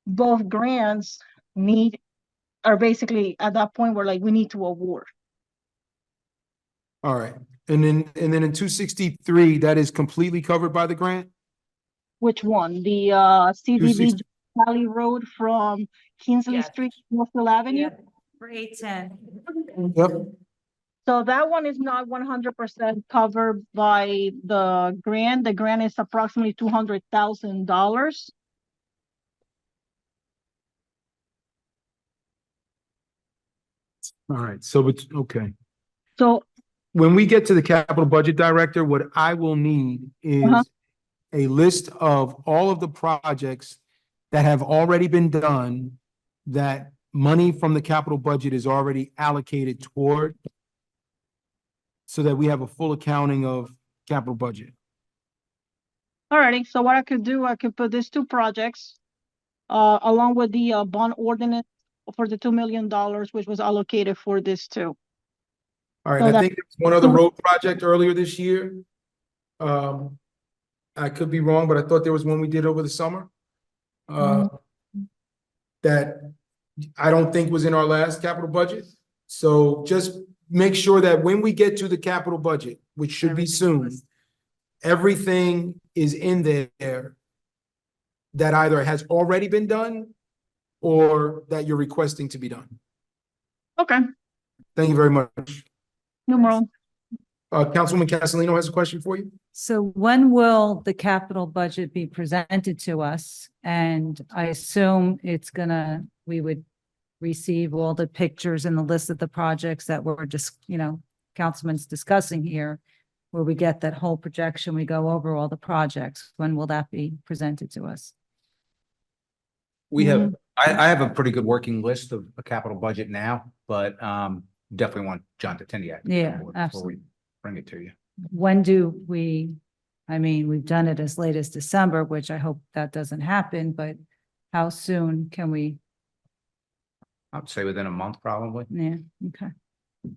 both grants are basically at that point where like we need to award. All right. And then in 263, that is completely covered by the grant? Which one? The CDBG Valley Road from Kingsley Street, Northfield Avenue? For 810. Yep. So that one is not 100% covered by the grant. The grant is approximately $200,000. All right. So it's okay. So When we get to the capital budget director, what I will need is a list of all of the projects that have already been done, that money from the capital budget is already allocated toward, so that we have a full accounting of capital budget. alrighty, so what I could do, I could put these two projects along with the bond ordinance for the $2 million, which was allocated for this too. All right, So I that- think there was one other road project earlier this year. I could be wrong, but I thought there was one we did over the summer. That I don't think was in our last capital budget. So just make sure that when we get to the capital budget, which should be soon, everything is in there that either has already been done or that you're requesting to be done. Okay, Thank you very much. no more. Councilwoman Castellino has a question for you. So when will the capital budget be presented to us? And I assume we would receive all the pictures and the list of the projects that we're just, councilman's discussing here, where we get that whole projection, we go over all the projects. When will that be presented to us? We have, I have a pretty good working list of a capital budget now, but definitely want John Titiniak. Yeah, before absolutely. we bring it to you. When do we've done it as late as December, which I hope that doesn't happen, but how soon can we? I would say within a month, probably. Yeah, okay. All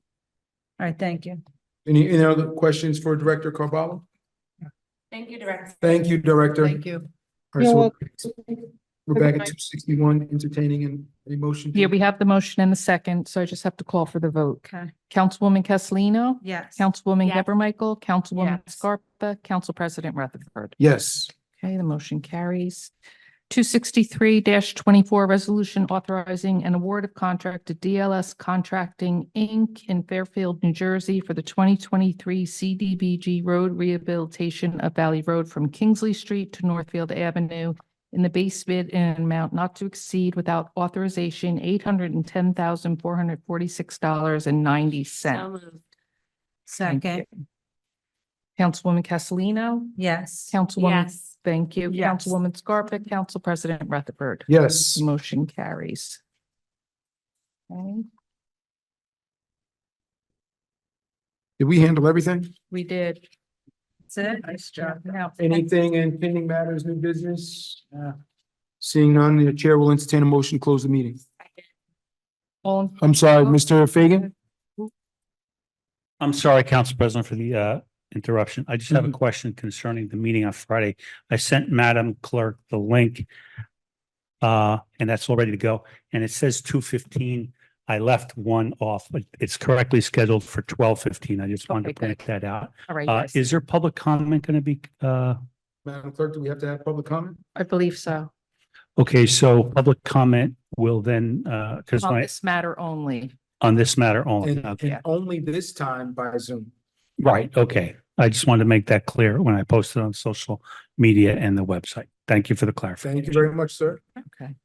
right, thank you. Any other questions for Director Carvalho? Thank you, Director. Thank you, Director. Thank you. All right, so You're we're back at 261, entertaining and a motion. Here we have the motion and the second, so I just have to call for the vote. Okay. Councilwoman Castellino? Yes. Councilwoman Yes. Geber Michael, Councilwoman Yes. Scarpa, Council President Rutherford. Yes. Okay, the motion carries. 263-24, resolution authorizing an award of contract to DLS Contracting, Inc. in Fairfield, New Jersey for the 2023 CDBG road rehabilitation of Valley Road from Kingsley Street to Northfield Avenue in the base bid in an amount not to exceed without authorization, $810,446.90. Second, Councilwoman Castellino? yes. Councilwoman, Yes. thank you. Yes. Councilwoman Scarpa, Council President Rutherford. Yes. Motion carries. Okay, Did we handle everything? we did. That's it. Nice job. Now, Anything in pending matters, new business? Seeing none, the chair will entertain a motion to close the meeting. all, I'm sorry, Mr. Fagan? I'm sorry, Council President, for the interruption. I just have a Mhm. question concerning the meeting on Friday. I sent Madam Clerk the link. And that's all ready to go. And it says 2:15. I left one off, but it's correctly scheduled for 12:15. I just wanted to Okay, point that out. all right, yes. Is there public comment going to be, Madam Clerk, do we have to have public comment? I believe so. okay, so public comment will then, because On this matter only. on this matter only. And, Okay. and only this time by Zoom. Right, okay. I just wanted to make that clear when I posted on social media and the website. Thank you for the clarification. Thank you very much, sir. Okay.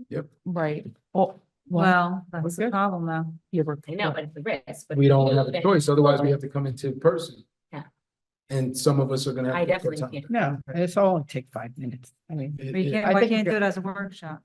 Yep. Right. Oh, Well, that's the Okay. problem though. you were. I know, but it's a risk. but We don't you have a then- choice, otherwise we have to come into person. Yeah. And some of us are gonna have. I to take our definitely time. can't. No, it's all take 5 minutes. I mean. We can't, I why think can't you do it as a workshop?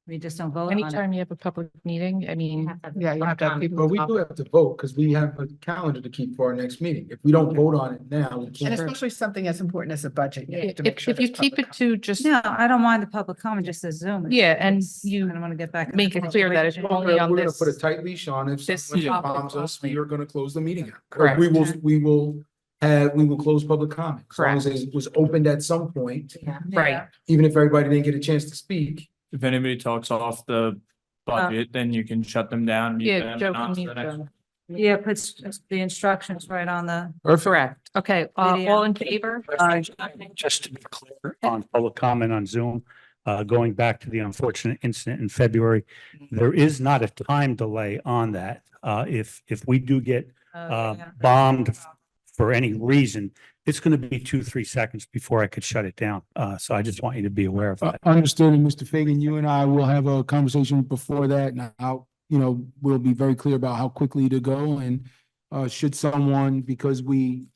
We just don't vote on it. Anytime you have a public meeting, I mean, Yeah, you have to have people. But we do have to vote, because we have a calendar to keep for our next meeting. If we don't vote on it now, we And can't. especially something as important as a budget. You have to make if, sure if you there's keep public it to just, No, I don't mind the public comment, just as Zoom. yeah, and I you don't want to get back. make it clear that it's We're only on gonna this. put a tight leash on if this someone topic bombs us, we only. are gonna close the meeting. Or Correct. we will close public comment. As long as it was opened at some point, Yeah. Right. even if everybody didn't get a chance to speak. If anybody talks off the budget, then you can shut them down. mute Yeah, them, Joe and can on to mute the next them. Yeah, puts the instructions right on the. Correct. Okay, Video. all in favor? Just to be clear on public comment on Zoom, going back to the unfortunate incident in February, there is not a time delay on that. If we do get bombed for any reason, it's going to be 2-3 seconds before I could shut it down. So I just want you to be aware of that. Understood, and Mr. Fagan, you and I will have a conversation before that, and we'll be very clear about how quickly to go, and should someone, because we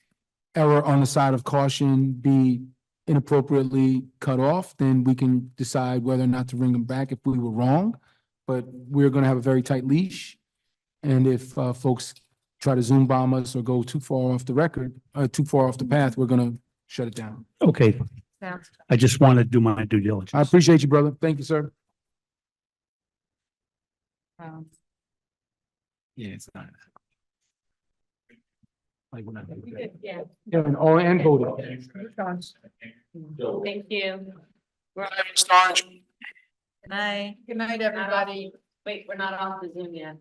err on the side of caution, be inappropriately cut off, then we can decide whether or not to bring them back if we were wrong. But we're gonna have a very tight leash, and if folks try to Zoom bomb us or go too far off the record, too far off the path, we're gonna shut it down. Okay, Sounds- I just want to do my due diligence. I appreciate you, brother. Thank you, sir. Yeah, it's not. Like when I- Yeah. Yeah, and all and voted. Thank you. Night. Good night, everybody. Wait, we're not off the Zoom yet.